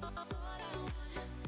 All I want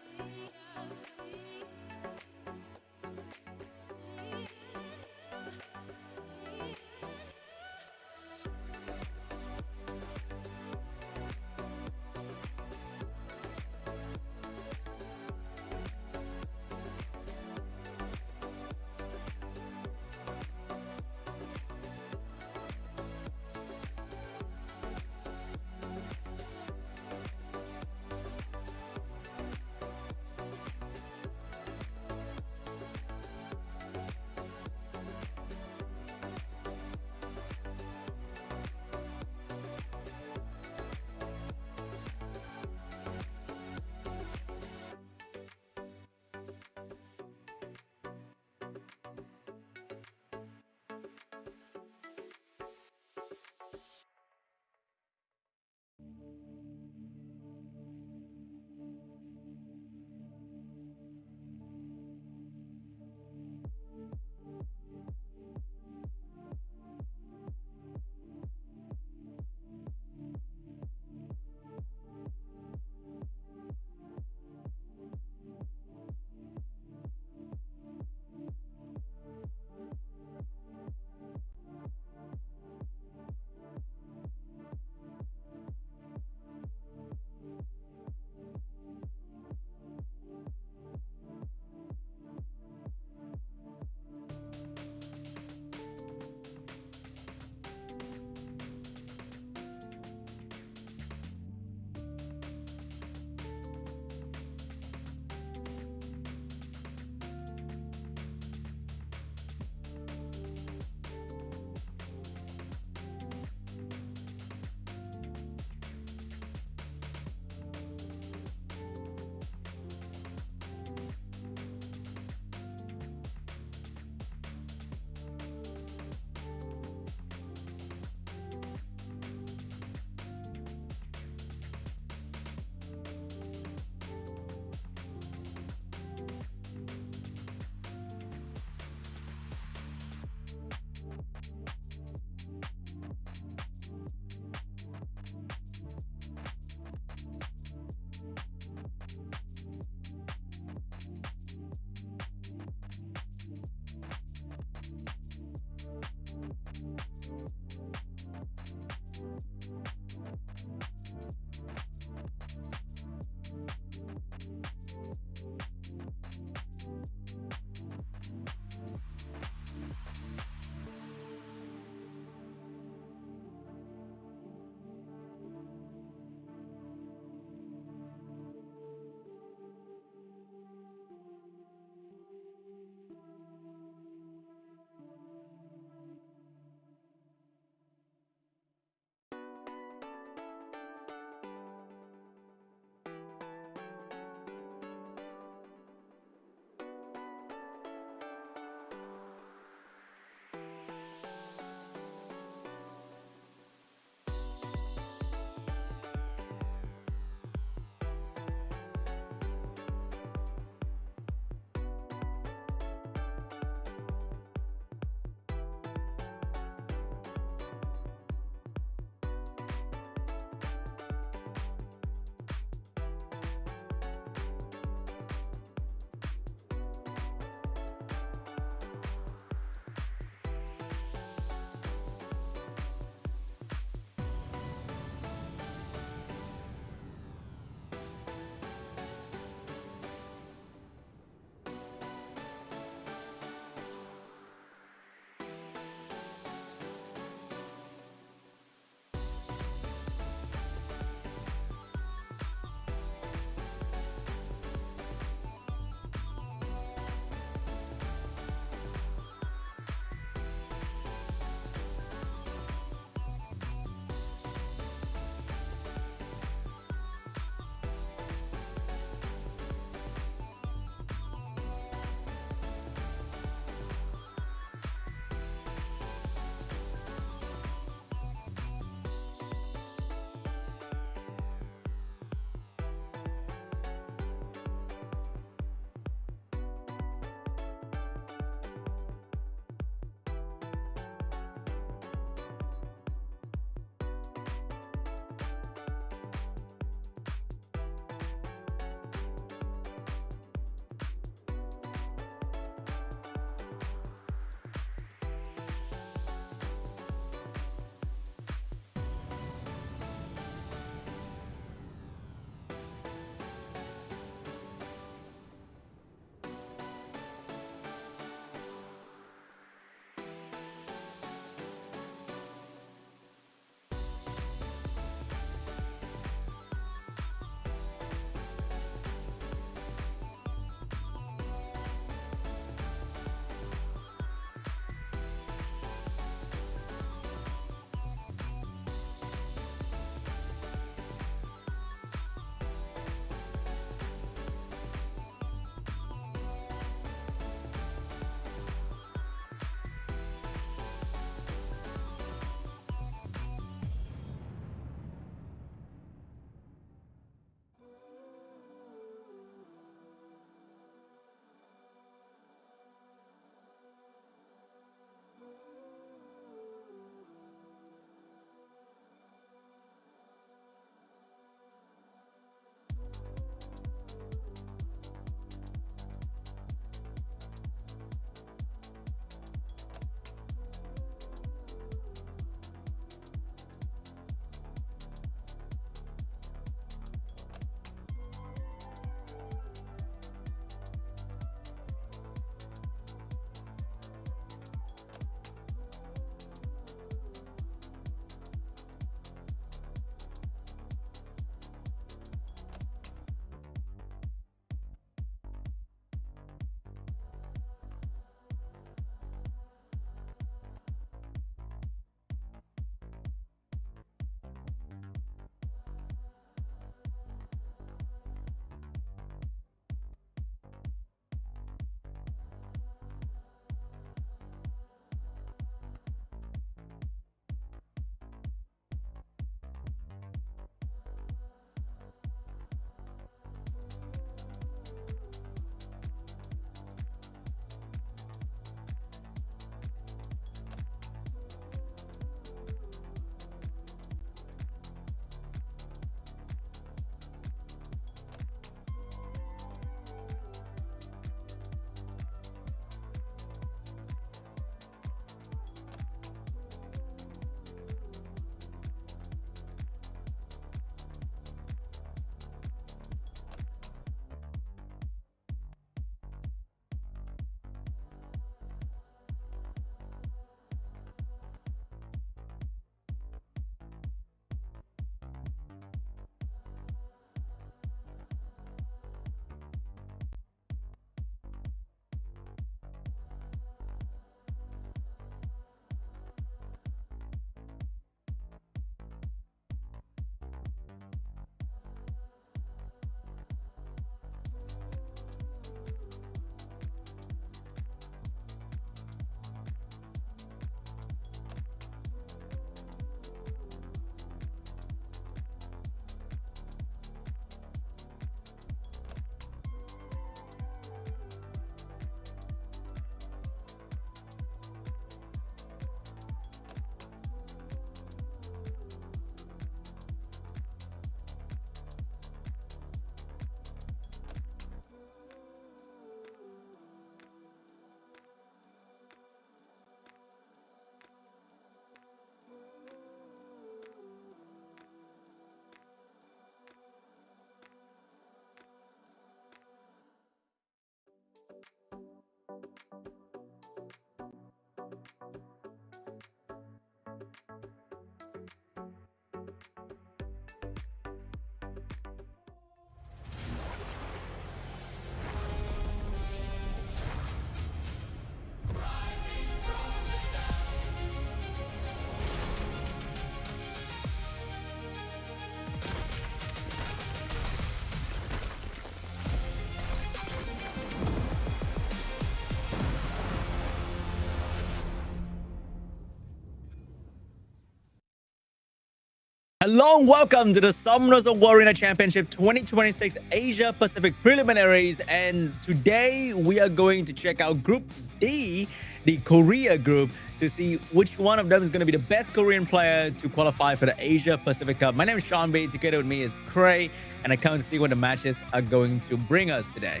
Hello and welcome to the SWC2026 Arena Championship 2026 Asia Pacific Preliminaries, and today we are going to check out Group D, the Korea group, to see which one of them is going to be the best Korean player to qualify for the Asia Pacific Cup. My name is Sean B. Together with me is Cray, and I come to see what the matches are going to bring us today.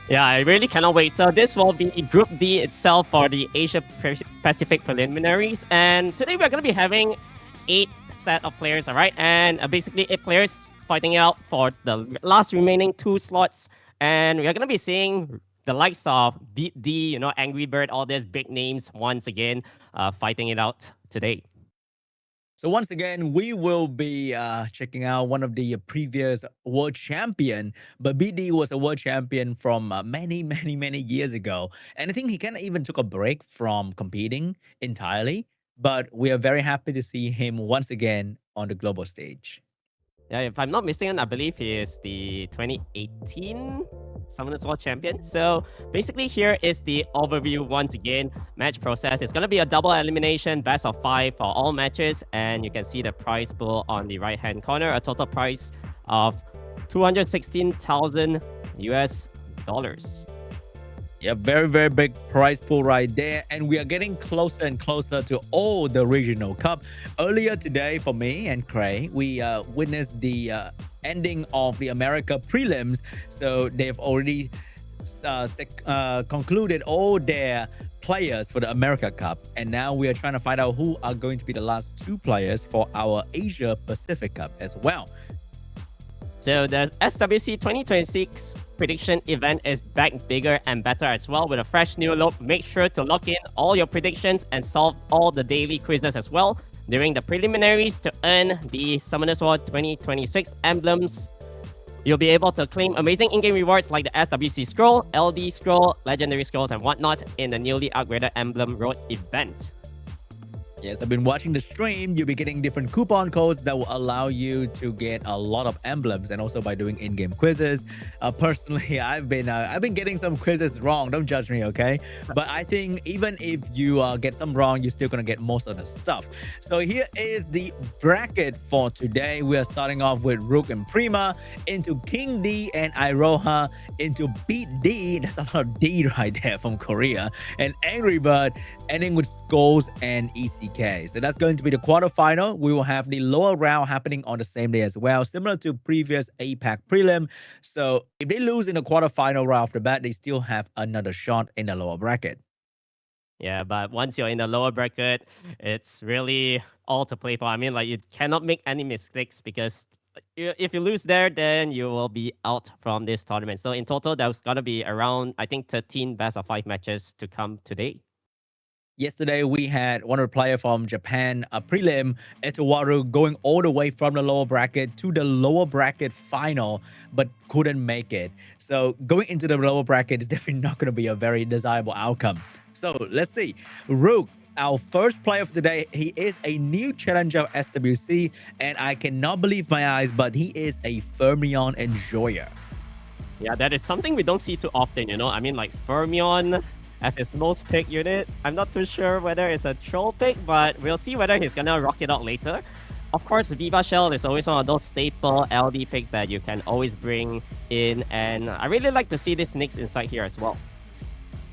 Yeah, I really cannot wait. So this will be Group D itself for the Asia Pacific Preliminaries, and today we're going to be having 8 set of players, all right? And basically 8 players fighting out for the last remaining 2 slots. And we are going to be seeing the likes of BEAT.D, ANGRYBIRD, all these big names once again fighting it out today. So once again, we will be checking out one of the previous world champion, but BEAT.D was a world champion from many years ago. And I think he kind of even took a break from competing entirely. But we are very happy to see him once again on the global stage. Yeah, if I'm not mistaken, I believe he is the 2018 Summoners World Champion. So basically here is the overview once again. Match process. It's going to be a double elimination, best of 5 for all matches. And you can see the prize pool on the right-hand corner. A total prize of 216,000 US dollars. Yeah, very big prize pool right there, and we are getting closer and closer to all the regional cup. Earlier today for me and Cray, we witnessed the ending of the America prelims. So they've already concluded all their players for the America Cup, and now we are trying to find out who are going to be the last 2 players for our Asia Pacific Cup as well. So the SWC2026 prediction event is back bigger and better as well with a fresh new look. Make sure to lock in all your predictions and solve all the daily quizzes as well during the preliminaries to earn the Summoners World 2026 emblems. You'll be able to claim amazing in-game rewards like the SWC scroll, LD scroll, legendary scrolls, and whatnot in the newly upgraded Emblem Road event. Yes, I've been watching the stream. You'll be getting different coupon codes that will allow you to get a lot of emblems, and also by doing in-game quizzes. Personally, I've been getting some quizzes wrong. Don't judge me, okay? But I think even if you get some wrong, you're still gonna get most of the stuff. So here is the bracket for today. We are starting off with ROOG and PRIMA, into KING.D and IROHA, into BEAT.D. That's a lot of D right there from Korea, and ANGRYBIRD, ending with SCHOLES and ECK. So that's going to be the quarterfinal. We will have the lower round happening on the same day as well, similar to previous APAC prelim. So if they lose in the quarterfinal right off the bat, they still have another shot in the lower bracket. Yeah, but once you're in the lower bracket, it's really all to play for. I mean, like, you cannot make any mistakes because if you lose there, then you will be out from this tournament. So in total, there's going to be around, I think, 13 best of 5 matches to come today. Yesterday, we had one of the players from Japan, a prelim, Etowaru, going all the way from the lower bracket to the lower bracket final, but couldn't make it. So going into the lower bracket is definitely not going to be a very desirable outcome. So let's see. ROOG, our first player of today, he is a new challenger of SWC, and I cannot believe my eyes, but he is a Fermion enjoyer. Yeah, that is something we don't see too often, I mean, like, Fermion as his most picked unit. I'm not too sure whether it's a troll pick, but we'll see whether he's gonna rock it out later. Of course, Viva Shell is always one of those staple LD picks that you can always bring in, and I really like to see this Nyx inside here as well.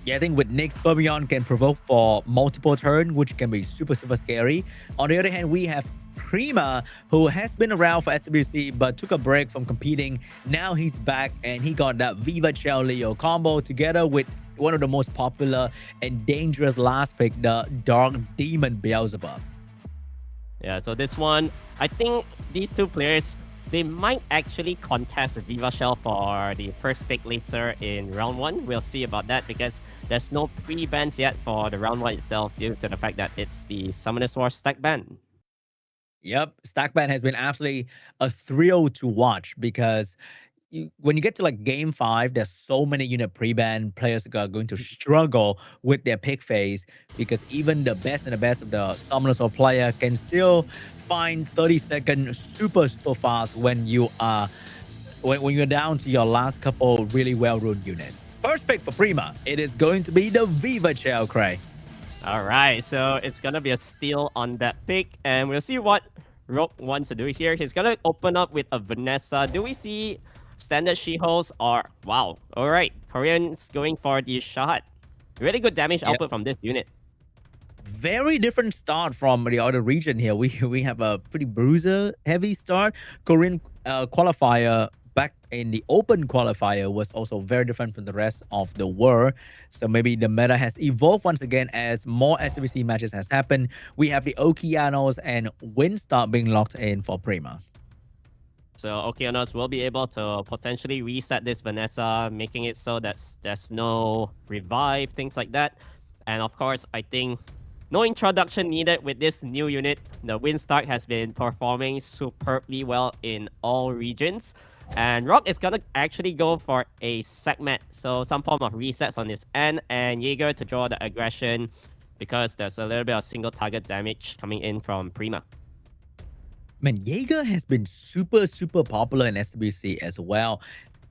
Yeah, I think with Nyx, Fermion can provoke for multiple turns, which can be super scary. On the other hand, we have PRIMA, who has been around for SWC but took a break from competing. Now he's back, and he got that Viva Shell Leo combo together with one of the most popular and dangerous last pick, the Dark Demon Beelzebub. Yeah, so this one, I think these 2 players, they might actually contest Viva Shell for the first pick later in round 1. We'll see about that because there's no pre-bans yet for the round 1 itself due to the fact that it's the Summoners War stack ban. Yep, stack ban has been absolutely a thrill to watch because when you get to like game 5, there's so many unit pre-ban players are going to struggle with their pick phase, because even the best of the Summoners or player can still find 30 seconds super fast when you are when you're down to your last couple really well-ruled unit. First pick for PRIMA, it is going to be the Viva Shell, Cray. All right, so it's gonna be a steal on that pick, and we'll see what Rogue wants to do here. He's gonna open up with a Vanessa. Do we see standard She-Hulks or wow? All right, Koreans going for the shot. Really good damage output from this unit. Very different start from the other region here. We have a pretty bruiser heavy start. Korean qualifier back in the open qualifier was also very different from the rest of the world. So maybe the meta has evolved once again as more SWC matches has happened. We have the Okeanos and Windstar being locked in for Prima. So Okeanos will be able to potentially reset this Vanessa, making it so that there's no revive, things like that. And of course, I think no introduction needed with this new unit. The Windstar has been performing superbly well in all regions. And ROG is gonna actually go for a segment, so some form of resets on his end, and Jaeger to draw the aggression because there's a little bit of single target damage coming in from Prima. Man, Jaeger has been super popular in SWC as well,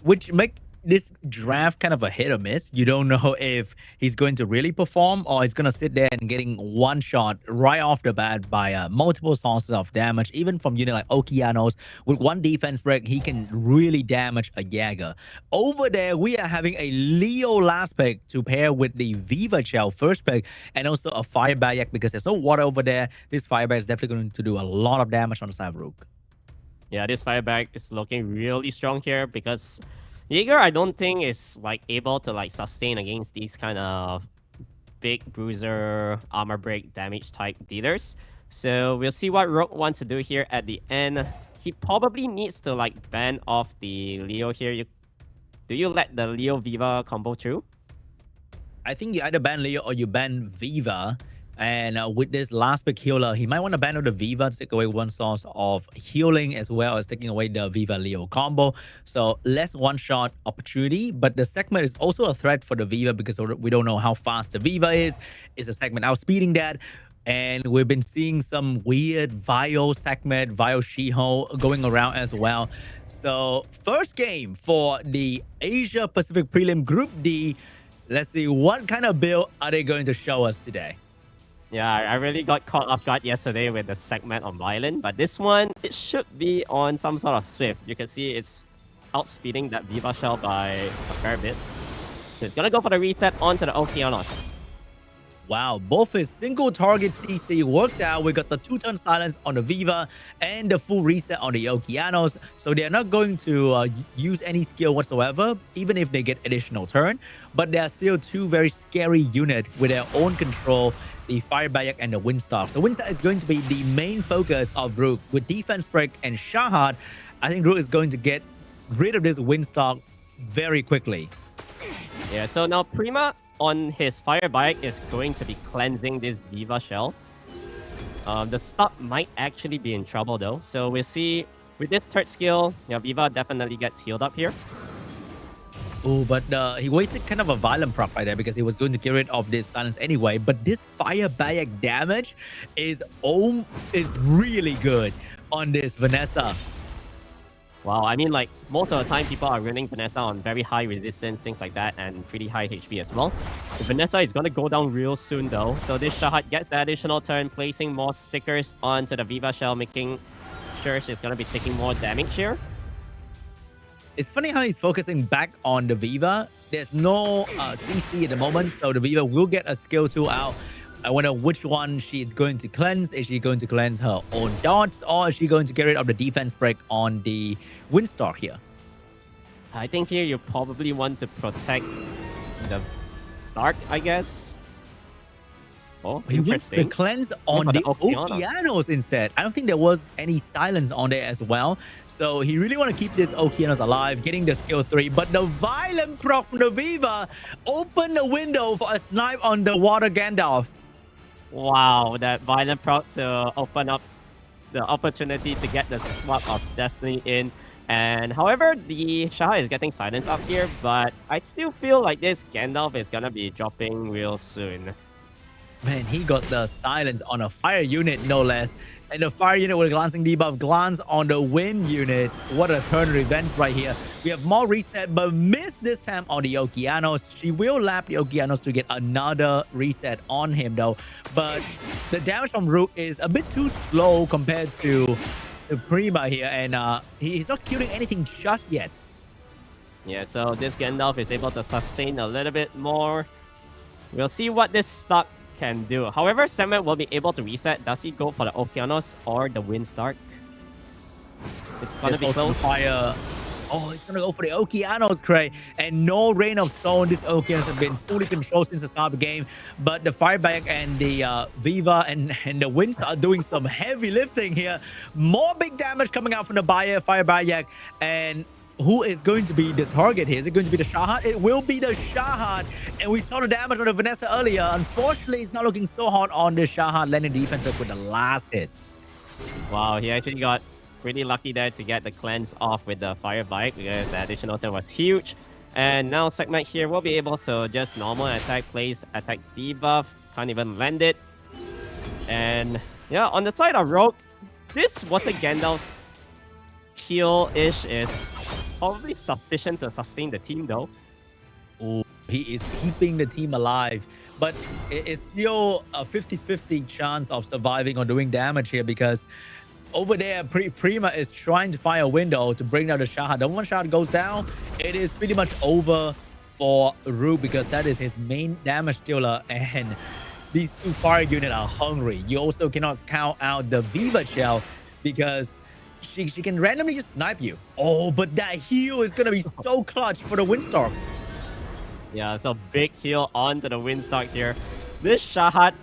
which make this draft kind of a hit or miss. You don't know if he's going to really perform or he's going to sit there and getting one shot right off the bat by multiple sources of damage. Even from unit like Okeanos, with one defense break, he can really damage a Jaeger. Over there, we are having a Leo last pick to pair with the Viva Shell first pick, and also a Fire Bayak because there's no water over there. This Fire Bayak is definitely going to do a lot of damage on the side of ROOG. Yeah, this Fire Bayak is looking really strong here because Jaeger, I don't think is like able to like sustain against these kind of big bruiser armor break damage type dealers. So we'll see what Rogue wants to do here at the end. He probably needs to like ban off the Leo here. Do you let the Leo Viva combo through? I think you either ban Leo or you ban Viva. And with this last pick healer, he might want to ban out the Viva to take away one source of healing as well as taking away the Viva Leo combo. So less one-shot opportunity, but the segment is also a threat for the Viva because we don't know how fast the Viva is. Is the segment outspeeding that? And we've been seeing some weird Vio segment, Vio She-Hulk going around as well. So first game for the Asia Pacific Prelim Group D. Let's see what kind of build are they going to show us today. Yeah, I really got caught off guard yesterday with the segment on Violent, but this one, it should be on some sort of Swift. You can see it's outspeeding that Viva Shell by a fair bit. So it's gonna go for the reset onto the Okeanos. Wow, both his single target CC worked out. We got the 2-turn silence on the Viva and the full reset on the Okeanos. So they're not going to use any skill whatsoever, even if they get additional turn. But they are still two very scary units with their own control, the Fire Bayak and the Windstar. So Windstar is going to be the main focus of ROOG. With defense break and Shahad, I think ROOG is going to get rid of this Windstar very quickly. Yeah, so now Prima on his Fire Bayak is going to be cleansing this Viva Shell. The stop might actually be in trouble though. So we'll see with this third skill, yeah, Viva definitely gets healed up here. Oh, but he wasted kind of a violent prop right there because he was going to get rid of this silence anyway. But this Fire Bayak damage is really good on this Vanessa. Wow, I mean, like, most of the time people are running Vanessa on very high resistance, things like that, and pretty high HP as well. The Vanessa is going to go down real soon, though. So this Shahad gets the additional turn, placing more stickers onto the Viva Shell, making sure she's going to be taking more damage here. It's funny how he's focusing back on the Viva. There's no CC at the moment, so the Viva will get a skill 2 out. I wonder which one she's going to cleanse. Is she going to cleanse her own dots, or is she going to get rid of the defense break on the Windstar here? I think here you probably want to protect the Stark, I guess. Oh, he wants to cleanse on the Okeanos instead. I don't think there was any silence on there as well. So he really want to keep this Okeanos alive, getting the skill 3. But the violent proc from the Viva opened the window for a snipe on the Water Gandalf. Wow, that violent proc to open up the opportunity to get the swap of Destiny in. And however, the Shah is getting silence up here, but I still feel like this Gandalf is gonna be dropping real soon. Man, he got the silence on a fire unit, no less. And the fire unit with a glancing debuff, glance on the wind unit. What a turn of events right here. We have more reset, but missed this time on the Okeanos. She will lap the Okeanos to get another reset on him though. But the damage from Rook is a bit too slow compared to the Prima here. And he's not killing anything just yet. Yeah, so this Gandalf is able to sustain a little bit more. We'll see what this stock can do. However, Samet will be able to reset. Does he go for the Okeanos or the Windstark? It's gonna be close. Fire. Oh, he's gonna go for the Okeanos, Cray. And no Rain of Stone. This Okeanos have been fully controlled since the start of the game. But the Fireback and the Viva and the Windstar are doing some heavy lifting here. More big damage coming out from the Fireback. And who is going to be the target here? Is it going to be the Shahad? It will be the Shahad. And we saw the damage on the Vanessa earlier. Unfortunately, it's not looking so hot on the Shahad landing defensive with the last hit. Wow, he actually got pretty lucky there to get the cleanse off with the fire bike because the additional turn was huge. And now Segment here will be able to just normal attack, place attack debuff, can't even land it. And yeah, on the side of Rogue, this Water Gandalf's heal-ish is probably sufficient to sustain the team though. Oh, he is keeping the team alive. But it's still a 50-50 chance of surviving or doing damage here because over there, Prima is trying to find a window to bring down the Shahad. The one shot goes down, it is pretty much over for Rook because that is his main damage dealer. And these two fire units are hungry. You also cannot count out the Viva Shell because she can randomly just snipe you. Oh, but that heal is going to be so clutch for the Windstorm. Yeah, so big heal onto the Windstalk here. This Shahad,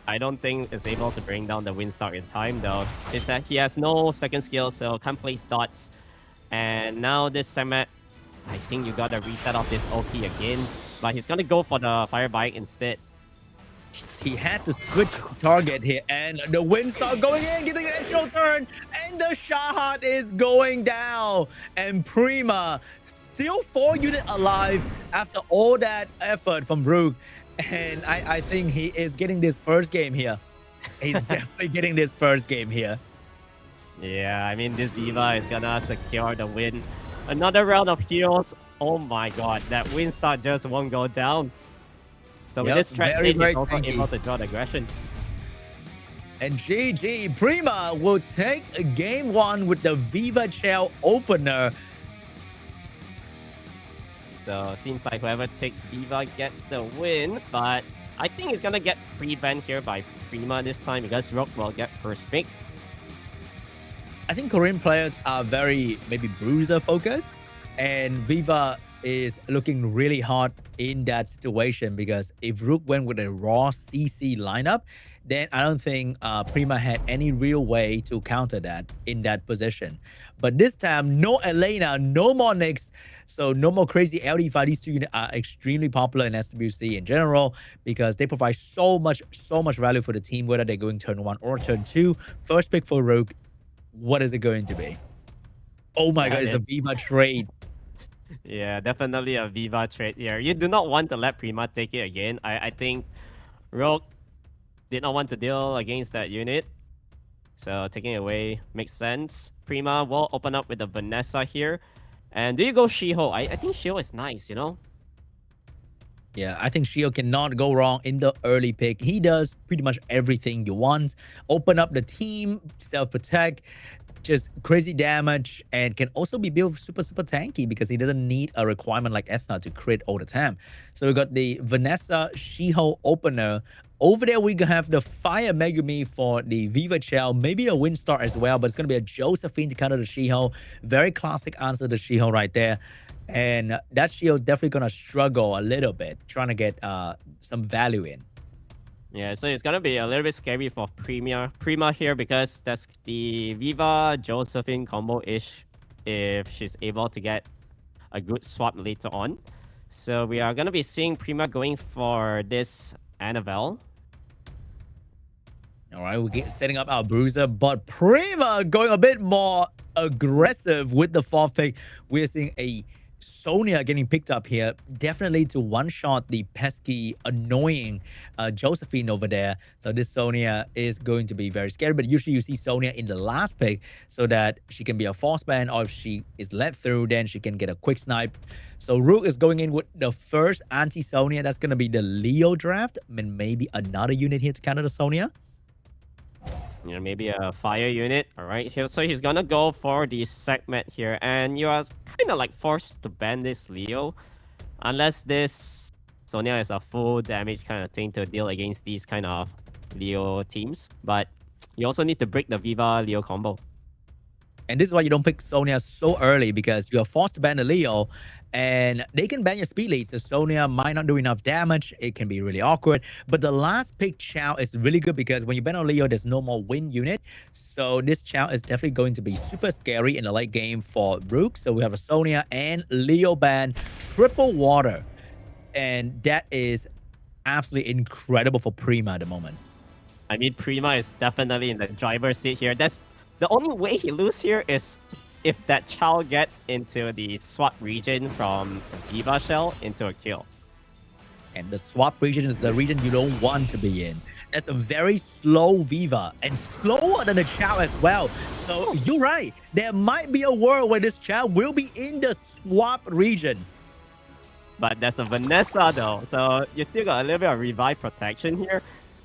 I don't think is able to bring down the Windstalk in time though. It's that he has no second skill, so can't place dots. And now this Samet, I think you gotta reset off this OP again. But he's gonna go for the Fire Bike instead. He had to switch target here, and the Windstar going in, getting an additional turn, and the Shahad is going down. And Prima still 4 units alive after all that effort from Rook. And I think he is getting this first game here. He's definitely getting this first game here. Yeah, I mean, this Diva is gonna secure the win. Another round of heals. Oh my god, that Windstar just won't go down. So with this stretch, he's also able to draw the aggression. And GG, Prima will take game 1 with the Viva Shell opener. So seems like whoever takes Viva gets the win, but I think it's gonna get pre-banned here by Prima this time because Rogue will get first pick. I think Korean players are very maybe bruiser focused, and Viva is looking really hot in that situation because if Rook went with a raw CC lineup, then I don't think Prima had any real way to counter that in that position. But this time, no Elena, no more Nyx, so no more crazy LD5. These two units are extremely popular in SWC in general because they provide so much value for the team, whether they're going turn 1 or turn 2. First pick for Rook, what is it going to be? Oh my god, it's a Viva trade. Yeah, definitely a Viva trade here. You do not want to let Prima take it again. I think Rogue did not want to deal against that unit. So taking it away makes sense. Prima will open up with the Vanessa here. And do you go Shiho? I think Shiho is nice, you know? Yeah, I think Shiho cannot go wrong in the early pick. He does pretty much everything you want. Open up the team, self-protect, just crazy damage, and can also be built super tanky because he doesn't need a requirement like Ethna to crit all the time. So we got the Vanessa Shiho opener. Over there, we have the Fire Megumi for the Viva Shell, maybe a Windstar as well, but it's going to be a Josephine to counter the Shiho. Very classic answer to Shiho right there. And that Shiho definitely going to struggle a little bit, trying to get some value in. Yeah, so it's gonna be a little bit scary for Prima here because that's the Viva Josephine combo-ish if she's able to get a good swap later on. So we are gonna be seeing Prima going for this Annabelle. All right, we're setting up our bruiser, but Prima going a bit more aggressive with the 4th pick. We're seeing a Sonya getting picked up here, definitely to one-shot the pesky, annoying Josephine over there. So this Sonya is going to be very scary, but usually you see Sonya in the last pick so that she can be a force ban, or if she is let through, then she can get a quick snipe. So Rook is going in with the first anti-Sonya. That's going to be the Leo draft, and maybe another unit here to counter the Sonya. You know, maybe a fire unit. All right, so he's gonna go for the segment here, and you are kind of like forced to ban this Leo, unless this Sonya is a full damage kind of thing to deal against these kind of Leo teams. But you also need to break the Viva Leo combo. And this is why you don't pick Sonya so early, because you are forced to ban the Leo, and they can ban your speed lead. So Sonya might not do enough damage. It can be really awkward. But the last pick Chow is really good, because when you ban a Leo, there's no more win unit. So this Chow is definitely going to be super scary in the late game for Rook. So we have a Sonya and Leo ban, triple water. And that is absolutely incredible for Prima at the moment. I mean, Prima is definitely in the driver's seat here. That's the only way he loses here is if that Chow gets into the swap region from Viva Shell into a kill. And the swap region is the region you don't want to be in. That's a very slow Viva, and slower than the Chow as well. So you're right. There might be a world where this Chow will be in the swap region. But that's a Vanessa though, so you still got a little bit of revive protection here.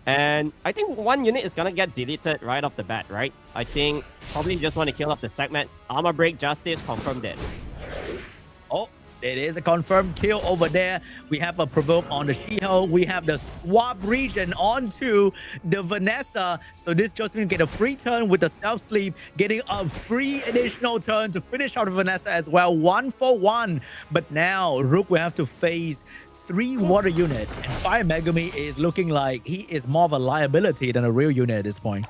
And I think one unit is gonna get deleted right off the bat, right? I think probably just want to kill off the segment. Armor break Justice, confirmed it. Oh, it is a confirmed kill over there. We have a provoke on the She-Hulk. We have the swap region onto the Vanessa. So this Josephine get a free turn with the self-sleep, getting a free additional turn to finish out Vanessa as well. 1 for 1. But now Rook will have to face 3 water unit, and Fire Megumi is looking like he is more of a liability than a real unit at this point.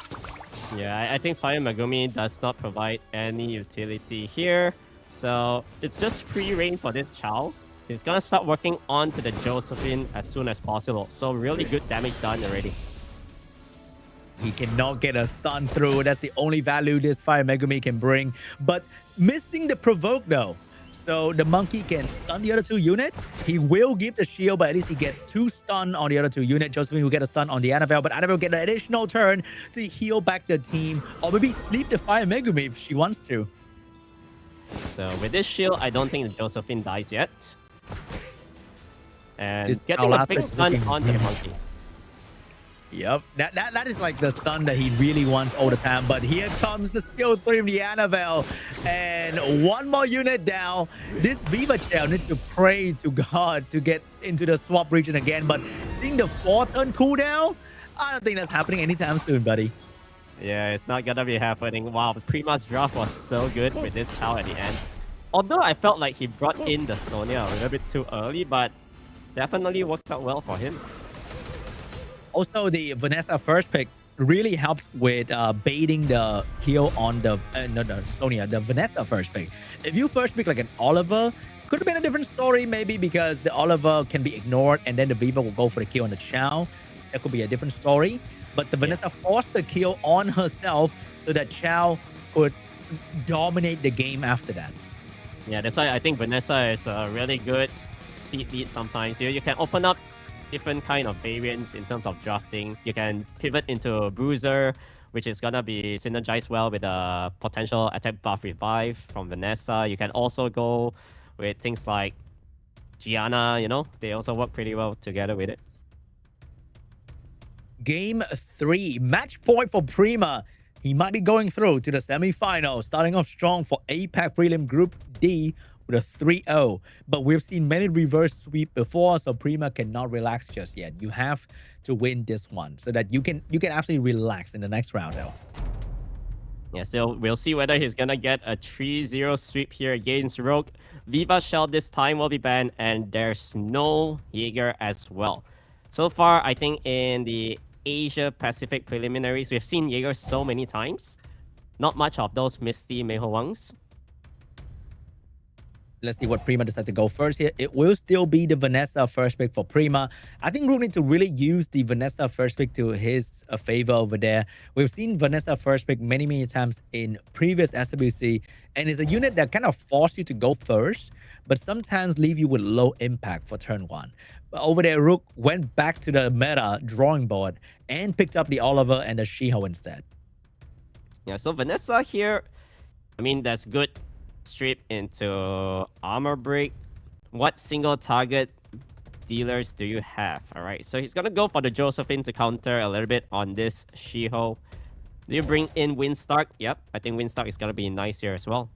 Yeah, I think Fire Megumi does not provide any utility here. So it's just free reign for this Chow. He's gonna start working on to the Josephine as soon as possible. So really good damage done already. He cannot get a stun through. That's the only value this Fire Megumi can bring. But missing the provoke though. So the monkey can stun the other 2 unit. He will give the shield, but at least he gets 2 stun on the other 2 unit. Josephine will get a stun on the Annabelle, but Annabelle will get an additional turn to heal back the team, or maybe sleep the Fire Megumi if she wants to. So with this shield, I don't think the Josephine dies yet. And This getting a last big is stun looking- onto the monkey. Yep, that is like the stun that he really wants all the time. But here comes the skill 3 of the Annabelle, and 1 more unit down. This Viva Shell needs to pray to God to get into the swap region again. But seeing the 4-turn cooldown, I don't think that's happening anytime soon, buddy. Yeah, it's not gonna be happening. Wow, Prima's draft was so good with this Chow at the end. Although I felt like he brought in the Sonya a little bit too early, but definitely worked out well for him. Also, the Vanessa first pick really helped with baiting the kill on the Sonya, the Vanessa first pick. If you first pick like an Oliver, could have been a different story maybe, because the Oliver can be ignored and then the Viva will go for the kill on the Chow. That could be a different story. But the Vanessa forced the kill on herself so that Chow could dominate the game after that. Yeah, that's why I think Vanessa is a really good speed lead sometimes. You can open up different kind of variants in terms of drafting. You can pivot into a Bruiser, which is gonna be synergized well with a potential attack buff revive from Vanessa. You can also go with things like Gianna, you know, they also work pretty well together with it. Game 3, match point for Prima. He might be going through to the semifinals, starting off strong for APAC Prelim Group D with a 3-0. But we've seen many reverse sweep before, so Prima cannot relax just yet. You have to win this one so that you can absolutely relax in the next round though. Yeah, so we'll see whether he's gonna get a 3-0 sweep here against Rogue. Viva Shell this time will be banned, and there's no Jaeger as well. So far, I think in the Asia Pacific preliminaries, we've seen Jaeger so many times. Not much of those Misty Meiho Wangs. Let's see what Prima decides to go first here. It will still be the Vanessa first pick for Prima. I think Rook need to really use the Vanessa first pick to his favor over there. We've seen Vanessa first pick many times in previous SWC, and it's a unit that kind of forces you to go first. but sometimes leave you with low impact for turn 1. But over there, Rook went back to the meta drawing board and picked up the Oliver and the Shiho instead. Yeah, so Vanessa here, I mean, that's good strip into armor break. What single target dealers do you have? All right, so he's gonna go for the Josephine to counter a little bit on this Shiho. Do you bring in Windstark? Yep, I think Windstark is gonna be nice here as well.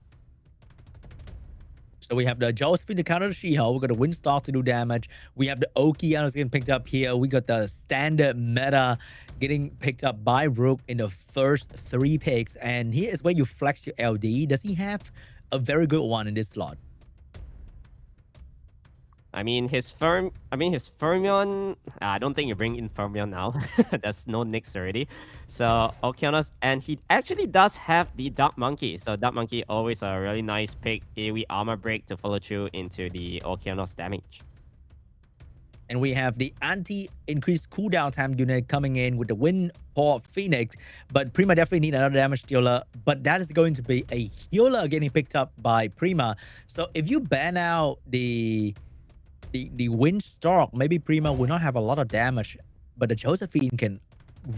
So we have the Josephine to counter the She-Hulk. We got the Windstalk to do damage. We have the Okeanos getting picked up here. We got the standard meta getting picked up by Rook in the first 3 picks. And here is where you flex your LD. Does he have a very good one in this slot? I mean, his Fermion. I don't think you bring in Fermion now. That's no Nyx already. So Okeanos, and he actually does have the Dark Monkey. So Dark Monkey always a really nice pick. AoE armor break to follow through into the Okeanos damage. And we have the anti-increased cooldown time unit coming in with the Wind Paw Phoenix. But Prima definitely need another damage dealer. But that is going to be a healer getting picked up by Prima. So if you ban out the Windstalk, maybe Prima will not have a lot of damage, but the Josephine can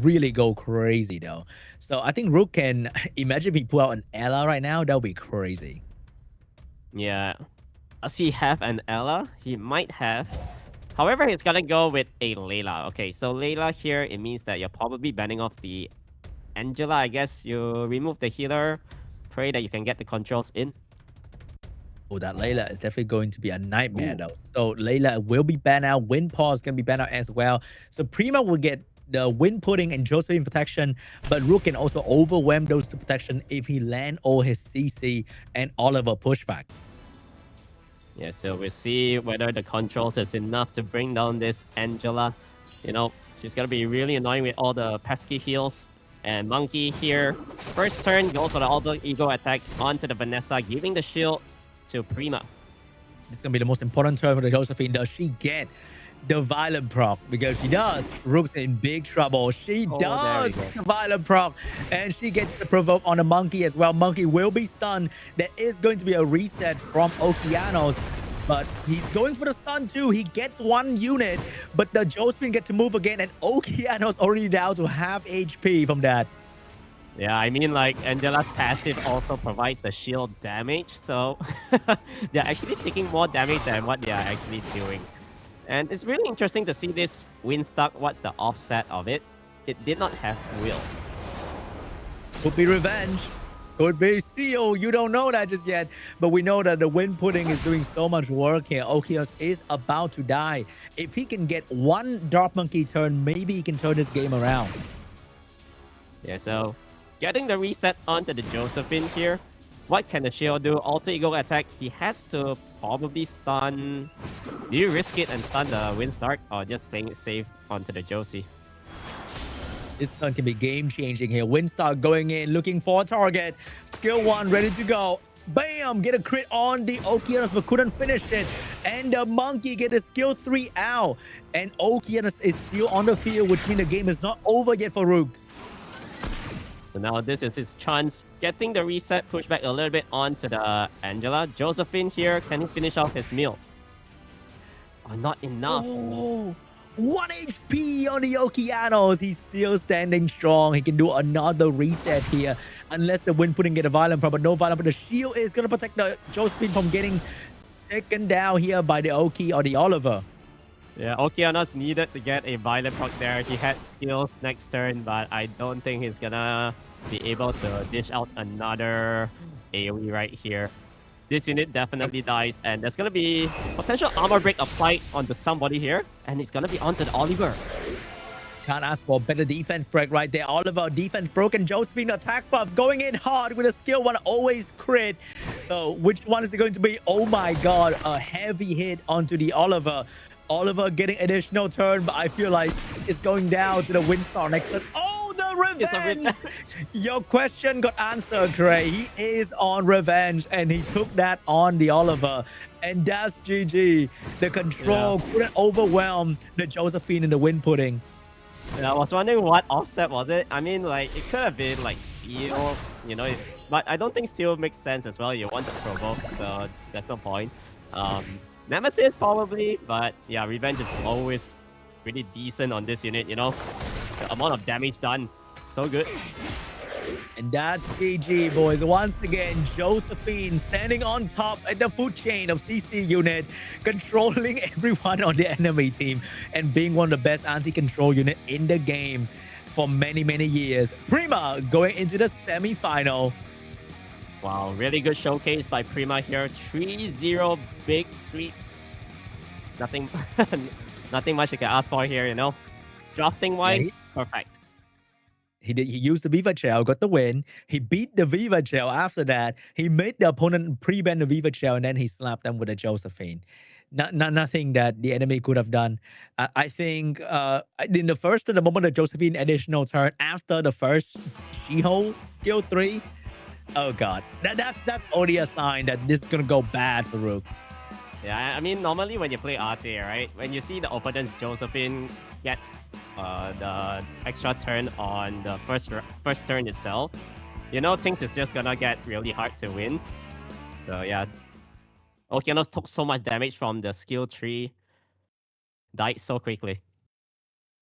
really go crazy though. So I think Rook can imagine if he pull out an Ella right now, that would be crazy. Yeah. Does he have an Ella? He might have. However, he's gonna go with a Layla. Okay, so Layla here, it means that you're probably banning off the Angela. I guess you remove the healer, pray that you can get the controls in. Oh, that Layla is definitely going to be a nightmare though. So Layla will be banned out. Windpaw is going to be banned out as well. So Prima will get the Wind Pudding and Josephine protection, but Rook can also overwhelm those 2 protection if he land all his CC and Oliver pushback. Yeah, so we'll see whether the controls is enough to bring down this Angela. You know, she's going to be really annoying with all the pesky heals. And Monkey here, first turn, goes for the Alter Ego attack onto the Vanessa, giving the shield to Prima. This is going to be the most important turn for the Josephine. Does she get the Violent proc? Because she does. Rook's in big trouble. She does the Violent proc. And she gets the provoke on the Monkey as well. Monkey will be stunned. There is going to be a reset from Okeanos. But he's going for the stun too. He gets 1 unit. But the Josephine get to move again. And Okeanos already down to half HP from that. Yeah, I mean, like, Angela's passive also provides the shield damage, so they're actually taking more damage than what they are actually doing. And it's really interesting to see this Windstalk. What's the offset of it? It did not have will. Could be revenge. Could be seal. You don't know that just yet. But we know that the Wind Pudding is doing so much work here. Okeanos is about to die. If he can get 1 Dark Monkey turn, maybe he can turn this game around. Yeah, so getting the reset onto the Josephine here. What can the shield do? Alter Ego attack. He has to probably stun. Do you risk it and stun the Windstark, or just playing it safe onto the Josie? This turn can be game-changing here. Windstalk going in, looking for a target. Skill 1 ready to go. Bam! Get a crit on the Okeanos, but couldn't finish it. And the Monkey get a skill 3 out. And Okeanos is still on the field, which means the game is not over yet for Rook. So now this is his chance, getting the reset, push back a little bit onto the Angela. Josephine here, can he finish off his meal? Oh, not enough. Oh, 1 HP on the Okeanos. He's still standing strong. He can do another reset here. Unless the Wind Pudding get a Violent Pro, but no Violent. But the shield is going to protect the Josephine from getting taken down here by the Oki or the Oliver. Yeah, Okeanos needed to get a Violent proc there. He had skills next turn, but I don't think he's gonna be able to dish out another AoE right here. This unit definitely dies, and there's gonna be potential armor break applied onto somebody here, and it's gonna be onto the Oliver. Can't ask for better defense break right there. Oliver, defense broken. Josephine, attack buff, going in hard with a skill 1, always crit. So which one is it going to be? Oh my god, a heavy hit onto the Oliver. Oliver getting additional turn, but I feel like it's going down to the Windstar next turn. Oh, the revenge! Your question got answered, Gray. He is on revenge, and he took that on the Oliver. And that's GG. The control couldn't overwhelm the Josephine and the Wind Pudding. Yeah, I was wondering what offset was it. I mean, like, it could have been like Steel, you know, but I don't think Steel makes sense as well. You want to provoke, so that's no point. Nemesis probably, but yeah, Revenge is always pretty decent on this unit, you know? The amount of damage done, so good. And that's GG, boys. Once again, Josephine standing on top at the food chain of CC unit, controlling everyone on the enemy team and being one of the best anti-control unit in the game for many, many years. Prima going into the semi-final. Wow, really good showcase by Prima here. 3-0 big sweep. Nothing nothing much you can ask for here, you know? Drafting wise, perfect. He used the Viva Shell, got the win. He beat the Viva Shell after that. He made the opponent pre-ban the Viva Shell, and then he slapped them with a Josephine. Nothing that the enemy could have done. I think in the moment of Josephine additional turn after the first She-Hole skill 3, oh god, that's already a sign that this is gonna go bad for Rook. Yeah, I mean, normally when you play RTA, right? When you see the opponent's Josephine gets the extra turn on the first turn itself, you know things is just gonna get really hard to win. So yeah, Okeanos took so much damage from the skill tree, died so quickly.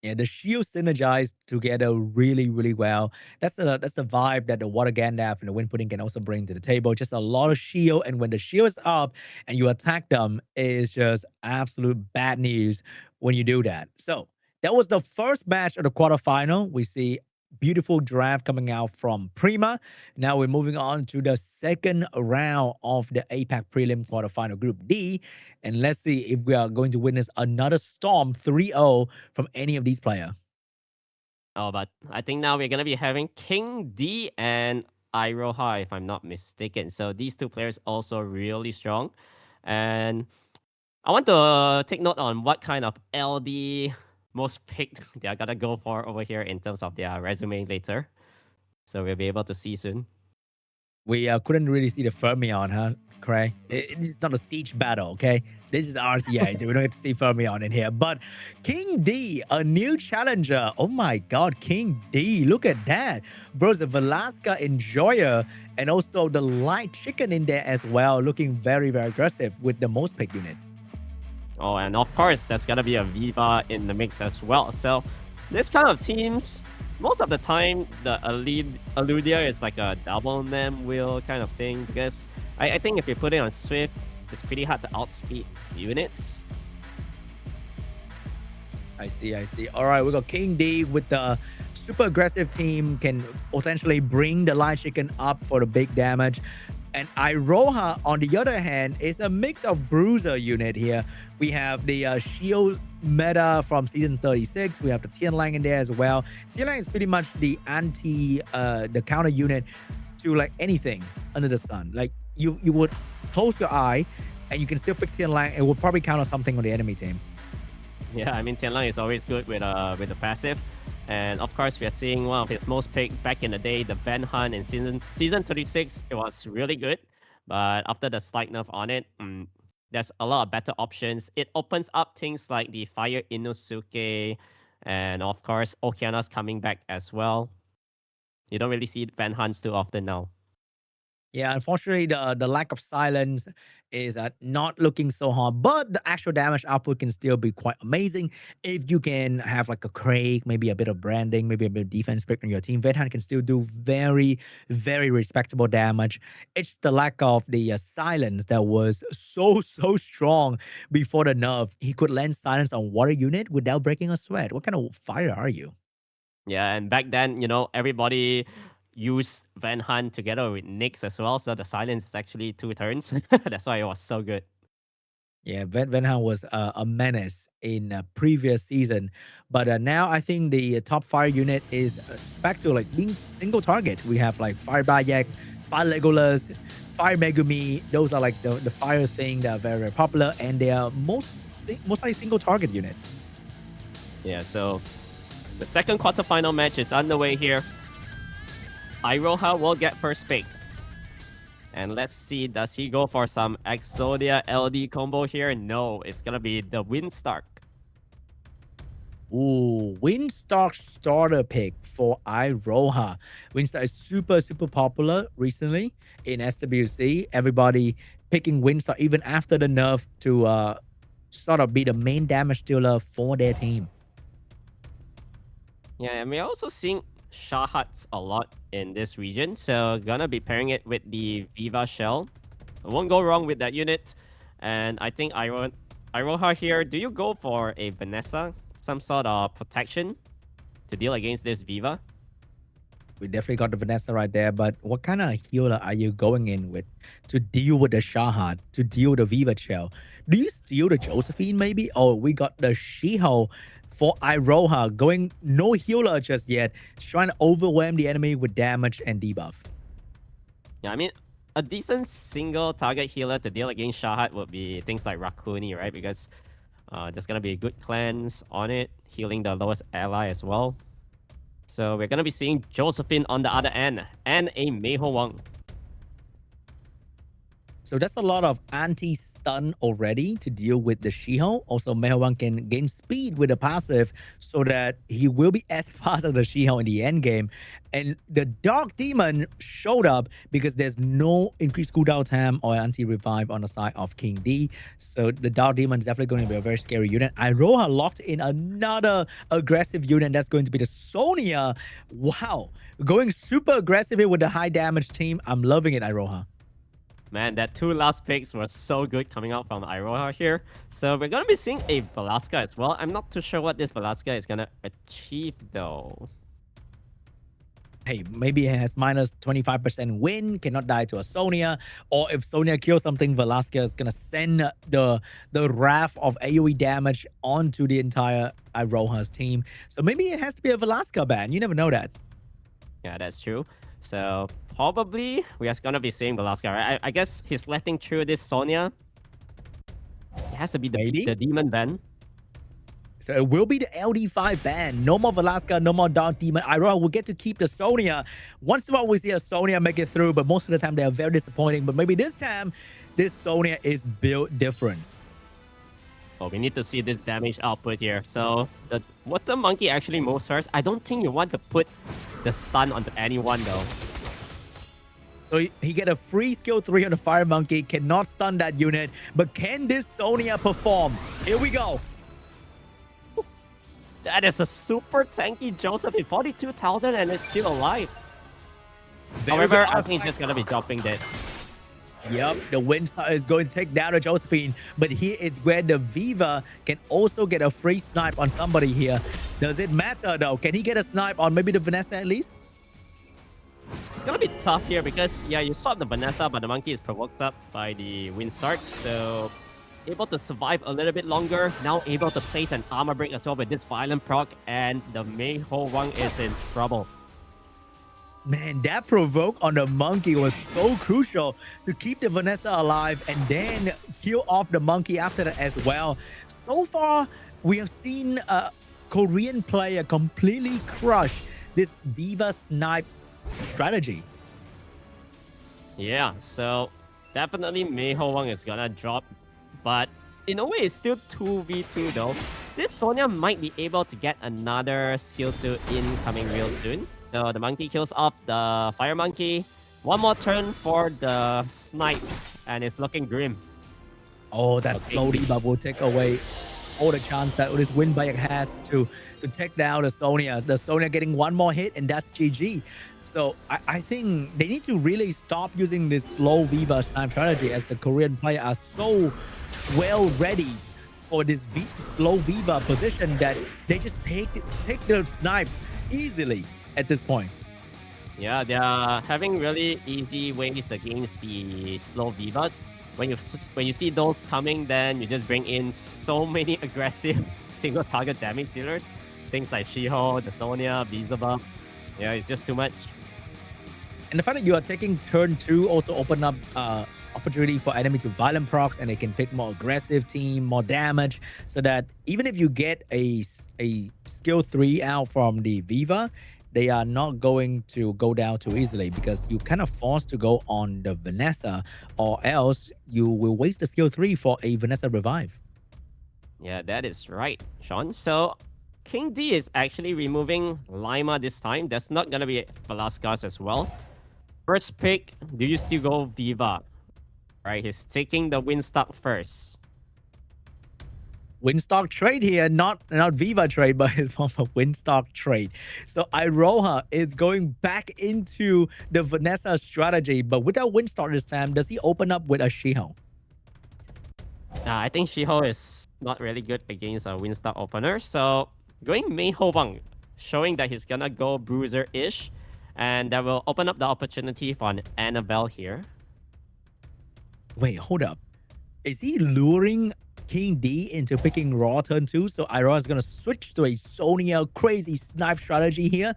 Yeah, the shield synergize together really, really well. That's the vibe that the Water Gandalf and the Wind Pudding can also bring to the table. Just a lot of shield, and when the shield is up and you attack them, it's just absolute bad news when you do that. So that was the first match of the quarterfinal. We see beautiful draft coming out from Prima. Now we're moving on to the second round of the APAC prelim quarterfinal group D. And let's see if we are going to witness another storm 3-0 from any of these players. Oh, but I think now we're going to be having KING.D and IROHA, if I'm not mistaken. So these two players also really strong. And I want to take note on what kind of LD most picked they're gonna go for over here in terms of their resume later. So we'll be able to see soon. We couldn't really see the Fermion, huh, Craig? It's not a siege battle, okay? This is RCA, so we don't have to see Fermion in here. But KING.D, a new challenger. Oh my god, KING.D, look at that. Bro, the Velasca Enjoyer and also the Light Chicken in there as well, looking very, very aggressive with the most picked unit. Oh, and of course, that's gonna be a Viva in the mix as well. So this kind of teams, most of the time, the Eludia is like a double NEM wheel kind of thing, because I think if you put it on Swift, it's pretty hard to outspeed units. I see. All right, we got KING.D with the super aggressive team, can potentially bring the Light Chicken up for the big damage. And IROHA, on the other hand, is a mix of bruiser unit here. We have the shield meta from season 36. We have the Tianlang in there as well. Tianlang is pretty much the the counter unit to like anything under the sun. Like you would close your eye and you can still pick Tianlang. It will probably counter something on the enemy team. Yeah, I mean, Tianlang is always good with the passive. And of course, we are seeing one of his most picked back in the day, the Van Hunt in season 36. It was really good. But after the slight nerf on it, there's a lot of better options. It opens up things like the Fire Inosuke and of course, Okeanos coming back as well. You don't really see Van Hunts too often now. Yeah, unfortunately, the lack of silence is not looking so hard, but the actual damage output can still be quite amazing if you can have like a Craig, maybe a bit of branding, maybe a bit of defense pick on your team. Vedhan can still do very, very respectable damage. It's the lack of the silence that was so strong before the nerf. He could land silence on water unit without breaking a sweat. What kind of fire are you? Yeah, and back then, you know, everybody used Van Hunt together with Nyx as well, so the silence is actually 2 turns. That's why it was so good. Yeah, Van Hunt was a menace in a previous season, but now I think the top fire unit is back to like being single target. We have like Fire Bayek, Fire Legolas, Fire Megumi. Those are like the fire thing that are very, very popular, and they are mostly single target unit. Yeah, so the second quarterfinal match is underway here. IROHA will get first pick. And let's see, does he go for some Exodia LD combo here? No, it's gonna be the Windstark. Ooh, Windstark starter pick for IROHA. Windstark is super popular recently in SWC. Everybody picking Windstar even after the nerf to sort of be the main damage dealer for their team. Yeah, and we're also seeing Shahats a lot in this region, so gonna be pairing it with the Viva Shell. Won't go wrong with that unit. And I think IROHA here, do you go for a Vanessa? Some sort of protection to deal against this Viva? We definitely got the Vanessa right there, but what kind of healer are you going in with to deal with the Shahad, to deal with the Viva Shell? Do you steal the Josephine maybe? Oh, we got the Shiho for IROHA going no healer just yet, trying to overwhelm the enemy with damage and debuff. Yeah, I mean, a decent single target healer to deal against Shahad would be things like Rakuni, right? Because there's gonna be a good cleanse on it, healing the lowest ally as well. So we're gonna be seeing Josephine on the other end and a Meiho Wang. So that's a lot of anti-stun already to deal with the Shiho. Also, Meiho can gain speed with the passive so that he will be as fast as the Shiho in the end game. And the Dark Demon showed up because there's no increased cooldown time or anti-revive on the side of KING.D. So the Dark Demon is definitely going to be a very scary unit. IROHA locked in another aggressive unit. That's going to be the Sonya. Wow. Going super aggressive here with the high damage team. I'm loving it, IROHA. Man, that two last picks were so good coming out from IROHA here. So we're going to be seeing a Velasca as well. I'm not too sure what this Velasca is going to achieve though. Hey, maybe it has minus 25% win, cannot die to a Sonya. Or if Sonya kills something, Velasca is going to send the wrath of AoE damage onto the entire IROHA's team. So maybe it has to be a Velasca ban. You never know that. Yeah, that's true. So probably we are gonna be seeing Velasca, right? I guess he's letting through this Sonya. It has to be the demon ban. So it will be the LD5 ban. No more Velasca, no more Dark Demon. IROHA will get to keep the Sonya. Once in a while we see a Sonya make it through, but most of the time they are very disappointing. But maybe this time, this Sonya is built different. Oh, we need to see this damage output here. So what the monkey actually moves first, I don't think you want to put the stun onto anyone though. So he get a free skill 3 on the Fire Monkey, cannot stun that unit, but can this Sonya perform? Here we go. That is a super tanky Joseph in 42,000 and it's still alive. However, I think he's just gonna be dropping that. Yep, the Windstar is going to take down the Josephine, but here is where the Viva can also get a free snipe on somebody here. Does it matter though? Can he get a snipe on maybe the Vanessa at least? It's gonna be tough here because, yeah, you stop the Vanessa, but the monkey is provoked up by the Windstart, so able to survive a little bit longer. Now able to place an armor break as well with this violent proc, and the Meiho Wang is in trouble. Man, that provoke on the monkey was so crucial to keep the Vanessa alive and then kill off the monkey after that as well. So far, we have seen a Korean player completely crush this Viva snipe strategy. Yeah, so definitely Meiho Wang is gonna drop, but in a way it's still 2v2 though. This Sonya might be able to get another skill 2 incoming real soon. So the monkey kills off the fire monkey. One more turn for the snipe, and it's looking grim. Oh, that slow debuff will take away all the chance that this Windbag has to take down the Sonya. The Sonya getting one more hit, and that's GG. So I think they need to really stop using this slow Viva snipe strategy, as the Korean players are so well ready for this slow Viva position that they just take the snipe easily at this point. Yeah, they are having really easy ways against the slow Vivas. When you see those coming, then you just bring in so many aggressive single target damage dealers. Things like Shiho, the Sonya, Beelzebub. Yeah, it's just too much. And the fact that you are taking turn 2 also open up opportunity for enemy to violent procs, and they can pick more aggressive team, more damage, so that even if you get a skill 3 out from the Viva, they are not going to go down too easily, because you kind of forced to go on the Vanessa, or else you will waste the skill 3 for a Vanessa revive. Yeah, that is right, Sean. So KING.D is actually removing Lima this time. There's not gonna be Velasquez as well. First pick, do you still go Viva? Right, he's taking the Windstock first. Windstock trade here, not Viva trade, but it's from a Windstock trade. So IROHA is going back into the Vanessa strategy, but without Windstock this time, does he open up with a Shiho? I think Shiho is not really good against a Windstock opener, so going Mei Hobang, showing that he's gonna go Bruiser-ish, and that will open up the opportunity for an Annabelle here. Wait, hold up. Is he luring KING.D into picking Raw turn 2? So IROHA is going to switch to a Sonya crazy snipe strategy here?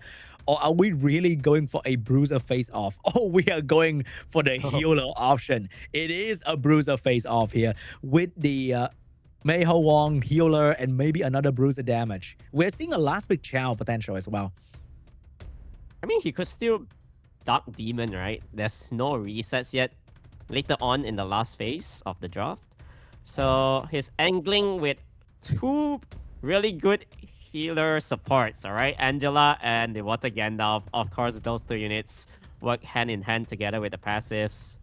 Or are we really going for a Bruiser face-off? Oh, we are going for the healer option. It is a Bruiser face-off here with the Mei Ho Wong healer and maybe another Bruiser damage. We're seeing a last big Chow potential as well. I mean, he could still Dark Demon, right? There's no resets yet later on in the last phase of the draft. So he's angling with two really good healer supports, all right? Angela and the Water Gandalf. Of course, those two units work hand in hand together with the passives.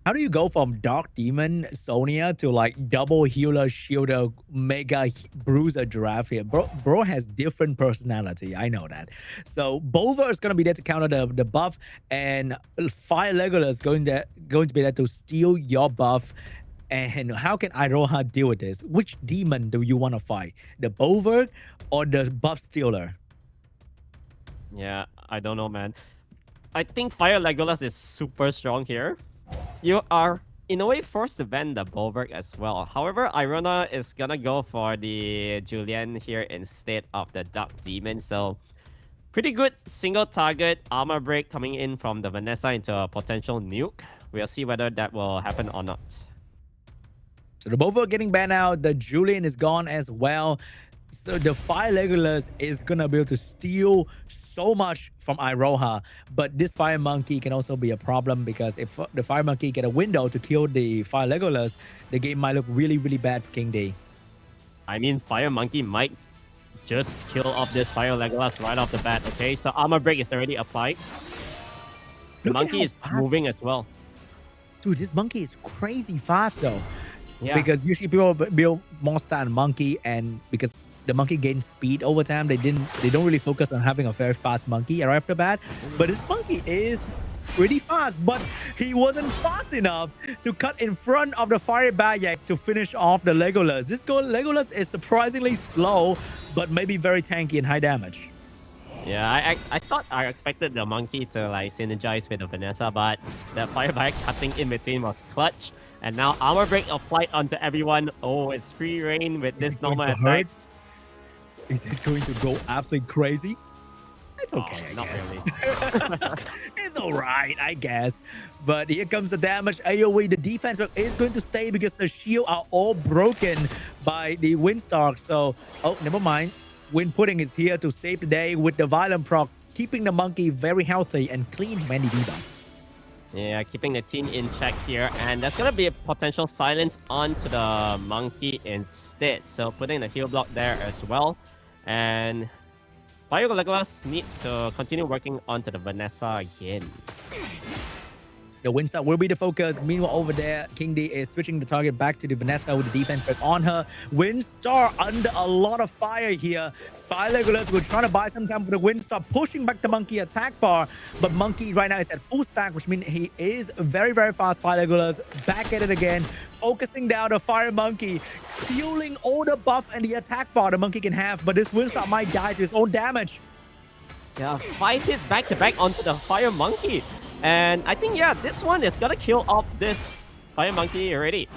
How do you go from Dark Demon Sonya to like double healer shielder mega bruiser draft here? Bro has different personality. I know that. So Bover is gonna be there to counter the buff, and Fire Legolas is going to be there to steal your buff. And how can IROHA deal with this? Which demon do you want to fight? The Bover or the buff stealer? Yeah, I don't know, man. I think Fire Legolas is super strong here. You are, in a way, forced to ban the Bulwark as well. However, IROHA is gonna go for the Julian here instead of the Dark Demon. So, pretty good single target armor break coming in from the Vanessa into a potential nuke. We'll see whether that will happen or not. So the Bover getting banned out. The Julian is gone as well. So the Fire Legolas is going to be able to steal so much from IROHA. But this Fire Monkey can also be a problem, because if the Fire Monkey get a window to kill the Fire Legolas, the game might look really, really bad for KING.D. I mean, Fire Monkey might just kill off this Fire Legolas right off the bat, okay? So armor break is already applied. The monkey is moving as well. Dude, this monkey is crazy fast though. Yeah. Because usually people build monster and monkey, and because the monkey gains speed over time, they don't really focus on having a very fast monkey right off the bat. But this monkey is pretty fast, but he wasn't fast enough to cut in front of the Fire Bayak to finish off the Legolas. This Legolas is surprisingly slow, but maybe very tanky and high damage. Yeah, I expected the monkey to like synergize with the Vanessa, but the Fire Bayak cutting in between was clutch. And now armor break applied onto everyone. Oh, it's free reign with this normal attack. Is it going to go absolutely crazy? It's okay. Not really. It's all right, I guess. But here comes the damage. AoE, the defense is going to stay because the shield are all broken by the Windstalk. So, oh, never mind. Wind Pudding is here to save the day with the Violent proc, keeping the monkey very healthy and clean Mandy Diva. Yeah, keeping the team in check here. And there's going to be a potential silence onto the monkey instead. So putting the heal block there as well. And Fire Legolas needs to continue working onto the Vanessa again. The Windstar will be the focus. Meanwhile, over there, KING.D is switching the target back to the Vanessa with the defense back on her. Windstar under a lot of fire here. Fire Legolas will try to buy some time for the Windstar, pushing back the monkey attack bar. But monkey right now is at full stack, which means he is very, very fast. Fire Legolas back at it again, focusing down the Fire Monkey, stealing all the buff and the attack bar the monkey can have. But this Windstar might die to his own damage. Yeah, 5 hits back to back onto the Fire Monkey. And I think, yeah, this one is gonna kill off this Fire Monkey already.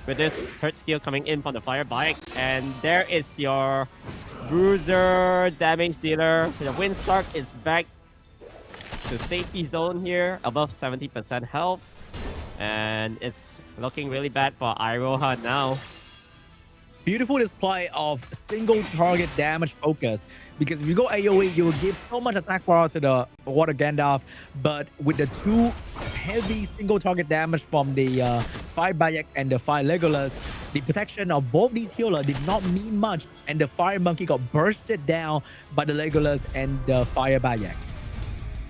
With this third skill coming in from the Fire Bike. And there is your Bruiser damage dealer. The Windstalk is back to safety zone here, above 70% health. And it's looking really bad for IROHA now. Beautiful display of single target damage focus, because if you go AoE, you will give so much attack power to the Water Gandalf, but with the two heavy single target damage from the Fire Bayak and the Fire Legolas, the protection of both these healers did not mean much, and the Fire Monkey got bursted down by the Legolas and the Fire Bayak.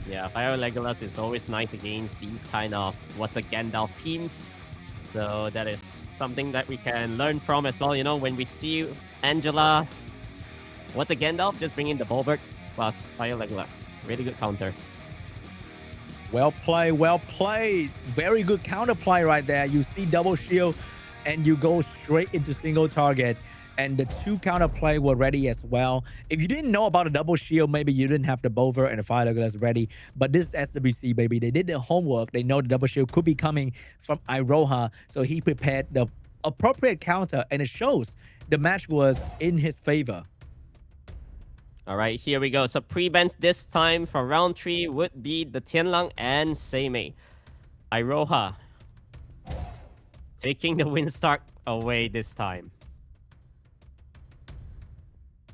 Yeah, Fire Legolas is always nice against these kind of Water Gandalf teams. So that is something that we can learn from as well. You know, when we see Angela, Water Gandalf, just bring in the Bulwark plus Fire Legolas. Really good counters. Well played, well played. Very good counterplay right there. You see double shield and you go straight into single target. And the two counterplay were ready as well. If you didn't know about a double shield, maybe you didn't have the Bover and the Fire Legolas ready. But this is SWC, baby. They did their homework. They know the double shield could be coming from IROHA. So he prepared the appropriate counter. And it shows the match was in his favor. All right, here we go. So pre-bans this time for round 3 would be the Tianlang and Seimei. IROHA taking the Windstalk away this time.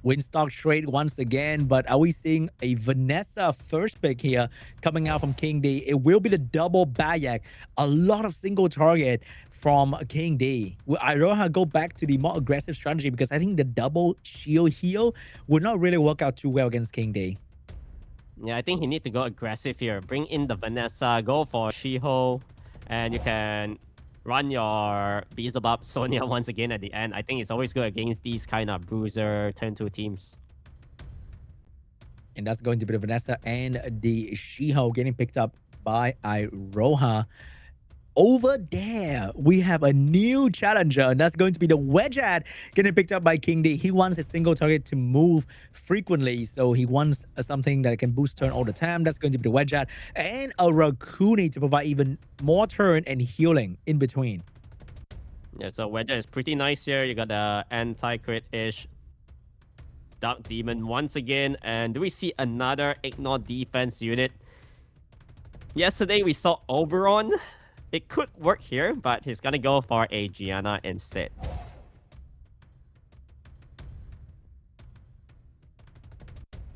Windstalk straight once again, but are we seeing a Vanessa first pick here coming out from KING.D? It will be the double Bayak. A lot of single target from KING.D. Will IROHA go back to the more aggressive strategy? Because I think the double shield heal would not really work out too well against KING.D. Yeah, I think he need to go aggressive here. Bring in the Vanessa, go for Shiho, and you can run your Beelzebub Sonya once again at the end. I think it's always good against these kind of bruiser turn 2 teams. And that's going to be the Vanessa and the Shiho getting picked up by IROHA. Over there, we have a new challenger, and that's going to be the Wedgehead getting picked up by KING.D. He wants a single target to move frequently, so he wants something that can boost turn all the time. That's going to be the Wedgehead, and a Rakuni to provide even more turn and healing in between. Yeah, so Wedgehead is pretty nice here. You got the anti-crit-ish Dark Demon once again, and do we see another Ignore defense unit? Yesterday, we saw Oberon. It could work here, but he's gonna go for a Gianna instead.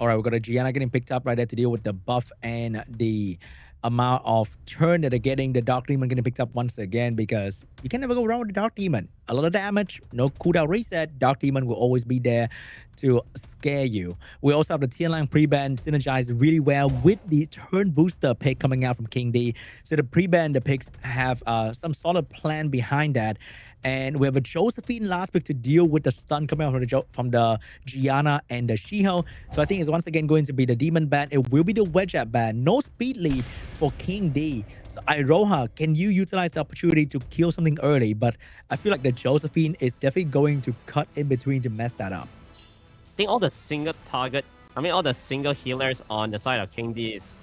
All right, we've got a Gianna getting picked up right there to deal with the buff and the amount of turn that they're getting. The Dark Demon getting picked up once again because you can never go wrong with the Dark Demon. A lot of damage, no cooldown reset. Dark Demon will always be there to scare you. We also have the Tianlang pre-ban synergized really well with the turn booster pick coming out from KING.D. So the pre-ban, the picks have some solid plan behind that. And we have a Josephine last pick to deal with the stun coming out from the Gianna and the Shiho. So I think it's once again going to be the Demon ban. It will be the Wedgehead ban. No speed lead for KING.D. So IROHA, can you utilize the opportunity to kill something early? But I feel like the Josephine is definitely going to cut in between to mess that up. I think all the all the single healers on the side of KING.D is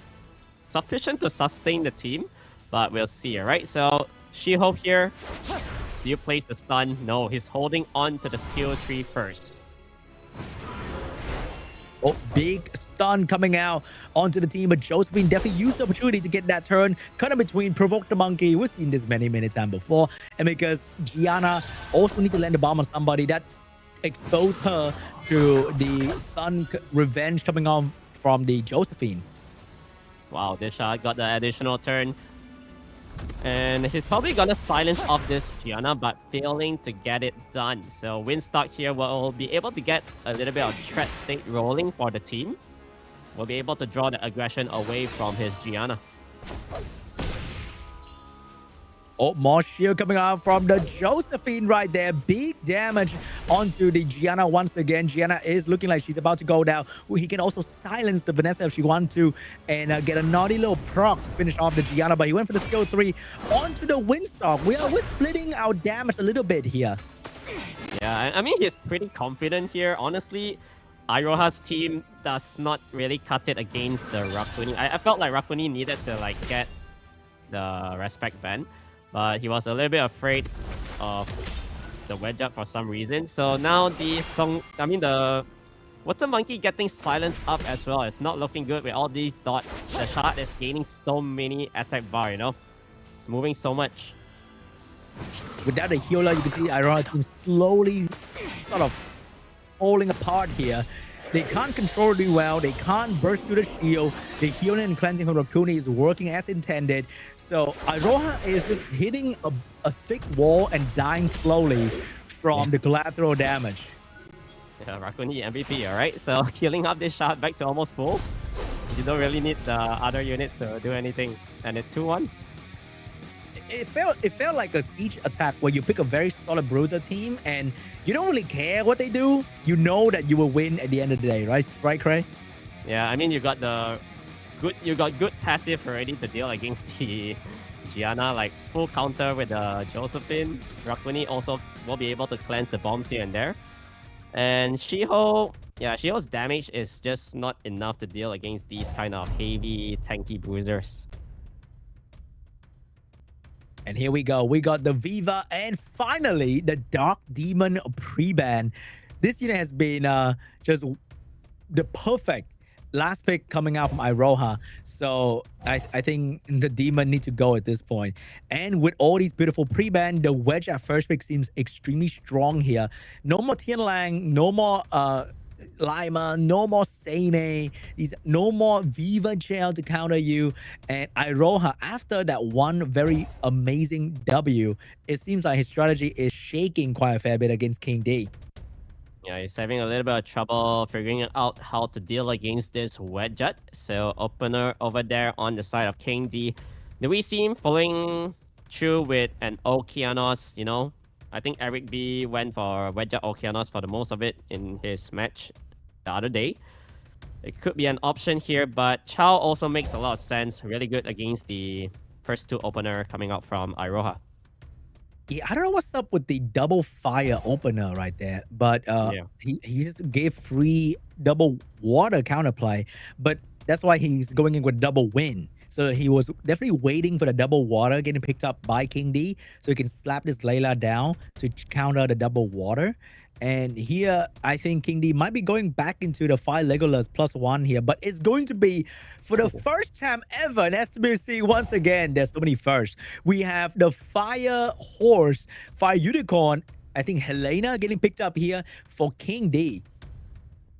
sufficient to sustain the team, but we'll see, right? So She-Hope here. Do you place the stun? No, he's holding on to the skill tree first. Oh, big stun coming out onto the team, but Josephine definitely used the opportunity to get that turn, cut in between, provoke the monkey. We've seen this many times before. And because Gianna also need to land the bomb on somebody, that exposed her to the stun revenge coming on from the Josephine. Wow, this shot got the additional turn. And he's probably gonna silence off this Gianna, but failing to get it done. So Windstalk here will be able to get a little bit of threat state rolling for the team. Will be able to draw the aggression away from his Gianna. Oh, more shield coming out from the Josephine right there. Big damage onto the Gianna once again. Gianna is looking like she's about to go down. He can also silence the Vanessa if she wants to and get a naughty little proc to finish off the Gianna. But he went for the skill 3 onto the Windstalk. We're splitting our damage a little bit here. Yeah, I mean, he's pretty confident here. Honestly, IROHA's team does not really cut it against the Rakuni. I felt like Rakuni needed to get the respect ban, but he was a little bit afraid of the wedge up for some reason. So now the Water Monkey getting silenced up as well. It's not looking good with all these dots. The shot is gaining so many attack bar, you know? It's moving so much. Without a healer, you can see IROHA team slowly sort of falling apart here. They can't control it well. They can't burst through the shield. The healing and cleansing from Rakuni is working as intended. So IROHA is just hitting a thick wall and dying slowly from the collateral damage. Yeah, Rakuni MVP, alright? So healing up this shot back to almost full. You don't really need the other units to do anything. And it's 2-1. It felt like a siege attack where you pick a very solid bruiser team and you don't really care what they do. You know that you will win at the end of the day, right? Right, Cray? Yeah, I mean you got good passive already to deal against the Gianna, like full counter with the Josephine. Rakuni also will be able to cleanse the bombs here and there. And Shiho, yeah, Shiho's damage is just not enough to deal against these kind of heavy, tanky bruisers. And here we go. We got the Viva and finally the Dark Demon pre-ban. This unit has been just the perfect last pick coming out from IROHA. So I think the Demon need to go at this point. And with all these beautiful pre-ban, the Wedge at first pick seems extremely strong here. No more Tianlang, no more Lima, no more Seimei, no more Viva Gel to counter you. And IROHA, after that one very amazing W, it seems like his strategy is shaking quite a fair bit against KING.D. Yeah, he's having a little bit of trouble figuring out how to deal against this Wedget. So opener over there on the side of KING.D. Do we see him following through with an Okeanos, you know? I think Eric B went for Wedget Okeanos for the most of it in his match the other day. It could be an option here, but Chao also makes a lot of sense. Really good against the first two opener coming out from IROHA. Yeah, I don't know what's up with the double fire opener right there, but he just gave free double water counterplay, but that's why he's going in with double win. So he was definitely waiting for the double water getting picked up by KING.D so he can slap this Layla down to counter the double water. And here, I think KING.D might be going back into the 5 Legolas +1 here, but it's going to be for the first time ever in SWC. Once again, there's so many firsts. We have the Fire Horse, Fire Unicorn. I think Helena getting picked up here for KING.D.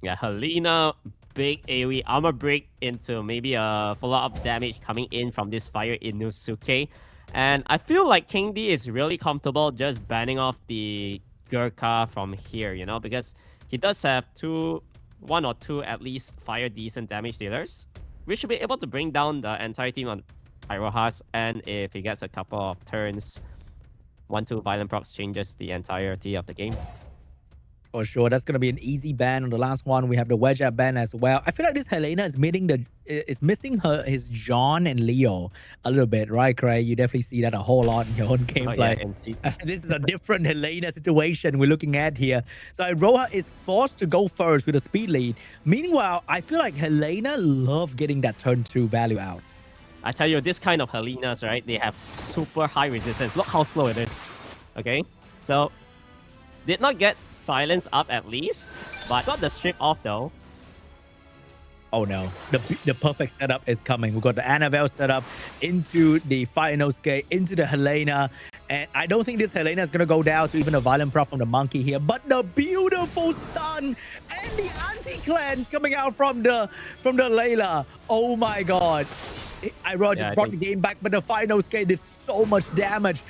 Yeah, Helena, big AoE armor break into maybe a follow-up damage coming in from this Fire Inusuke. And I feel like KING.D is really comfortable just banning off the Gurkha from here, you know, because he does have one or two at least fire decent damage dealers. We should be able to bring down the entire team on IROHA's, and if he gets a couple of turns, 1-2 violent procs changes the entirety of the game. For sure, that's going to be an easy ban on the last one. We have the Wedge up ban as well. I feel like this Helena is missing his John and Leo a little bit, right, Craig? You definitely see that a whole lot in your own gameplay. This is a different Helena situation we're looking at here. So IROHA is forced to go first with a speed lead. Meanwhile, I feel like Helena love getting that turn 2 value out. I tell you, this kind of Helenas, right? They have super high resistance. Look how slow it is. Okay, so did not get silence up at least, but got the strip off though. Oh no, the perfect setup is coming. We've got the Annabelle setup into the Fire Inosuke, into the Helena, and I don't think this Helena is gonna go down to even a violent prop from the monkey here, but the beautiful stun and the anti-cleanse coming out from the Layla. Oh my god. IROHA just brought the game back, but the Fire Inosuke did so much damage.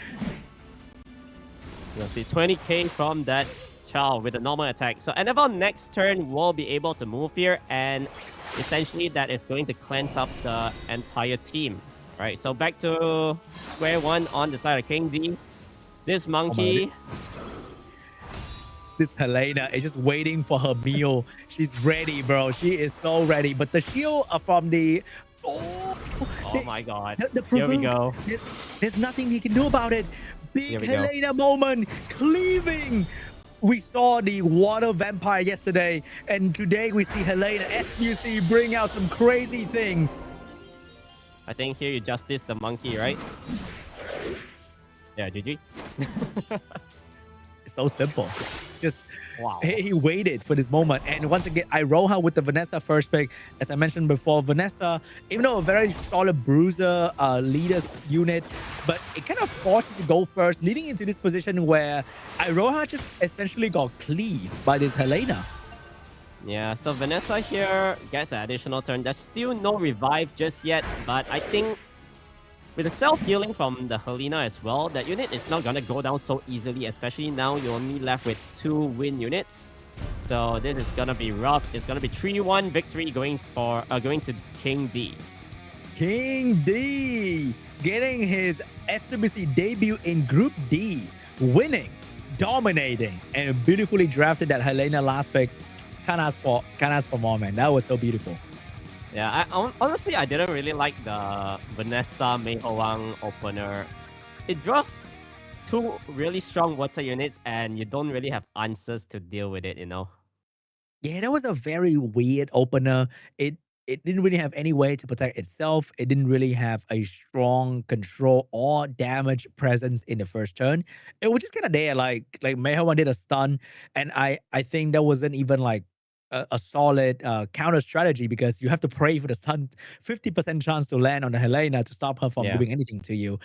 You'll see 20k from that Chao with a normal attack. So Annabelle next turn will be able to move here, and essentially that is going to cleanse up the entire team. Right, so back to square one on the side of KING.D. This monkey... This Helena is just waiting for her meal. She's ready, bro. She is so ready. But the shield from the... Oh my god. Here we go. There's nothing he can do about it. Big Helena moment. Cleaving. We saw the water vampire yesterday, and today we see Helena SWC bring out some crazy things. I think here you justice the monkey, right? Yeah, GG. It's so simple. Just wow. He waited for this moment, and once again, IROHA with the Vanessa first pick. As I mentioned before, Vanessa, even though a very solid bruiser leaders unit, but it kind of forced to go first, leading into this position where IROHA just essentially got cleaved by this Helena. Yeah, so Vanessa here gets an additional turn. There's still no revive just yet, but I think with the self-healing from the Helena as well, that unit is not going to go down so easily, especially now you're only left with 2 win units. So this is gonna be rough. It's gonna be 3-1 victory going to KING.D. KING.D getting his SWC debut in Group D, winning, dominating, and beautifully drafted that Helena last pick. Can't ask for more, man. That was so beautiful. Yeah, honestly, I didn't really like the Vanessa Mei Hoang opener. It draws two really strong water units, and you don't really have answers to deal with it, you know? Yeah, that was a very weird opener. It didn't really have any way to protect itself. It didn't really have a strong control or damage presence in the first turn. It was just kind of there, like Mehawan did a stun, and I think that wasn't even like a solid counter strategy because you have to pray for the stun, 50% chance to land on the Helena to stop her from Yeah. doing anything to you.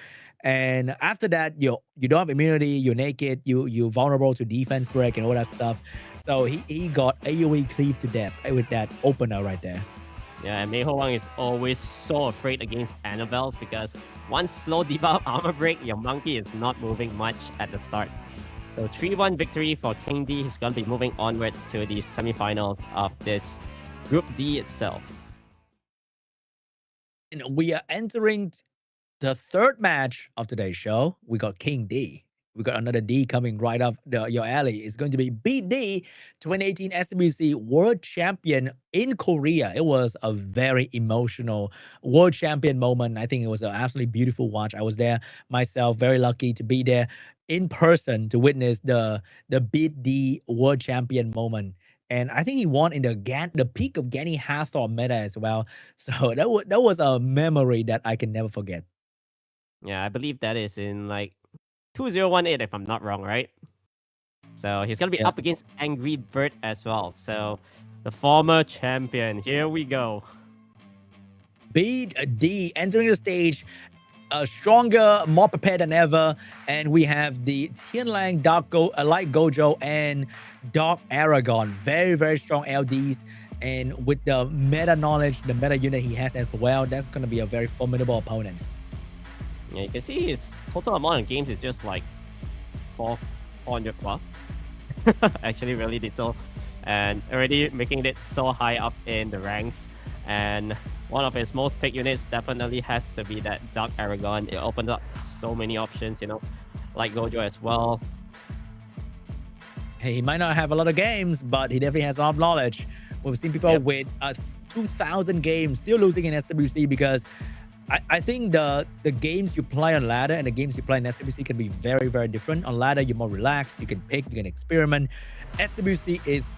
And after that, you don't have immunity, you're naked, you're vulnerable to defense break and all that stuff. So he got AoE cleave to death with that opener right there. Yeah, and Mei Hoang is always so afraid against Annabelles because once slow debuff armor break, your monkey is not moving much at the start. So 3-1 victory for KING.D. He's going to be moving onwards to the semifinals of this Group D itself. And we are entering the third match of today's show. We got KING.D. We got another D coming right up your alley. It's going to be BEAT.D, 2018 SWC World Champion in Korea. It was a very emotional World Champion moment. I think it was an absolutely beautiful watch. I was there myself, very lucky to be there in person to witness the BEAT.D World Champion moment. And I think he won in the peak of Gany Hathor meta as well. So that was a memory that I can never forget. Yeah, I believe that is in like 2018 if I'm not wrong, right? So he's going to be Yeah. up against ANGRYBIRD as well. So the former champion, here we go. BEAT.D entering the stage stronger, more prepared than ever. And we have the Tianlang Light Gojo and Dark Aragon. Very, very strong LDs. And with the meta knowledge, the meta unit he has as well, that's going to be a very formidable opponent. Yeah, you can see his total amount of games is just like 400 plus. Actually, really little. And already making it so high up in the ranks. And one of his most picked units definitely has to be that Dark Aragon. It opens up so many options, you know, like Gojo as well. Hey, he might not have a lot of games, but he definitely has a lot of knowledge. We've seen people with 2,000 games still losing in SWC because I think the games you play on ladder and the games you play in SWC can be very, very different. On ladder, you're more relaxed. You can pick, you can experiment. SWC is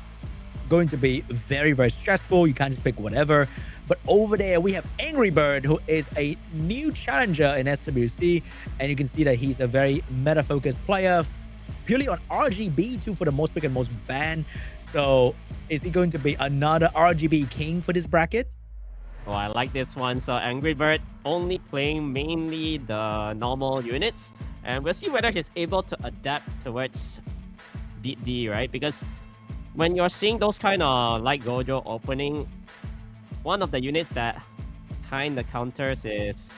going to be very, very stressful. You can't just pick whatever. But over there, we have ANGRYBIRD, who is a new challenger in SWC. And you can see that he's a very meta-focused player, purely on RGB too for the most pick and most ban. So is he going to be another RGB king for this bracket? Oh, I like this one. So ANGRYBIRD only playing mainly the normal units. And we'll see whether he's able to adapt towards BEAT.D, right? Because when you're seeing those kind of like Gojo opening, one of the units that kind of counters is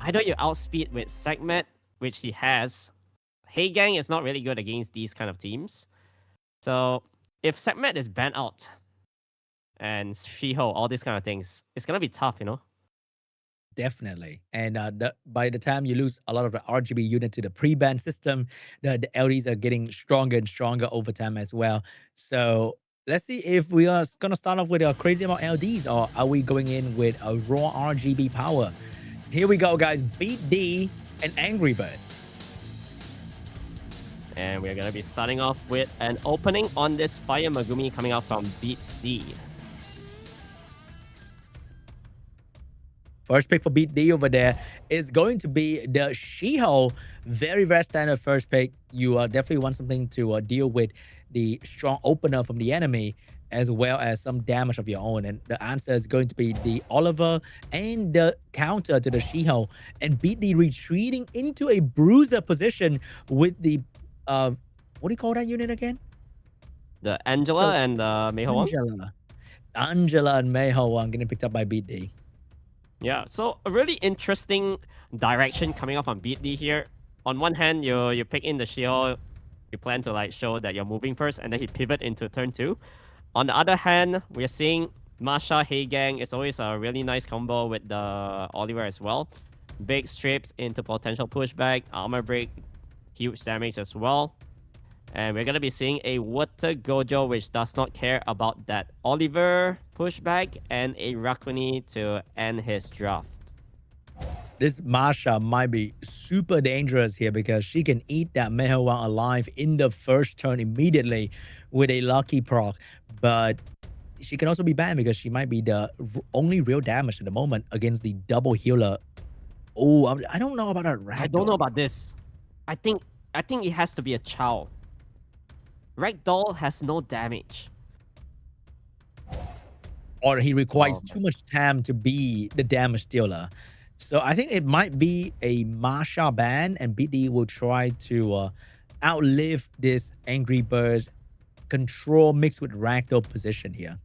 either you outspeed with Segment, which he has. Heigang is not really good against these kind of teams. So if Segment is banned out and Shiho, all these kind of things, it's going to be tough, you know? Definitely. And by the time you lose a lot of the RGB unit to the pre-ban system, the LDs are getting stronger and stronger over time as well. So let's see if we are going to start off with a crazy amount of LDs, or are we going in with a raw RGB power? Here we go, guys. BEAT.D and ANGRYBIRD. And we're going to be starting off with an opening on this Fire Megumi coming out from BEAT.D. First pick for BEAT.D over there is going to be the Shiho. Very, very standard first pick. You definitely want something to deal with the strong opener from the enemy, as well as some damage of your own. And the answer is going to be the Oliver and the counter to the Shiho. And BEAT.D retreating into a bruiser position with the, what do you call that unit again? The Angela and Mei Hoang? Angela and Mei Hoang getting picked up by BEAT.D. Yeah, so a really interesting direction coming off on BEAT.D here. On one hand, you pick in the Shiho, You plan to like show that you're moving first, and then he pivot into turn 2. On the other hand, we're seeing Masha Heigang is always a really nice combo with the Oliver as well. Big strips into potential pushback, armor break, huge damage as well. And we're gonna be seeing a Water Gojo, which does not care about that Oliver pushback, and a Rakuni to end his draft. This Masha might be super dangerous here because she can eat that Mehawan alive in the first turn immediately with a lucky proc. But she can also be banned because she might be the only real damage at the moment against the double healer. Oh, I don't know about that. I don't know about this. I think it has to be a Chow. Ragdoll has no damage. Or he requires too much time to be the damage dealer. So I think it might be a Masha ban, and BEAT.D will try to outlive this Angry Bird's control mixed with Ragdoll position here.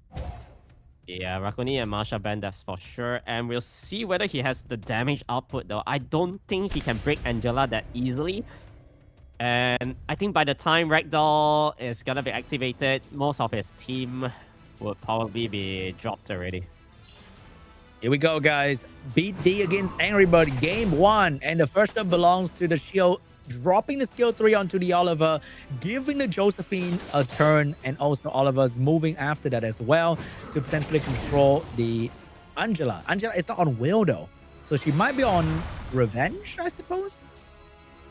Yeah, Rakuni and Masha ban, that's for sure. And we'll see whether he has the damage output though. I don't think he can break Angela that easily. And I think by the time Ragdoll is gonna be activated, most of his team will probably be dropped already. Here we go, guys. BEAT.D against ANGRYBIRD, game 1. And the first one belongs to the Shield, dropping the skill 3 onto the Oliver, giving the Josephine a turn, and also Oliver's moving after that as well to potentially control the Angela. Angela is not on Will, though. So she might be on Revenge, I suppose?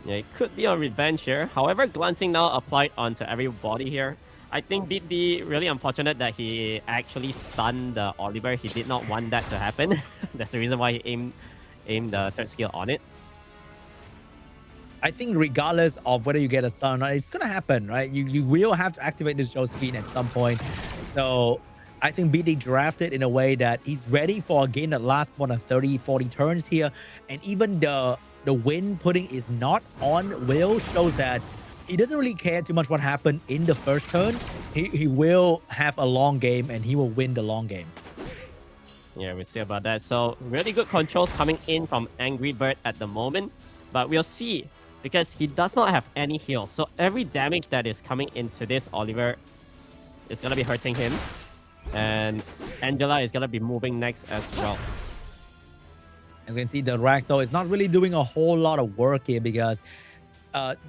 Yeah, it could be on Revenge here. However, glancing now applied onto everybody here. I think BEAT.D really unfortunate that he actually stunned the Oliver. He did not want that to happen. That's the reason why he aimed the third skill on it. I think regardless of whether you get a stun or not, it's gonna happen, right? You will have to activate this Josephine at some point. So I think BEAT.D drafted in a way that he's ready for a game that lasts more than 30, 40 turns here. And even the win pudding is not on Will shows that he doesn't really care too much what happened in the first turn. He will have a long game and he will win the long game. Yeah, we'll see about that. So really good controls coming in from ANGRYBIRD at the moment. But we'll see because he does not have any heal. So every damage that is coming into this Oliver is going to be hurting him. And Angela is going to be moving next as well. As you can see, the Ragdoll is not really doing a whole lot of work here because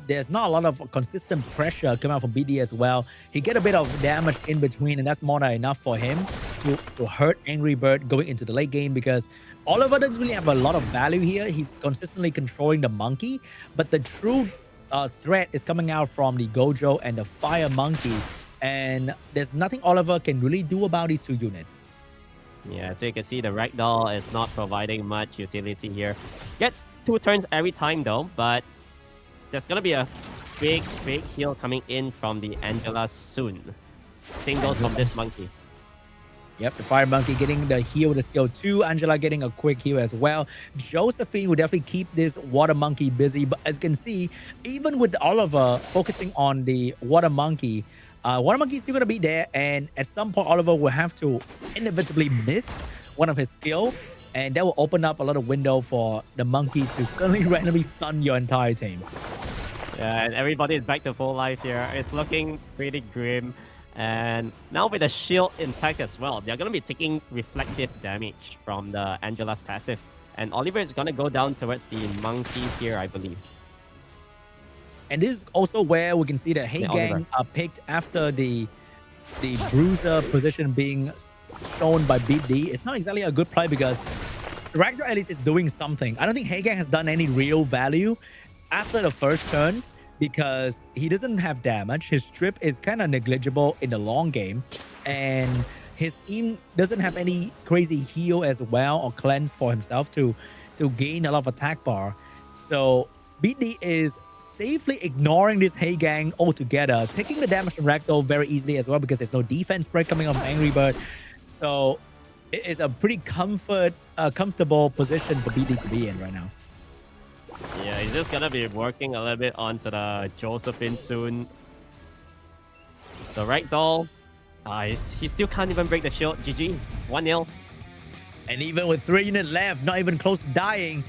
there's not a lot of consistent pressure coming out from BEAT.D as well. He get a bit of damage in between, and that's more than enough for him to hurt ANGRYBIRD going into the late game because Oliver doesn't really have a lot of value here. He's consistently controlling the monkey, but the true threat is coming out from the Gojo and the Fire Monkey, and there's nothing Oliver can really do about these two units. Yeah, so you can see the Ragdoll is not providing much utility here. Gets 2 turns every time though, but there's gonna be a big heal coming in from the Angela soon. Same goes from this monkey. Yep, the Fire Monkey getting the heal with the skill 2. Angela getting a quick heal as well. Josephine will definitely keep this Water Monkey busy. But as you can see, even with Oliver focusing on the Water Monkey is still going to be there. And at some point, Oliver will have to inevitably miss one of his skills. And that will open up a lot of window for the monkey to suddenly randomly stun your entire team. Yeah, and everybody is back to full life here. It's looking pretty grim. And now with the shield intact as well, they're going to be taking reflective damage from the Angela's passive. And Oliver is going to go down towards the monkey here, I believe. And this is also where we can see that Heigang picked after the bruiser position being shown by BEAT.D. It's not exactly a good play because Ragdoll at least is doing something. I don't think Heigang has done any real value after the first turn because he doesn't have damage. His strip is kind of negligible in the long game, and his team doesn't have any crazy heal as well or cleanse for himself to gain a lot of attack bar. So BEAT.D is safely ignoring this Heigang altogether, taking the damage from Ragdoll very easily as well because there's no defense break coming on ANGRYBIRD. So it is a pretty comfortable position for BEAT.D to be in right now. Yeah, he's just gonna be working a little bit onto the Josephine soon. So Ragdoll, he still can't even break the shield. GG, 1-0. And even with 3 units left, not even close to dying,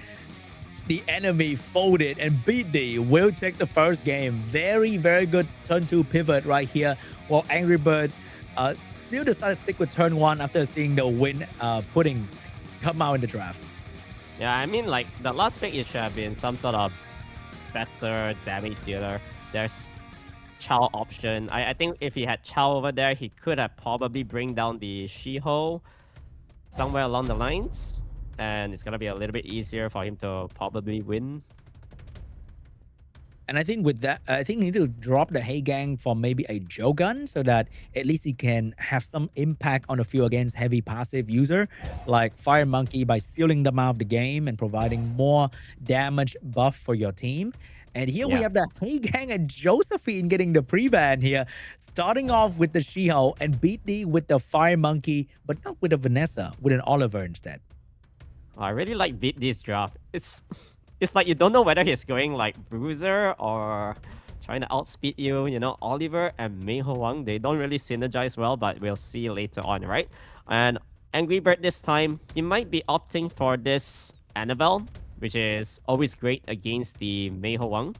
the enemy folded, and BEAT.D will take the first game. Very, very good turn 2 pivot right here, while ANGRYBIRD still decided to stick with turn 1 after seeing the win pudding come out in the draft. Yeah, I mean, like, the last pick, it should have been some sort of better damage dealer. There's Chow option. I think if he had Chow over there, he could have probably bring down the She-Ho somewhere along the lines. And it's going to be a little bit easier for him to probably win. And I think with that, I think you need to drop the Hey Gang for maybe a Joe gun so that at least he can have some impact on the field against heavy passive user like Fire Monkey by sealing them out of the game and providing more damage buff for your team. And here we have the Hey Gang and Josephine getting the pre-ban here, starting off with the She-Ho and BEAT.D with the Fire Monkey, but not with a Vanessa, with an Oliver instead. I really like BEAT.D's draft. It's like you don't know whether he's going like Bruiser or trying to outspeed you. You know, Oliver and Mei Ho Wang, they don't really synergize well, but we'll see later on, right? And ANGRYBIRD this time, he might be opting for this Annabelle, which is always great against the Mei Ho Wang.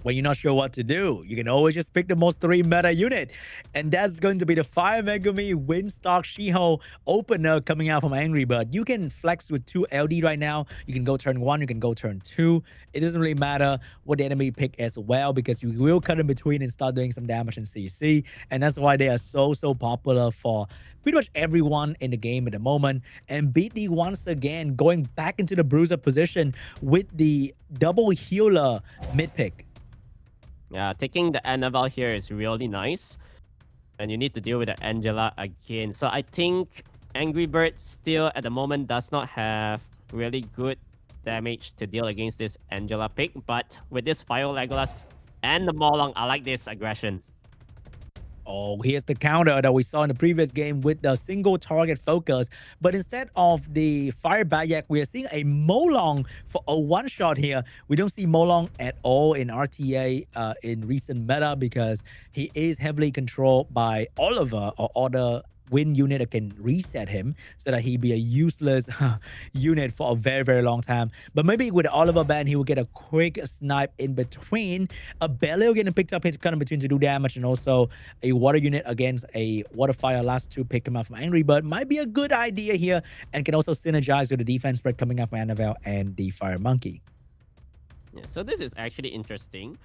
When you're not sure what to do, you can always just pick the most 3 meta unit. And that's going to be the Fire Megumi Windstock She-Ho opener coming out from ANGRYBIRD. You can flex with 2 LD right now. You can go turn 1, you can go turn 2. It doesn't really matter what the enemy pick as well, because you will cut in between and start doing some damage in CC. And that's why they are so popular for pretty much everyone in the game at the moment. And BEAT.D once again going back into the bruiser position with the double healer mid pick. Yeah, taking the Annabelle here is really nice. And you need to deal with the Angela again. So I think ANGRYBIRD still at the moment does not have really good damage to deal against this Angela pick. But with this Fire Legolas and the Molong, I like this aggression. Oh, here's the counter that we saw in the previous game with the single target focus. But instead of the Fire Bayak, we are seeing a Molong for a one-shot here. We don't see Molong at all in RTA in recent meta because he is heavily controlled by Oliver or other win unit that can reset him so that he'd be a useless unit for a very long time. But maybe with Oliver ban, he will get a quick snipe in between. A Belial getting picked up, his cut in between to do damage, and also a water unit against a water fire last 2 pick him up from ANGRYBIRD might be a good idea here, and can also synergize with the defense spread coming up from Annabelle and the Fire Monkey. Yeah, so this is actually interesting.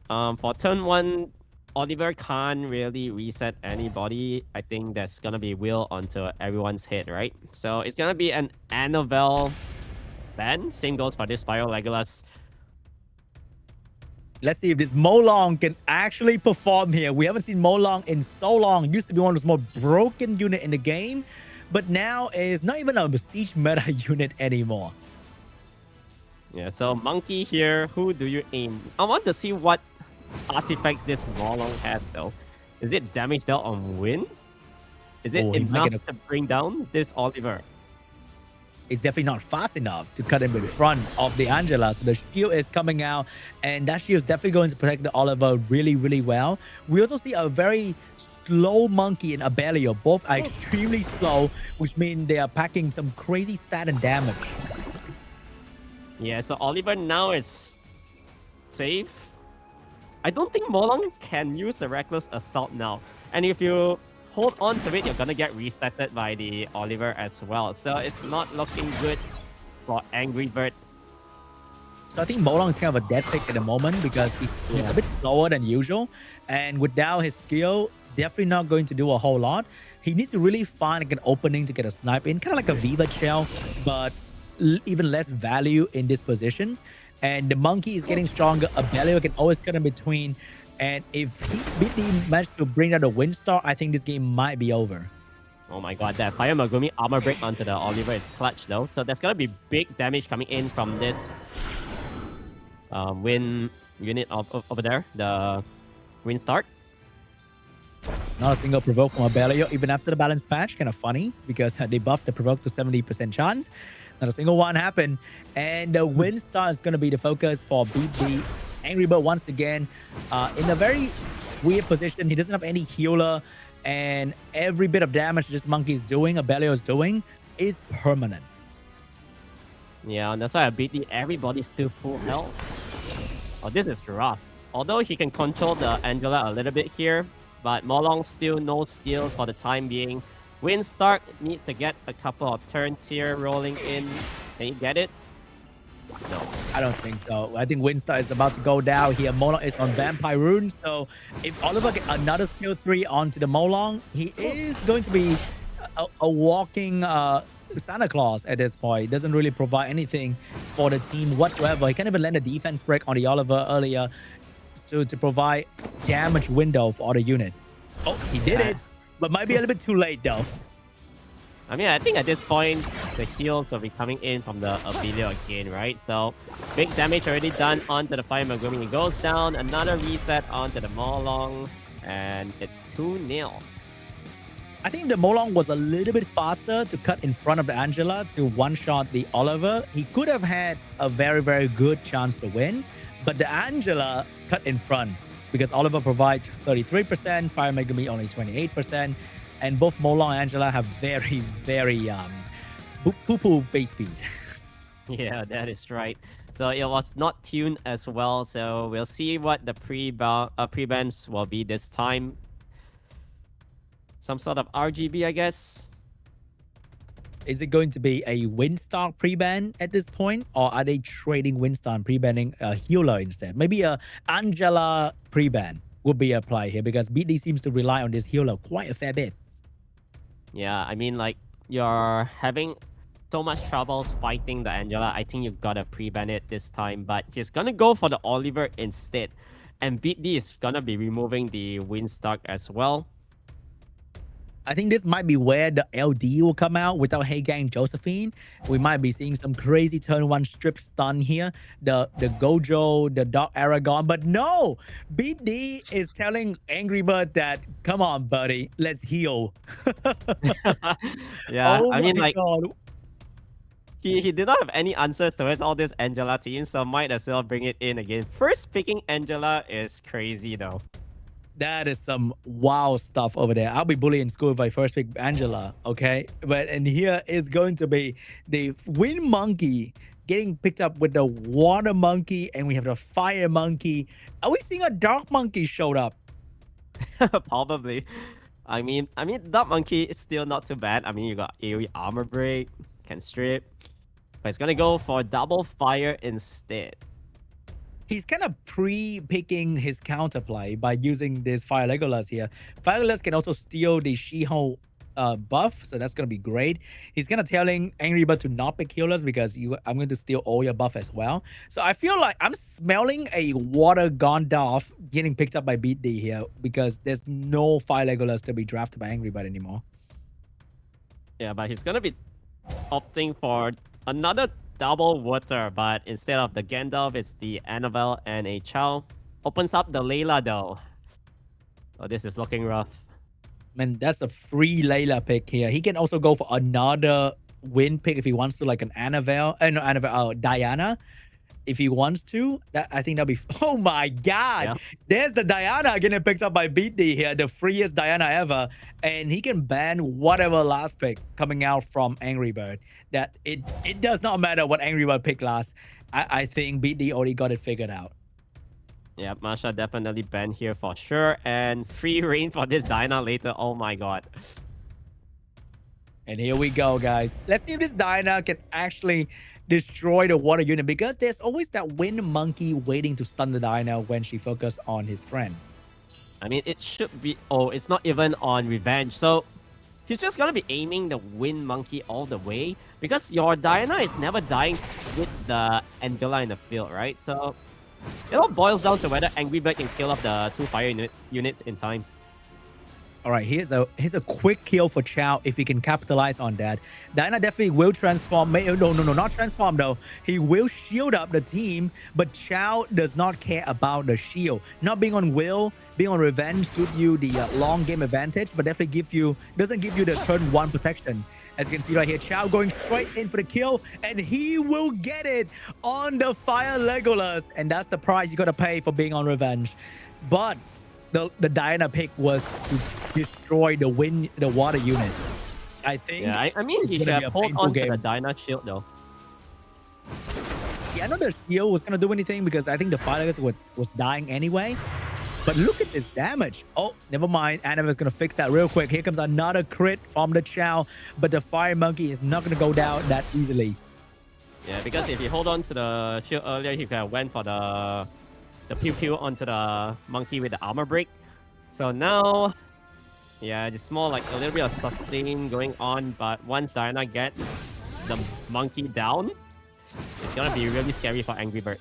For turn 1, Oliver can't really reset anybody. I think that's gonna be will onto everyone's head, right? So it's gonna be an Annabelle ban. Same goes for this Fire Legolas. Let's see if this Molong can actually perform here. We haven't seen Molong in so long. Used to be one of the more broken unit in the game, but now is not even a siege meta unit anymore. Yeah, so Monkey here, who do you aim? I want to see what artifacts this Molong has though. Is it damage dealt on win? Is it enough to bring down this Oliver? It's definitely not fast enough to cut him in front of the Angela. So the shield is coming out, and that shield is definitely going to protect the Oliver really well. We also see a very slow Monkey and a Belial. Both are extremely slow, which means they are packing some crazy stat and damage. Yeah, so Oliver now is safe. I don't think Molong can use a Reckless Assault now. And if you hold on to it, you're gonna get resetted by the Oliver as well. So it's not looking good for ANGRYBIRD. So I think Molong is kind of a dead pick at the moment because he's a bit slower than usual. And without his skill, definitely not going to do a whole lot. He needs to really find like an opening to get a snipe in, kind of like a Viva Shell, but even less value in this position. And the Monkey is getting stronger. A Belial can always cut in between. And if BEAT.D managed to bring out a Windstar, I think this game might be over. Oh my god, that Fire Megumi armor break onto the Oliver is clutch though. So there's gonna be big damage coming in from this win unit over there, the win start. Not a single provoke from a Belial, even after the balance patch. Kind of funny because they buffed the provoke to 70% chance. Not a single one happened. And the win star is going to be the focus for BEAT.D. ANGRYBIRD once again in a very weird position. He doesn't have any healer, and every bit of damage this Monkey is doing, a Belial is doing, is permanent. Yeah, and that's why I BEAT.D, everybody's still full health. Oh, this is rough. Although he can control the Angela a little bit here, but Molong still no skills for the time being. Windstark needs to get a couple of turns here rolling in. Can you get it? No. I don't think so. I think Winstar is about to go down here. Molong is on Vampire Rune. So if Oliver get another skill 3 onto the Molong, he is going to be a walking Santa Claus at this point. Doesn't really provide anything for the team whatsoever. He can't even land a defense break on the Oliver earlier to provide damage window for other unit. Oh, he did it, but might be a little bit too late though. I mean, I think at this point, the heals will be coming in from the Abilio again, right? So, big damage already done onto the Fire Megumi. He goes down, another reset onto the Molong, and it's 2-0. I think the Molong was a little bit faster to cut in front of the Angela to one-shot the Oliver. He could have had a very, very good chance to win, but the Angela cut in front because Oliver provides 33%, Fire Megumi only 28%, and both Molong and Angela have very, very poo-poo base speed. Yeah, that is right. So it was not tuned as well, so we'll see what the pre-bans will be this time. Some sort of RGB, I guess. Is it going to be a Windstar pre-ban at this point, or are they trading Windstar and pre-banning a healer instead? Maybe a Angela pre-ban would be a play here because BEAT.D seems to rely on this healer quite a fair bit. Yeah, I mean, like, you're having so much troubles fighting the Angela. I think you've got to pre-ban it this time, but he's going to go for the Oliver instead. And BEAT.D is going to be removing the Windstark as well. I think this might be where the LD will come out without Heigang Josephine. We might be seeing some crazy turn 1 strip stun here. The Gojo, the Dark Aragon. But no! BEAT.D is telling Angrybird that, come on, buddy, let's heal. Yeah, oh I mean, like, God. He did not have any answers towards all this Angela team, so might as well bring it in again. First picking Angela is crazy, though. That is some wow stuff over there. I'll be bullied in school if I first pick Angela, okay? And here is going to be the Wind Monkey getting picked up with the Water Monkey, and we have the Fire Monkey. Are we seeing a Dark Monkey showed up? Probably. I mean, Dark Monkey is still not too bad. I mean, you got AoE Armor Break, can strip, but it's gonna go for double fire instead. He's kind of pre-picking his counterplay by using this Fire Legolas here. Fire Legolas can also steal the She-Hulk buff, so that's going to be great. He's kind of telling Angrybird to not pick healers because I'm going to steal all your buff as well. So I feel like I'm smelling a Water Gandalf getting picked up by BEAT.D here because there's no Fire Legolas to be drafted by Angrybird anymore. Yeah, but he's going to be opting for another double water, but instead of the Gandalf, it's the Annabelle and a Chow. Opens up the Layla though. Oh, this is looking rough. Man, that's a free Layla pick here. He can also go for another win pick if he wants to, like an Annabelle, Diana. If he wants to, I think that'll be. Oh my God! Yeah. There's the Diana getting picked up by BEAT.D here, the freest Diana ever, and he can ban whatever last pick coming out from Angrybird. That it does not matter what Angrybird picked last. I think BEAT.D already got it figured out. Yeah, Masha definitely banned here for sure, and free reign for this Diana later. Oh my God! And here we go, guys. Let's see if this Diana can actually destroy the water unit, because there's always that Wind Monkey waiting to stun the Diana when she focuses on his friends. I mean, it should be... Oh, it's not even on revenge. So he's just going to be aiming the Wind Monkey all the way, because your Diana is never dying with the Angela in the field, right? So it all boils down to whether Angrybird can kill off the 2 fire units in time. All right, here's a quick kill for Chow if he can capitalize on that. Diana definitely will transform. No, not transform though. He will shield up the team, but Chow does not care about the shield. Not being on will, being on revenge gives you the long game advantage, but definitely doesn't give you the turn 1 protection. As you can see right here, Chow going straight in for the kill, and he will get it on the Fire Legolas, and that's the price you gotta pay for being on revenge. But the Diana pick was to destroy the water unit. I think. Yeah, I mean, he should have pulled on to the Diana shield though. I know the shield was gonna do anything because I think the fighters was dying anyway. But look at this damage. Oh, never mind. Anima is gonna fix that real quick. Here comes another crit from the Chow, but the Fire Monkey is not gonna go down that easily. Yeah, because if you hold on to the shield earlier, he could have went for the pew pew onto the monkey with the armor break. So now, yeah, it's more like a little bit of sustain going on. But once Diana gets the monkey down, it's gonna be really scary for Angry Bird.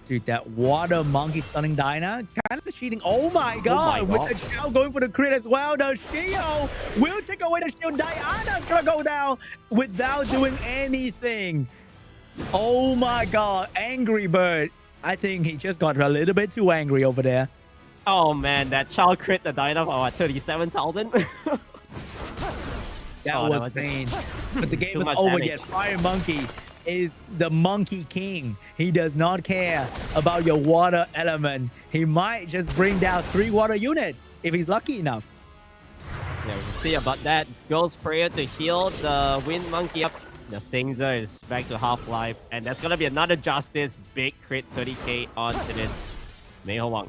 Dude, that water monkey stunning Diana, kind of cheating. Oh my god, with the Chow going for the crit as well. The shield will take away the shield. Diana's gonna go down without doing anything. Oh my god, Angry Bird. I think he just got a little bit too angry over there. Oh man, that Chow crit the Diana for what, 37,000? That was insane. But the game is over yet. Fire Monkey is the Monkey King. He does not care about your water element. He might just bring down 3 water units if he's lucky enough. Yeah, we can see about that. Ghost Prayer to heal the Wind Monkey up. The Singzer is back to half-life. And that's gonna be another Justice big crit 30k onto this Meiho.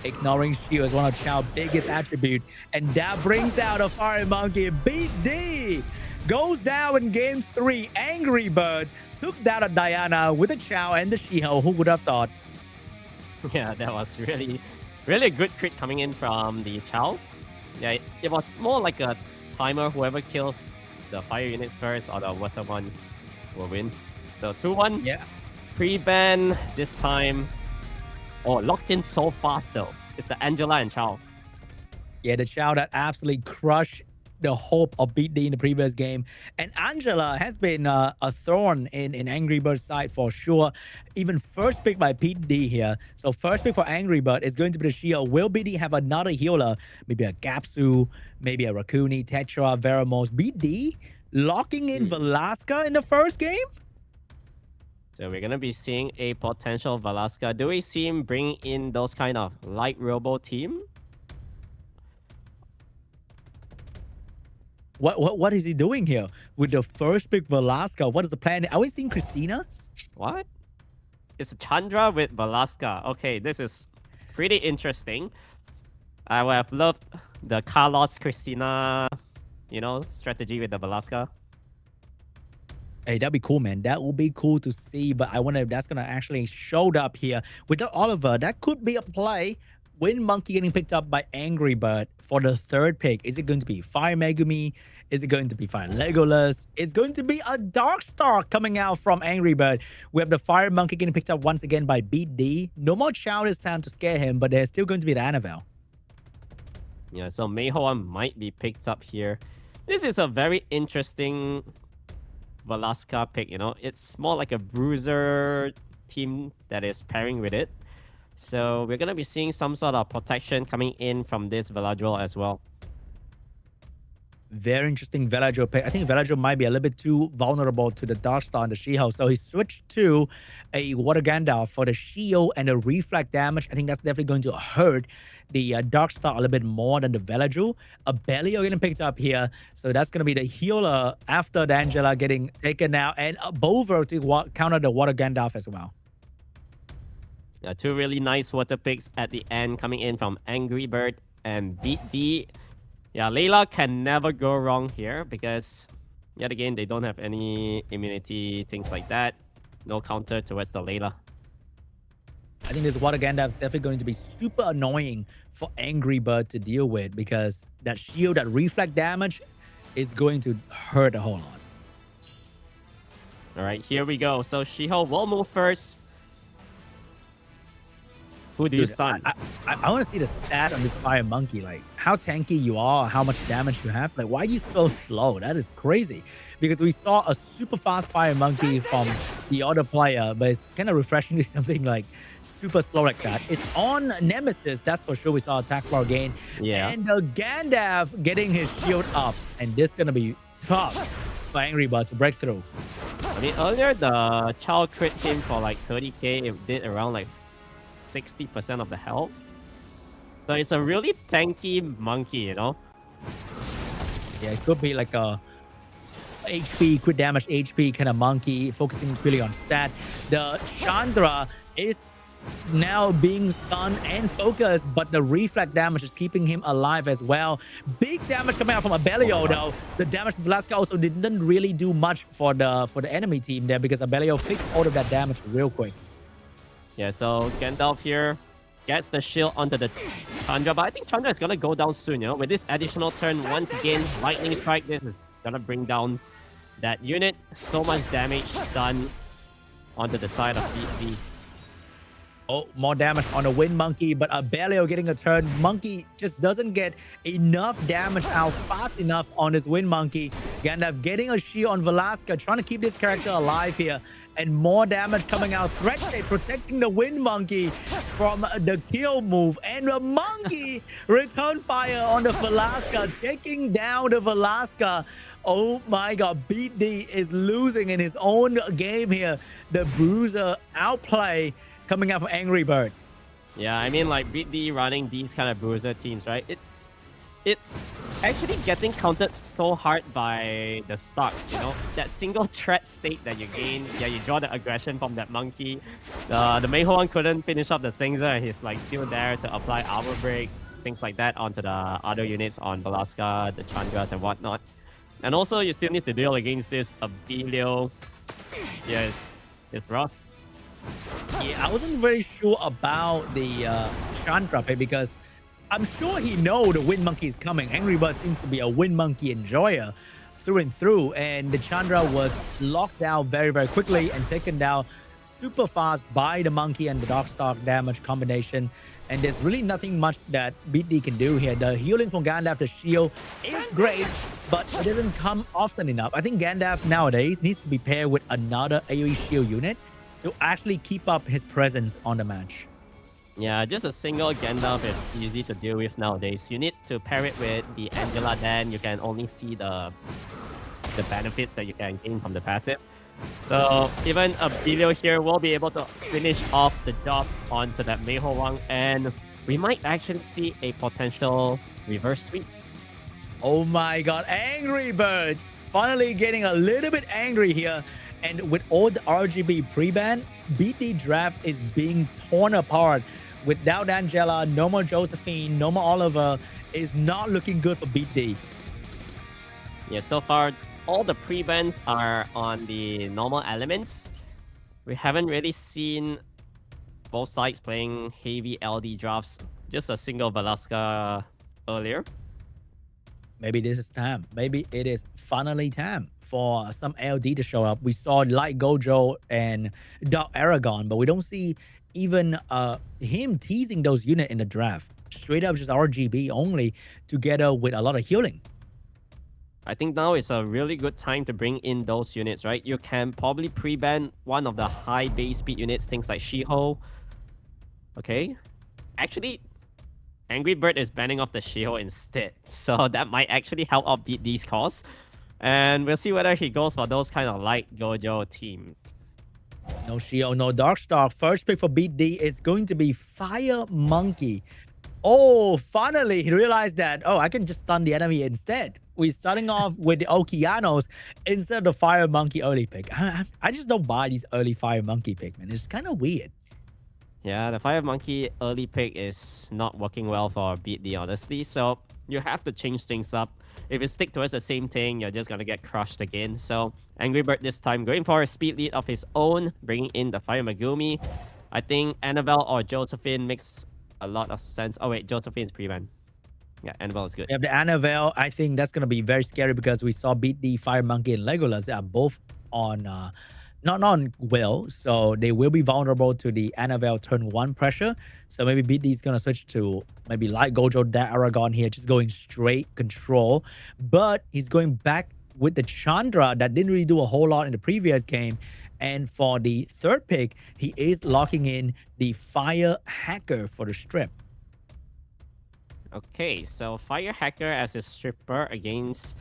Ignoring shield is one of Chow's biggest attributes. And that brings out a Fire Monkey. BEAT.D goes down in game 3. Angry Bird took down a Diana with a Chow and the Shiho. Who would have thought? Yeah, that was really a good crit coming in from the Chow. Yeah, it was more like a timer. Whoever kills the fire units first or the water ones will win. So 2-1. Yeah. Pre-ban this time. Oh, locked in so fast though. It's the Angela and Chow. Yeah, the Chow that absolutely crushed the hope of BEAT.D in the previous game. And Angela has been a thorn in Angry Bird's side for sure. Even first pick by BEAT.D here. So first pick for Angry Bird is going to be the Shield. Will BEAT.D have another healer? Maybe a Gapsu, maybe a Rakuni, Tetra, Veramos. BEAT.D locking in Velasca in the first game? So we're going to be seeing a potential Velasca. Do we see him bring in those kind of light robo team? What is he doing here with the first pick Velasca? What is the plan? Are we seeing Christina? What? It's Chandra with Velasca. Okay, this is pretty interesting. I would have loved the Carlos Christina, strategy with the Velasca. Hey, that'd be cool, man. That will be cool to see. But I wonder if that's gonna actually show up here with the Oliver. That could be a play. Wind Monkey getting picked up by Angry Bird for the third pick. Is it going to be Fire Megumi? Is it going to be Fire Legolas? It's going to be a Dark Star coming out from Angry Bird. We have the Fire Monkey getting picked up once again by BEAT.D. No more Chow this time to scare him, but there's still going to be the Annabelle. Yeah, so Meiho might be picked up here. This is a very interesting Velasca pick, It's more like a bruiser team that is pairing with it. So we're going to be seeing some sort of protection coming in from this Veladril as well. Very interesting Veladril pick. I think Veladril might be a little bit too vulnerable to the Dark Star and the She-Hulk. So he switched to a Water Gandalf for the Shield and the reflect damage. I think that's definitely going to hurt the Dark Star a little bit more than the Veladril. A Belio getting picked up here. So that's going to be the healer after the Angela getting taken out. And a Bover to counter the Water Gandalf as well. Yeah, 2 really nice water picks at the end coming in from Angry Bird and BEAT.D. Yeah, Layla can never go wrong here because, yet again, they don't have any immunity, things like that. No counter towards the Layla. I think this Water Gandalf is definitely going to be super annoying for Angry Bird to deal with because that shield, that reflect damage is going to hurt a whole lot. All right, here we go. So Shiho will move first. Who do you stun? I want to see the stat on this Fire Monkey, like how tanky you are, how much damage you have. Like, why are you so slow? That is crazy. Because we saw a super fast Fire Monkey from the other player, but it's kind of refreshing to see something like super slow like that. It's on Nemesis, that's for sure. We saw attack power gain. Yeah. And the Gandalf getting his shield up. And this is going to be tough for Angry Bird to break through. I mean, earlier the Chow crit him for like 30k. It did around like 60% of the health. So it's a really tanky monkey, Yeah, it could be like a HP, crit damage HP kind of monkey, focusing purely on stat. The Chandra is now being stunned and focused, but the reflect damage is keeping him alive as well. Big damage coming out from Abelio though. The damage from Velasca also didn't really do much for the enemy team there because Abelio fixed all of that damage real quick. Yeah, so Gandalf here gets the shield onto the Chandra, but I think Chandra is gonna go down soon, you know. With this additional turn, once again, Lightning Strike, this is gonna bring down that unit. So much damage done onto the side of BEAT.D. Oh, more damage on the Wind Monkey, but Abelio getting a turn. Monkey just doesn't get enough damage out fast enough on his Wind Monkey. Gandalf getting a shield on Velasca, trying to keep this character alive here. And more damage coming out. Threat State protecting the Wind Monkey from the kill move. And the Monkey return fire on the Velasca, taking down the Velasca. Oh my god, BEAT.D is losing in his own game here. The Bruiser outplay coming out from ANGRYBIRD. Yeah, I mean, like, BEAT.D running these kind of bruiser teams, right? It's actually getting countered so hard by the stocks, you know? That single threat state that you gain, yeah, you draw the aggression from that monkey. The Mei Huang couldn't finish off the Singzer, and he's, like, still there to apply armor break, things like that onto the other units on Velasca, the Chandras, and whatnot. And also, you still need to deal against this Abelio. Yeah, it's rough. Yeah, I wasn't very sure about the Chandra pick because I'm sure he know the Wind Monkey is coming. ANGRYBIRD seems to be a Wind Monkey enjoyer through and through, and the Chandra was locked down very, very quickly and taken down super fast by the Monkey and the Darkstalk damage combination. And there's really nothing much that BEAT.D can do here. The healing from Gandalf, the shield, is great, but it doesn't come often enough. I think Gandalf nowadays needs to be paired with another AoE shield unit to actually keep up his presence on the match. Yeah, just a single Gandalf is easy to deal with nowadays. You need to pair it with the Angela, then you can only see the benefits that you can gain from the passive. So even Abelio here will be able to finish off the job onto that Mei Huang, and we might actually see a potential reverse sweep. Oh my god, ANGRYBIRD finally getting a little bit angry here. And with all the RGB pre-ban, BEAT.D draft is being torn apart. Without Angela, no more Josephine, no more Oliver, is not looking good for BEAT.D. Yeah, so far, all the pre-bans are on the normal elements. We haven't really seen both sides playing heavy LD drafts. Just a single Velasca earlier. Maybe this is time. Maybe it is finally time for some LD to show up. We saw Light Gojo and Dark Aragon, but we don't see even him teasing those units in the draft. Straight up just RGB only together with a lot of healing. I think now is a really good time to bring in those units, right? You can probably pre-ban one of the high base speed units, things like Shiho. Okay. Actually, ANGRYBIRD is banning off the Shiho instead. So that might actually help out BEAT.D's cause. And we'll see whether he goes for those kind of light Gojo team. No Shiho, no Darkstalk. First pick for BEAT.D is going to be Fire Monkey. Oh, finally, he realized that, oh, I can just stun the enemy instead. We're starting off with the Okeanos instead of the Fire Monkey early pick. I just don't buy these early Fire Monkey pick, man. It's kind of weird. Yeah, the Fire Monkey early pick is not working well for BEAT.D, honestly. So you have to change things up. If you stick towards the same thing, you're just going to get crushed again. So ANGRYBIRD this time going for a speed lead of his own, bringing in the Fire Megumi. I think Annabelle or Josephine makes a lot of sense. Oh wait, Josephine's pre-ban. Yeah, Annabelle is good. We have the Annabelle. I think that's going to be very scary because we saw BEAT.D, Fire Monkey, and Legolas. They are both on not on Will, so they will be vulnerable to the Annabelle turn 1 pressure. So maybe BEAT.D is going to switch to maybe Light Gojo, that Aragon here, just going straight control. But he's going back with the Chandra that didn't really do a whole lot in the previous game. And for the third pick, he is locking in the Fire Hacker for the strip. Okay, so Fire Hacker as a stripper against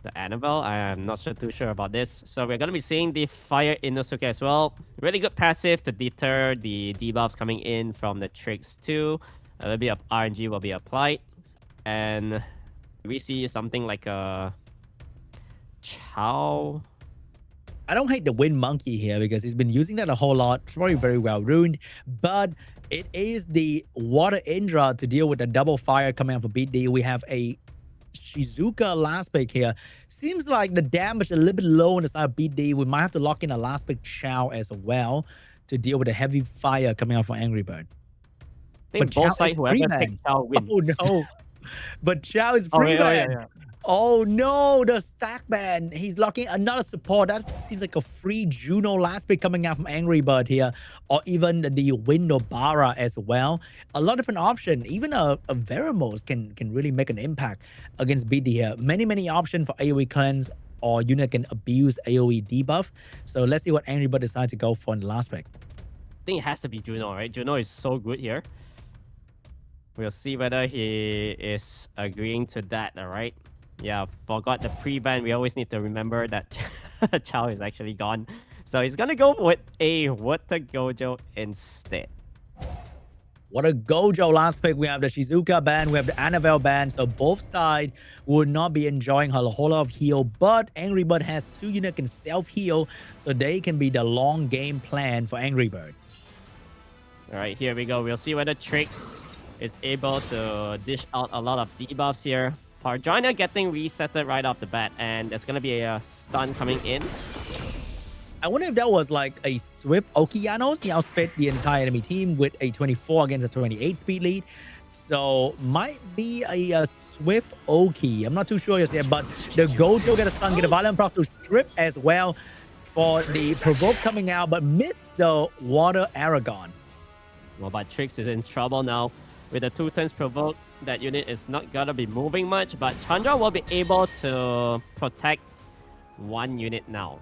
the Annabelle. I am not too sure about this. So we're going to be seeing the Fire Inosuke as well. Really good passive to deter the debuffs coming in from the tricks too. A little bit of RNG will be applied. And we see something like a Chow. I don't hate the wind monkey here because he's been using that a whole lot. It's probably very well ruined, but it is the water Indra to deal with the double fire coming out for BEAT.D. We have a Shizuka last pick here. Seems like the damage a little bit low on the side of BEAT.D. We might have to lock in a last pick Chow as well to deal with the heavy fire coming out for ANGRYBIRD. I think both sides, whoever pick Chow win. Oh no. But Chow is Oh, free yeah. Oh no, the stack ban. He's locking another support. That seems like a free Juno last pick coming out from ANGRYBIRD here, or even the Windobara as well. A lot of different options. Even a Veramos can really make an impact against BEAT.D here. Many options for AoE cleanse or unit can abuse AoE debuff. So let's see what ANGRYBIRD decides to go for in the last pick. I think it has to be Juno, right? Juno is so good here. We'll see whether he is agreeing to that, all right? Yeah, forgot the pre-ban. We always need to remember that Chow is actually gone. So he's gonna go with a Water Gojo instead. Water Gojo last pick. We have the Shizuka ban, we have the Annabelle ban. So both sides would not be enjoying a whole lot of heal, but ANGRYBIRD has 2 units can self-heal, so they can be the long game plan for ANGRYBIRD. All right, here we go. We'll see whether Trix is able to dish out a lot of debuffs here. Parjana getting resetted right off the bat, and there's gonna be a stun coming in. I wonder if that was like a Swift Okeanos. He outsped the entire enemy team with a 24 against a 28 speed lead. So might be a Swift Oki. I'm not too sure yet, but the Gojo get a stun, get a Violent Proc to strip as well for the Provoke coming out, but missed the Water Aragon. Well, but Trix is in trouble now. With the 2 turns Provoke, that unit is not gonna be moving much, but Chandra will be able to protect 1 unit now.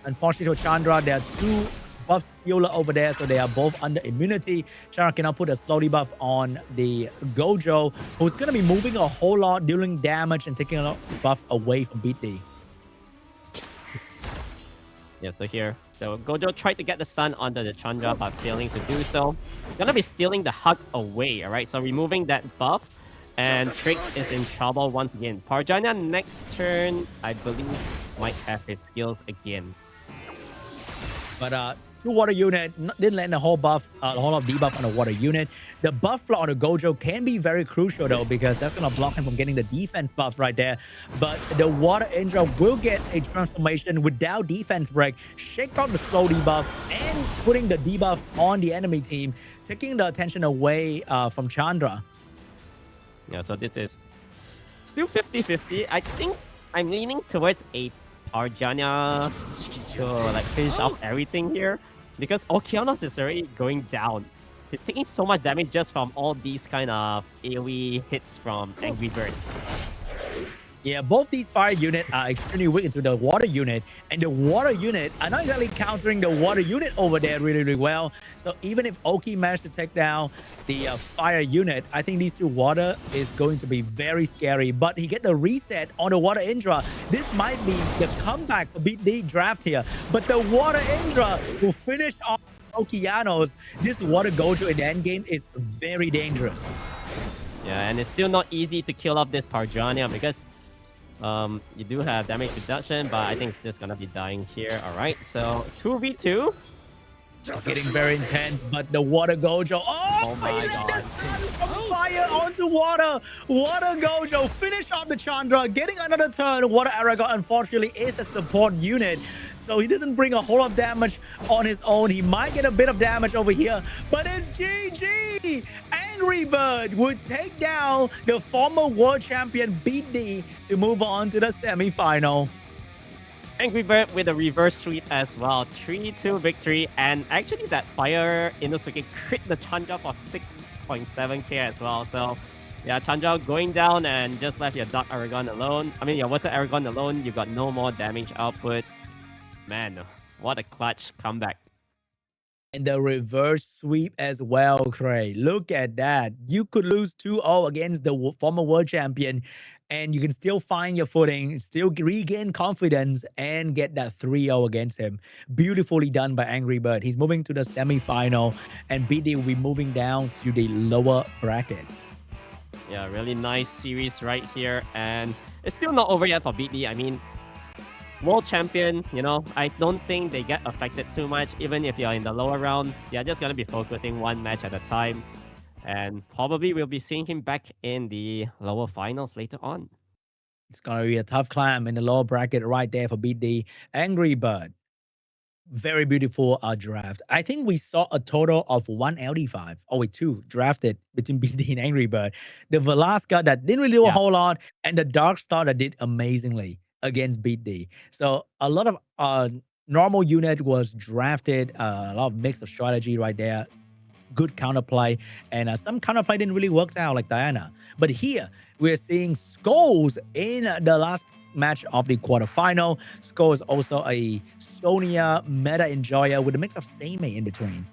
Unfortunately for Chandra, there are 2 buff stealer over there, so they are both under immunity. Chandra cannot put a slow debuff on the Gojo, who's going to be moving a whole lot, dealing damage and taking a lot of buff away from BEAT.D. Yeah, so here, so Gojo tried to get the stun onto the Chandra, but failing to do so. Gonna be stealing the hug away, alright? So removing that buff, and Trix is in trouble once again. Parjana next turn, I believe, might have his skills again. But 2 water unit didn't land a whole buff, a whole lot of debuff on the water unit. The buff block on the Gojo can be very crucial though, because that's gonna block him from getting the defense buff right there. But the water Indra will get a transformation without defense break, shake out the slow debuff, and putting the debuff on the enemy team, taking the attention away from Chandra. Yeah, so this is still 50-50. I think I'm leaning towards a Parjana to like finish off everything here, because Okeanos is already going down. He's taking so much damage just from all these kind of AoE hits from ANGRYBIRD. Yeah, both these fire units are extremely weak into the water unit, and the water unit are not exactly countering the water unit over there really well. So even if Oki managed to take down the fire unit, I think these 2 water is going to be very scary. But he get the reset on the water Indra. This might be the comeback for BEAT.D draft here. But the water Indra will finish off Okeanos. This water Gojo in the end game is very dangerous. Yeah, and it's still not easy to kill off this Parjana because you do have damage reduction, but I think it's just gonna be dying here. All right, so 2v2. It's getting very intense, but the water Gojo. Oh my god! From fire onto water. Water Gojo finish off the Chandra, getting another turn. Water Aragon unfortunately is a support unit, so he doesn't bring a whole lot of damage on his own. He might get a bit of damage over here, but it's GG. ANGRYBIRD would take down the former world champion BEAT.D to move on to the semi-final. ANGRYBIRD with a reverse sweep as well. 3-2 victory, and actually that fire Inosuke crit the Chandra for 6.7k as well. So yeah, Chandra going down and just left your Dark Aragon alone. I mean, your Water Aragon alone, you got no more damage output. Man, what a clutch comeback. And the reverse sweep as well, Cray. Look at that. You could lose 2-0 against the former world champion, and you can still find your footing, still regain confidence, and get that 3-0 against him. Beautifully done by ANGRYBIRD. He's moving to the semi-final, and BEAT.D will be moving down to the lower bracket. Yeah, really nice series right here. And it's still not over yet for BEAT.D. I mean, world champion, you know, I don't think they get affected too much. Even if you're in the lower round, you're just going to be focusing one match at a time. And probably we'll be seeing him back in the lower finals later on. It's gonna be a tough climb in the lower bracket right there for BEAT.D. ANGRYBIRD. Very beautiful draft. I think we saw a total of one LD5. Oh wait, two drafted between BEAT.D and ANGRYBIRD. The Velasca that didn't really do a whole lot, and the Dark Star that did amazingly against BEAT.D. So a lot of normal unit was drafted. A lot of mix of strategy right there. Good counterplay, and some counterplay didn't really work out like Diana. But here we're seeing SCHOLES in the last match of the quarterfinal. SCHOLES also a Sonia meta enjoyer with a mix of Seimei in between.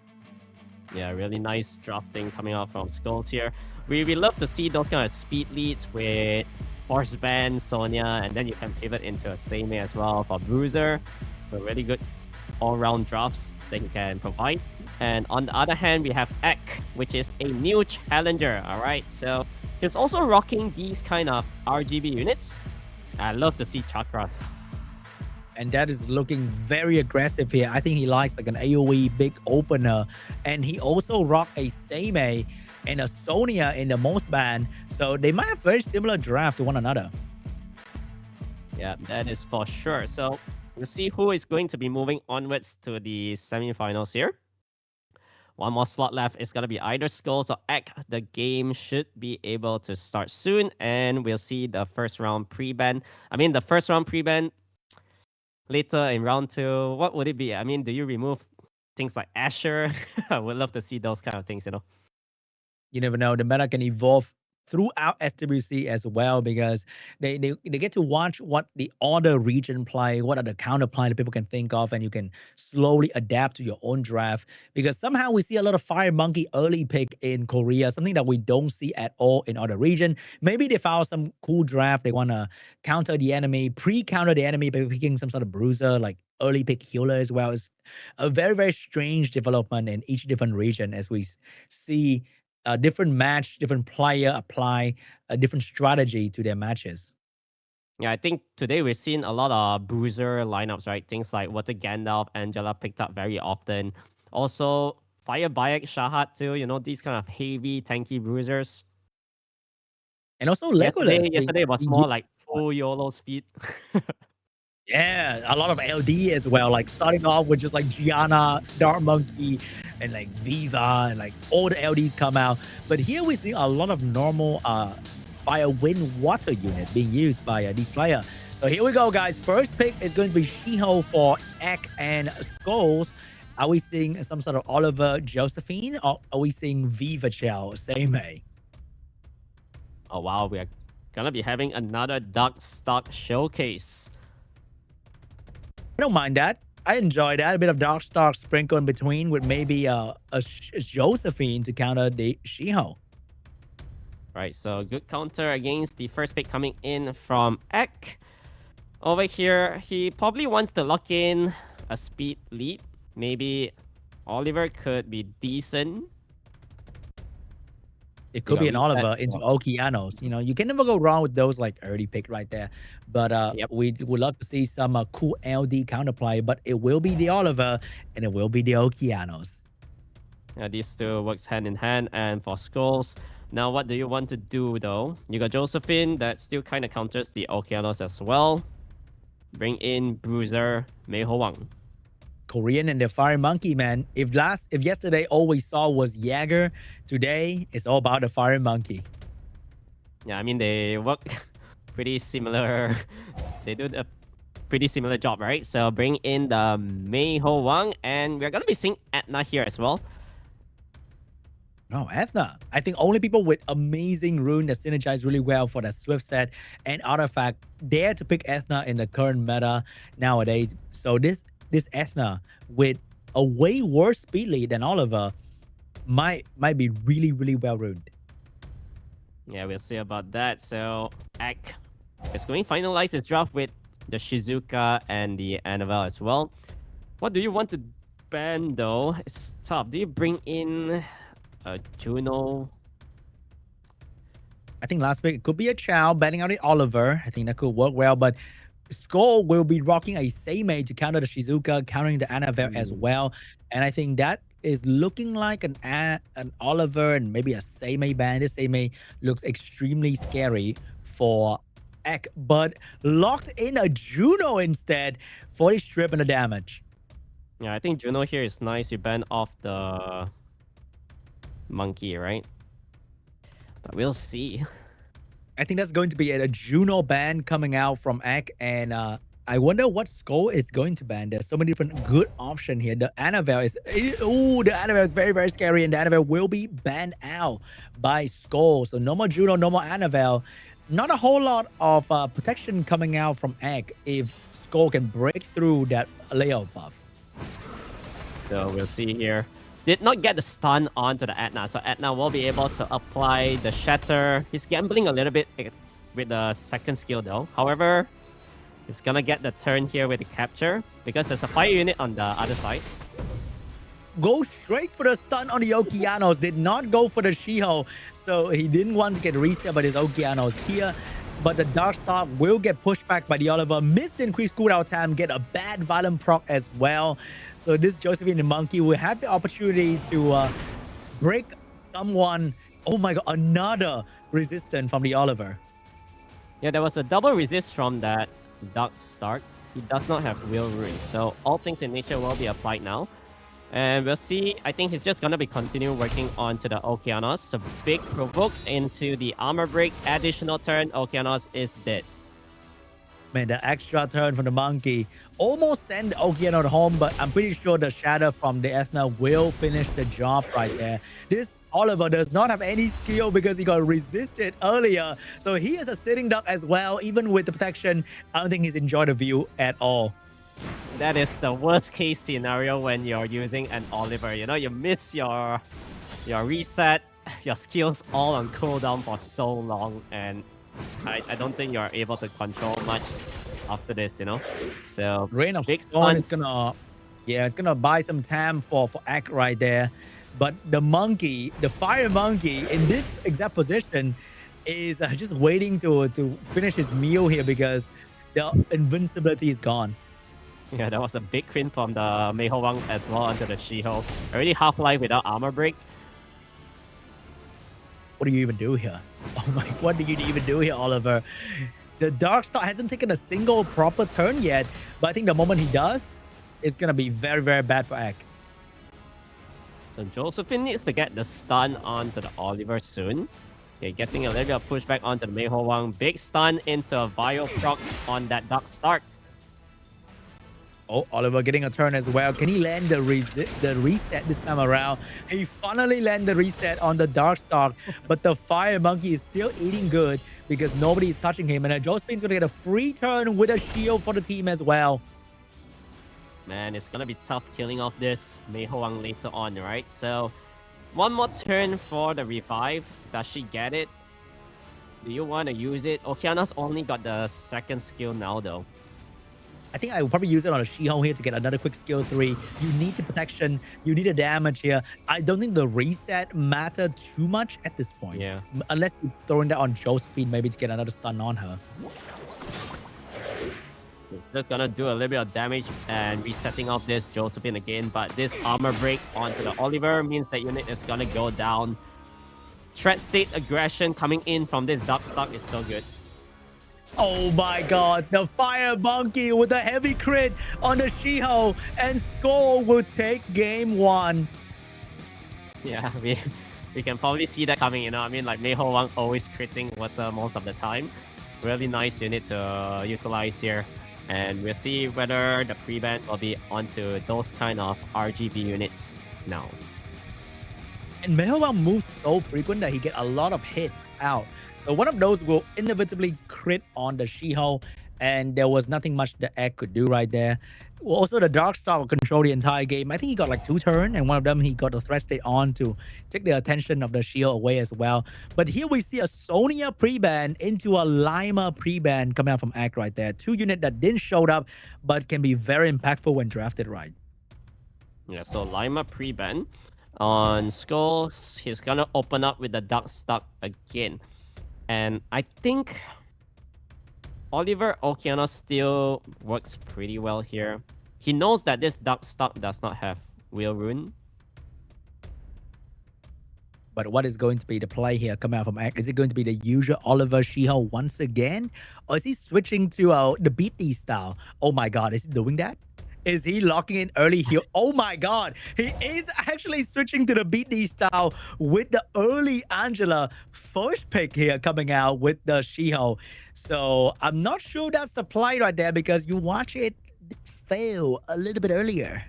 Yeah, really nice drafting coming out from SCHOLES here. We love to see those kind of speed leads with Force Band, Sonia, and then you can pivot into a Seimei as well for Bruiser. So really good all-round drafts that he can provide. And on the other hand, we have Ek, which is a new challenger. All right, so he's also rocking these kind of RGB units. I love to see chakras. And that is looking very aggressive here. I think he likes like an AoE big opener. And he also rocked a Seimei and a Sonia in the most band. So they might have very similar draft to one another. Yeah, that is for sure. So we'll see who is going to be moving onwards to the semifinals here. One more slot left. It's going to be either SCHOLES or Ek. The game should be able to start soon. And we'll see the first round pre-ban. I mean, the first round pre-ban later in round 2. What would it be? I mean, do you remove things like Asher? I would love to see those kind of things, you know. You never know. The meta can evolve throughout SWC as well, because they get to watch what the other region play, what are the counterplay that people can think of, and you can slowly adapt to your own draft. Because somehow we see a lot of Fire Monkey early pick in Korea, something that we don't see at all in other region. Maybe they found some cool draft. They want to counter the enemy, pre-counter the enemy by picking some sort of bruiser, like early pick healer as well. It's a very, very strange development in each different region as we see a different match, different player apply a different strategy to their matches. Yeah, I think today we've seen a lot of bruiser lineups, right? Things like Water Gandalf, Angela picked up very often. Also, Fire Bayek, Shahat too, you know, these kind of heavy, tanky bruisers. And also Legolas. Yesterday was more like full YOLO speed. Yeah, a lot of LD as well, like starting off with just like Gianna, Dark Monkey, and like Viva, and like all the LDs come out. But here we see a lot of normal fire, wind, water unit being used by these players. So here we go, guys. First pick is going to be Shiho for Ek and SCHOLES. Are we seeing some sort of Oliver Josephine, or are we seeing Viva Chell Seimei? Oh wow, we are gonna be having another Dark Stock showcase. I don't mind that. I enjoy that. A bit of Dark Star sprinkle in between with maybe a Josephine to counter the Shiho. Right, so good counter against the first pick coming in from Ek. Over here, he probably wants to lock in a speed lead. Maybe Oliver could be decent. It could be an Oliver into Okeanos. You know, you can never go wrong with those like early pick right there. But we would love to see some cool LD counterplay, but it will be the Oliver and it will be the Okeanos. Yeah, these two works hand in hand. And for SCHOLES, now what do you want to do though? You got Josephine that still kind of counters the Okeanos as well. Bring in Bruiser, Meiho Wang. Korean and the Fire Monkey, man. If yesterday all we saw was Jäger, today it's all about the Fire Monkey. Yeah, I mean they work pretty similar. They do a pretty similar job, right? So bring in the Meiho Wang, and we're gonna be seeing Etna here as well. Oh, Ethna. I think only people with amazing rune that synergize really well for the Swift set and Artifact dare to pick Ethna in the current meta nowadays. So this Ethna with a way worse speed lead than Oliver might be really, really well runed. Yeah, we'll see about that. So Ek is going to finalize his draft with the Shizuka and the Annabelle as well. What do you want to ban though? It's tough. Do you bring in Juno? I think last pick it could be a Chow banning out the Oliver. I think that could work well, but Skull will be rocking a Seimei to counter the Shizuka, countering the Annabelle as well. And I think that is looking like an Oliver and maybe a Seimei ban. This Seimei looks extremely scary for Ek, but locked in a Juno instead for the strip and the damage. Yeah, I think Juno here is nice. You ban off the monkey, right? But we'll see. I think that's going to be a Juno ban coming out from Ek, and I wonder what Skull is going to ban. There's so many different good options here. The Annabelle is the Annabelle is very, very scary, and the Annabelle will be banned out by Skull. So no more Juno, no more Annabelle. Not a whole lot of protection coming out from Ek if Skull can break through that layout buff. So we'll see here. Did not get the stun onto the Etna, so Etna will be able to apply the Shatter. He's gambling a little bit with the second skill though. However, he's gonna get the turn here with the capture because there's a fire unit on the other side. Go straight for the stun on the Okeanos. Did not go for the Shiho, so he didn't want to get reset by his Okeanos here. But the Darkstalk will get pushed back by the Oliver. Missed increased cooldown time, get a bad violent proc as well. So this Josephine the Monkey will have the opportunity to break someone. Oh my god, another resistance from the Oliver. Yeah, there was a double resist from that Darkstalk. He does not have Will Rune, so all things in nature will be applied now. And we'll see. I think he's just gonna be continue working on to the Okeanos. So big provoke into the armor break. Additional turn. Okeanos is dead. Man, the extra turn from the Monkey almost send Okeanos home, but I'm pretty sure the Shadow from the Ethna will finish the job right there. This Oliver does not have any skill because he got resisted earlier. So he is a sitting duck as well. Even with the protection, I don't think he's enjoyed the view at all. That is the worst case scenario when you're using an Oliver. You know, you miss your reset, your skills all on cooldown for so long, and I don't think you're able to control much after this, you know. So Rain of big Storm is gonna, yeah, it's gonna buy some time for Ek right there. But the monkey, the fire monkey, in this exact position, is just waiting to finish his meal here because the invincibility is gone. Yeah, that was a big win from the Mei Ho Wang as well onto the Shiho. Already half-life without armor break. What do you even do here? Oh my, what do you even do here, Oliver? The Darkstar hasn't taken a single proper turn yet, but I think the moment he does, it's gonna be very, very bad for Ek. So Josephine needs to get the stun onto the Oliver soon. Okay, getting a little bit of pushback onto the Mei Ho Wang. Big stun into a Bio proc on that Darkstar. Oh, Oliver getting a turn as well. Can he land the reset this time around? He finally landed the reset on the Darkstalk, but the Fire Monkey is still eating good because nobody is touching him. And Josephine's going to get a free turn with a shield for the team as well. Man, it's going to be tough killing off this Mei Ho Wang later on, right? So, one more turn for the revive. Does she get it? Do you want to use it? Okeana's only got the second skill now, though. I think I will probably use it on a She-Hulk here to get another quick skill 3. You need the protection. You need the damage here. I don't think the reset matter too much at this point. Yeah. Unless you're throwing that on Josephine maybe to get another stun on her. Just gonna do a little bit of damage and resetting off this Josephine again. But this armor break onto the Oliver means that unit is gonna go down. Threat state aggression coming in from this Darkstalk is so good. Oh my god, the Fire Monkey with a heavy crit on the She-Hulk, and Skull will take game 1. Yeah, we can probably see that coming, you know. I mean, like Mei Ho Wang always critting water most of the time. Really nice unit to utilize here. And we'll see whether the pre-ban will be onto those kind of RGB units now. And Mei Ho Wang moves so frequent that he get a lot of hits out. So one of those will inevitably crit on the She-Hulk, and there was nothing much the Egg could do right there. Well, also, the Darkstar will control the entire game. I think he got like 2 turns, and one of them he got the threat state on to take the attention of the Shield away as well. But here we see a Sonya pre-ban into a Lima pre-ban coming out from Egg right there. 2 units that didn't show up, but can be very impactful when drafted right. Yeah, so Lima pre-ban on Skulls. He's gonna open up with the Darkstalk again. And I think Oliver Okeanos still works pretty well here. He knows that this Dark stock does not have Wheel Rune. But what is going to be the play here coming out from Act? Is it going to be the usual Oliver Shiho once again? Or is he switching to the BEAT.D style? Oh my god, is he doing that? Is he locking in early heal? Oh my god, he is actually switching to the BEAT.D style with the early Angela first pick here coming out with the Shiho. So I'm not sure that's the play right there because you watch it fail a little bit earlier.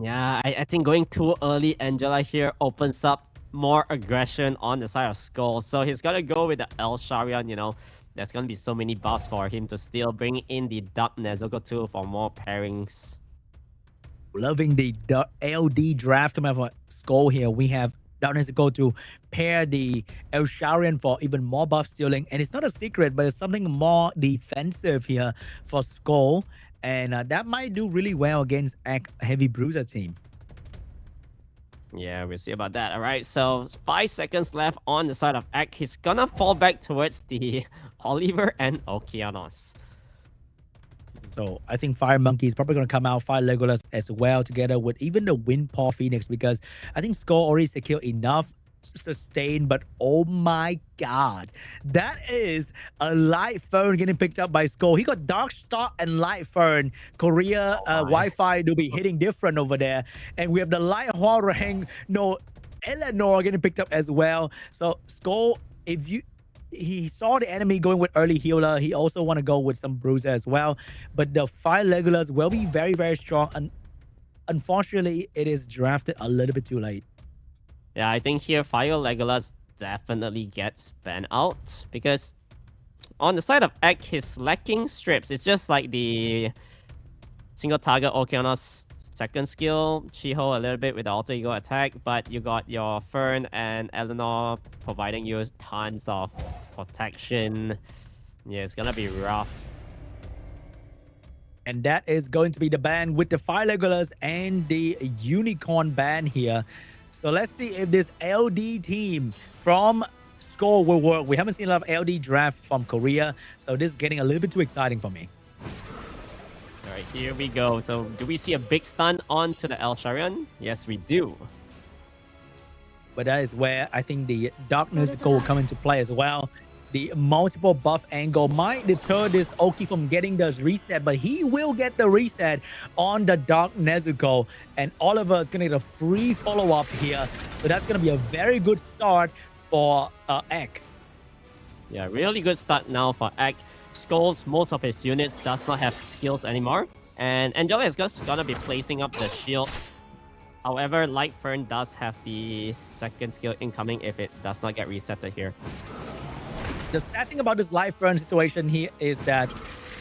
Yeah, I think going too early Angela here opens up more aggression on the side of Skull. So he's gonna go with the El Sharion, you know. There's gonna be so many buffs for him to still bring in the Dark Nezuko too for more pairings. Loving the LD draft coming out from Skull here. We have Dark Nezuko to pair the El Sharion for even more buff stealing. And it's not a secret, but it's something more defensive here for Skull. And that might do really well against Heavy Bruiser team. Yeah, we'll see about that. All right, so 5 seconds left on the side of Ek. He's gonna fall back towards the Oliver and Okeanos. So I think Fire Monkey is probably going to come out, Fire Legolas as well, together with even the Windpaw Phoenix, because I think Skull already secured enough sustain, but oh my god, that is a Light Fern getting picked up by Skull. He got Dark Star and Light Fern. Korea Wi-Fi will be hitting different over there, and we have the Light Huarang, no, Eleanor getting picked up as well. So Skull, if you he saw the enemy going with early healer, he also want to go with some bruiser as well, but the Fire Legolas will be very, very strong, and unfortunately it is drafted a little bit too late. Yeah, I think here Fire Legolas definitely gets banned out because on the side of Ek, he's lacking strips. It's just like the single target Okeanos second skill, Shiho a little bit with the alter ego attack, but you got your Fern and Eleanor providing you tons of protection. Yeah, it's gonna be rough. And that is going to be the ban with the Fire Legolas and the Unicorn ban here. So let's see if this LD team from Skull will work. We haven't seen a lot of LD draft from Korea, so this is getting a little bit too exciting for me. All right, here we go. So do we see a big stun onto the El Sharion? Yes, we do. But that is where I think the Dark Nezuko will come into play as well. The multiple buff angle might deter this Oki from getting the reset, but he will get the reset on the Dark Nezuko. And Oliver is going to get a free follow-up here. So that's going to be a very good start for Ek. Yeah, really good start now for Ek. Skulls, most of his units does not have skills anymore. And Angela is just going to be placing up the shield. However, Light Fern does have the second skill incoming if it does not get resetted here. The sad thing about this Light Fern situation here is that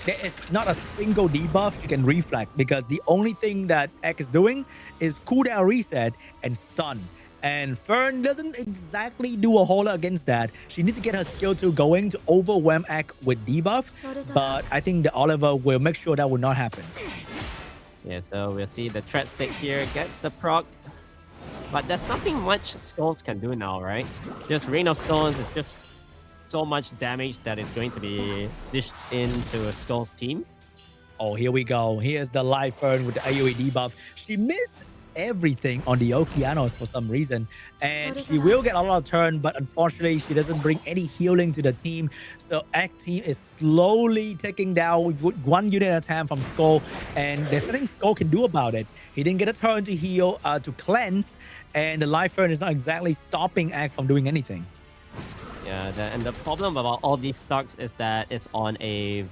there is not a single debuff you can reflect, because the only thing that Ek is doing is cooldown reset and stun. And Fern doesn't exactly do a whole lot against that. She needs to get her skill 2 going to overwhelm Ek with debuff, but I think the Oliver will make sure that will not happen. Yeah, so we'll see the threat stick here gets the proc. But there's nothing much Skulls can do now, right? Just Rain of Stones is just so much damage that it's going to be dished into Skull's team. Oh, here we go. Here's the Light Fern with the AoE debuff. She missed everything on the Okeanos for some reason, and she will get a lot of turn, but unfortunately she doesn't bring any healing to the team. So Ek team is slowly taking down one unit at a time from Skull, and there's nothing Skull can do about it. He didn't get a turn to heal, to cleanse, and the Light Fern is not exactly stopping Ek from doing anything. Yeah, and the problem about all these stocks is that it's on a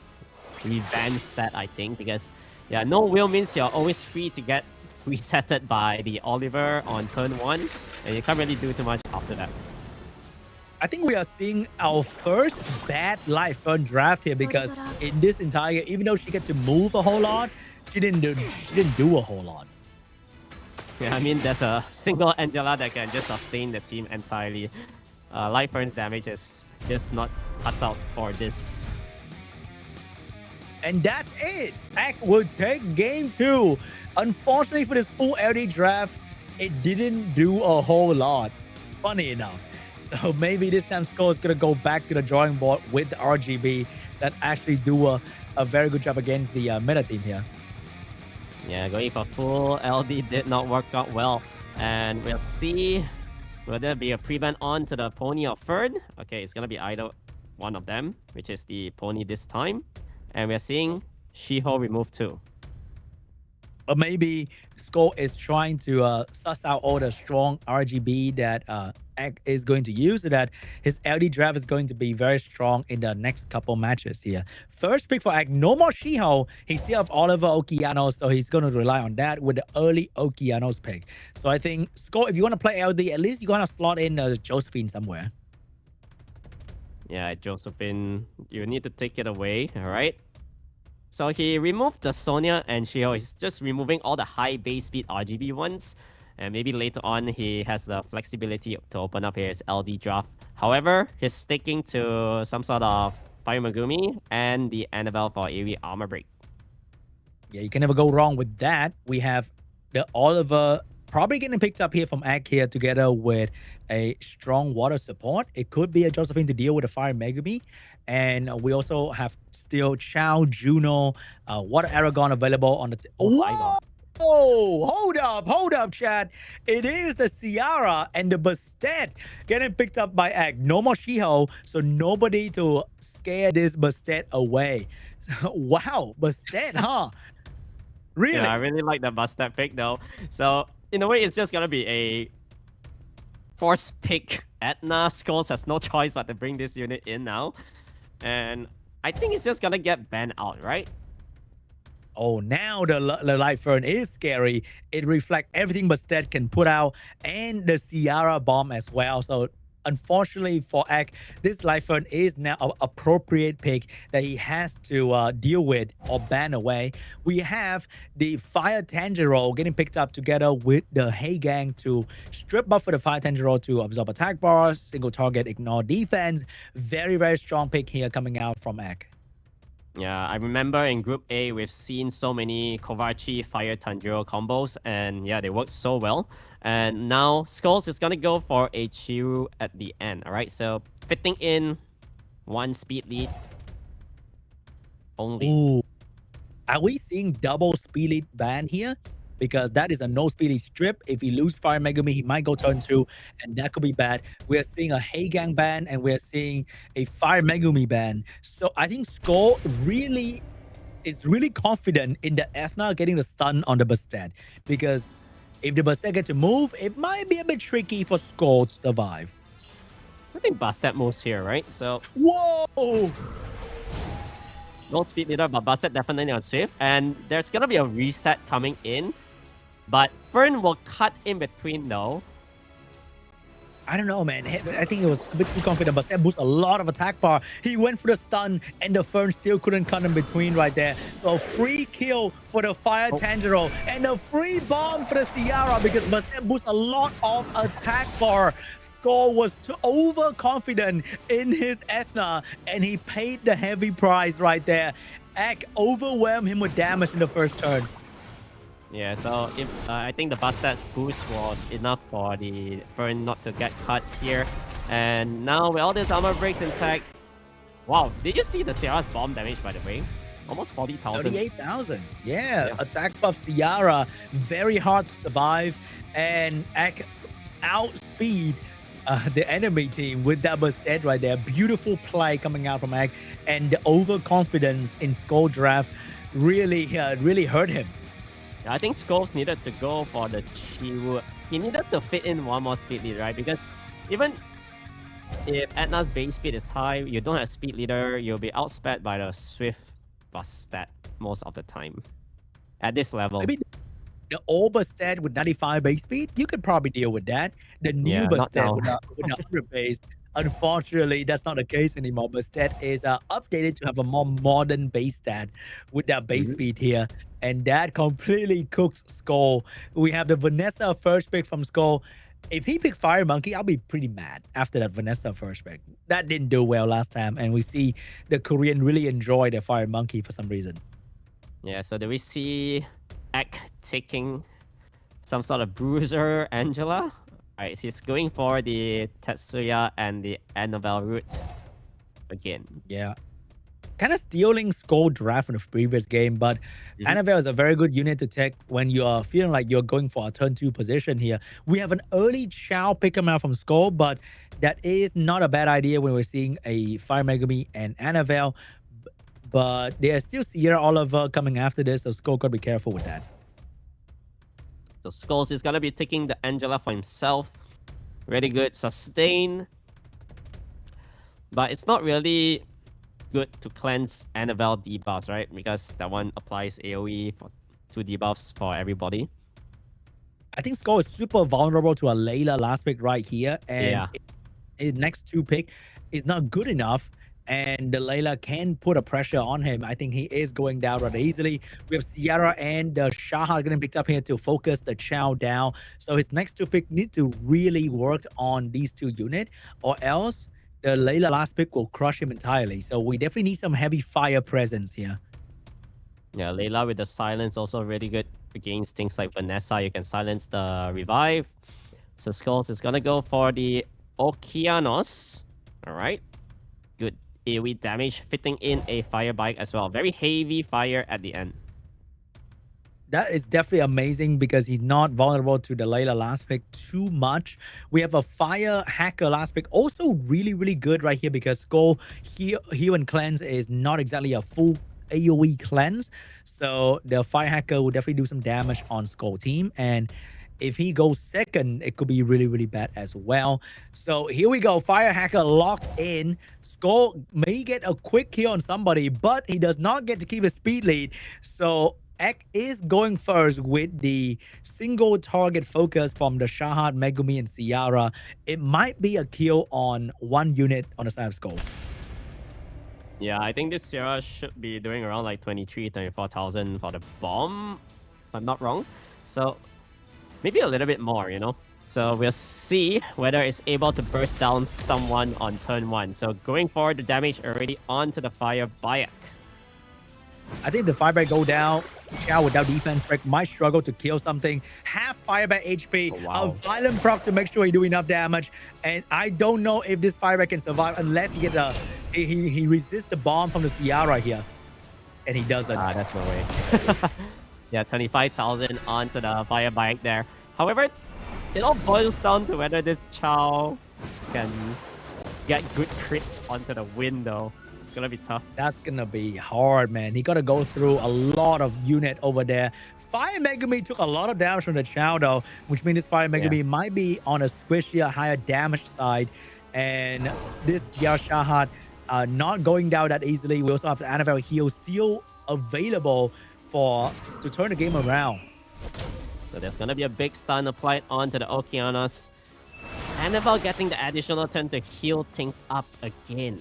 revenge set, I think, because yeah, no will means you're always free to get resetted by the Oliver on turn 1, and you can't really do too much after that. I think we are seeing our first bad Light Fern draft here, because in this entire, even though she get to move a whole lot, she didn't do a whole lot. Yeah, I mean, there's a single Angela that can just sustain the team entirely. Light Fern's damage is just not cut out for this. And that's it. Ek will take game 2. Unfortunately for this full LD draft, it didn't do a whole lot. Funny enough. So maybe this time Skull is going to go back to the drawing board with the RGB that actually do a very good job against the meta team here. Yeah, going for full LD did not work out well. And we'll see, will there be a prevent on to the pony or Fern? Okay, it's going to be either one of them, which is the pony this time. And we're seeing Shiho remove too. But maybe Skull is trying to suss out all the strong RGB that Egg is going to use, so that his LD draft is going to be very strong in the next couple matches here. First pick for Egg, no more Shiho. He still have Oliver Okeanos, so he's going to rely on that with the early Okeanos pick. So I think Skull, if you want to play LD, at least you're going to slot in Josephine somewhere. Yeah, Josephine, you need to take it away, all right? So he removed the Sonya and Shiho. He's just removing all the high base speed RGB ones. And maybe later on, he has the flexibility to open up his LD draft. However, he's sticking to some sort of Fire Megumi and the Annabelle for AoE armor break. Yeah, you can never go wrong with that. We have the Oliver probably getting picked up here from Egg here together with a strong water support. It could be a Josephine to deal with a Fire Megumi. And we also have still Chao, Juno, Water Aragon available on the... Oh, hold up, Chad. It is the Ciara and the Bastet getting picked up by Egg. No more Shiho, so nobody to scare this Bastet away. Wow, Bastet, huh? Really? Yeah, I really like the Bastet pick though. So in a way, it's just gonna be a force pick. Etna Skulls has no choice but to bring this unit in now. And I think it's just gonna get banned out, right? Oh, now the Light Fern is scary. It reflects everything Bastet can put out and the Ciara bomb as well. So unfortunately for Egg, this Light Fern is now an appropriate pick that he has to deal with or ban away. We have the Fire Tanjiro getting picked up together with the Hey Gang to strip buff for the Fire Tanjiro to absorb attack bars, single target, ignore defense. Very, very strong pick here coming out from Egg. Yeah, I remember in Group A, we've seen so many Kovachi Fire Tanjiro combos, and yeah, they work so well. And now Skulls is going to go for a Chiru at the end, all right? So fitting in one speed lead only. Ooh. Are we seeing double speed lead ban here? Because that is a no speed lead strip. If he loses Fire Megumi, he might go turn 2, and that could be bad. We are seeing a Hey Gang ban, and we are seeing a Fire Megumi ban. So I think Skull is really confident in the Ethna getting the stun on the Bastet. Because if the Bastet get to move, it might be a bit tricky for Skull to survive. I think Bastet moves here, right? So whoa! No speed leader, but Bastet definitely on Swift. And there's going to be a reset coming in. But Fern will cut in between though. I don't know, man. I think it was a bit too confident. Bastet boosts a lot of attack bar. He went for the stun, and the Fern still couldn't cut in between right there. So free kill for the Fire Tanjiro, and a free bomb for the Ciara because Bastet boosts a lot of attack bar. Skull was too overconfident in his Ethna, and he paid the heavy price right there. Egg overwhelmed him with damage in the first turn. Yeah, so if I think the Bastet's boost was enough for the Fern not to get cut here. And now with all this armor breaks intact, wow, did you see the Ciara's bomb damage by the way? Almost 40,000. 38,000. Yeah, attack buff Ciara, very hard to survive, and Egg outspeed the enemy team with that Bastet right there. Beautiful play coming out from Egg, and the overconfidence in Skull draft really hurt him. I think Skulls needed to go for the Chiwu. He needed to fit in one more speed lead, right? Because even if Etna's base speed is high, you don't have speed leader, you'll be outsped by the Swift Bastet most of the time. At this level. Maybe the old Bastet with 95 base speed, you could probably deal with that. The new Bastet with 100 base, unfortunately, that's not the case anymore. Bastet is updated to have a more modern base stat with that base speed here. And that completely cooks Skull. We have the Vanessa first pick from Skull. If he picked Fire Monkey, I'll be pretty mad after that Vanessa first pick. That didn't do well last time. And we see the Korean really enjoy their Fire Monkey for some reason. Yeah, so do we see Egg taking some sort of Bruiser Angela? Alright, he's going for the Tetsuya and the Annabelle route again. Yeah. Kind of stealing Skull draft from the previous game, but Annabelle is a very good unit to take when you are feeling like you're going for a turn 2 position here. We have an early Chow pick him out from Skull, but that is not a bad idea when we're seeing a Fire Megumi and Annabelle. But there's still Sierra Oliver coming after this, so Skull gotta be careful with that. So Skulls is gonna be taking the Angela for himself. Really good sustain. But it's not really good to cleanse Annabelle debuffs, right? Because that one applies AoE for 2 debuffs for everybody. I think Skull is super vulnerable to a Layla last pick right here, and his next 2 pick is not good enough, and the Layla can put a pressure on him. I think he is going down rather easily. We have Sierra and the Shaha getting picked up here to focus the Chow down. So his next 2 pick need to really work on these 2 units, or else the Layla last pick will crush him entirely. So we definitely need some heavy fire presence here. Yeah, Layla with the silence also really good against things like Vanessa. You can silence the revive. So Skulls is gonna go for the Okeanos. Alright. Good AoE damage, fitting in a fire bike as well. Very heavy fire at the end. That is definitely amazing because he's not vulnerable to the Layla last pick too much. We have a Fire Hacker last pick, also really, really good right here because Skull Heal and Cleanse is not exactly a full AoE cleanse. So the Fire Hacker will definitely do some damage on Skull team. And if he goes second, it could be really, really bad as well. So here we go. Fire Hacker locked in. Skull may get a quick kill on somebody, but he does not get to keep a speed lead. So Ek is going first with the single target focus from the Shahad, Megumi, and Ciara. It might be a kill on 1 unit on the side of Skull. Yeah, I think this Sierra should be doing around like 24,000 for the bomb, if I'm not wrong. So maybe a little bit more, you know? So we'll see whether it's able to burst down someone on turn 1. So going forward, the damage already onto the Fire Bayak. I think the Fireback go down. Chow without defense break might struggle to kill something. Half Fireback HP. Oh, wow. A violent proc to make sure he do enough damage. And I don't know if this Fireback can survive unless he gets he resists the bomb from the Ciara here. And he doesn't. Ah, that's no way. Yeah, 25,000 onto the Fire Bike there. However, it all boils down to whether this Chow can get good crits onto the window. It's gonna be tough. That's gonna be hard, man. He gotta go through a lot of unit over there. Fire Megumi took a lot of damage from the Chow though, which means this Fire Megumi might be on a squishier, higher damage side. And this Yashahat not going down that easily. We also have the Annabelle heal still available to turn the game around. So there's gonna be a big stun applied onto the Okeanos. Annabelle getting the additional turn to heal things up again.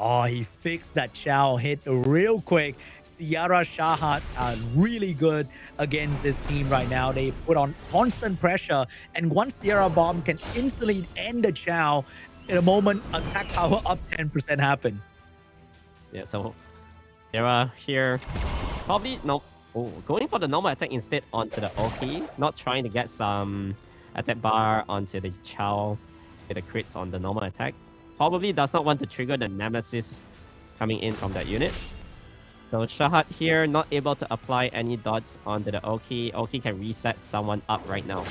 Oh, he fixed that Chow hit real quick. Ciara Shahat are really good against this team right now. They put on constant pressure, and one Sierra bomb can instantly end the Chow in a moment attack power up 10% happen. Yeah, so Sierra here probably going for the normal attack instead onto the Oki. Not trying to get some attack bar onto the Chow with the crits on the normal attack. Probably does not want to trigger the Nemesis coming in from that unit. So Shahat here not able to apply any dots onto the Oki. Oki can reset someone up right now.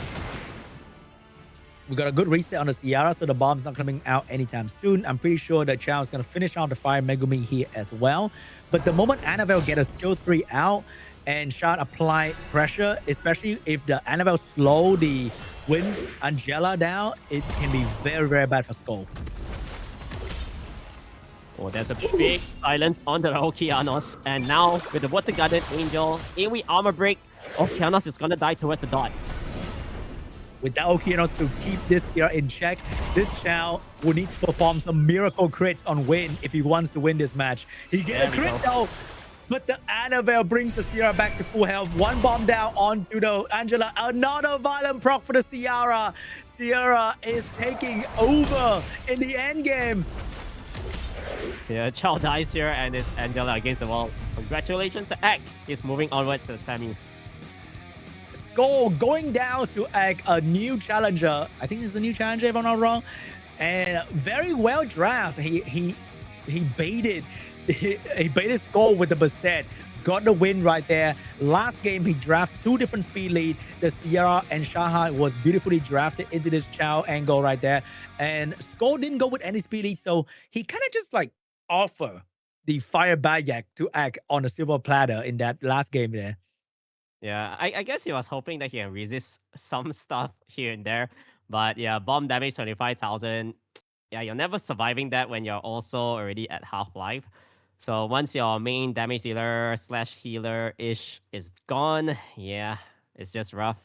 We got a good reset on the Ciara, so the bomb's not coming out anytime soon. I'm pretty sure that Chow is going to finish out the Fire Megumi here as well. But the moment Annabelle get a skill 3 out and Shad apply pressure, especially if the Annabelle slow the Wind Angela down, it can be very, very bad for Skull. Oh, there's a big silence onto the Okeanos. And now, with the Water Guarded Angel, AoE armor break, Okeanos is gonna die towards the dot. With that Okeanos to keep this here in check, this Chow will need to perform some miracle crits on Win if he wants to win this match. He gets a crit though, but the Annabelle brings the Sierra back to full health. One bomb down onto the Angela. Another violent proc for the Ciara. Sierra is taking over in the end game. Yeah, Chow dies here and it's Angela against the wall. Congratulations to Ek. He's moving onwards to the semis. Skull going down to a new challenger. I think it's a new challenger if I'm not wrong. And very well drafted. He baited Skull with the Bastet. Got the win right there. Last game, he drafted 2 different speed lead. The Sierra and Shaha was beautifully drafted into this Chow angle right there. And Skull didn't go with any speed lead, so he kind of just like offer the Fire Bayak to act on a silver platter in that last game there. Yeah, I guess he was hoping that he can resist some stuff here and there. But yeah, bomb damage 25,000. Yeah, you're never surviving that when you're also already at half life. So once your main damage dealer slash healer-ish is gone, yeah, it's just rough.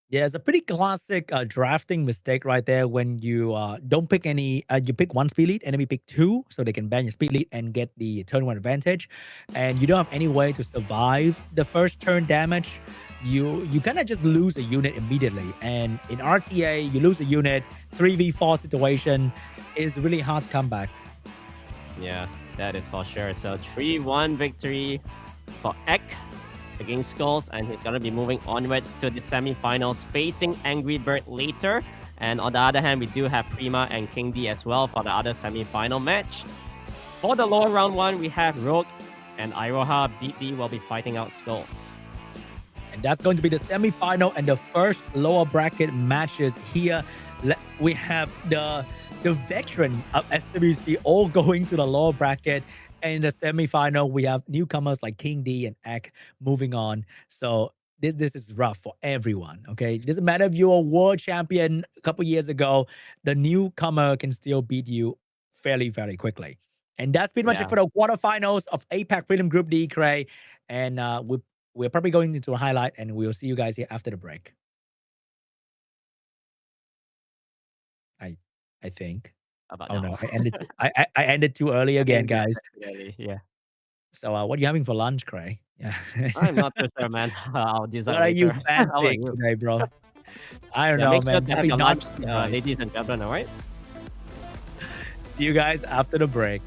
Yeah, it's a pretty classic drafting mistake right there when you don't pick any, you pick 1 speed lead, enemy pick 2, so they can ban your speed lead and get the turn 1 advantage. And you don't have any way to survive the first turn damage. You kind of just lose a unit immediately. And in RTA, you lose a unit, 3v4 situation is really hard to come back. Yeah, that is for sure. So 3-1 victory for Ek against Skulls, and he's going to be moving onwards to the semifinals, facing Angrybird later. And on the other hand, we do have Prima and KING.D as well for the other semifinal match. For the lower round 1, we have ROOG and IROHA. BEAT.D will be fighting out Skulls. And that's going to be the semifinal and the first lower bracket matches here. We have the veterans of SWC all going to the lower bracket. And in the semifinal, we have newcomers like KING.D and Ek moving on. So this is rough for everyone, okay? It doesn't matter if you're a world champion a couple years ago, the newcomer can still beat you fairly, very quickly. And that's pretty much it for the quarterfinals of APAC Prelim Group D, Cray. And we're probably going into a highlight, and we'll see you guys here after the break. I think. About Oh no, I ended too early again, guys. Yeah. So what are you having for lunch, Cray? Yeah. I'm not too sure, man. I'll decide What are you later. How about fasting you? today, bro? I don't Yeah, know, make sure man. to have Probably your not, lunch, ladies and gentlemen, alright? See you guys after the break.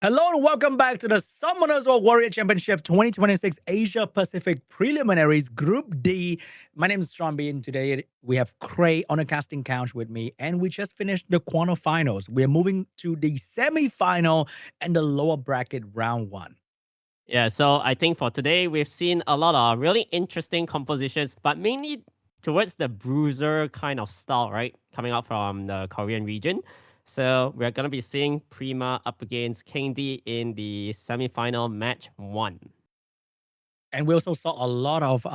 Hello and welcome back to the Summoners Warrior Championship 2026 Asia Pacific Preliminaries Group D. My name is Sean B, and today we have Cray on a casting couch with me, and we just finished the quarterfinals. We're moving to the semi-final and the lower bracket round 1. Yeah, so I think for today, we've seen a lot of really interesting compositions, but mainly towards the bruiser kind of style, right? Coming out from the Korean region. So we're going to be seeing Prima up against KING.D in the semi-final match 1. And we also saw a lot of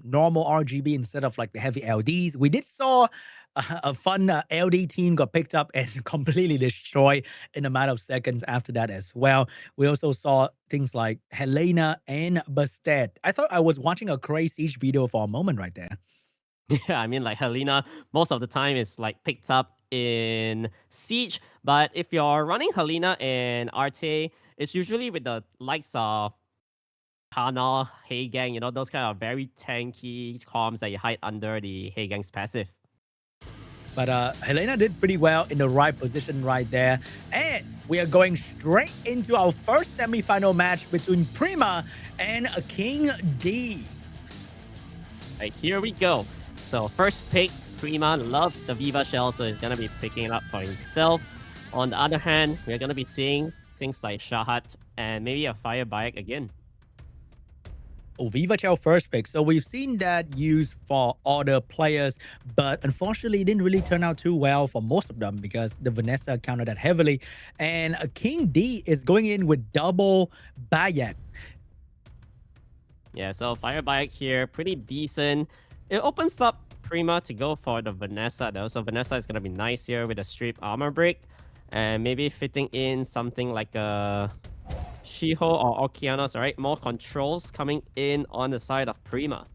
normal RGB instead of like the heavy LDs. We did saw a fun LD team got picked up and completely destroyed in a matter of seconds after that as well. We also saw things like Helena and Bastet. I thought I was watching a Cray Siege video for a moment right there. Yeah, I mean, like Helena, most of the time is like picked up in Siege, but if you're running Helena and Arte, it's usually with the likes of Kana, Heigang, you know, those kind of very tanky comms that you hide under the Heigang's passive. But Helena did pretty well in the right position right there. And we are going straight into our first semi-final match between Prima and KING.D. Right, here we go. So first pick, Prima loves the Viva Shell, so he's going to be picking it up for himself. On the other hand, we're going to be seeing things like Shahat and maybe a Fire Bayek again. Oh, Viva Shell first pick. So we've seen that used for other players, but unfortunately it didn't really turn out too well for most of them because the Vanessa countered that heavily. And KING.D is going in with double Bayek. Yeah, so Fire Bayek here, pretty decent. It opens up Prima to go for the Vanessa though. So Vanessa is going to be nice here with a strip armor break. And maybe fitting in something like a Shiho or Okeanos, right? More controls coming in on the side of Prima.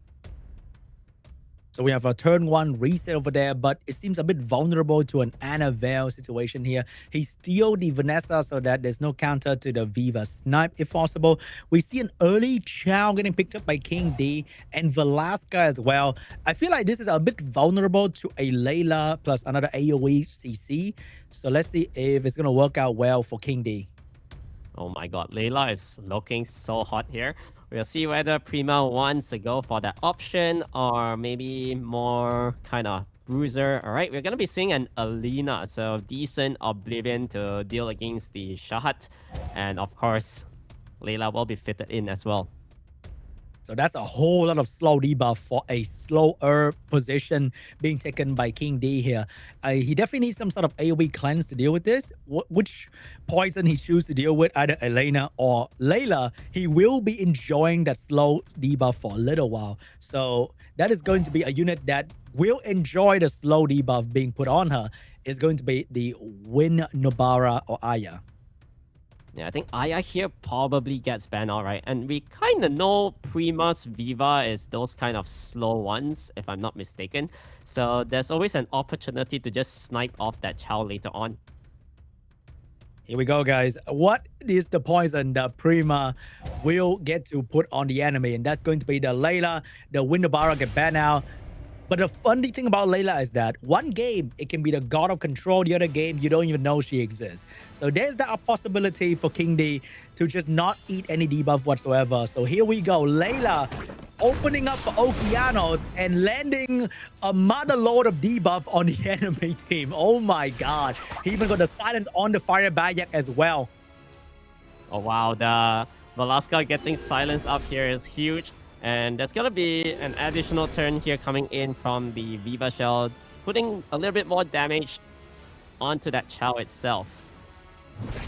So we have a turn 1 reset over there, but it seems a bit vulnerable to an Annabelle situation here. He steals the Vanessa so that there's no counter to the Viva snipe if possible. We see an early Chow getting picked up by KING.D and Velasca as well. I feel like this is a bit vulnerable to a Layla plus another AoE CC. So let's see if it's going to work out well for KING.D. Oh my god, Layla is looking so hot here. We'll see whether Prima wants to go for that option or maybe more kind of bruiser. All right, we're going to be seeing an Alina, so decent Oblivion to deal against the Shahat. And of course, Layla will be fitted in as well. So that's a whole lot of slow debuff for a slower position being taken by KING.D here. He definitely needs some sort of AoE cleanse to deal with this. Which poison he chooses to deal with, either Elena or Layla, he will be enjoying that slow debuff for a little while. So that is going to be a unit that will enjoy the slow debuff being put on her. Is going to be the Win Nobara or Aya. Yeah, I think Aya here probably gets banned outright. And we kind of know Prima's Viva is those kind of slow ones, if I'm not mistaken. So there's always an opportunity to just snipe off that Chow later on. Here we go, guys. What is the poison that Prima will get to put on the enemy? And that's going to be the Layla. The Windobara get banned out. But the funny thing about Layla is that one game, it can be the god of control. The other game, you don't even know she exists. So there's that possibility for KING.D to just not eat any debuff whatsoever. So here we go. Layla opening up for Okeanos and landing a mother load of debuff on the enemy team. Oh my god. He even got the silence on the Fire Bayek as well. Oh wow, the Velasca getting silence up here is huge. And there's going to be an additional turn here coming in from the Viva Shell, putting a little bit more damage onto that Chow itself.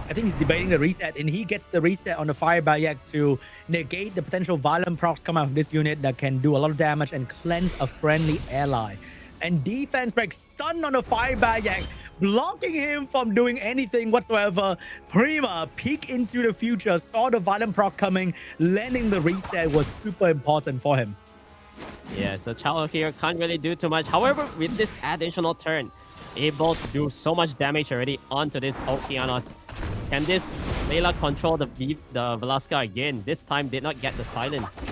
I think he's debating the reset, and he gets the reset on the Fire Bayek to negate the potential violent procs coming out of this unit that can do a lot of damage and cleanse a friendly ally. And defense break stun on the Fire Bayek, blocking him from doing anything whatsoever. Prima peek into the future, saw the violent proc coming, landing the reset was super important for him. Yeah, so Chow here can't really do too much. However, with this additional turn, able to do so much damage already onto this Okeanos. Can this Layla control the Velasca again? This time did not get the silence.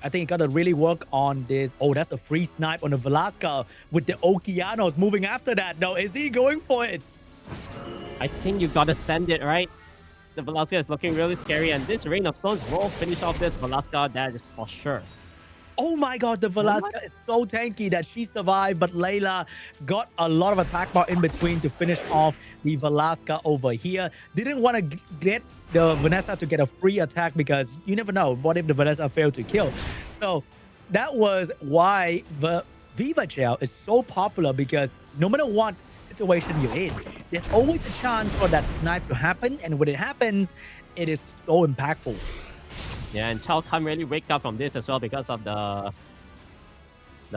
I think you got to really work on this. Oh, that's a free snipe on the Velasca with the Okeanos moving after that. Now, is he going for it? I think you got to send it, right? The Velasca is looking really scary, and this Rain of Stones will finish off this Velasca, that is for sure. Oh my god, the Velasca is so tanky that she survived, but Layla got a lot of attack bar in between to finish off the Velasca over here. Didn't want to get the Vanessa to get a free attack because you never know. What if the Vanessa failed to kill? So that was why the Viva Gel is so popular, because no matter what situation you're in, there's always a chance for that snipe to happen, and when it happens, it is so impactful. Yeah, and Chao can't really wake up from this as well because of the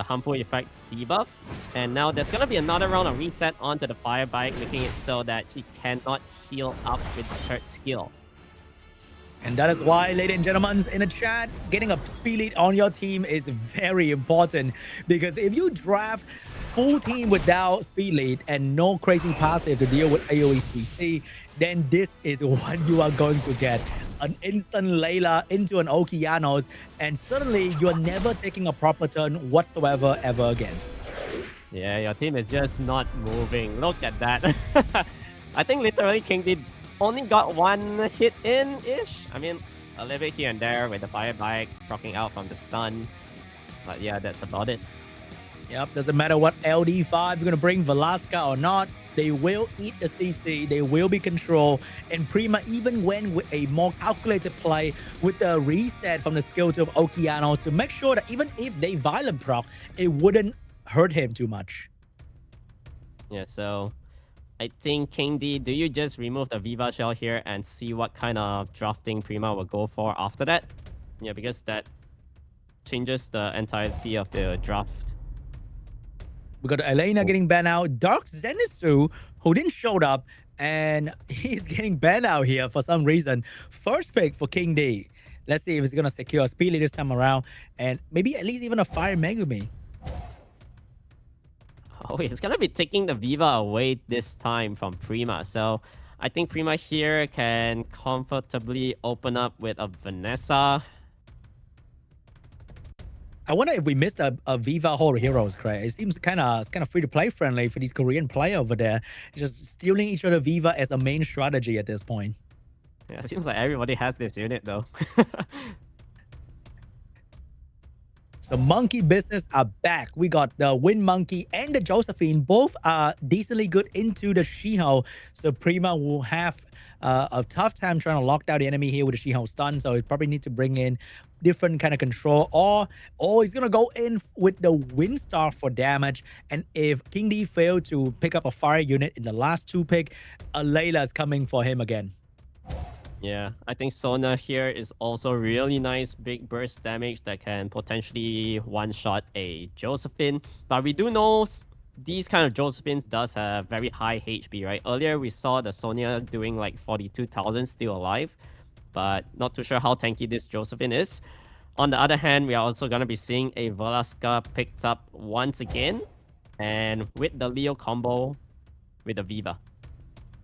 harmful effect debuff. And now there's gonna be another round of reset onto the fire bike, making it so that he cannot heal up with the third skill. And that is why, ladies and gentlemen, in the chat, getting a speed lead on your team is very important, because if you draft full team without speed lead and no crazy passive to deal with AoE CC, then this is what you are going to get. An instant Layla into an Okeanos, and suddenly you're never taking a proper turn whatsoever ever again. Yeah, your team is just not moving. Look at that. I think literally KING.D only got one hit in-ish. I mean, a little bit here and there with the fire bike rocking out from the stun. But yeah, that's about it. Yep, doesn't matter what LD5 you're going to bring, Velasca or not, they will eat the CC, they will be controlled. And Prima even went with a more calculated play with the reset from the skill to Okeanos to make sure that even if they violent proc, it wouldn't hurt him too much. Yeah, so I think KING.D, do you just remove the Viva Shell here and see what kind of drafting Prima will go for after that? Yeah, because that changes the entirety of the draft. We got Elena getting banned out. Dark Zenitsu, who didn't show up, and he's getting banned out here for some reason. First pick for KING.D. Let's see if he's going to secure a speed lead this time around, and maybe at least even a Fire Megumi. Oh, he's going to be taking the Viva away this time from Prima. So I think Prima here can comfortably open up with a Vanessa. I wonder if we missed a Viva Horde Heroes, Craig. It seems kind of free-to-play friendly for these Korean players over there. Just stealing each other Viva as a main strategy at this point. Yeah, it seems like everybody has this unit, though. So Monkey Business are back. We got the Wind Monkey and the Josephine. Both are decently good into the She-Hulk. So Prima will have a tough time trying to lock down the enemy here with the She-Hulk stun. So he probably need to bring in different kind of control, or he's gonna go in with the Windstar for damage. And if KING.D fail to pick up a fire unit in the last two pick, a Layla is coming for him again. Yeah, I think Sona here is also really nice big burst damage that can potentially one-shot a Josephine. But we do know these kind of Josephines does have very high HP, right? Earlier we saw the Sonya doing like 42,000 still alive, but not too sure how tanky this Josephine is. On the other hand, we are also going to be seeing a Velasca picked up once again, and with the Leo combo with the Viva.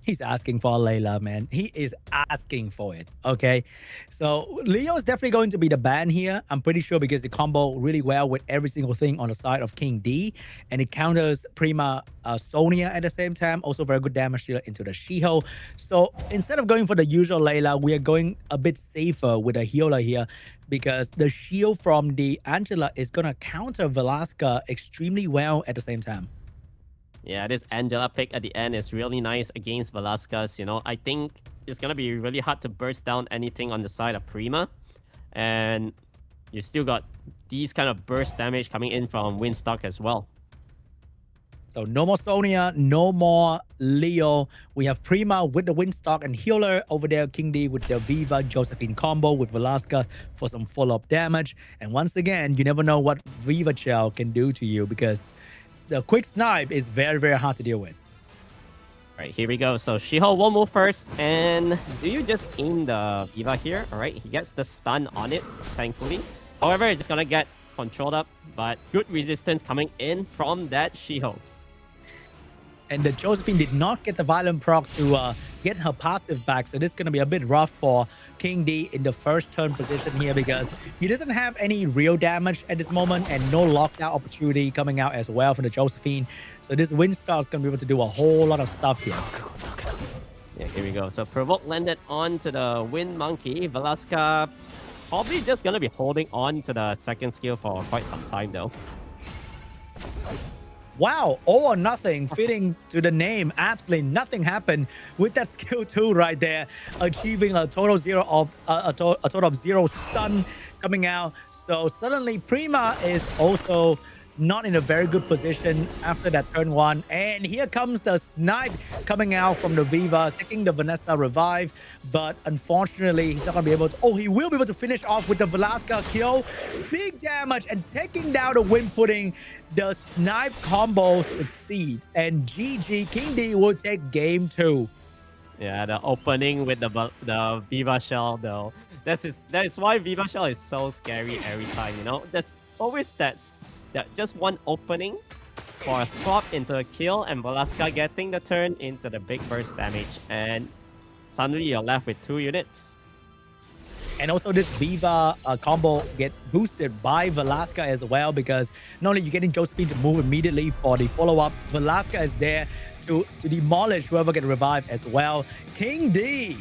He's asking for a Layla, man. He is asking for it, okay? So Leo is definitely going to be the ban here, I'm pretty sure, because they combo really well with every single thing on the side of KING.D, and it counters Prima Sonya at the same time. Also very good damage dealer into the She-Hulk. So instead of going for the usual Layla, we are going a bit safer with a healer here, because the shield from the Angela is going to counter Velasca extremely well at the same time. Yeah, this Angela pick at the end is really nice against Velasquez. You know, I think it's going to be really hard to burst down anything on the side of Prima. And you still got these kind of burst damage coming in from Windstock as well. So no more Sonya, no more Leo. We have Prima with the Windstock and healer over there. KING.D with the Viva Josephine combo with Velasca for some follow-up damage. And once again, you never know what Viva Shell can do to you, because the quick snipe is very, very hard to deal with. All right, here we go. So She-Hulk will move first. And do you just aim the Viva here? All right, he gets the stun on it, thankfully. However, it's going to get controlled up, but good resistance coming in from that She-Hulk. And the Josephine did not get the violent proc to get her passive back. So this is going to be a bit rough for KING.D in the first turn position here, because he doesn't have any real damage at this moment and no lockdown opportunity coming out as well from the Josephine. So this Windstar is going to be able to do a whole lot of stuff here. Yeah, here we go. So Provoke landed onto the Wind Monkey. Velasca probably just gonna be holding on to the second skill for quite some time though. Wow, all or nothing, fitting to the name. Absolutely nothing happened with that skill 2 right there, achieving a total of 0 stun coming out. So suddenly Prima is also not in a very good position after that turn 1. And here comes the snipe coming out from the Viva, taking the Vanessa revive. But unfortunately, he's not going to be able to... Oh, he will be able to finish off with the Velasca kill. Big damage and taking down the Wind Pudding. The snipe combos succeed. And GG, KING.D will take game 2. Yeah, the opening with the Viva Shell though. That is why Viva Shell is so scary every time, you know? There's always that just one opening for a swap into a kill and Velasca getting the turn into the big burst damage, and suddenly you're left with 2 units. And also this Viva combo get boosted by Velasca as well, because not only you're getting Josephine to move immediately for the follow-up, Velasca is there to demolish whoever get revived as well. KING.D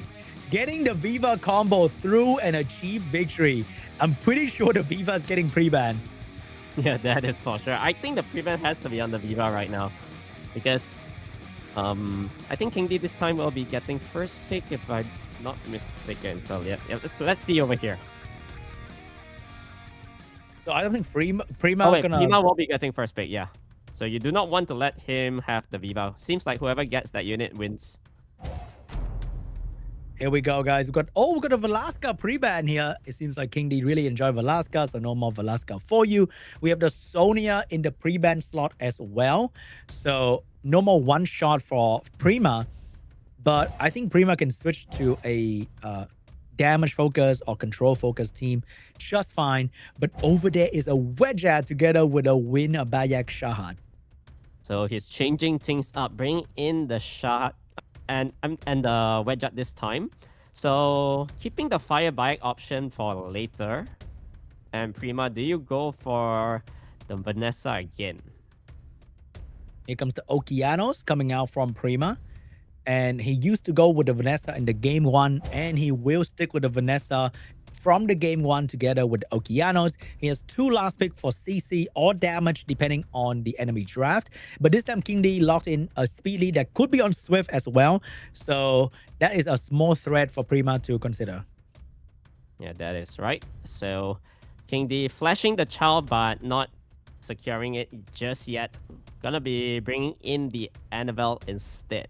getting the Viva combo through and achieve victory. I'm pretty sure the Viva is getting pre-banned. Yeah, that is for sure. I think the prevent has to be on the Viva right now, because I think KING.D this time will be getting first pick if I'm not mistaken. So yeah, let's see over here. So I don't think Prima Oh wait, gonna... Prima will be getting first pick, yeah. So you do not want to let him have the Viva. Seems like whoever gets that unit wins. Here we go, guys. We got a Velasca pre-ban here. It seems like KING.D really enjoy Velasca, so no more Velasca for you. We have the Sonia in the pre-ban slot as well. So no more one shot for Prima. But I think Prima can switch to a damage focus or control focus team just fine. But over there is a Wedgeat together with a Win Bayak Shahad. So he's changing things up, bringing in the Shahad and the Wedgeat this time. So keeping the Fire Bike option for later. And Prima, do you go for the Vanessa again? Here comes the Okeanos coming out from Prima. And he used to go with the Vanessa in the game 1, and he will stick with the Vanessa from the game 1 together with the Okeanos. He has 2 last pick for CC or damage depending on the enemy draft. But this time KING.D locked in a speed lead that could be on Swift as well. So that is a small threat for Prima to consider. Yeah, that is right. So KING.D flashing the child but not securing it just yet. Gonna be bringing in the Annabelle instead.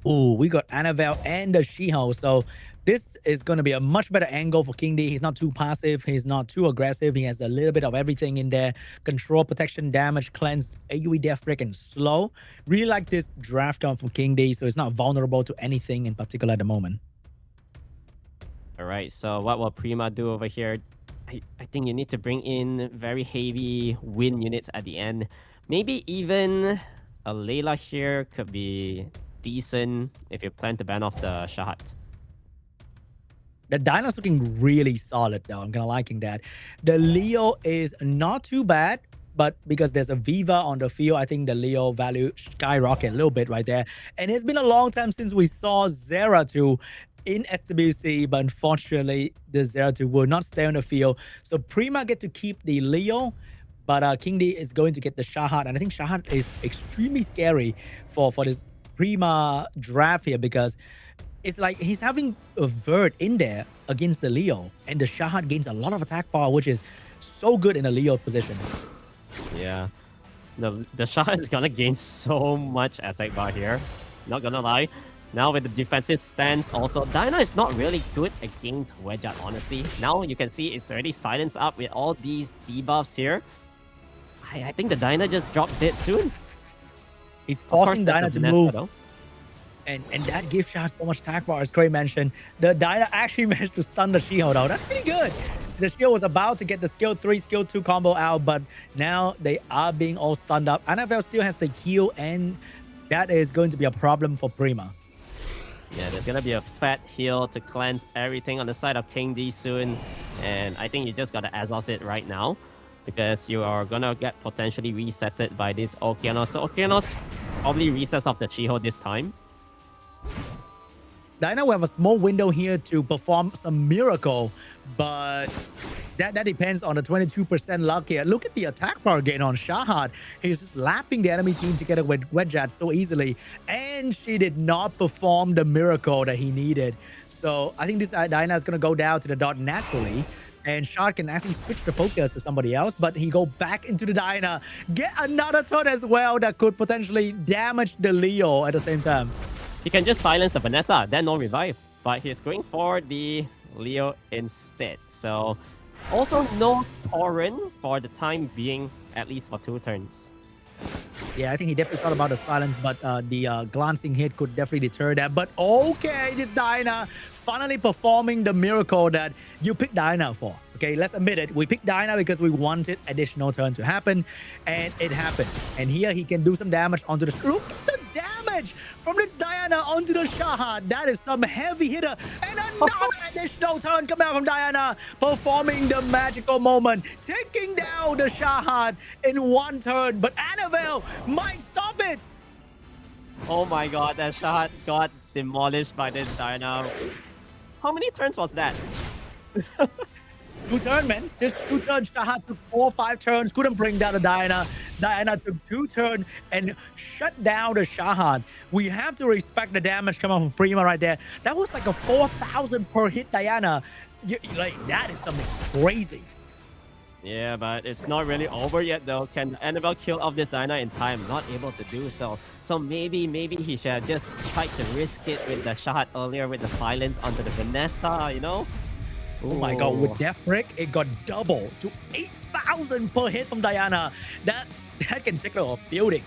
Ooh, we got Annabelle and the She-Hulk. So this is going to be a much better angle for KING.D. He's not too passive. He's not too aggressive. He has a little bit of everything in there. Control, protection, damage, cleansed, AoE, death break, and slow. Really like this draft count from KING.D. So it's not vulnerable to anything in particular at the moment. All right, so what will Prima do over here? I think you need to bring in very heavy win units at the end. Maybe even a Layla here could be decent if you plan to ban off the Shahad. The Dyna's looking really solid though. I'm kind of liking that. The Leo is not too bad, but because there's a Viva on the field, I think the Leo value skyrocket a little bit right there. And it's been a long time since we saw Zeratul in SWC, but unfortunately, the Zeratul will not stay on the field. So Prima get to keep the Leo, but KING.D is going to get the Shahad. And I think Shahad is extremely scary for this Prima draft here, because it's like he's having a Vert in there against the Leo, and the Shahad gains a lot of attack power, which is so good in a Leo position. Yeah, the Shahad is gonna gain so much attack bar here. Not gonna lie. Now with the defensive stance also, Dyna is not really good against Wedgeat, honestly. Now you can see it's already silenced up with all these debuffs here. I think the Dyna just dropped dead soon. He's forcing Dyna to move. Though. And that gives Shahad so much attack bar, as Craig mentioned. The Dyna actually managed to stun the She-Hulk though. That's pretty good. The She-Hulk was about to get the skill 3, skill 2 combo out, but now they are being all stunned up. Annabelle still has the heal, and that is going to be a problem for Prima. Yeah, there's gonna be a fat heal to cleanse everything on the side of KING.D soon. And I think you just gotta exhaust it right now, because you are gonna get potentially resetted by this Okeanos. So Okeanos probably resets off the She-Hulk this time. Diana will have a small window here to perform some miracle, but that depends on the 22% luck here. Look at the attack power gain on Shahad. He's just lapping the enemy team together with Wedjat so easily, and she did not perform the miracle that he needed. So I think this Diana is going to go down to the dot naturally, and Shard can actually switch the focus to somebody else, but he go back into the Diana, get another turn as well that could potentially damage the Leo at the same time. He can just silence the Vanessa, then no revive. But he's going for the Leo instead. So also no Torrent for the time being, at least for 2 turns. Yeah, I think he definitely thought about the silence, but the glancing hit could definitely deter that. But okay, this Diana finally performing the miracle that you picked Diana for. Okay, let's admit it. We picked Diana because we wanted additional turn to happen, and it happened. And here he can do some damage onto the... Look at the damage from this Diana onto the Shahad. That is some heavy hitter. And another additional turn coming out from Diana, performing the magical moment, taking down the Shahad in 1 turn. But Annabelle might stop it. Oh my god, that shot got demolished by this Diana. How many turns was that? 2 turns, man. Just 2 turns. Shahad took 4 or 5 turns. Couldn't bring down the Diana. Diana took 2 turns and shut down the Shahad. We have to respect the damage coming from Prima right there. That was like a 4,000 per hit Diana. Like, that is something crazy. Yeah, but it's not really over yet though. Can Annabelle kill off this Diana in time? Not able to do so. So maybe he should have just tried to risk it with the Shahad earlier with the silence onto the Vanessa, you know? Oh my god, with Death Brick, it got double to 8,000 per hit from Diana. That can take a building.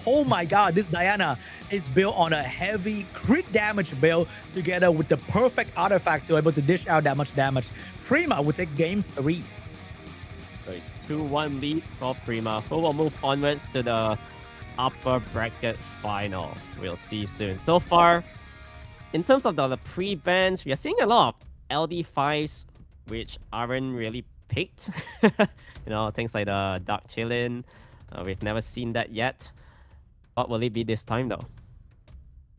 Oh my god, this Diana is built on a heavy crit damage build together with the perfect artifact to be able to dish out that much damage. Prima will take game 3. 2-1 lead for Prima, who will move onwards to the upper bracket final. We'll see soon. So far, in terms of the pre-bans, we are seeing a lot of LD5s, which aren't really picked. You know, things like the Dark Chillin. We've never seen that yet. What will it be this time, though?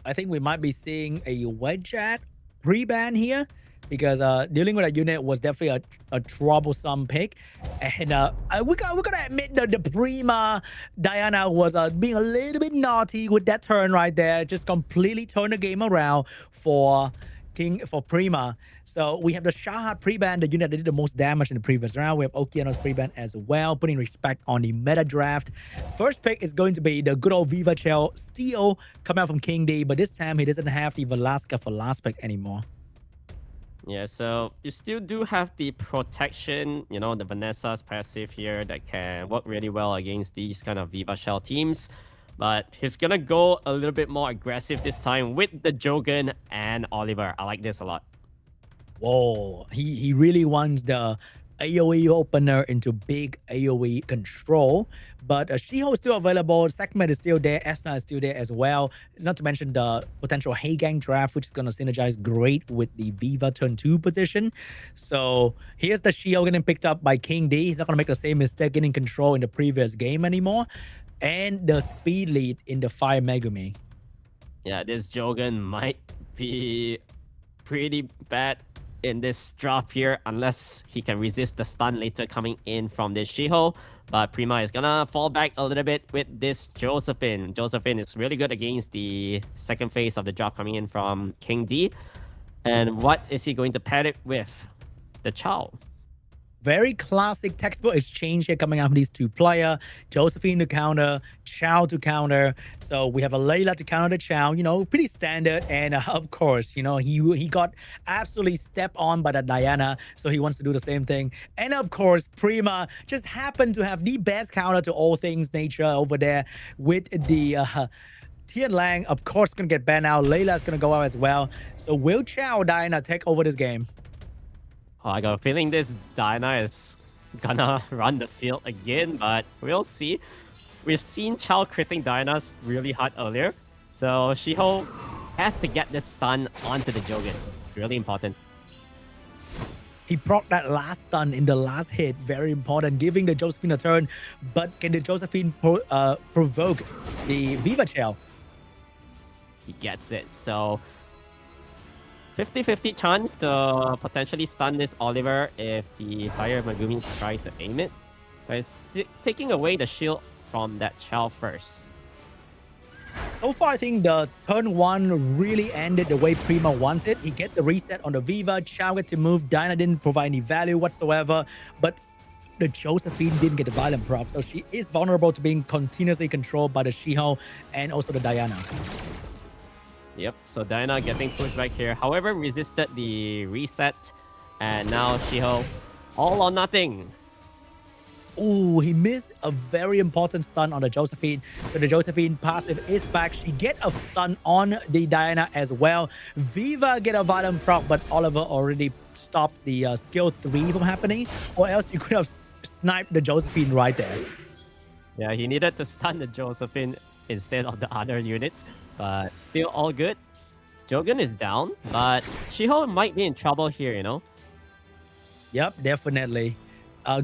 I think we might be seeing a Wedjat pre-ban here, because dealing with a unit was definitely a troublesome pick. And we gotta admit that the Prima Diana was being a little bit naughty with that turn right there. Just completely turned the game around for Prima. So we have the Shahad pre-ban, the unit that did the most damage in the previous round. We have Okeanos pre-ban as well, putting respect on the meta draft. First pick is going to be the good old Viva Chell Steel coming out from KING.D, but this time he doesn't have the Velasca for last pick anymore. Yeah, so you still do have the protection, you know, the Vanessa's passive here that can work really well against these kind of Viva Shell teams. But he's gonna go a little bit more aggressive this time with the Jogan and Oliver. I like this a lot. Whoa, he really wants the AoE opener into big AoE control. But She-Ho is still available, Segment is still there, Ethna is still there as well. Not to mention the potential Heigang draft, which is going to synergize great with the Viva turn 2 position. So here's the She-Ho getting picked up by KING.D. He's not going to make the same mistake getting control in the previous game anymore. And the speed lead in the Fire Megumi. Yeah, this Jogan might be pretty bad in this draft here unless he can resist the stun later coming in from this She-Ho. But Prima is gonna fall back a little bit with this Josephine. Josephine is really good against the second phase of the draft coming in from KING.D. And what is he going to pair it with? The Chow. Very classic textbook exchange here coming out from these 2 players. Josephine to counter, Chow to counter. So we have a Layla to counter the Chow, you know, pretty standard. And of course, you know, he got absolutely stepped on by the Diana. So he wants to do the same thing. And of course, Prima just happened to have the best counter to all things nature over there with the... Tian Lang, of course, going to get banned out. Layla's going to go out as well. So will Chow Diana take over this game? Oh, I got a feeling this Diana is gonna run the field again, but we'll see. We've seen Chow critting Dianas really hard earlier, so She-Ho has to get this stun onto the Jogan. Really important. He proc that last stun in the last hit, very important, giving the Josephine a turn. But can the Josephine provoke the Viva Chell? He gets it, so 50-50 chance to potentially stun this Oliver if the Fire Megumi try to aim it. But it's taking away the shield from that Chao first. So far, I think the turn 1 really ended the way Prima wanted. He get the reset on the Viva, Chao get to move, Diana didn't provide any value whatsoever, but the Josephine didn't get the violent prop, so she is vulnerable to being continuously controlled by the Shiho and also the Diana. Yep, so Diana getting pushed back here. However, resisted the reset, and now Shiho all or nothing. Ooh, he missed a very important stun on the Josephine. So the Josephine passive is back. She get a stun on the Diana as well. Viva get a violent proc, but Oliver already stopped the skill 3 from happening. Or else you could have sniped the Josephine right there. Yeah, he needed to stun the Josephine instead of the other units. But still all good. Jogan is down, but Shiho might be in trouble here, you know? Yep, definitely.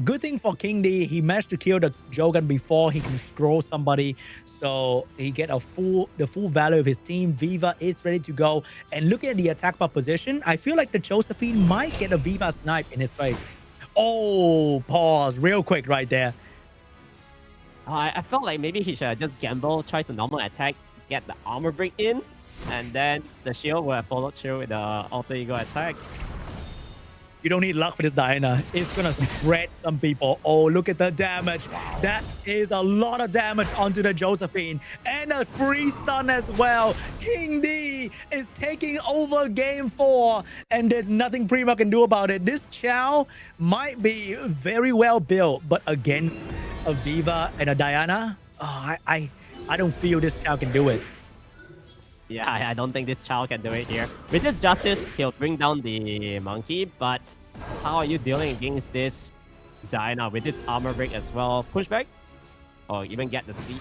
Good thing for KING.D, he managed to kill the Jogan before he can scroll somebody, so he get the full value of his team. Viva is ready to go, and looking at the attack position, I feel like the Josephine might get a Viva snipe in his face. Oh, pause real quick right there. I felt like maybe he should just gamble, try to normal attack, get the armor break in, and then the shield will have followed through with the alter ego attack. You don't need luck for this Diana. It's gonna spread some people. Oh, look at the damage. That is a lot of damage onto the Josephine. And a free stun as well. KING.D is taking over game 4. And there's nothing Prima can do about it. This Chao might be very well built. But against a Viva and a Diana, oh, I don't feel this Chao can do it. Yeah, I don't think this Chao can do it here. With this Justice, he'll bring down the Monkey, but how are you dealing against this Diana with this armor break as well? Pushback? Or even get the sleep?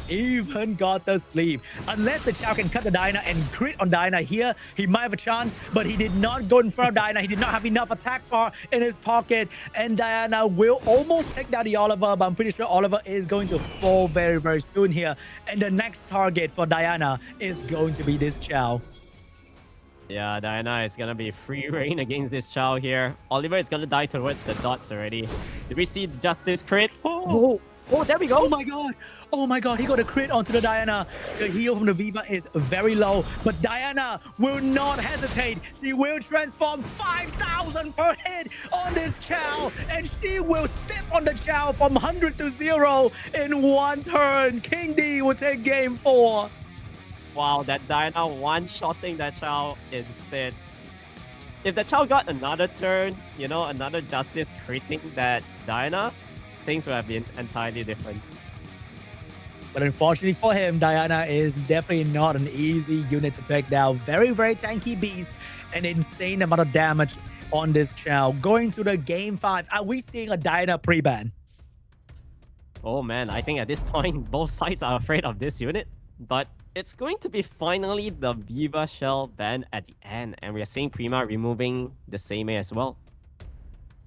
Even got the sleep. Unless the Chao can cut the Diana and crit on Diana here, he might have a chance, but he did not go in front of Diana. He did not have enough attack bar in his pocket, and Diana will almost take down the Oliver, but I'm pretty sure Oliver is going to fall very, very soon here. And the next target for Diana is going to be this Chao. Yeah, Diana is gonna be free reign against this Chao here. Oliver is gonna die towards the dots already. Did we see Justice crit? Oh, there we go. Oh my god. Oh my god, he got a crit onto the Diana. The heal from the Viva is very low, but Diana will not hesitate. She will transform 5,000 per hit on this Chao, and she will step on the Chao from 100 to 0 in one turn. KING.D will take game 4. Wow, that Diana one-shotting that Chao instead. If the Chao got another turn, you know, another Justice critting that Diana, things would have been entirely different. But unfortunately for him, Diana is definitely not an easy unit to take down. Very, very tanky beast. An insane amount of damage on this Chao. Going to the game 5. Are we seeing a Diana pre-ban? Oh man, I think at this point, both sides are afraid of this unit. But it's going to be finally the Viva Shell ban at the end. And we are seeing Prima removing the Seimei as well.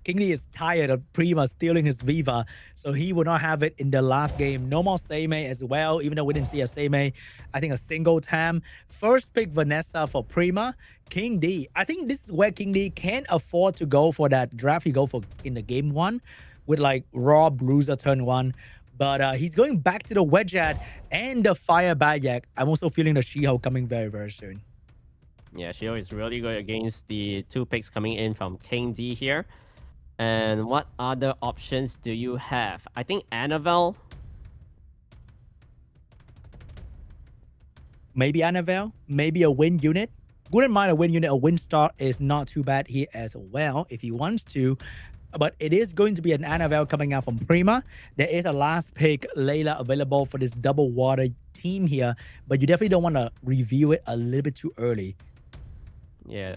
KING.D is tired of Prima stealing his Viva, so he will not have it in the last game. No more Seimei as well, even though we didn't see a Seimei. I think a single Tam. First pick Vanessa for Prima. KING.D, I think this is where KING.D can't afford to go for that draft he go for in the game 1 with like raw bruiser turn 1. But he's going back to the Wedgeat and the Fire Bayak. I'm also feeling the Shiho coming very, very soon. Yeah, Shiho is really good against the 2 picks coming in from KING.D here. And what other options do you have? I think Annabelle. Maybe Annabelle. Maybe a win unit. Wouldn't mind a win unit. A win star is not too bad here as well if he wants to. But it is going to be an Annabelle coming out from Prima. There is a last pick, Layla, available for this double water team here. But you definitely don't want to review it a little bit too early. Yeah.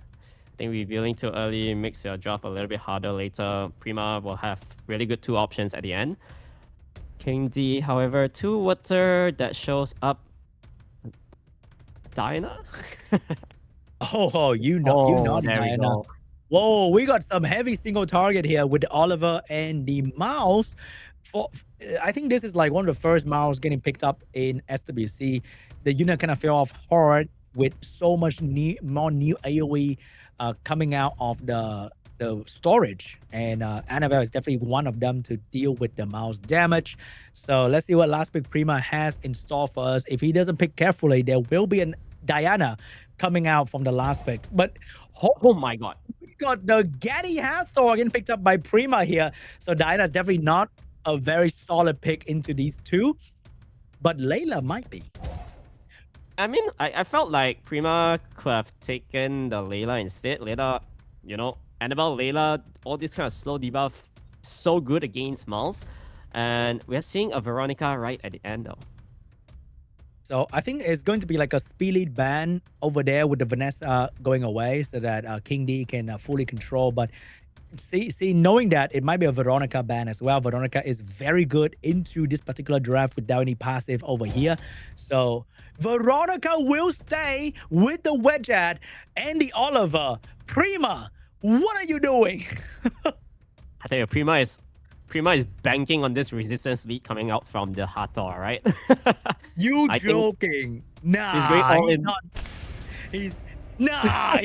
I think revealing too early makes your draft a little bit harder later. Prima will have really good 2 options at the end. KING.D, however, 2 water that shows up. Diana? you know Diana. Whoa, we got some heavy single target here with Oliver and the mouse. I think this is like one of the first mouse getting picked up in SWC. The unit kind of fell off hard. with so much more new AoE coming out of the storage, and Annabelle is definitely one of them to deal with the mouse damage. So let's see what last pick Prima has in store for us. If he doesn't pick carefully, there will be an Diana coming out from the last pick. But Oh my god. we got the Gaddy Hathor getting picked up by Prima here. So Diana is definitely not a very solid pick into these two, but Layla might be. I mean, I felt like Prima could have taken the Layla instead. Layla, you know, Annabelle, Layla, all this kind of slow debuff, so good against Miles. And we're seeing a Veronica right at the end though. So I think it's going to be like a speed lead ban over there with the Vanessa going away so that KING.D can fully control. But see, knowing that it might be a Veronica ban as well. Veronica is very good into this particular draft without any passive over here. So Veronica will stay with the Wedgeat and the Oliver. Prima, what are you doing? I tell you, Prima is banking on this resistance lead coming out from the Hathor, right? You joking? Nah, he's going all in. Nah,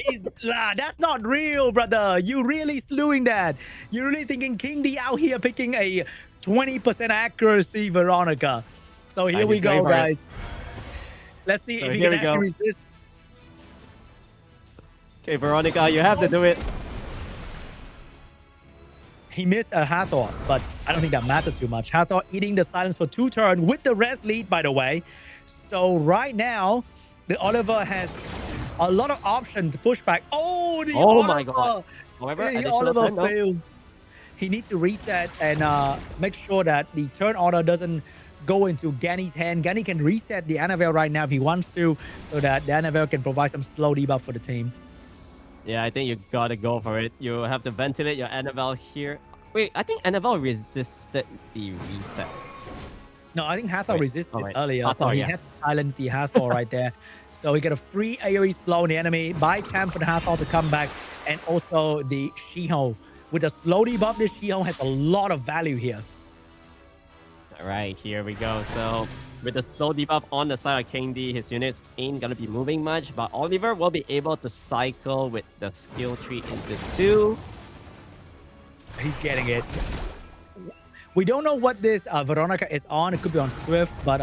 that's not real, brother. You really slewing that. You're really thinking KING.D out here picking a 20% accuracy Veronica. So here we go, guys. Let's see if he can actually resist. Okay, Veronica, you have to do it. He missed a Hathor, but I don't think that mattered too much. Hathor eating the silence for 2 turns with the res lead, by the way. So right now, the Oliver has a lot of options to push back. Oh, the Oliver! My god. However, the Oliver failed. He needs to reset and make sure that the turn order doesn't go into Ganny's hand. Ganny can reset the Annabelle right now if he wants to, so that the Annabelle can provide some slow debuff for the team. Yeah, I think you gotta go for it. You have to ventilate your Annabelle here. Wait, I think Annabelle resisted the reset. No, I think Hathor resisted earlier, Hathor, so he had to silence the Hathor right there. So he got a free AoE slow on the enemy, buy time for the Hathor to come back, and also the Shiho. With a slow debuff, the Shiho has a lot of value here. All right, here we go. So with the slow debuff on the side of KING.D, his units ain't gonna be moving much, but Oliver will be able to cycle with the skill tree into 2. He's getting it. We don't know what this Veronica is on. It could be on Swift, but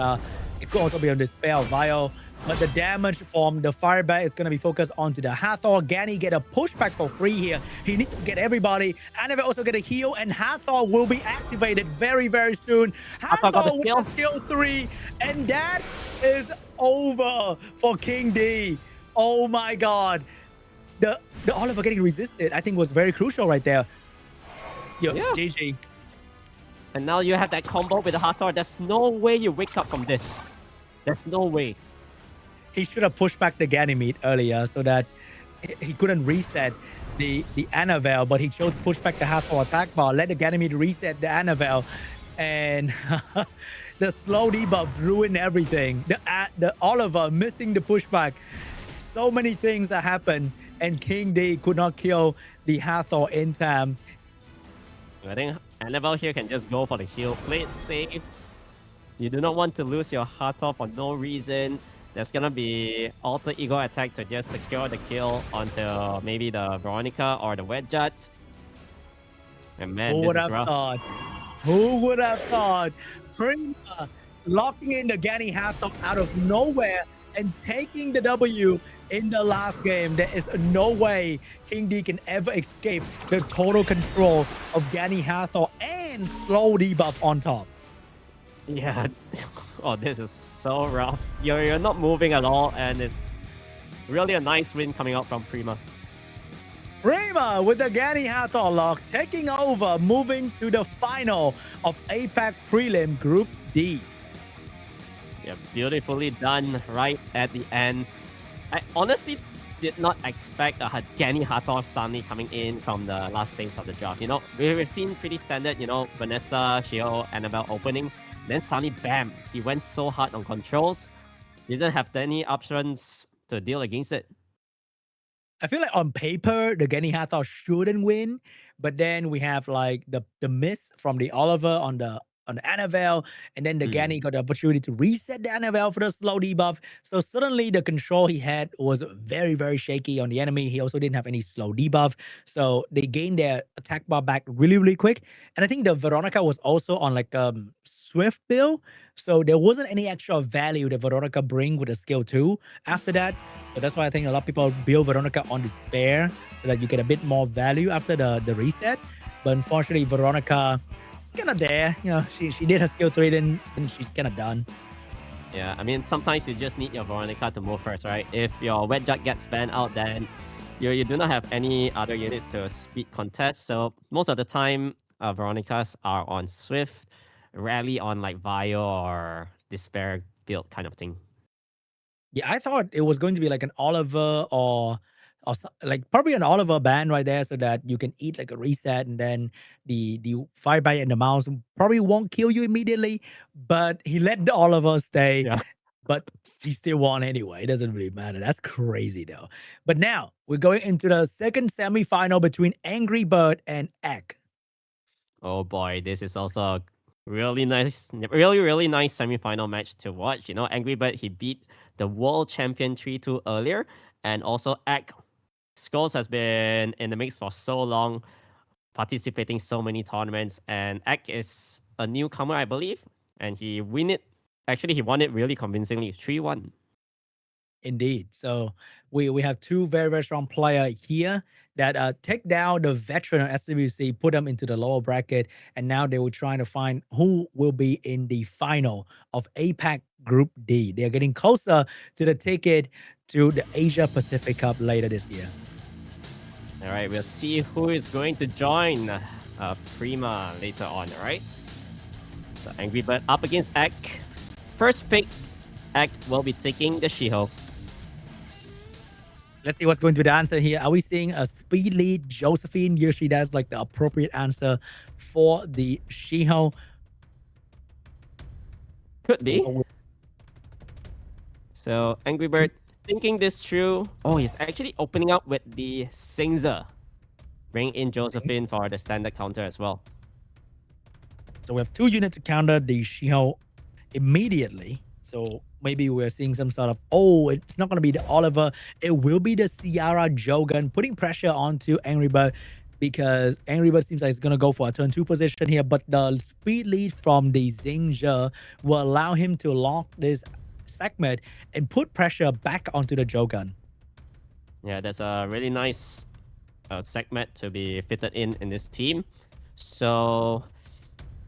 it could also be on Despair or Vile. But the damage from the Firebat is going to be focused onto the Hathor. Ganny get a pushback for free here. He needs to get everybody. Annabelle also get a heal, and Hathor will be activated very, very soon. Hathor with the skill 3, and that is over for KING.D. Oh my god. The Oliver getting resisted, I think, was very crucial right there. Yo, yeah. GG. And now you have that combo with the Hathor. There's no way you wake up from this. There's no way. He should have pushed back the Ganymede earlier so that he couldn't reset the Annabelle, but he chose to push back the Hathor attack bar, let the Ganymede reset the Annabelle, and the slow debuff ruined everything. The Oliver missing the pushback. So many things that happened, and KING.D could not kill the Hathor in time. I think Annabelle here can just go for the heal. Play it safe. You do not want to lose your Hathor for no reason. There's gonna be alter ego attack to just secure the kill onto maybe the Veronica or the Wedgeat. And man, who would have thought? Who would have thought? Prima locking in the Ganny Hathor out of nowhere and taking the W in the last game. There is no way KING.D can ever escape the total control of Ganny Hathor and slow debuff on top. Yeah. Oh, this is so rough. You're not moving at all, and it's really a nice win coming out from Prima. Prima with the Ganny Hathor lock taking over, moving to the final of APAC Prelim Group D. Yeah, beautifully done right at the end. I honestly did not expect a Ganny Hathor Stanley coming in from the last phase of the draft. You know, we've seen pretty standard, you know, Vanessa, Shio, Annabelle opening. Then suddenly, bam, he went so hard on controls. Didn't have any options to deal against it. I feel like on paper, the Ganny Hathor shouldn't win. But then we have like the miss from the Oliver on the on the Annabelle, and then the Ganny got the opportunity to reset the Annabelle for the slow debuff. So suddenly the control he had was very, very shaky on the enemy. He also didn't have any slow debuff. So they gained their attack bar back really, really quick. And I think the Veronica was also on like Swift build. So there wasn't any extra value that Veronica bring with a skill 2 after that. So that's why I think a lot of people build Veronica on Despair so that you get a bit more value after the reset. But unfortunately, Veronica is kind of there. You know, she did her skill 3, then she's kind of done. Yeah, I mean, sometimes you just need your Veronica to move first, right? If your Wet Jug gets banned out, then you do not have any other units to speed contest. So most of the time, Veronicas are on Swift, rarely on like Vio or Despair build kind of thing. Yeah, I thought it was going to be like an Oliver or like probably an Oliver ban right there so that you can eat like a reset and then the fire bite and the mouse probably won't kill you immediately, but he let the Oliver stay. Yeah. But he still won anyway. It doesn't really matter. That's crazy though. But now we're going into the second semifinal between ANGRYBIRD and Egg. Oh boy, this is also a really nice semifinal match to watch. You know, ANGRYBIRD, he beat the world champion 3-2 earlier, and also Egg. SCHOLES has been in the mix for so long, participating so many tournaments, and Egg is a newcomer, I believe, and he won it. Actually, he won it really convincingly, 3-1. Indeed. So we have two very, very strong players here that take down the veteran of SWC, put them into the lower bracket, and now they were trying to find who will be in the final of APAC Group D. They're getting closer to the ticket to the Asia Pacific Cup later this year. All right, we'll see who is going to join Prima later on, all right? So ANGRYBIRD up against Egg. First pick, Egg will be taking the Shiho. Let's see what's going to be the answer here. Are we seeing a speed lead Josephine? Usually that's like the appropriate answer for the Shiho. Could be. So ANGRYBIRD thinking this through. Oh, he's actually opening up with the Singzer. Bring in Josephine for the standard counter as well. So we have 2 units to counter the Shiho immediately. So maybe we're seeing some sort of, oh, it's not going to be the Oliver. It will be the Ciara Jogan, putting pressure onto ANGRYBIRD because ANGRYBIRD seems like it's going to go for a turn 2 position here. But the speed lead from the Xingzhe will allow him to lock this segment and put pressure back onto the Jogan. Yeah, that's a really nice segment to be fitted in this team. So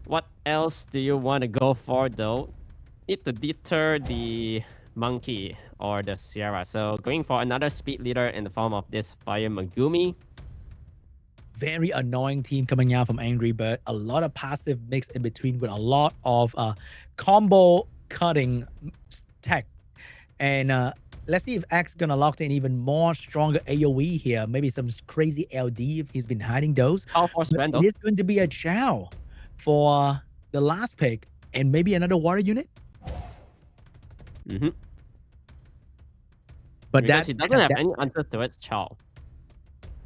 what else do you want to go for though? Need to deter the monkey or the Sierra. So going for another speed leader in the form of this Fire Megumi. Very annoying team coming out from ANGRYBIRD. A lot of passive mix in between with a lot of combo cutting tech. And let's see if X gonna lock in even more stronger AoE here. Maybe some crazy LD if he's been hiding those. It is going to be a Chow for the last pick and maybe another water unit. But because he doesn't have any answers towards Chow.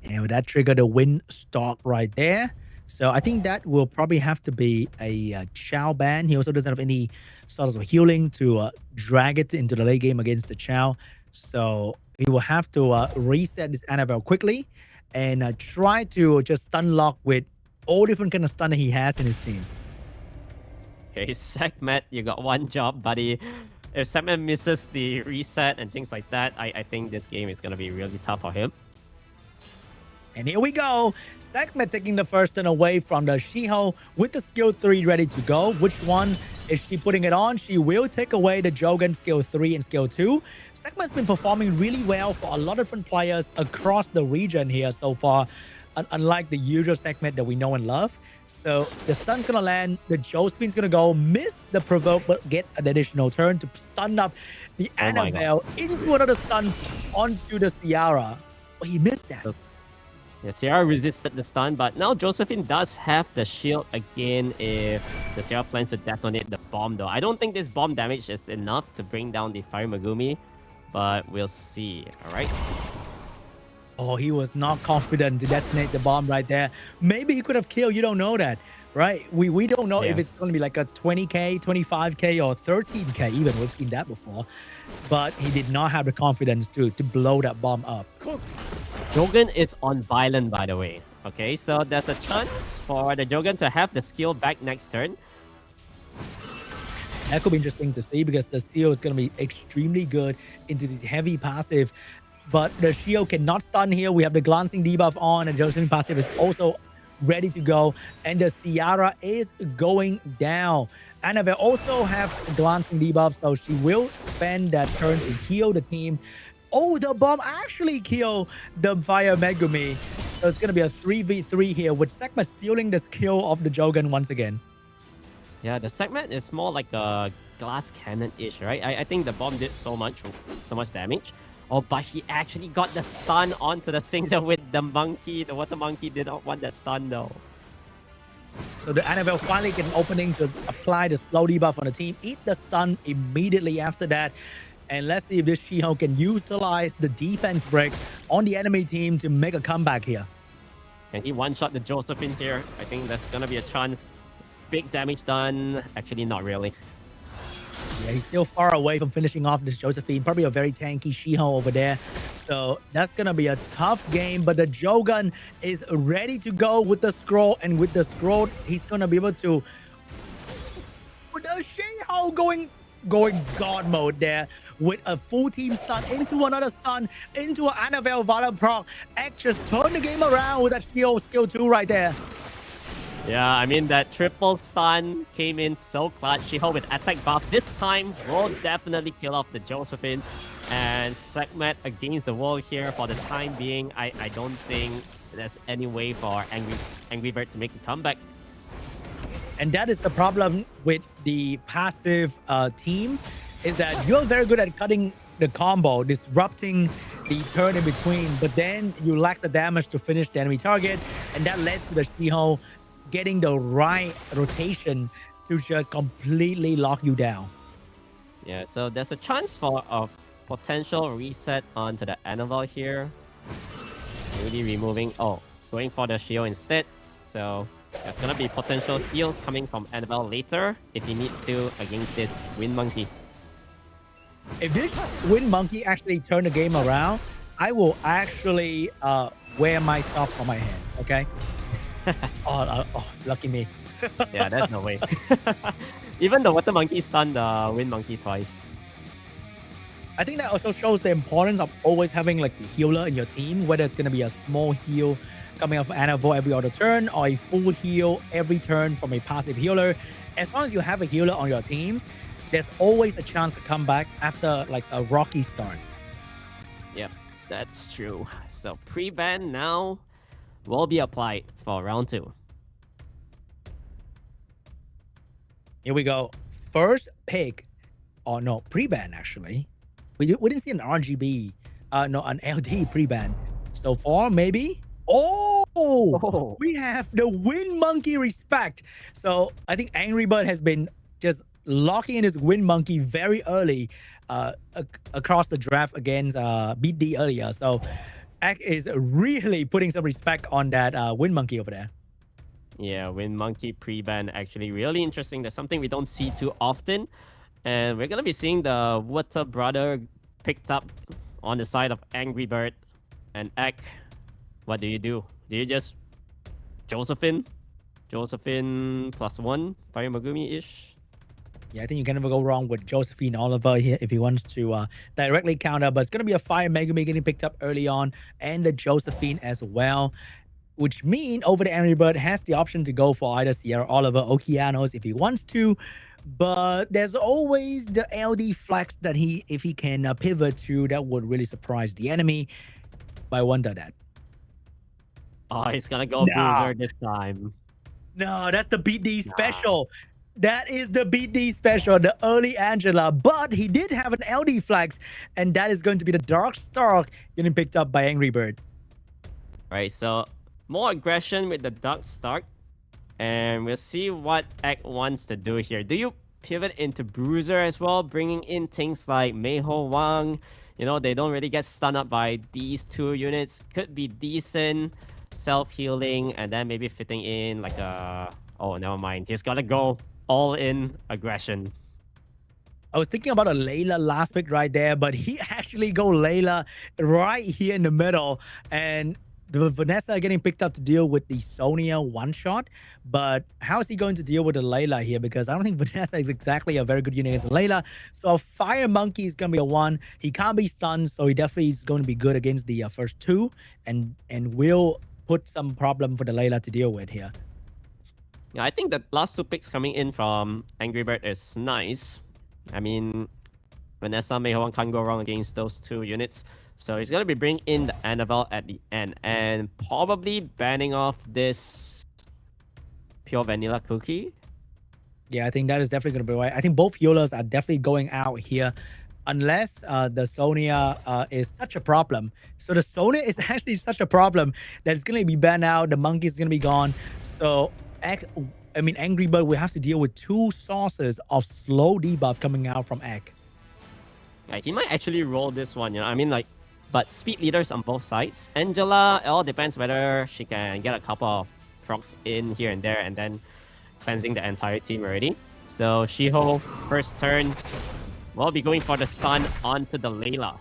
And that triggered the wind stalk right there. So I think that will probably have to be a Chow ban. He also doesn't have any sort of healing to drag it into the late game against the Chow. So he will have to reset this Annabelle quickly and try to just stun lock with all different kind of stun that he has in his team. Okay, Segmet, you got one job, buddy. If Segmet misses the reset and things like that, I think this game is going to be really tough for him. And here we go. Segmet taking the first turn away from the Shiho with the skill 3 ready to go. Which one is she putting it on? She will take away the Jogan skill 3 and skill 2. Segmet's been performing really well for a lot of different players across the region here so far, unlike the usual Segmet that we know and love. So the stun's going to land. The Josephine's going to go, miss the provoke, but get an additional turn to stun up the Annabelle into another stun onto the Ciara. Oh, he missed that. Yeah, Ciara resisted the stun, but now Josephine does have the shield again if the Ciara plans to detonate the bomb though. I don't think this bomb damage is enough to bring down the Fire Megumi, but we'll see, alright? Oh, he was not confident to detonate the bomb right there. Maybe he could have killed. You don't know that, right? We don't know if Yeah. it's going to be like a 20k, 25k, or 13k. Even we've seen that before, but he did not have the confidence to blow that bomb up. Jogan is on Violent, by the way. Okay, so there's a chance for the Jogan to have the skill back next turn. That could be interesting to see because the seal is going to be extremely good into this heavy passive. But the shield cannot stun here. We have the glancing debuff on, and Josephine passive is also ready to go. And the Ciara is going down. Annabelle also have glancing debuff, so she will spend that turn to heal the team. Oh, the bomb actually killed the Fire Megumi. So it's going to be a 3v3 here with Sekma stealing the skill of the Jogan once again. Yeah, the segment is more like a glass cannon-ish, right? I think the bomb did so much damage. Oh, but he actually got the stun onto the Singer with the monkey. The water monkey did not want that stun though. So the Annabelle finally get an opening to apply the slow debuff on the team. Eat the stun immediately after that. And let's see if this She-Hulk can utilize the defense break on the enemy team to make a comeback here. Can he one-shot the Josephine here? I think that's gonna be a chance. Big damage done. Actually, not really. Yeah, he's still far away from finishing off this Josephine. Probably a very tanky She-Hulk over there. So that's going to be a tough game. But the Jogan is ready to go with the scroll. And with the scroll, he's going to be able to... With the She-Hulk going God mode there. With a full team stun into another stun. Into an Annabelle Valor proc. X just turned the game around with that skill 2 right there. Yeah, I mean, that triple stun came in so clutch. She-Hulk with attack buff this time will definitely kill off the Josephine. And Segment against the wall here for the time being. I don't think there's any way for Angrybird to make a comeback. And that is the problem with the passive team, is that you're very good at cutting the combo, disrupting the turn in between, but then you lack the damage to finish the enemy target. And that led to the She-Hulk getting the right rotation to just completely lock you down. Yeah, so there's a chance for a potential reset onto the Annabelle here. Really removing... Oh, going for the shield instead. So there's gonna be potential heals coming from Annabelle later if he needs to against this Wind Monkey. If this Wind Monkey actually turn the game around, I will actually wear my socks on my hand, okay? Oh, lucky me. Yeah, that's no way. Even the Water Monkey stunned the Wind Monkey twice. I think that also shows the importance of always having like the healer in your team, whether it's going to be a small heal coming off Annabelle every other turn or a full heal every turn from a passive healer. As long as you have a healer on your team, there's always a chance to come back after like a rocky start. Yep, that's true. So pre-ban now will be applied for round 2. Here we go. First pick. Oh no, pre-ban actually. We didn't see an RGB, no, an LD pre-ban so far, maybe. Oh, we have the Wind Monkey respect. So I think Angrybird has been just locking in his Wind Monkey very early across the draft against BEAT.D earlier. So Ak is really putting some respect on that Wind Monkey over there. Yeah, Wind Monkey pre-ban actually really interesting. That's something we don't see too often. And we're going to be seeing the Water Brother picked up on the side of Angrybird. And Ak, what do? Do you just Josephine +1 Fire Megumi-ish? Yeah, I think you can never go wrong with Josephine Oliver here if he wants to directly counter. But it's going to be a Fire Megumi getting picked up early on, and the Josephine as well. Which mean over the Angrybird has the option to go for either Sierra Oliver or Okeanos if he wants to. But there's always the LD flex that if he can pivot to, that would really surprise the enemy. But I wonder that. Oh, he's gonna go Bruiser this time. No, that's the BEAT.D special. That is the BEAT.D special, the early Angela. But he did have an LD flex, and that is going to be the Dark Stark getting picked up by Angrybird. Right, so more aggression with the Dark Stark. And we'll see what Ak wants to do here. Do you pivot into Bruiser as well, bringing in things like Meiho Wang. You know, they don't really get stunned up by these two units. Could be decent self-healing, and then maybe fitting in like a... Oh, never mind. He's got to go all-in aggression. I was thinking about a Layla last pick right there, but he actually go Layla right here in the middle. And the Vanessa getting picked up to deal with the Sonya one-shot. But how is he going to deal with the Layla here? Because I don't think Vanessa is exactly a very good unit against Layla. So Fire Monkey is going to be a 1. He can't be stunned, so he definitely is going to be good against the first 2. And will put some problem for the Layla to deal with here. Yeah, I think the last 2 picks coming in from ANGRYBIRD is nice. I mean, Vanessa Meiho can't go wrong against those 2 units. So he's going to be bringing in the Annabelle at the end and probably banning off this pure vanilla cookie. Yeah, I think that is definitely going to be right. I think both healers are definitely going out here unless the Sonya is such a problem. So the Sonya is actually such a problem that it's going to be banned out. The monkey is going to be gone. So, I mean, ANGRYBIRD will have to deal with 2 sources of slow debuff coming out from Egg. Yeah, he might actually roll this one, you know. I mean, like, but speed leaders on both sides. Angela, it all depends whether she can get a couple of procs in here and there and then cleansing the entire team already. So Shiho, first turn, will be going for the stun onto the Layla.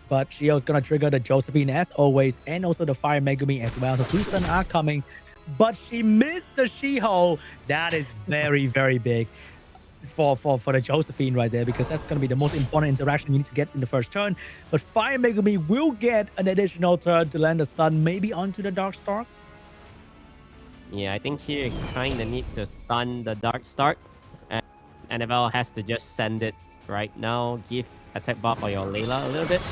But Shiho's going to trigger the Josephine as always, and also the Fire Megumi as well. The 2 stun are coming, but she missed the Shiho. That is very, very big for the Josephine right there, because that's going to be the most important interaction you need to get in the first turn. But Fire Megumi will get an additional turn to land a stun, maybe onto the Darkstalk. Yeah, I think here you kind of need to stun the Darkstalk. And Annabelle has to just send it right now. Give attack buff for your Layla a little bit.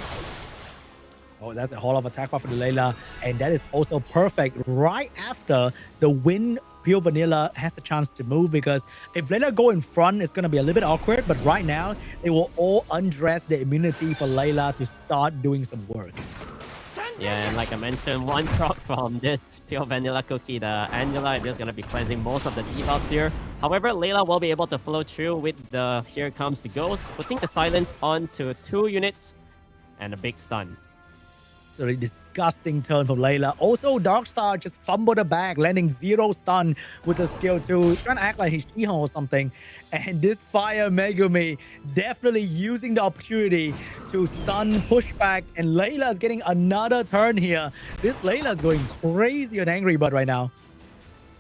Oh, that's a whole lot of attack buff for the Layla. And that is also perfect right after the win Pure Vanilla has a chance to move, because if Layla go in front, it's going to be a little bit awkward. But right now, they will all undress the immunity for Layla to start doing some work. Yeah, and like I mentioned, 1 proc from this Pure Vanilla cookie, the Angela is just going to be cleansing most of the debuffs here. However, Layla will be able to follow through with the Here Comes the Ghost, putting the silence onto 2 units and a big stun. So a disgusting turn from Layla. Also, Darkstar just fumbled the bag, landing 0 stun with the skill 2. Trying to act like he's Shiho or something. And this Fire Megumi definitely using the opportunity to stun, push back. And Layla is getting another turn here. This Layla is going crazy on ANGRYBIRD right now.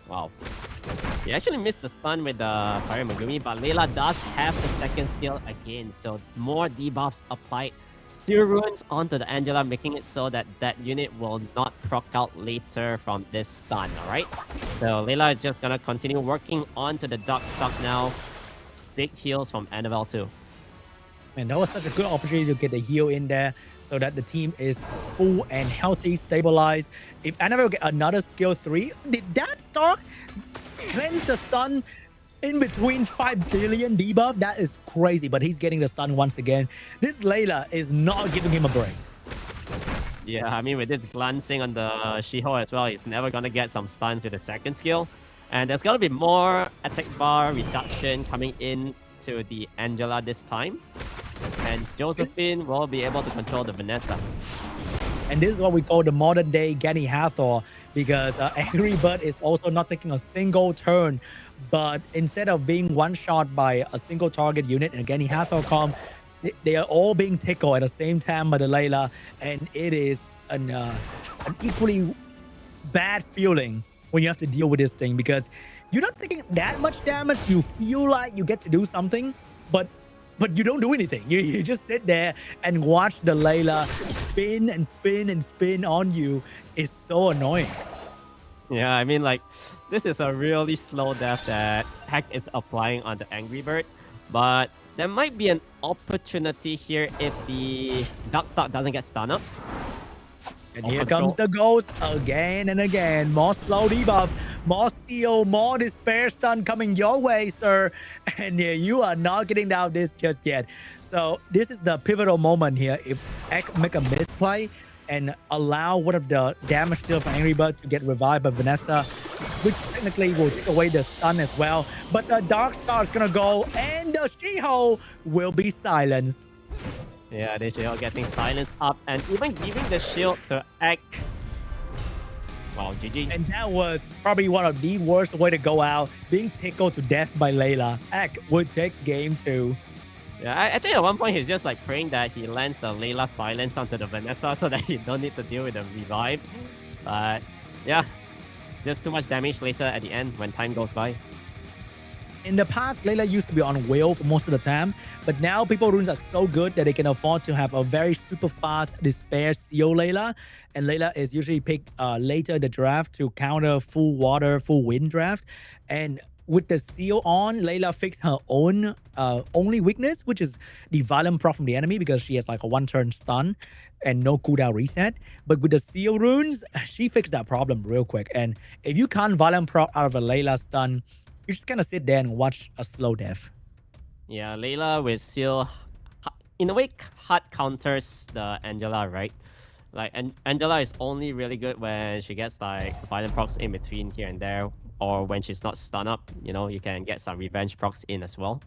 Wow. He actually missed the stun with the Fire Megumi, but Layla does have the second skill again. So more debuffs applied. Steel Runes onto the Angela, making it so that that unit will not proc out later from this stun, alright? So Layla is just gonna continue working onto the Darkstalk now. Big heals from Annabelle too. Man, that was such a good opportunity to get the heal in there so that the team is full and healthy, stabilized. If Annabelle get another skill 3, did that start cleanse the stun in between 5 billion debuff? That is crazy, but he's getting the stun once again. This Layla is not giving him a break. Yeah, I mean, with this glancing on the Shiho as well, he's never gonna get some stuns with the second skill. And there's gonna be more attack bar reduction coming in to the Angela this time. And Josephine will be able to control the Vanessa. And this is what we call the modern day Gani Hathor, because ANGRYBIRD is also not taking a single turn. But instead of being one-shot by a single target unit and Gani Hathor come, they are all being tickled at the same time by the Layla. And it is an equally bad feeling when you have to deal with this thing, because you're not taking that much damage. You feel like you get to do something, but you don't do anything. You just sit there and watch the Layla spin and spin and spin on you. It's so annoying. Yeah, I mean, like, this is a really slow death that Heck is applying on the ANGRYBIRD. But there might be an opportunity here if the Darkstalk doesn't get stunned up. And here comes the ghost again and again. More slow debuff, more steel, more despair stun coming your way, sir. And you are not getting down this just yet. So this is the pivotal moment here. If Ek make a misplay, and allow one of the damage deal for ANGRYBIRD to get revived by Vanessa, which technically will take away the stun as well. But the Dark Star is gonna go, and the She-Ho will be silenced. Yeah, the She-Ho getting silenced up and even giving the shield to Egg. Wow, GG. And that was probably one of the worst way to go out, being tickled to death by Layla. Ek would take game 2. Yeah, I think at one point he's just like praying that he lands the Layla silence onto the Vanessa so that he don't need to deal with the revive. But yeah, just too much damage later at the end when time goes by. In the past, Layla used to be on wheel for most of the time, but now people runes are so good that they can afford to have a very super fast Despair Seal Layla, and Layla is usually picked later in the draft to counter full water, full wind draft. And with the seal on, Layla fixed her own only weakness, which is the violent proc from the enemy, because she has like a 1-turn stun and no cooldown reset. But with the seal runes, she fixed that problem real quick. And if you can't violent proc out of a Layla stun, you're just gonna sit there and watch a slow death. Yeah, Layla with seal, in a way, hard counters the Angela, right? Like, Angela is only really good when she gets like violent procs in between here and there, or when she's not stun up. You know, you can get some revenge procs in as well.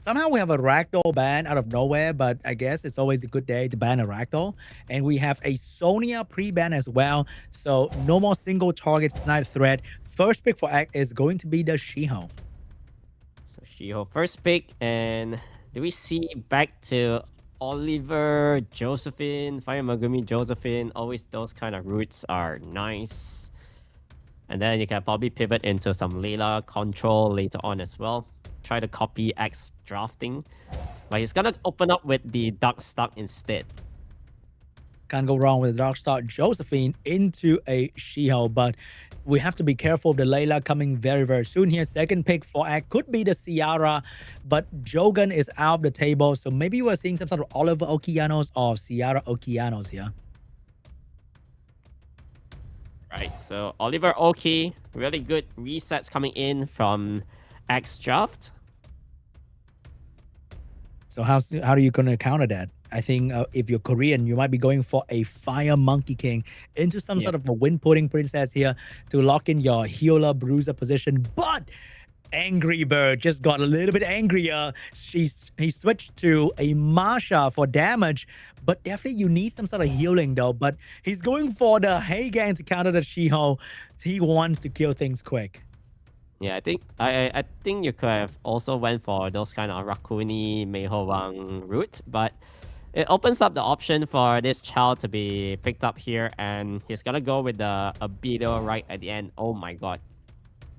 Somehow we have a Ragdoll ban out of nowhere, but I guess it's always a good day to ban a Ragdoll. And we have a Sonya pre-ban as well, so no more single target snipe threat. First pick for Egg is going to be the She-Ho. So She-Ho first pick, and do we see back to Oliver, Josephine, Fire Megumi, Josephine? Always those kind of routes are nice. And then you can probably pivot into some Layla control later on as well. Try to copy X drafting, but he's gonna open up with the Dark Stock instead. Can't go wrong with Dark Star Josephine into a She-Ho, but we have to be careful of the Layla coming very, very soon here. Second pick for Egg could be the Ciara, but Jogan is out of the table, so maybe we're seeing some sort of Oliver Okeanos or Ciara Okeanos here. Right, so Oliver Oki, really good resets coming in from X draft. So how are you going to counter that? I think if you're Korean, you might be going for a Fire Monkey King into some sort of a Wind Pudding Princess here to lock in your healer bruiser position. But ANGRYBIRD just got a little bit angrier. He switched to a Masha for damage, but definitely you need some sort of healing though. But he's going for the Heigang to counter the She-Ho. He wants to kill things quick. Yeah, I think you could have also went for those kind of Rakuni Meihowang route, but it opens up the option for this child to be picked up here, and he's gonna go with the Abido right at the end. Oh my god.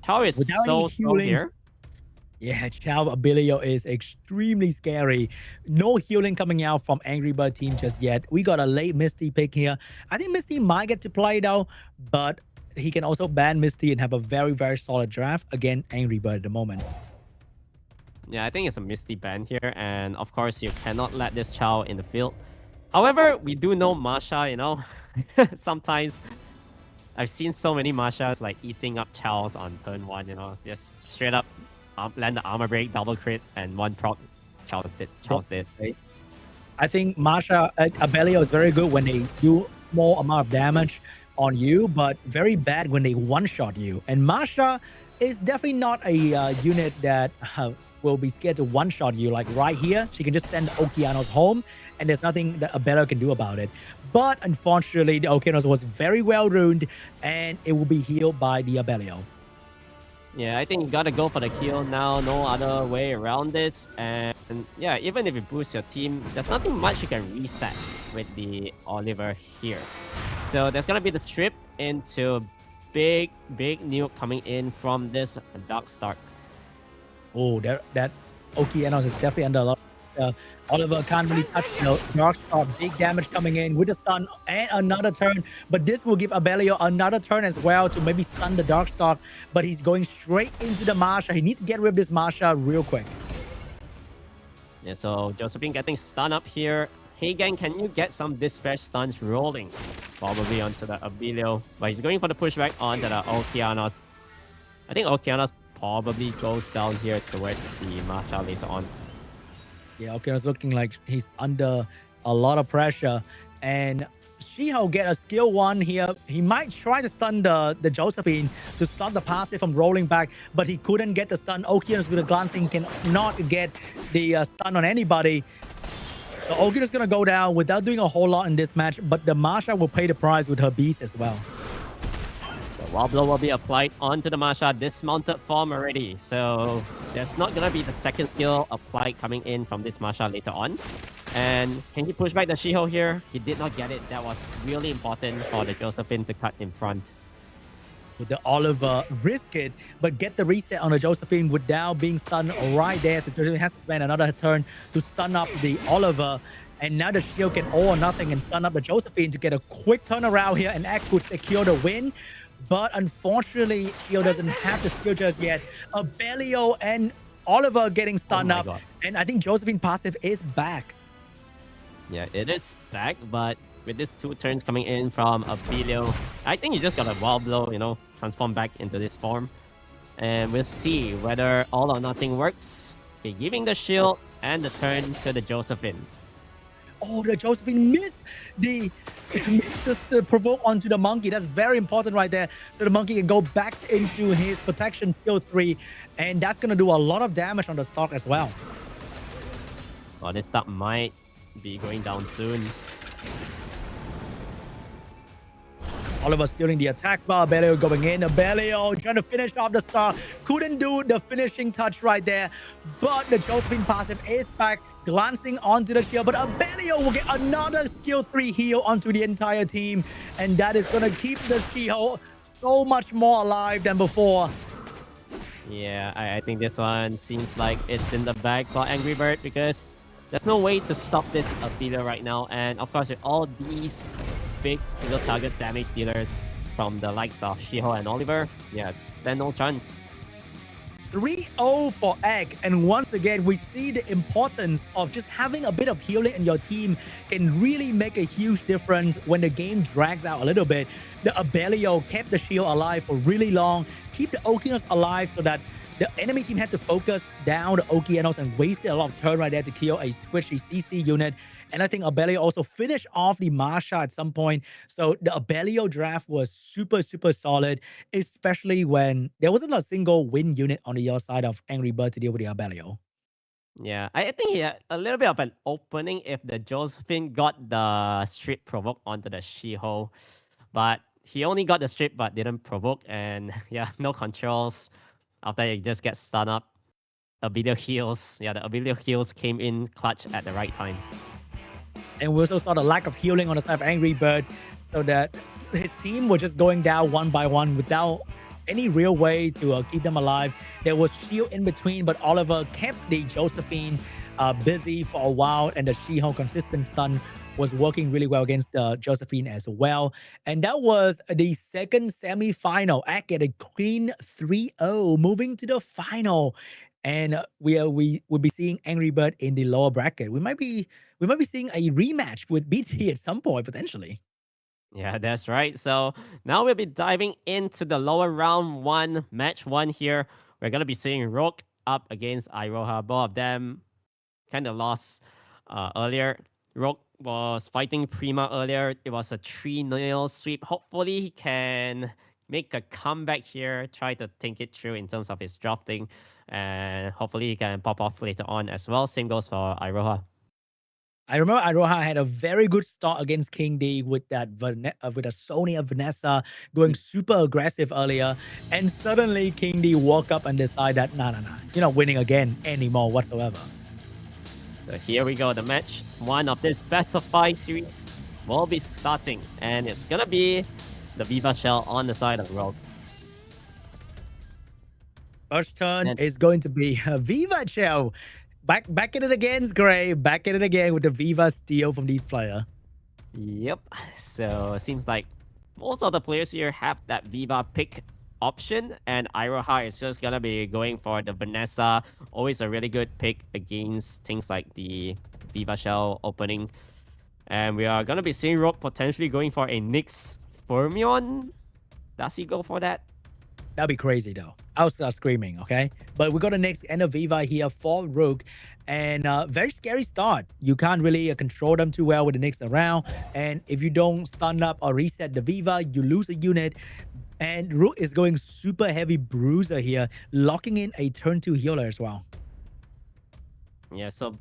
Chao is so strong here. Yeah, Chao Abilio is extremely scary. No healing coming out from ANGRYBIRD team just yet. We got a late Misty pick here. I think Misty might get to play though, but he can also ban Misty and have a very, very solid draft. Again, ANGRYBIRD at the moment. Yeah, I think it's a Misty ban here, and of course you cannot let this Chao in the field. However, we do know Masha, you know, sometimes I've seen so many Mashas like eating up Chaos on turn 1, you know, just straight up land the armor break, double crit, and 1 proc. Chaos dead. I think Masha Abelio is very good when they do small amount of damage on you, but very bad when they one-shot you. And Masha is definitely not a unit that will be scared to one-shot you. Like right here, she can just send Okeanos home, and there's nothing that Abelio can do about it. But unfortunately, the Okeanos was very well ruined, and it will be healed by the Abelio. Yeah, I think you gotta go for the kill now. No other way around this. And yeah, even if you boost your team, there's nothing much you can reset with the Oliver here. So there's gonna be the strip into big nuke coming in from this Dark Stark. Oh, that Okeanos is definitely under a lot. Oliver can't really touch the Dark Star. Big damage coming in with a stun and another turn. But this will give Abelio another turn as well to maybe stun the Dark Star. But he's going straight into the Masha. He needs to get rid of this Masha real quick. Yeah, so Josephine getting stun up here. Heigang, can you get some dispatch stuns rolling? Probably onto the Abelio. But he's going for the pushback onto the Okeanos. I think Okeanos probably goes down here towards the Masha later on. Yeah, Okeanos looking like he's under a lot of pressure. And Shiho get a skill 1 here. He might try to stun the Josephine to stop the passive from rolling back, but he couldn't get the stun. Okinos with a glancing cannot get the stun on anybody. So Okinos gonna go down without doing a whole lot in this match, but the Masha will pay the price with her beast as well. The wall blow will be applied onto the Masha, dismounted form already. So there's not gonna be the second skill applied coming in from this Masha later on. And can he push back the Shiho here? He did not get it. That was really important for the Josephine to cut in front. With the Oliver risk it, but get the reset on the Josephine without being stunned right there. So Josephine has to spend another turn to stun up the Oliver. And now the Shield can all or nothing and stun up the Josephine to get a quick turnaround here, and that could secure the win. But unfortunately, Shield doesn't have the skill just yet. Abelio and Oliver getting stunned up. God. And I think Josephine passive is back. Yeah, it is back, but with these 2 turns coming in from Abelio, I think he just got a wall blow, you know, transform back into this form. And we'll see whether all or nothing works. Okay, giving the shield and the turn to the Josephine. Oh, the Josephine missed the provoke onto the monkey. That's very important right there. So the monkey can go back into his protection skill 3, and that's going to do a lot of damage on the stock as well. Well, this stock might be going down soon. Oliver stealing the attack bar. Abelio going in. Abelio trying to finish off the star. Couldn't do the finishing touch right there. But the Josephine passive is back. Glancing onto the shield. But Abelio will get another skill 3 heal onto the entire team. And that is going to keep the Shiho so much more alive than before. Yeah, I think this one seems like it's in the bag for Angry Bird, because there's no way to stop this Abelio right now. And of course, with all these big single target damage dealers from the likes of Shiho and Oliver, yeah, stand no chance. 3-0 for Egg, and once again we see the importance of just having a bit of healing in your team can really make a huge difference when the game drags out a little bit. The Abelio kept the shield alive for really long, keep the Okinos alive so that the enemy team had to focus down the Okeanos and wasted a lot of turn right there to kill a squishy CC unit. And I think Abelio also finished off the Masha at some point. So the Abelio draft was super, super solid, especially when there wasn't a single win unit on the other side of Angry Bird to deal with the Abelio. Yeah, I think he had a little bit of an opening if the Josephine got the strip provoke onto the Shiho. But he only got the strip but didn't provoke, and yeah, no controls. After he just gets stunned up, Abelio heals. Yeah, the Abelio heals came in clutch at the right time. And we also saw the lack of healing on the side of Angry Bird, so that his team was just going down one by one without any real way to keep them alive. There was shield in between, but Oliver kept the Josephine busy for a while, and the Shiho consistent stun was working really well against the Josephine as well. And that was the second semi-final. Egg get a clean 3-0, moving to the final. And we'll be seeing Angry Bird in the lower bracket. We might be seeing a rematch with BEAT.D at some point potentially. Yeah, that's right. So now we'll be diving into the lower round 1, match 1 here. We're gonna be seeing ROOG up against IROHA. Both of them kind of lost earlier. ROOG was fighting PRIMA earlier. It was a 3-0 sweep. Hopefully he can make a comeback here, try to think it through in terms of his drafting, and hopefully he can pop off later on as well. Same goes for IROHA. I remember IROHA had a very good start against KING.D with that with a Sonya Vanessa going super aggressive earlier, and suddenly KING.D woke up and decided that nah, you're not winning again anymore whatsoever. So here we go. The match 1 of this best of 5 series will be starting, and it's gonna be the Viva Shell on the side of ROOG. First turn is going to be Viva Shell. Back at it again, Gray. Back at it again with the Viva steal from these players. Yep. So it seems like most of the players here have that Viva pick option, and IROHA is just gonna be going for the Vanessa. Always a really good pick against things like the Viva Shell opening. And we are gonna be seeing ROOG potentially going for a Nyx Fermion. Does he go for that? That'd be crazy though. I'll start screaming, okay? But we got the next end of Viva here for Rook. And very scary start. You can't really control them too well with the next round. And if you don't stun up or reset the Viva, you lose a unit. And Rook is going super heavy bruiser here, locking in a turn 2 healer as well. Yeah, so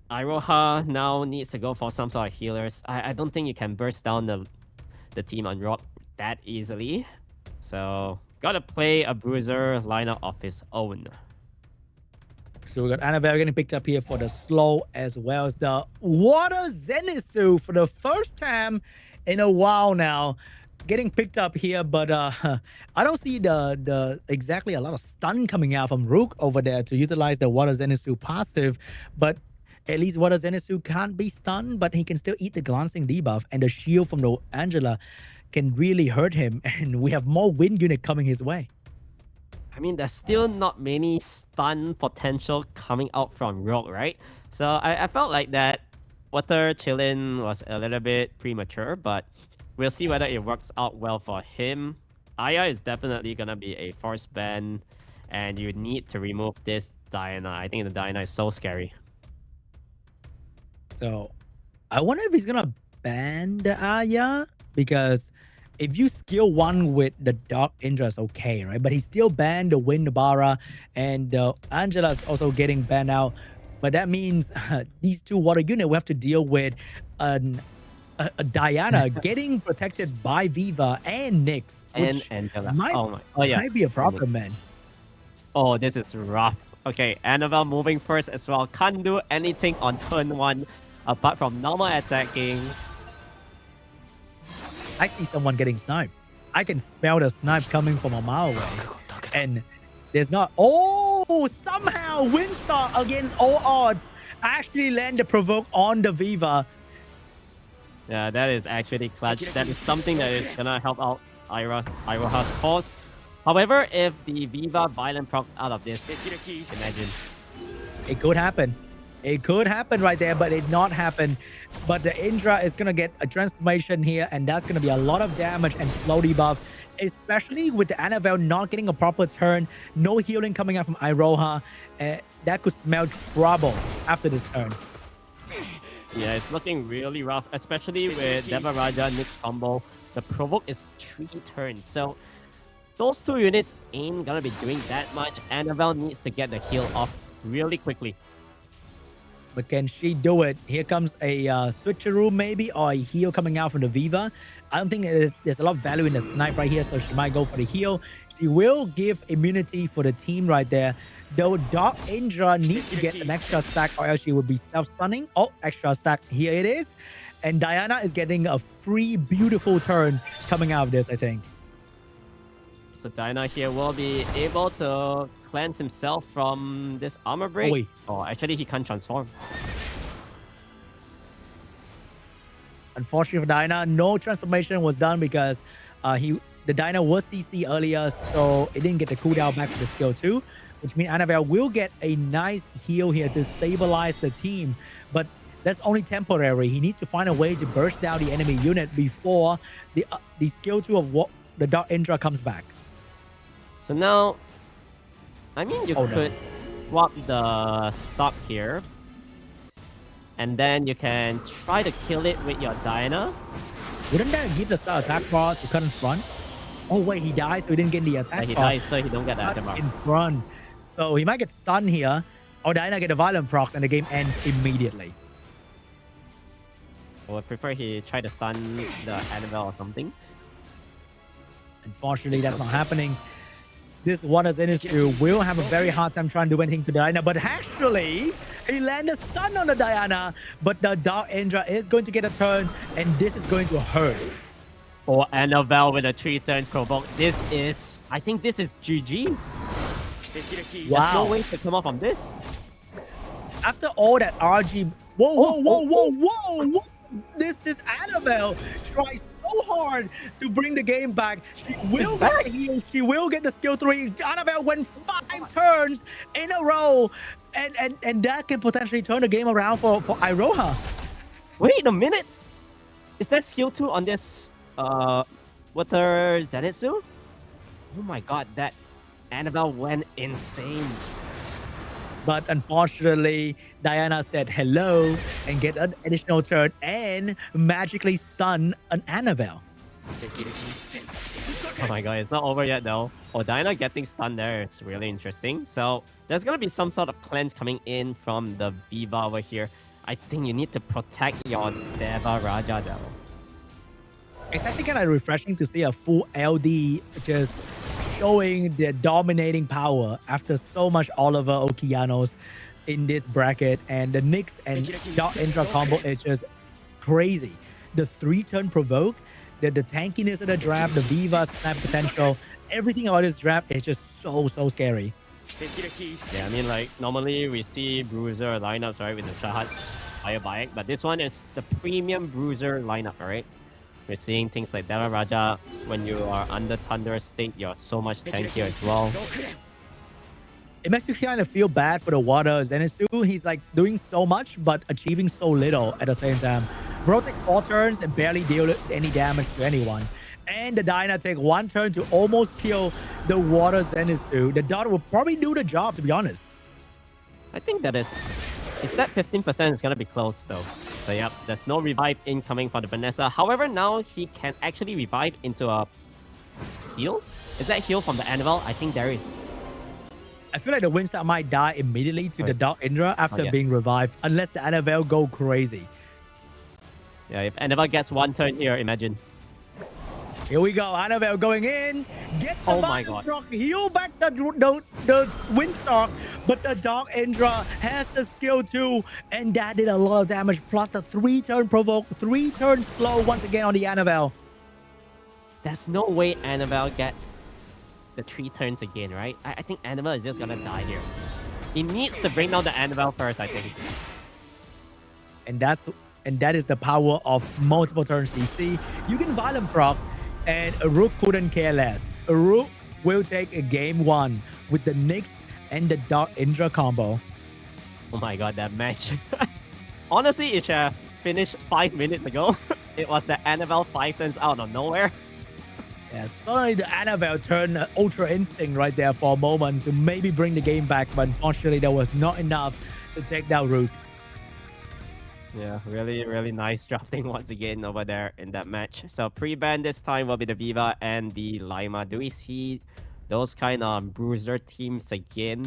IROHA now needs to go for some sort of healers. I don't think you can burst down the team on Rock that easily. So gotta play a bruiser lineup of his own. So we got Annabelle getting picked up here for the slow, as well as the Water Zenitsu for the first time in a while now. Getting picked up here, but I don't see the exactly a lot of stun coming out from Rook over there to utilize the Water Zenitsu passive. But at least Water Zenitsu can't be stunned, but he can still eat the glancing debuff, and the shield from the Angela can really hurt him. And we have more wind unit coming his way. I mean, there's still not many stun potential coming out from Rogue, right? So I felt like that Water Chillin was a little bit premature, but we'll see whether it works out well for him. Aya is definitely going to be a force ban, and you need to remove this Diana. I think the Diana is so scary. So I wonder if he's going to ban the Aya, because if you skill 1 with the Dark Indra, it's okay, right? But he still banned the Wind Bara, and Angela's also getting banned out. But that means these 2 water units will have to deal with a Diana getting protected by Viva and Nyx. And Angela. Might be a problem, man. Oh, this is rough. Okay, Annabelle moving first as well. Can't do anything on turn 1 apart from normal attacking. I see someone getting sniped. I can smell the snipes coming from a mile away. And there's not... Oh, somehow Windstar against all odds actually land the provoke on the Viva. Yeah, that is actually clutch. That is something that is gonna help out IROHA's cause. However, if the Viva violent procs out of this, imagine. It could happen. It could happen right there, but it did not happen. But the Indra is going to get a transformation here, and that's going to be a lot of damage and slow debuff, especially with the Annabelle not getting a proper turn, no healing coming out from IROHA. That could smell trouble after this turn. Yeah, it's looking really rough, especially with Devaraja Nyx combo. The provoke is 3 turns, so those 2 units ain't gonna be doing that much. Annabelle needs to get the heal off really quickly. But can she do it? Here comes a switcheroo maybe, or a heal coming out from the Viva. I don't think there's a lot of value in the snipe right here, so she might go for the heal. She will give immunity for the team right there. Though Dark Indra needs to get an extra stack, or else she would be self-stunning. Oh, extra stack. Here it is. And Diana is getting a free, beautiful turn coming out of this, I think. So Diana here will be able to cleanse himself from this armor break. Oh, actually he can't transform. Unfortunately for Diana, no transformation was done because the Diana was CC earlier, so it didn't get the cooldown back to the skill 2, which means Annabelle will get a nice heal here to stabilize the team. But that's only temporary. He needs to find a way to burst down the enemy unit before the skill 2 of the Dark Indra comes back. So now, I mean, you could swap the stock here, and then you can try to kill it with your Diana. Wouldn't that give the star attack bar to cut in front? Oh wait, he dies, so he didn't get the attack bar. He dies, so he don't get the attack bar. In front. So he might get stunned here, or Diana get a violent procs, and the game ends immediately. I would prefer he try to stun the Annabelle or something. Unfortunately, that's not happening. This Water Zenitsu will have a very hard time trying to do anything to Diana, but actually, he landed a stun on the Diana, but the Dark Indra is going to get a turn, and this is going to hurt. Or Annabelle with a 3 turns provoke. This is, I think this is GG. Wow. There's no way to come off from this. After all that RG, whoa. This Annabelle tries so hard to bring the game back. She will get the heal. She will get the skill 3. Annabelle went 5 turns in a row, and that can potentially turn the game around for IROHA. Wait a minute. Is that skill 2 on this Water Zenitsu? Oh my god, that Annabelle went insane. But unfortunately, Diana said hello and get an additional turn and magically stun an Annabelle. Oh my god, it's not over yet though. Oh, Diana getting stunned there. It's really interesting. So there's gonna be some sort of cleanse coming in from the Viva over here. I think you need to protect your Deva Raja though. It's actually kind of refreshing to see a full LD just showing their dominating power after so much Oliver Okeanos in this bracket. And the Nyx and Dark Indra combo is just crazy. The 3-turn provoke, the tankiness of the draft, the Viva snap potential, everything about this draft is just so scary. Yeah, I mean, like, normally we see Bruiser lineups, right, with the Shahat Fire Bike, but this one is the premium Bruiser lineup, right? We're seeing things like Deva Raja. When you are under Thunder state, you're so much tankier as well. It makes you kind of feel bad for the Water Zenitsu. He's like doing so much, but achieving so little at the same time. Bro take 4 turns and barely deal any damage to anyone. And the Dyna take 1 turn to almost kill the Water Zenitsu. The Dot will probably do the job, to be honest. I think that is that 15% is gonna be close though. So yep, there's no revive incoming for the Vanessa. However, now he can actually revive into a heal. Is that heal from the Annabelle? I think there is. I feel like the Winstar might die immediately to the Dark Indra after being revived, unless the Annabelle go crazy. Yeah, if Annabelle gets 1 turn here, imagine. Here we go, Annabelle going in, gets the my god, rock, heal back the Windstalk, but the Dark Indra has the skill too, and that did a lot of damage, plus the 3-turn provoke, 3-turn slow once again on the Annabelle. There's no way Annabelle gets the 3 turns again, right? I think Annabelle is just gonna die here. He needs to bring down the Annabelle first, I think. And that is the power of multiple turn CC. You can Violent proc, and Rook couldn't care less. Rook will take a game 1 with the Nyx and the Dark Indra combo. Oh my god, that match. Honestly, it should have finished 5 minutes ago. It was the Annabelle 5 turns out of nowhere. Yeah, suddenly the Annabelle turned Ultra Instinct right there for a moment to maybe bring the game back, but unfortunately that was not enough to take down Rook. Yeah, really nice drafting once again over there in that match. So pre-ban this time will be the Viva and the Lima. Do we see those kind of bruiser teams again?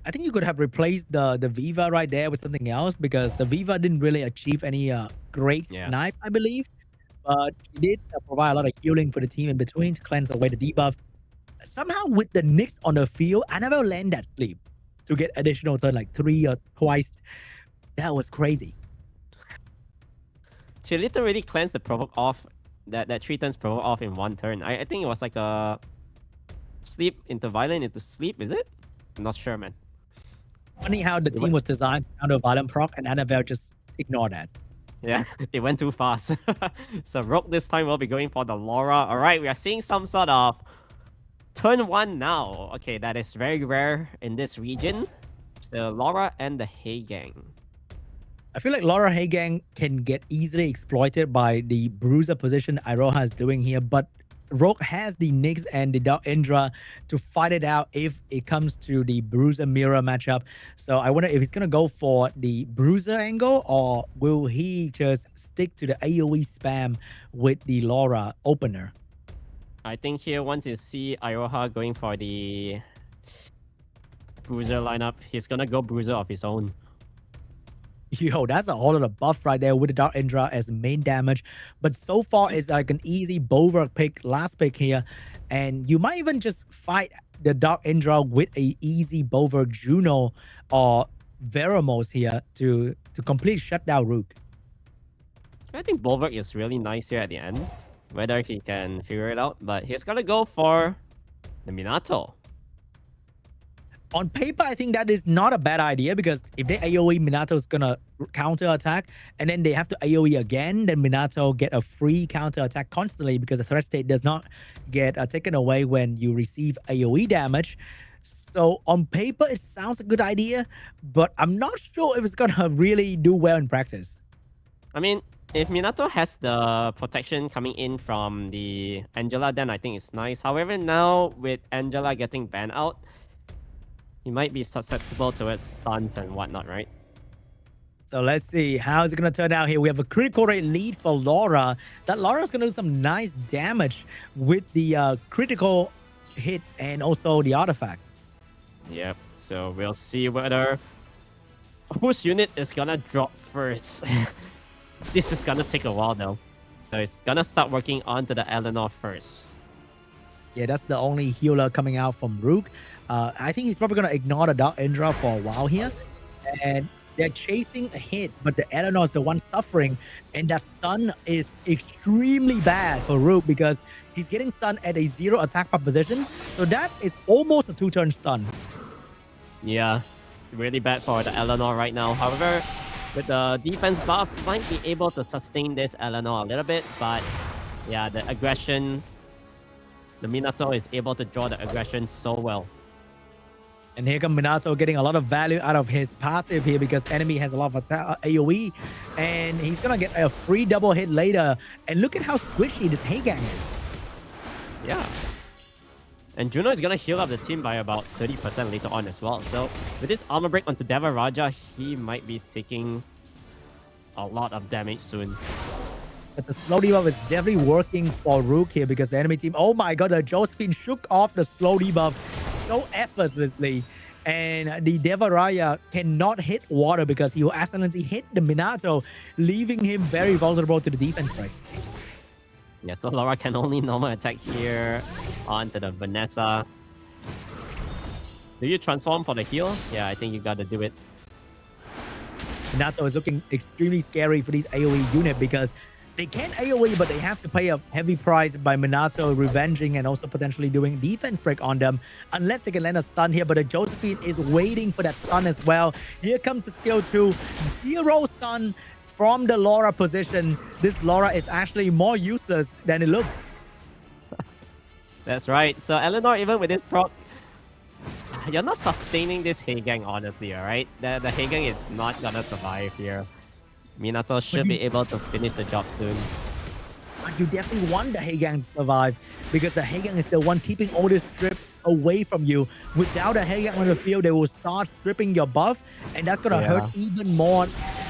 I think you could have replaced the Viva right there with something else, because the Viva didn't really achieve any great snipe, I believe. But he did provide a lot of healing for the team in between to cleanse away the debuff. Somehow with the Nyx on the field, Annabelle land that sleep to get additional turn, like 3 or twice. That was crazy. She literally cleansed the provoke off, that 3 turns provoke off in 1 turn. I think it was like a sleep into violent into sleep, is it? I'm not sure, man. Funny how the team was designed to counter violent proc, and Annabelle just ignored that. Yeah, it went too fast. So Rogue this time will be going for the Laura. Alright, we are seeing some sort of turn 1 now. Okay, that is very rare in this region. The Laura and the Heigang. I feel like Laura Heigang can get easily exploited by the bruiser position IROHA is doing here, but Rogue has the Nyx and the Dark Indra to fight it out if it comes to the bruiser mirror matchup. So I wonder if he's going to go for the bruiser angle, or will he just stick to the AoE spam with the Laura opener? I think here, once you see IROHA going for the bruiser lineup, he's gonna go bruiser of his own. Yo, that's a whole lot of buff right there with the Dark Indra as main damage. But so far, it's like an easy Bulwark pick, last pick here. And you might even just fight the Dark Indra with a easy Bulwark Juno or Veramos here to complete shut down Rook. I think Bulwark is really nice here at the end. Whether he can figure it out, but he's gonna go for the Minato. On paper, I think that is not a bad idea, because if they AoE, Minato's gonna counter attack, and then they have to AoE again, then Minato get a free counter attack constantly, because the threat state does not get taken away when you receive AoE damage. So on paper, it sounds a good idea, but I'm not sure if it's gonna really do well in practice. I mean, if Minato has the protection coming in from the Angela, then I think it's nice. However, now with Angela getting banned out, he might be susceptible towards stuns and whatnot, right? So let's see how is it going to turn out here. We have a critical rate lead for Laura. That Laura is going to do some nice damage with the critical hit and also the artifact. Yep. So we'll see whether whose unit is gonna drop first. This is gonna take a while though. So it's gonna start working onto the Eleanor first. Yeah, that's the only healer coming out from ROOG. I think he's probably going to ignore the Dark Indra for a while here. And they're chasing a hit, but the Eleanor is the one suffering. And that stun is extremely bad for ROOG because he's getting stunned at a 0 attack position. So that is almost a 2-turn stun. Yeah, really bad for the Eleanor right now. However, with the defense buff, might be able to sustain this Eleanor a little bit. But yeah, the aggression, the Minato is able to draw the aggression so well. And here comes Minato getting a lot of value out of his passive here because enemy has a lot of AoE. And he's going to get a free double hit later. And look at how squishy this Heigang is. Yeah. And Juno is going to heal up the team by about 30% later on as well. So with this armor break onto Devaraja, he might be taking a lot of damage soon. But the slow debuff is definitely working for ROOG here because the enemy team, oh my god, the Josephine shook off the slow debuff so effortlessly. And the Devaraya cannot hit water because he will accidentally hit the Minato, leaving him very vulnerable to the defense strike. Yeah, so Laura can only normal attack here onto the Vanessa. Do you transform for the heal? Yeah, I think you gotta do it. Minato is looking extremely scary for these AoE unit because they can AoE, but they have to pay a heavy price by Minato revenging and also potentially doing defense break on them unless they can land a stun here. But the Josephine is waiting for that stun as well. Here comes the skill 2. 0 stun from the Laura position. This Laura is actually more useless than it looks. That's right. So Eleanor, even with this proc, you're not sustaining this Heigang, honestly, alright? The Heigang is not gonna survive here. Minato should be able to finish the job soon. But you definitely want the Heigang to survive because the Heigang is the one keeping all this strip away from you. Without a Heigang on the field, they will start stripping your buff, and that's gonna hurt even more.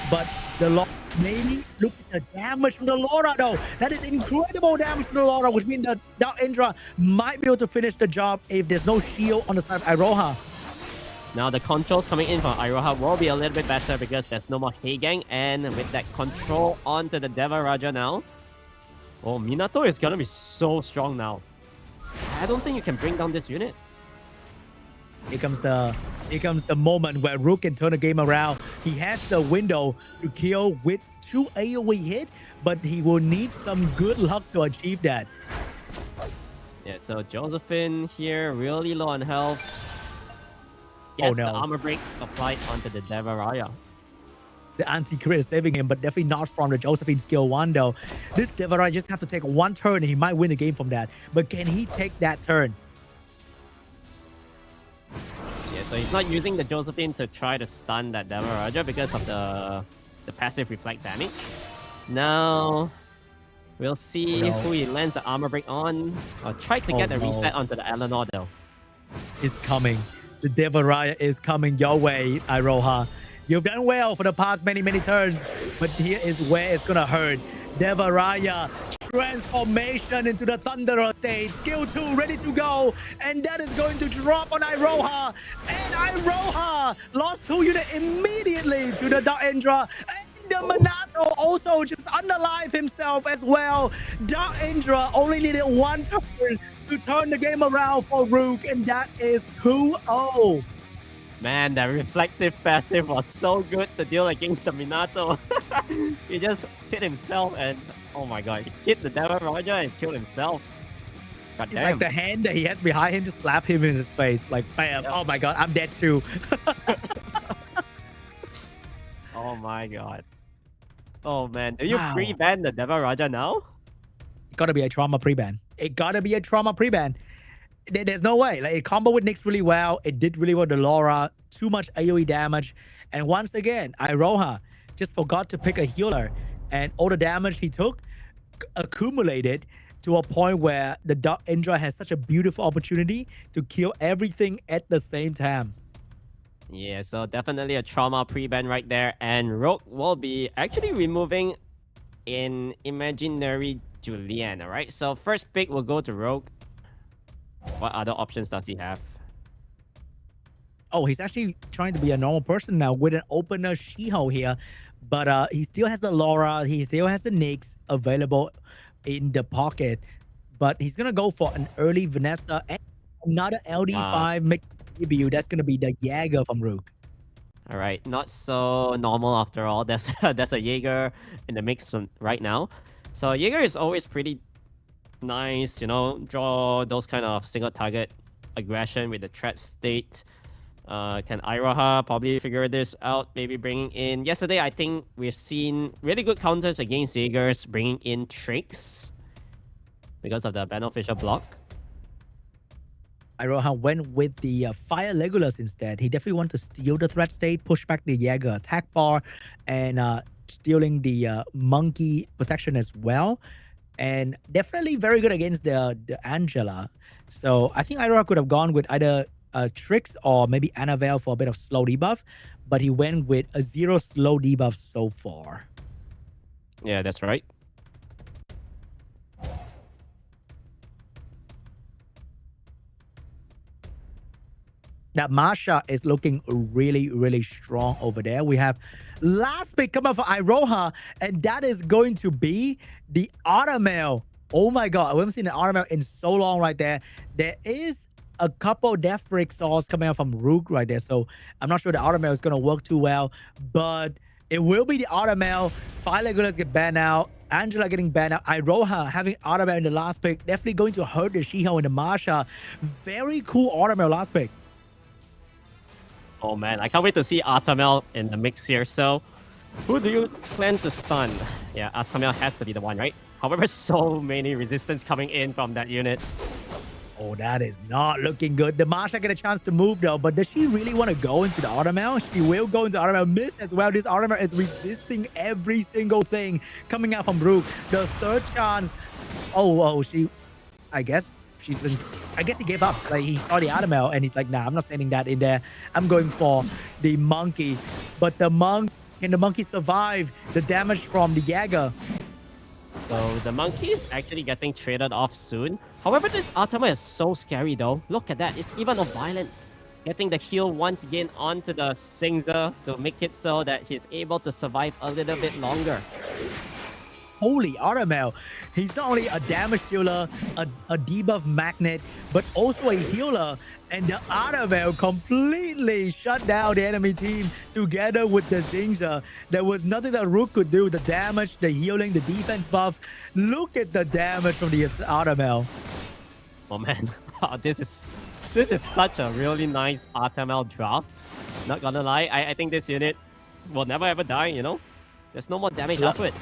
But the Laura, maybe look at the damage from the Laura though. That is incredible damage from the Laura, which means the Dark Indra might be able to finish the job if there's no shield on the side of IROHA. Now the controls coming in from IROHA will be a little bit better because there's no more Heigang, and with that control onto the Devaraja now. Oh, Minato is gonna be so strong now. I don't think you can bring down this unit. Here comes the moment where ROOG can turn the game around. He has the window to kill with 2 AoE hit, but he will need some good luck to achieve that. Yeah, so Josephine here, really low on health. Gets the armor break applied onto the Devaraya. The anti-crit is saving him, but definitely not from the Josephine skill 1 though. This Devaraya just have to take 1 turn and he might win the game from that. But can he take that turn? Yeah, so he's not using the Josephine to try to stun that Devaraja because of the passive reflect damage. Now, we'll see who he lands the armor break on. Or try to get a reset onto the Eleanor though. It's coming. The Devaraya is coming your way, IROHA. You've done well for the past many turns, but here is where it's gonna hurt. Devaraya, transformation into the Thunderer stage. Skill 2 ready to go, and that is going to drop on IROHA. And IROHA lost 2 units immediately to the Dark Indra. And the Minato also just unalive himself as well. Dark Indra only needed 1 turn to turn the game around for ROOG, and that is 2-0. Man, that reflective passive was so good to deal against the Minato. He just hit himself and oh my god, he hit the Devaraja and killed himself. God damn. It's like the hand that he has behind him to slap him in his face. Like, bam, oh my god, I'm dead too. Oh my god. Oh man, do you pre-ban the Devaraja now? It gotta be a trauma pre-ban. It gotta be a trauma pre-ban. There's no way. Like, it combo with Nyx really well. It did really well to Laura. Too much AoE damage. And once again, IROHA just forgot to pick a healer and all the damage he took accumulated to a point where the Indra has such a beautiful opportunity to kill everything at the same time. Yeah, so definitely a trauma pre-ban right there. And Rogue will be actually removing an imaginary Julian, alright? So first pick will go to Rogue. What other options does he have? Oh, he's actually trying to be a normal person now with an opener Shiho here. But he still has the Laura, he still has the Nyx available in the pocket. But he's going to go for an early Vanessa and another LD5 make debut. That's going to be the Jaeger from ROOG. All right, not so normal after all. That's a Jaeger in the mix right now. So Jaeger is always pretty nice, you know, draw those kind of single target aggression with the threat state. Can IROHA probably figure this out? Maybe bringing in... Yesterday, I think we've seen really good counters against Jaegers, bringing in Tricks because of the beneficial block. IROHA went with the Fire Legolas instead. He definitely wanted to steal the threat state, push back the Jaeger attack bar, and stealing the Monkey protection as well. And definitely very good against the Angela. So I think IROHA could have gone with either Tricks or maybe Annabelle for a bit of slow debuff, but he went with a 0 slow debuff so far. Yeah, that's right. That Masha is looking really, really strong over there. We have last pick coming for IROHA, and that is going to be the Automel. Oh my god, we haven't seen an Automel in so long right there. There is a couple Death Brick saws coming out from ROOG right there, so I'm not sure the Automel is going to work too well, but it will be the Automel. Fire Legolas get banned out. Angela getting banned out. IROHA having Automel in the last pick. Definitely going to hurt the Shiho and the Masha. Very cool Automel last pick. Oh man, I can't wait to see Artamel in the mix here. So, who do you plan to stun? Yeah, Artamel has to be the one, right? However, so many resistance coming in from that unit. Oh, that is not looking good. The Masha get a chance to move though, but does she really want to go into the Automel? She will go into Automel. Miss as well. This Automel is resisting every single thing coming out from ROOG. The third chance. Oh, I guess he gave up. Like, he saw the Automel and he's like, nah, I'm not standing that in there. I'm going for the Monkey. But the can the Monkey survive the damage from the Jaeger? So the Monkey is actually getting traded off soon. However, this Artama is so scary though. Look at that. It's even a violent. Getting the heal once again onto the Singza to make it so that he's able to survive a little bit longer. Holy Automel. He's not only a damage dealer, a debuff magnet, but also a healer. And the Automel completely shut down the enemy team together with the Singza. There was nothing that ROOG could do. The damage, the healing, the defense buff. Look at the damage from the Automel. Oh man, this is such a really nice Artamel draft. Not gonna lie, I think this unit will never ever die, you know? There's no more damage to it.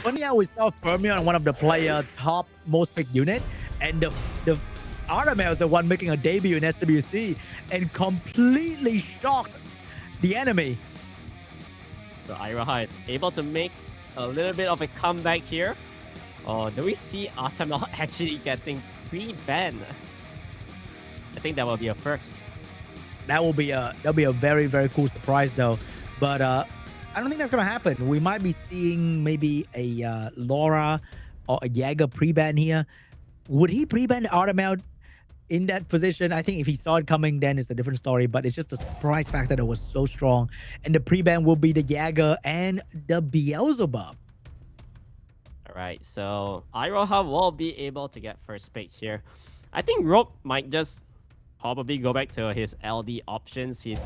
Funny how we saw Fermion, one of the player top most picked unit, and the Automel is the one making a debut in SWC and completely shocked the enemy. So IROHA is able to make a little bit of a comeback here. Oh, do we see Artamel actually getting pre-ban? I think that will be a first. That'll be a very, very cool surprise though. But I don't think that's gonna happen. We might be seeing maybe a Laura or a Jaeger pre-ban here. Would he pre-ban the Automel in that position? I think if he saw it coming, then it's a different story. But it's just the surprise factor that was so strong. And the pre-ban will be the Jaeger and the Beelzebub. All right, so IROHA will be able to get first pick here. I think ROOG might just probably go back to his LD options. He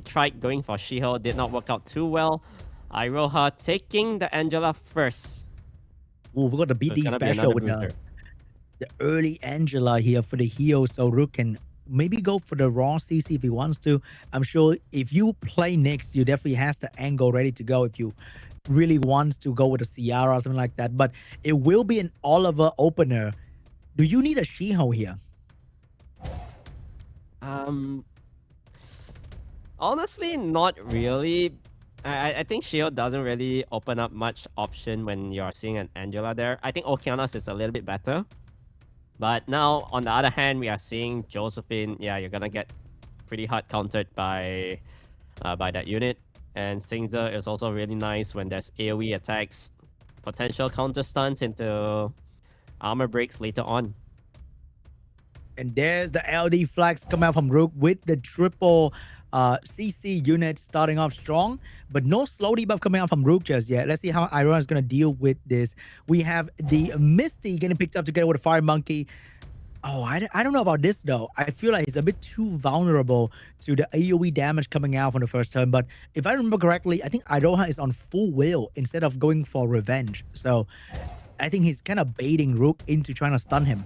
tried going for Shiho, did not work out too well. IROHA taking the Angela first. Ooh, we got the BEAT.D special with the early Angela here for the heal, so ROOG can maybe go for the raw CC if he wants to. I'm sure if you play Nyx, you definitely has the angle ready to go if you really wants to go with a Ciara or something like that. But it will be an Oliver opener. Do you need a Shiho here? Honestly, not really. I think Shield doesn't really open up much option when you're seeing an Angela there. I think Okeanos is a little bit better. But now, on the other hand, we are seeing Josephine. Yeah, you're gonna get pretty hard countered by that unit. And Singzer is also really nice when there's AoE attacks, potential counter stuns into armor breaks later on. And there's the LD flags coming out from Rook with the triple CC unit starting off strong, but no slow debuff coming out from Rook just yet. Let's see how IROHA is going to deal with this. We have the Misty getting picked up together with a Fire Monkey. Oh, I don't know about this though. I feel like he's a bit too vulnerable to the AoE damage coming out from the first turn. But if I remember correctly, I think IROHA is on full will instead of going for revenge. So I think he's kind of baiting Rook into trying to stun him.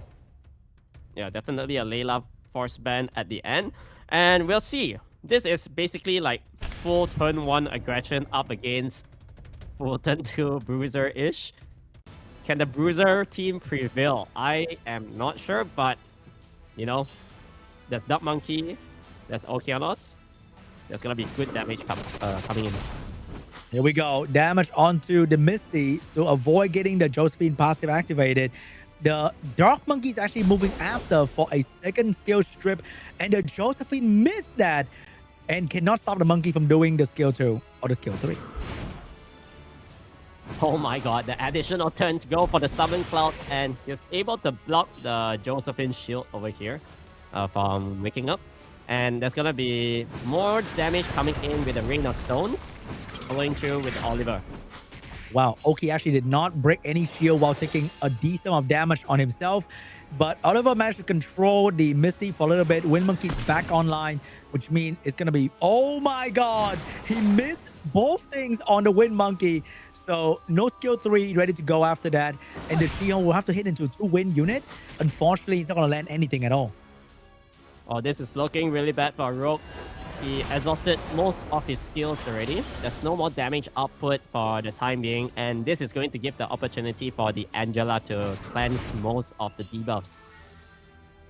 Yeah, definitely a Layla force ban at the end. And we'll see. This is basically like full turn 1 aggression up against full turn 2 Bruiser-ish. Can the Bruiser team prevail? I am not sure, but you know, there's Duck Monkey, there's Okeanos. There's gonna be good damage coming in. Here we go. Damage onto the Misty to avoid getting the Josephine passive activated. The Dark Monkey is actually moving after for a second skill strip, and the Josephine missed that and cannot stop the Monkey from doing the skill 2 or the skill 3. Oh my god, the additional turn to go for the Summon Clouds, and he's able to block the Josephine shield over here from waking up. And there's gonna be more damage coming in with the Rain of Stones, following through with Oliver. Wow, Oki actually did not break any shield while taking a decent amount of damage on himself. But Oliver managed to control the Misty for a little bit. Wind Monkey's back online, which means it's going to be... Oh my god! He missed both things on the Wind Monkey. So no skill 3 ready to go after that. And the Shion will have to hit into a 2-win unit. Unfortunately, he's not going to land anything at all. Oh, this is looking really bad for Rogue. He exhausted most of his skills already. There's no more damage output for the time being, and this is going to give the opportunity for the Angela to cleanse most of the debuffs.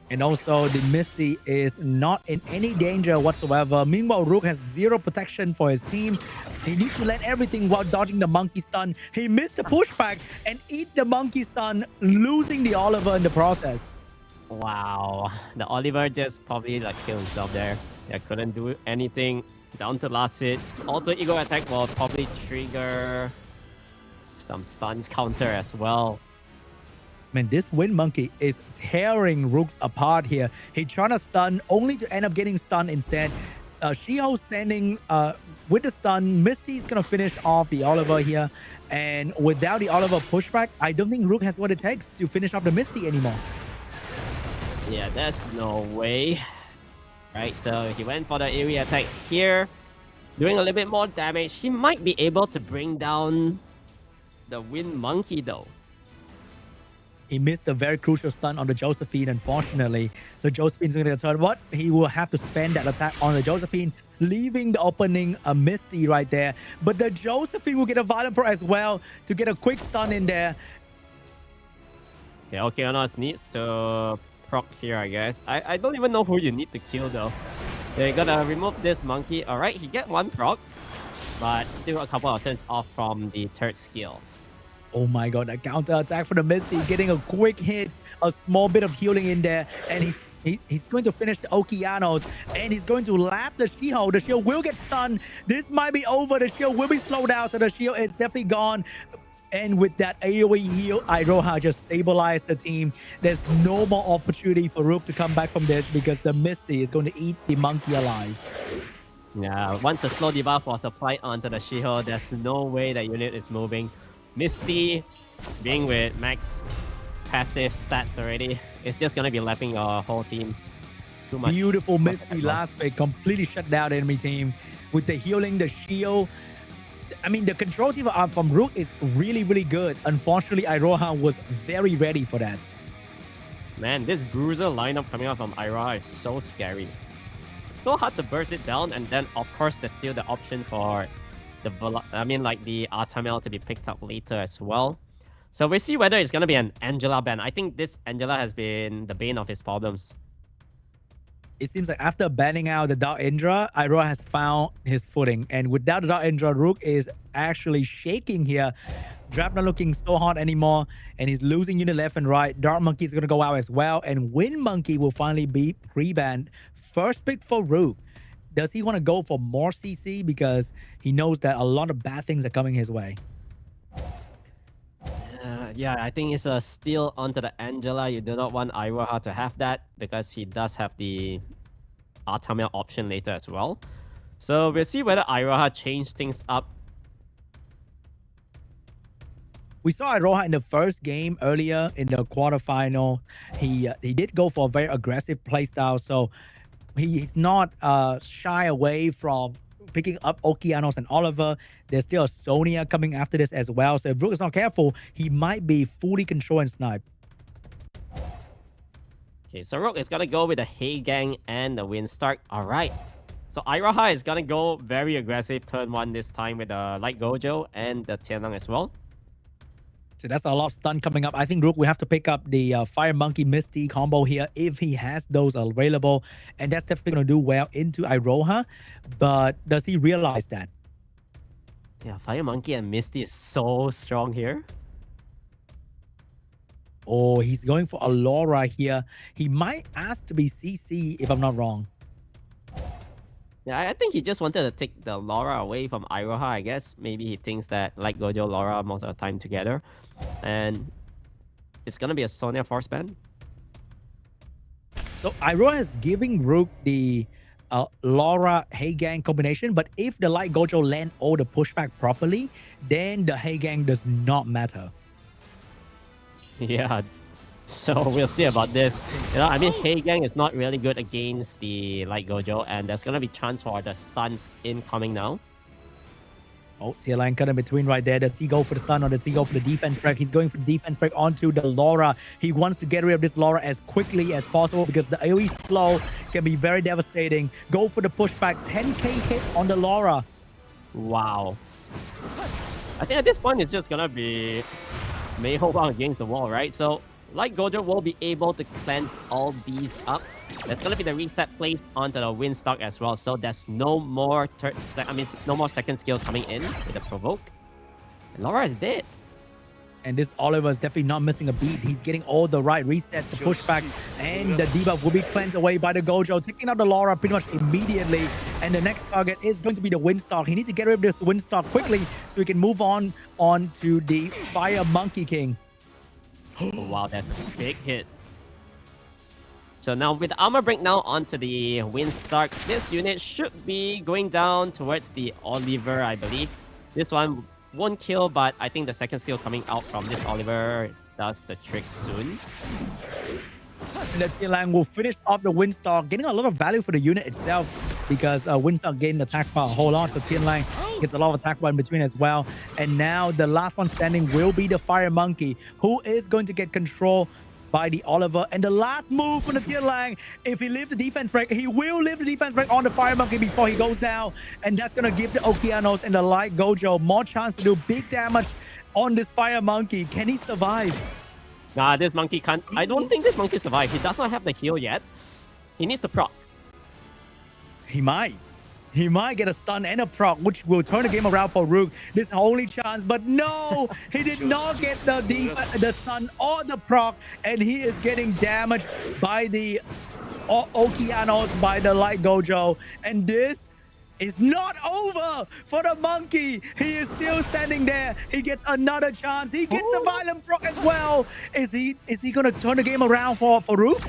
And also, the Misty is not in any danger whatsoever. Meanwhile, Rook has 0 protection for his team. He needs to land everything while dodging the Monkey Stun. He missed the pushback and eat the Monkey Stun, losing the Oliver in the process. Wow, the Oliver just probably like killed himself there. Yeah, couldn't do anything. Down to last hit. Auto ego attack will probably trigger some stuns counter as well. Man, this Wind Monkey is tearing Rooks apart here. He trying to stun only to end up getting stunned instead. Shiho standing with the stun. Misty's gonna finish off the Oliver here. And without the Oliver pushback, I don't think Rook has what it takes to finish off the Misty anymore. Yeah, that's no way. Right, so he went for the area attack here, doing a little bit more damage. He might be able to bring down the Wind Monkey though. He missed a very crucial stun on the Josephine, unfortunately. So Josephine's going to get a turn. What? He will have to spend that attack on the Josephine, leaving the opening a Misty right there. But the Josephine will get a Violent Pro as well to get a quick stun in there. Yeah, Okeanos needs to proc here, I guess. I don't even know who you need to kill though. They're gonna remove this monkey. Alright, he get 1 proc, but still a couple of turns off from the 3rd skill. Oh my god, a counter attack for the Misty, getting a quick hit, a small bit of healing in there, and he's going to finish the Okeanos, and he's going to lap the Shiho. The shield will get stunned. This might be over. The shield will be slowed down, so the shield is definitely gone. And with that AoE heal, IROHA just stabilized the team. There's no more opportunity for Rook to come back from this because the Misty is going to eat the monkey alive. Yeah, once the slow debuff was applied onto the Shiho, there's no way that unit is moving. Misty, being with max passive stats already, it's just going to be lapping your whole team. Too much. Beautiful Misty last pick, completely shut down the enemy team. With the healing, the shield. I mean, the control team from Rook is really, really good. Unfortunately, IROHA was very ready for that. Man, this Bruiser lineup coming out from IROHA is so scary. It's so hard to burst it down, and then of course there's still the option for the Artamel to be picked up later as well. So we'll see whether it's gonna be an Angela ban. I think this Angela has been the bane of his problems. it seems like after banning out the Dark Indra, IROHA has found his footing. And without the Dark Indra, Rook is actually shaking here. Draft not looking so hot anymore, and he's losing unit left and right. Dark Monkey is going to go out as well, and Wind Monkey will finally be pre-banned. First pick for Rook. Does he want to go for more CC because he knows that a lot of bad things are coming his way? Yeah, I think it's a steal onto the Angela. You do not want IROHA to have that because he does have the Artamel option later as well. So we'll see whether IROHA change things up. We saw IROHA in the first game earlier in the quarterfinal. He did go for a very aggressive playstyle, so he's not shy away from picking up Okeanos and Oliver. There's still a Sonia coming after this as well. So if Rook is not careful, he might be fully control and snipe. Okay, so Rook is gonna go with the Hey Gang and the Windstark. Alright. So IROHA is gonna go very aggressive turn 1 this time with the Light Gojo and the Tianlang as well. So that's a lot of stun coming up. I think Rook will have to pick up the Fire Monkey Misty combo here if he has those available. And that's definitely going to do well into IROHA. But does he realize that? Yeah, Fire Monkey and Misty is so strong here. Oh, he's going for a Laura here. He might ask to be CC if I'm not wrong. Yeah, I think he just wanted to take the Laura away from IROHA, I guess. Maybe he thinks that like Gojo, Laura most of the time together. And it's going to be a Sonia force ban. So IROHA is giving Rook the Laura Hey Gang combination, but if the Light Gojo land all the pushback properly, then the Hey Gang does not matter. Yeah, so we'll see about this. You know, I mean, Hey Gang is not really good against the Light Gojo, and there's gonna be chance for the stuns incoming now. Oh, Tianlang cut in between right there. Does he go for the stun or does he go for the defense break? He's going for the defense break onto the Laura. He wants to get rid of this Laura as quickly as possible because the AoE slow can be very devastating. Go for the pushback. 10k hit on the Laura. Wow. I think at this point it's just gonna be Mei Ho Wang against the wall, right? So Light Gojo will be able to cleanse all these up. There's gonna be the reset placed onto the Windstalk as well, so there's no more no more second skill coming in with the provoke. And Laura is dead. And this Oliver is definitely not missing a beat. He's getting all the right resets, the pushback, and the debuff will be cleansed away by the Gojo, taking out the Laura pretty much immediately. And the next target is going to be the Windstalk. He needs to get rid of this Windstalk quickly so he can move on to the Fire Monkey King. Oh, wow, that's a big hit. So now with armor break now onto the Windstark, this unit should be going down towards the Oliver, I believe. This one won't kill, but I think the second skill coming out from this Oliver does the trick soon. And the Tianlang will finish off the Windstalk, getting a lot of value for the unit itself because Windstalk gained attack power a whole lot. So Tianlang gets a lot of attack power in between as well. And now the last one standing will be the Fire Monkey, who is going to get control by the Oliver. And the last move from the Tianlang, if he leaves the defense break, he will leave the defense break on the Fire Monkey before he goes down. And that's going to give the Okeanos and the Light Gojo more chance to do big damage on this Fire Monkey. Can he survive? Nah, this monkey can't. I don't think this monkey survives. He does not have the heal yet. He needs to proc. He might. He might get a stun and a proc, which will turn the game around for Rook. This is the only chance, but no, he did not get the stun or the proc, and he is getting damaged by the Okeanos, by the Light Gojo. And this is not over for the monkey. He is still standing there. He gets another chance. He gets a violent proc as well. Is he gonna turn the game around for Rook?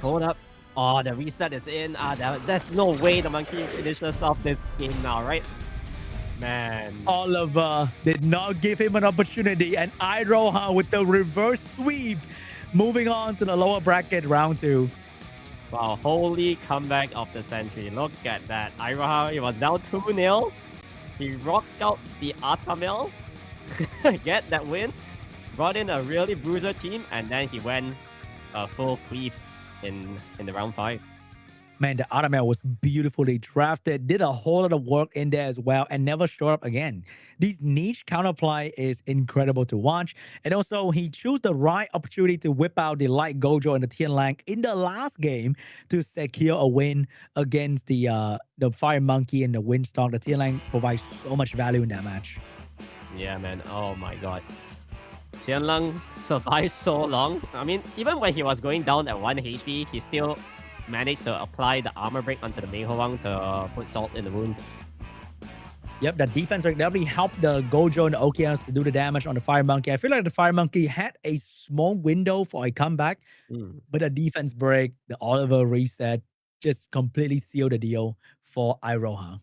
Hold up. Oh, the reset is in. That's no way the monkey finishes off this game now, right? Man. Oliver did not give him an opportunity, and IROHA with the reverse sweep, moving on to the lower bracket round 2. Wow, holy comeback of the century. Look at that. IROHA, he was down 2-0. He rocked out the Artamel, get that win, brought in a really bruiser team, and then he went full cleave in the round 5. Man, the Automail was beautifully drafted, did a whole lot of work in there as well, and never showed up again. These niche counterplay is incredible to watch. And also, he chose the right opportunity to whip out the Light Gojo and the Tian Lang in the last game to secure a win against the Fire Monkey and the Windstalk. The Tian Lang provides so much value in that match. Yeah, man. Oh my god. Tianlang survived so long. I mean, even when he was going down at 1 HP, he still managed to apply the armor break onto the Mei Hwang to put salt in the wounds. Yep, that defense break definitely helped the Gojo and the Okeanos to do the damage on the Fire Monkey. I feel like the Fire Monkey had a small window for a comeback, but the defense break, the Oliver reset, just completely sealed the deal for IROHA.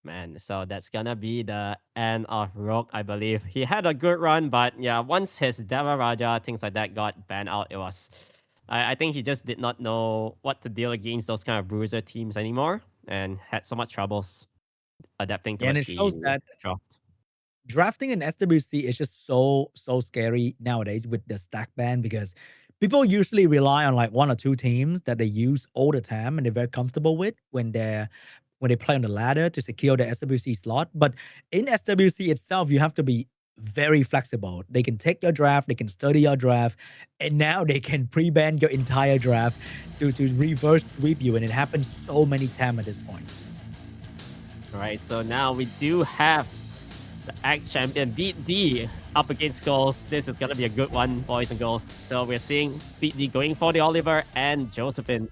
Man, so that's gonna be the end of ROOG, I believe. He had a good run, but yeah, once his Deva Raja, things like that got banned out, it was... I think he just did not know what to deal against those kind of bruiser teams anymore and had so much troubles adapting to And what it shows he that dropped. drafting in SWC is just so scary nowadays with the stack ban, because people usually rely on like 1 or 2 teams that they use all the time and they're very comfortable with when they play on the ladder to secure the SWC slot. But in SWC itself, you have to be very flexible. They can take your draft, they can study your draft, and now they can pre-ban your entire draft to reverse sweep you, and it happens so many times at this point. All right, so now we do have the ex-champion BEAT.D up against SCHOLES. This is gonna be a good one, boys and girls. So we're seeing BEAT.D going for the Oliver and Josephine.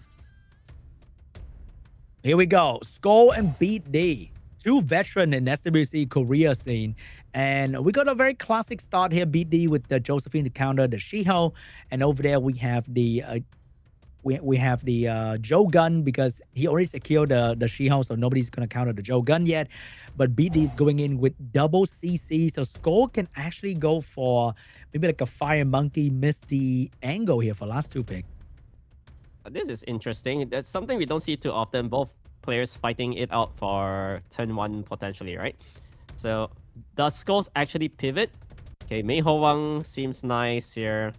Here we go. SCHOLES and BEAT.D, 2 veterans in SWC Korea scene. And we got a very classic start here. BEAT.D with the Josephine to counter the Shiho. And over there we have the Joe Gun, because he already secured the Shiho, so nobody's gonna counter the Joe Gun yet. But BEAT.D is going in with double CC, so SCHOLES can actually go for maybe like a Fire Monkey Misty angle here for last 2 pick. This is interesting. That's something we don't see too often. Both players fighting it out for turn 1 potentially, right? So does SCHOLES actually pivot? Okay, Mei Hwang seems nice here.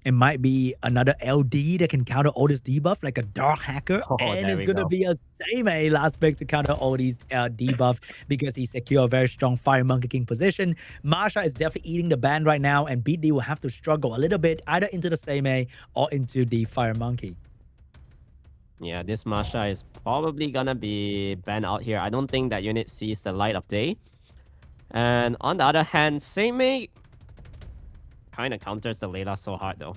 It might be another LD that can counter all this debuff, like a Dark Hacker. And it's going to be a Seimei last pick to counter all these debuff, because he secured a very strong Fire Monkey King position. Marsha is definitely eating the ban right now, and BEAT.D will have to struggle a little bit, either into the Seimei or into the Fire Monkey. Yeah, this Marsha is probably gonna be banned out here. I don't think that unit sees the light of day. And on the other hand, Seimei kind of counters the Layla so hard though.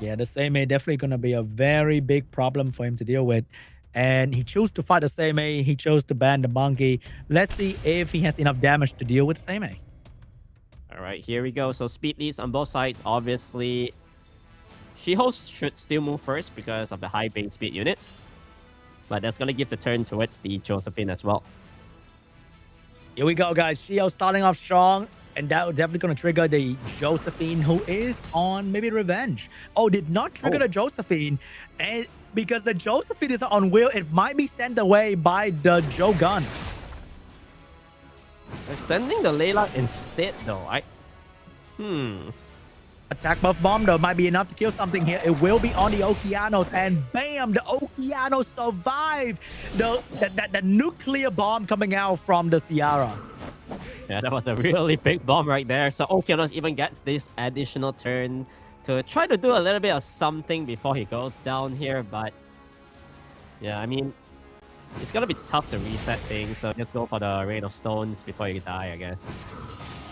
Yeah, the Seimei definitely going to be a very big problem for him to deal with. And he chose to fight the Seimei. He chose to ban the Monkey. Let's see if he has enough damage to deal with Seimei. All right, here we go. So speed leads on both sides. Obviously, Shiho should still move first because of the high base speed unit. But that's going to give the turn towards the Josephine as well. Here we go, guys. Shiho starting off strong. And that was definitely going to trigger the Josephine, who is on maybe revenge. Oh, did not trigger the Josephine. And because the Josephine is on wheel, it might be sent away by the Joe Gun. They're sending the Layla instead though, right? Attack buff bomb though might be enough to kill something here. It will be on the Okeanos, and bam, the Okeanos survive the nuclear bomb coming out from the Ciara. Yeah, that was a really big bomb right there. So Okeanos even gets this additional turn to try to do a little bit of something before he goes down here. But yeah, I mean, it's gonna be tough to reset things. So just go for the Rain of Stones before you die, I guess.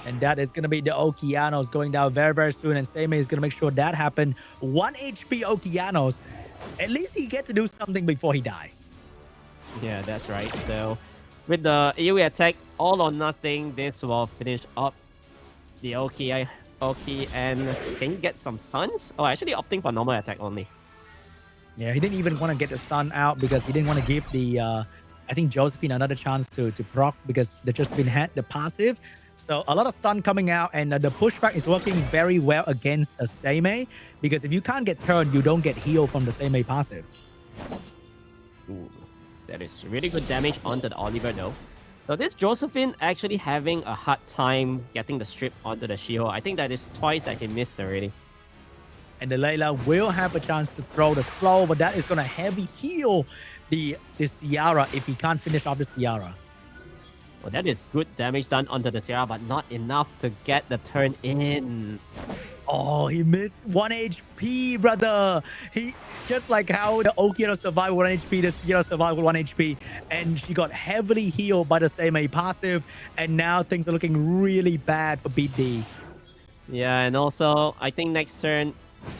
And that is going to be the Okeanos going down very, very soon. And Seimei is going to make sure that happens. 1 HP Okeanos. At least he gets to do something before he dies. Yeah, that's right. So with the AoE attack, all or nothing, this will finish up the Oki. And can you get some stuns? Oh, actually opting for normal attack only. Yeah, he didn't even want to get the stun out because he didn't want to give the, I think, Josephine another chance to proc, because the Josephine had the passive. So a lot of stun coming out, and the pushback is working very well against the Seimei, because if you can't get turned, you don't get healed from the Seimei passive. Ooh, that is really good damage onto the Oliver though. So this Josephine actually having a hard time getting the strip onto the Shiho. I think that is twice that he missed already. And the Layla will have a chance to throw the slow, but that is going to heavy heal the Ciara if he can't finish off the Ciara. Well, that is good damage done onto the Ciara, but not enough to get the turn in. Oh, he missed 1 HP, brother. He just like how the Okira survived with 1 HP, the Ciara survived with 1 HP, and she got heavily healed by the same passive, and now things are looking really bad for BEAT.D. Yeah, and also, I think next turn,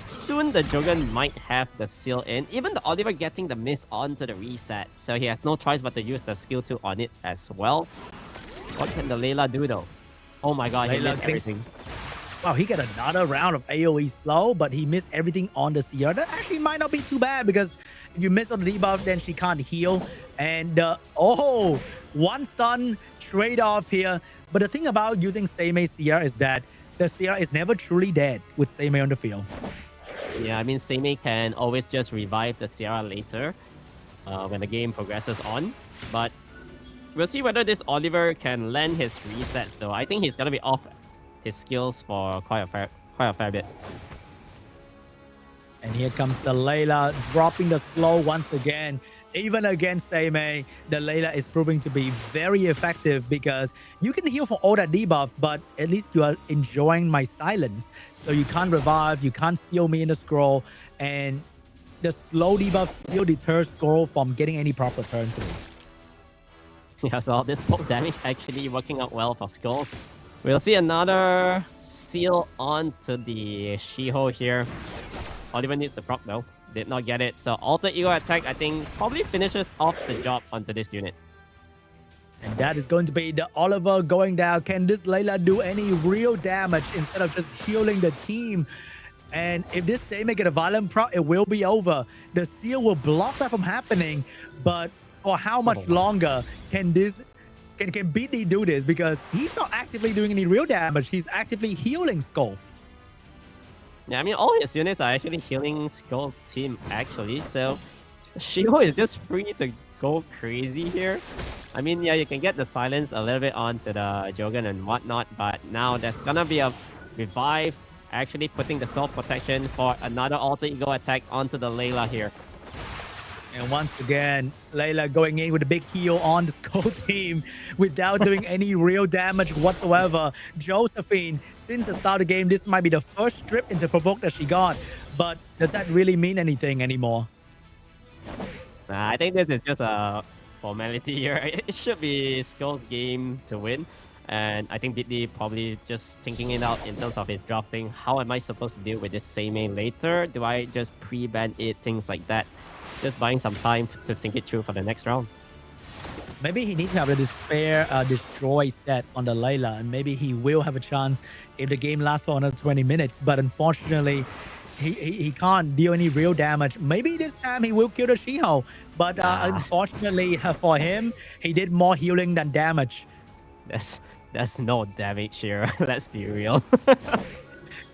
soon the Jogan might have the seal in. Even the Oliver getting the miss onto the reset, so he has no choice but to use the skill 2 on it as well. What can the Layla do though? Oh my god, he missed everything. Wow, he got another round of AoE slow, but he missed everything on the Ciara. That actually might not be too bad because if you miss on the debuff, then she can't heal. And oh, one stun trade off here. But the thing about using Seimei Ciara is that the Ciara is never truly dead with Seimei on the field. Yeah, I mean, Seimei can always just revive the Ciara later when the game progresses on. But we'll see whether this Oliver can land his resets though. I think he's going to be off his skills for quite a fair bit. And here comes the Layla dropping the slow once again. Even against Seimei, the Layla is proving to be very effective because you can heal for all that debuff, but at least you are enjoying my silence. So you can't revive, you can't steal me in the scroll, and the slow debuff still deters Scroll from getting any proper turn through. Yeah, so this poke damage actually working out well for Skulls. We'll see another seal onto the Shiho here. Oliver needs the proc though. Did not get it. So Alter Ego attack, I think, probably finishes off the job onto this unit. And that is going to be the Oliver going down. Can this Layla do any real damage instead of just healing the team? And if this Seimei get a violent proc, it will be over. The seal will block that from happening. But for how much longer can this... Can BEAT.D do this? Because he's not actively doing any real damage. He's actively healing Skull. Yeah, I mean, all his units are actually healing Skull's team, actually. So, Shiho is just free to go crazy here. I mean, yeah, you can get the silence a little bit onto the Jogan and whatnot, but now there's gonna be a revive, actually putting the self-protection for another Alter Ego attack onto the Layla here. And once again, Layla going in with a big heal on the Skull team without doing any real damage whatsoever. Josephine, since the start of the game, this might be the first strip into provoke that she got. But does that really mean anything anymore? I think this is just a formality here. It should be Skull's game to win. And I think BEAT.D probably just thinking it out in terms of his drafting. How am I supposed to deal with this Seimei later? Do I just pre-ban it? Things like that. Just buying some time to think it through for the next round. Maybe he needs to have a destroy set on the Layla, and maybe he will have a chance if the game lasts for another 20 minutes. But unfortunately, he can't deal any real damage. Maybe this time he will kill the Shiho, but unfortunately for him, he did more healing than damage. That's no damage here. Let's be real.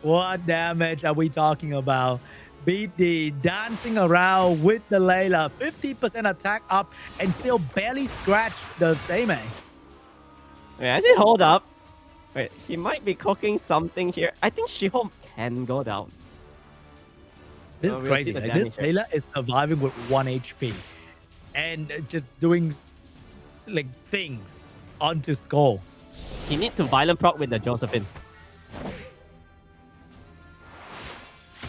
What damage are we talking about? BEAT.D dancing around with the Layla, 50% attack up and still barely scratched the Seimei. Wait, actually hold up. Wait, he might be cooking something here. I think Shiho can go down. This is crazy. Like, this Layla is surviving with 1 HP and just doing like things onto Skull. He needs to violent proc with the Josephine.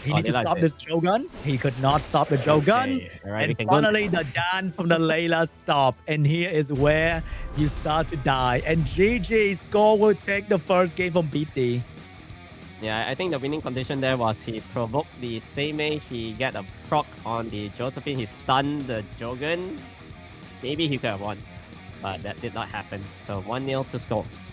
He needs to stop this Jogan. He could not stop the Jogan. Okay. Right, and finally, the dance from the Layla stopped. And here is where you start to die. And GG, Skull will take the first game from BEAT.D. Yeah, I think the winning condition there was he provoked the Seimei. He got a proc on the Josephine. He stunned the Jogan. Maybe he could have won. But that did not happen. So 1-0 to Skulls.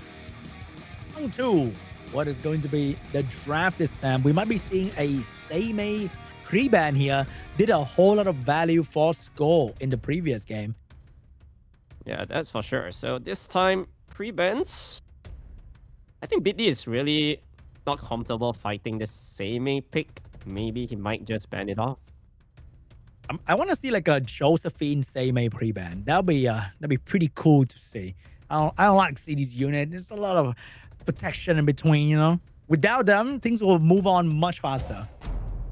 Round 2. What is going to be the draft this time? We might be seeing a Seimei pre-ban here. Did a whole lot of value for Skull in the previous game. Yeah, that's for sure. So this time, pre-bans. I think BEAT.D is really not comfortable fighting this Seimei pick. Maybe he might just ban it off. I want to see like a Josephine Seimei pre-ban. That'll be pretty cool to see. I don't like to see these units. There's a lot of protection in between, you know. Without them, things will move on much faster.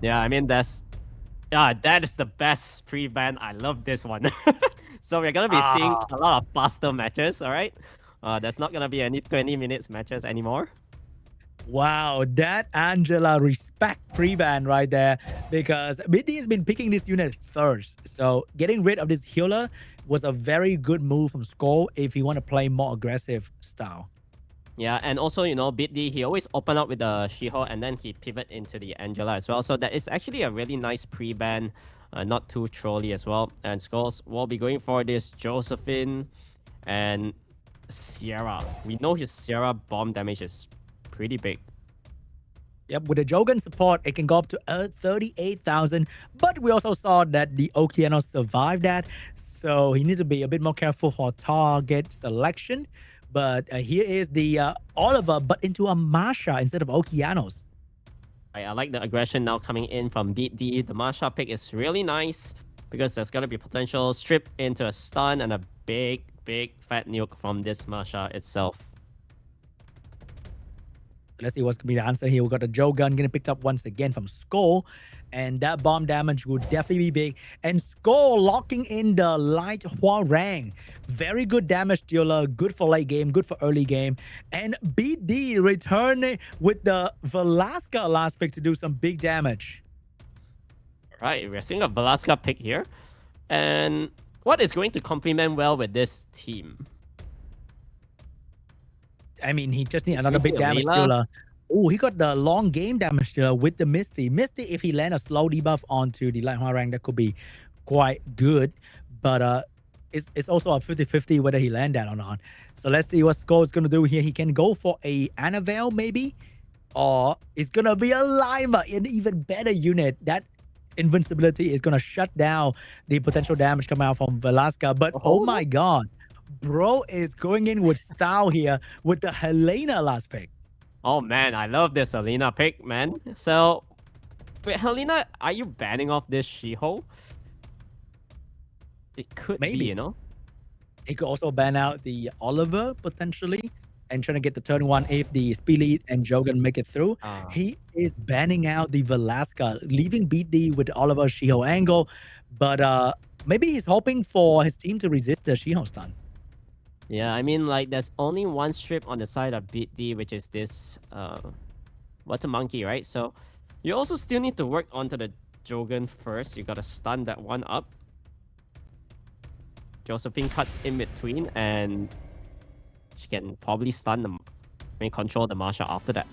Yeah, I mean that is the best pre-ban. I love this one. So we're gonna be seeing a lot of faster matches. All right, there's not gonna be any 20 minutes matches anymore. Wow, that Angela respect pre-ban right there, because BEAT.D has been picking this unit first. So getting rid of this healer was a very good move from Skull if you want to play more aggressive style. Yeah, and also, you know, BEAT.D, he always open up with the She-Hulk and then he pivot into the Angela as well. So that is actually a really nice pre-ban, not too trolly as well. And Skulls will be going for this Josephine and Sierra. We know his Sierra bomb damage is pretty big. Yep, with the Jogan support, it can go up to 38,000. But we also saw that the Okeanos survived that. So he needs to be a bit more careful for target selection. But here is the Oliver, but into a Masha instead of Okeanos. I like the aggression now coming in from BEAT.D. The Masha pick is really nice because there's going to be potential strip into a stun and a big fat nuke from this Masha itself. Let's see what's going to be the answer here. We got the Jogun getting picked up once again from Skull. And that bomb damage would definitely be big. And Skull locking in the light Hwarang. Very good damage dealer. Good for late game. Good for early game. And BEAT.D returning with the Velasca last pick to do some big damage. Right, we're seeing a Velasca pick here. And what is going to complement well with this team? I mean, he just needs another big damage dealer. Oh, he got the long game damage dealer with the Misty. Misty, if he land a slow debuff onto the Light Hwarang, that could be quite good. But it's also a 50-50 whether he land that or not. So let's see what Skull is going to do here. He can go for a Annabelle maybe. Or it's going to be a Lima, an even better unit. That invincibility is going to shut down the potential damage coming out from Velasca. But oh my god. Bro is going in with style here with the Helena last pick. Oh man, I love this Helena pick, man. So, wait, Helena, are you banning off this She-Hulk? It could Maybe. be, you know? He could also ban out the Oliver potentially and trying to get the turn one if the Speed and Jogan make it through. He is banning out the Velasca, leaving BEAT.D with the Oliver She-Hulk angle. But maybe he's hoping for his team to resist the She-Hulk stun. Yeah, I mean, like, there's only one strip on the side of BEAT.D, which is this Water Monkey, right? So you also still need to work onto the Jogan first. You gotta stun that one up. Josephine cuts in between, and she can probably stun them. Control the Masha after that.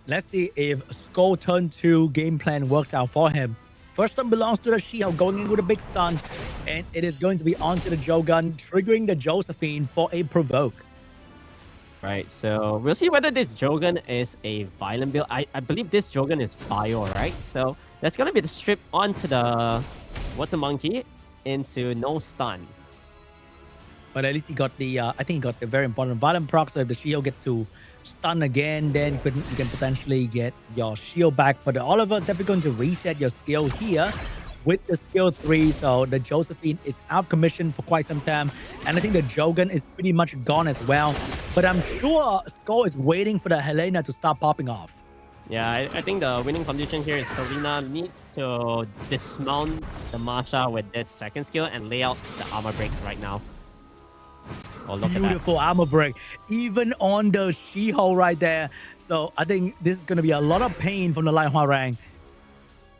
Let's see if Skull turn 2 game plan worked out for him. First stun belongs to the She-Hulk, going in with a big stun. And it is going to be onto the Jogun, triggering the Josephine for a provoke. Right, so we'll see whether this Jogan is a violent build. I believe this Jogan is bio, right? So that's going to be the strip onto the Water Monkey into no stun. But at least he got the, I think he got the very important violent proc. So if the She-Hulk get to stun again, then you can potentially get your shield back. But the Oliver is definitely going to reset your skill here with the skill 3. So the Josephine is out of commission for quite some time. And I think the Jogan is pretty much gone as well. But I'm sure Skull is waiting for the Helena to start popping off. Yeah, I think the winning condition here is Helena needs to dismount the Masha with that second skill and lay out the armor breaks right now. Oh, look Beautiful armor break, even on the She-Hulk right there. So I think this is going to be a lot of pain from the Light Hwarang.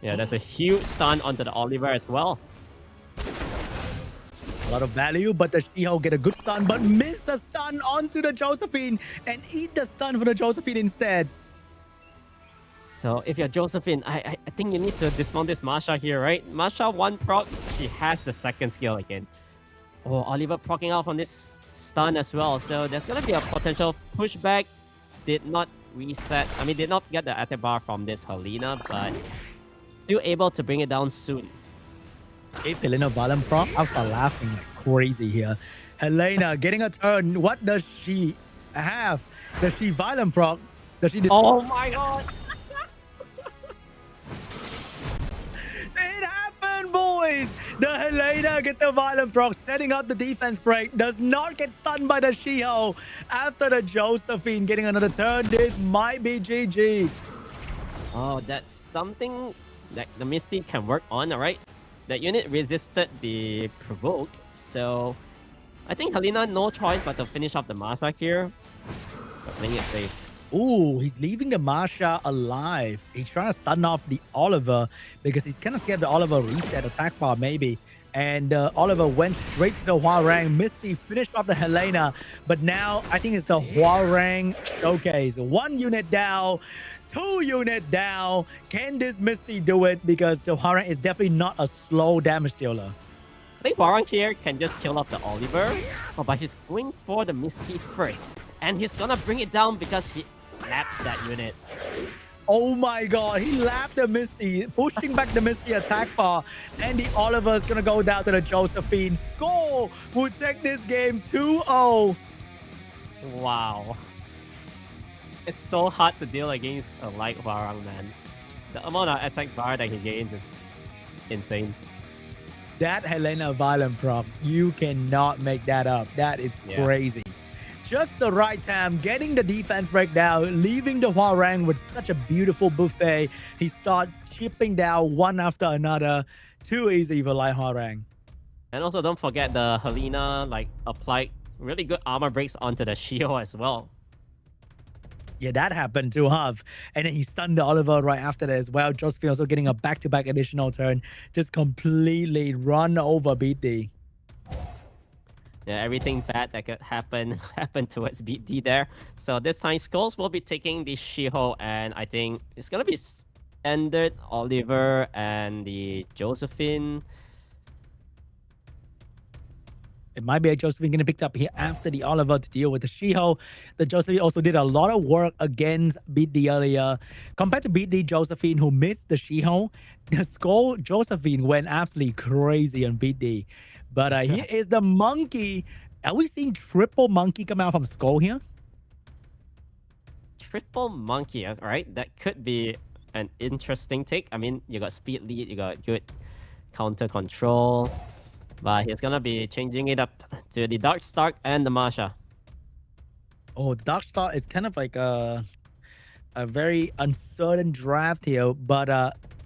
Yeah, there's a huge stun onto the Oliver as well. A lot of value, but the She-Hulk get a good stun, but miss the stun onto the Josephine and eat the stun for the Josephine instead. So if you're Josephine, I think you need to dismount this Masha here, right? Masha 1 proc, she has the second skill again. Oh, Oliver proccing out on this stun as well. So there's going to be a potential pushback. Did not reset. I mean, did not get the attack bar from this Helena, but still able to bring it down soon. If Helena Violent proc, I'll start laughing like crazy here. Helena getting a turn. What does she have? Does she Violent proc? Does she... Oh my god! It happened, boys! The Helena get the Violent proc, setting up the defense break. Does not get stunned by the She-Hulk. After the Josephine getting another turn, this might be GG. Oh, that's something that the Misty can work on, alright? That unit resisted the provoke, so I think Helena no choice but to finish off the Masha here. But playing it safe. Ooh, he's leaving the Masha alive. He's trying to stun off the Oliver because he's kind of scared the Oliver reset attack bar maybe. And Oliver went straight to the Hwarang. Misty finished off the Helena. But now I think it's the Hwarang showcase. 1 unit down, 2 unit down. Can this Misty do it? Because the Hwarang is definitely not a slow damage dealer. I think Hwarang here can just kill off the Oliver. Oh, but he's going for the Misty first. And he's gonna bring it down because he laps that unit. Oh my god, he lapped the Misty, pushing back the Misty attack bar, and the Oliver's gonna go down to the Josephine. Score will take this game 2-0. Wow. It's so hard to deal against a light Hwarang, man. The amount of attack bar that he gains is insane. That Helena Violent prop, you cannot make that up. That is crazy. Just the right time, getting the defense breakdown, leaving the Hwarang with such a beautiful buffet. He starts chipping down one after another. Too easy for Light Hwarang. And also don't forget the Helena applied really good armor breaks onto the Shio as well. Yeah, that happened too, Huff. And then he stunned the Oliver right after that as well. Josephine also getting a back-to-back additional turn. Just completely run over BEAT.D. Yeah, everything bad that could happen happened towards BEAT.D there. So this time, SCHOLES will be taking the Shiho, and I think it's gonna be standard Oliver and the Josephine. It might be a Josephine getting picked up here after the Oliver to deal with the Shiho. The Josephine also did a lot of work against BEAT.D earlier. Compared to BEAT.D Josephine, who missed the Shiho, the SCHOLES Josephine went absolutely crazy on BEAT.D. But here is the monkey. Are we seeing triple monkey come out from SCHOLES here? Triple monkey, alright? That could be an interesting take. I mean, you got speed lead, you got good counter control. But he's gonna be changing it up to the Dark Stark and the Masha. Oh, the Dark Star is kind of like a very uncertain draft here, but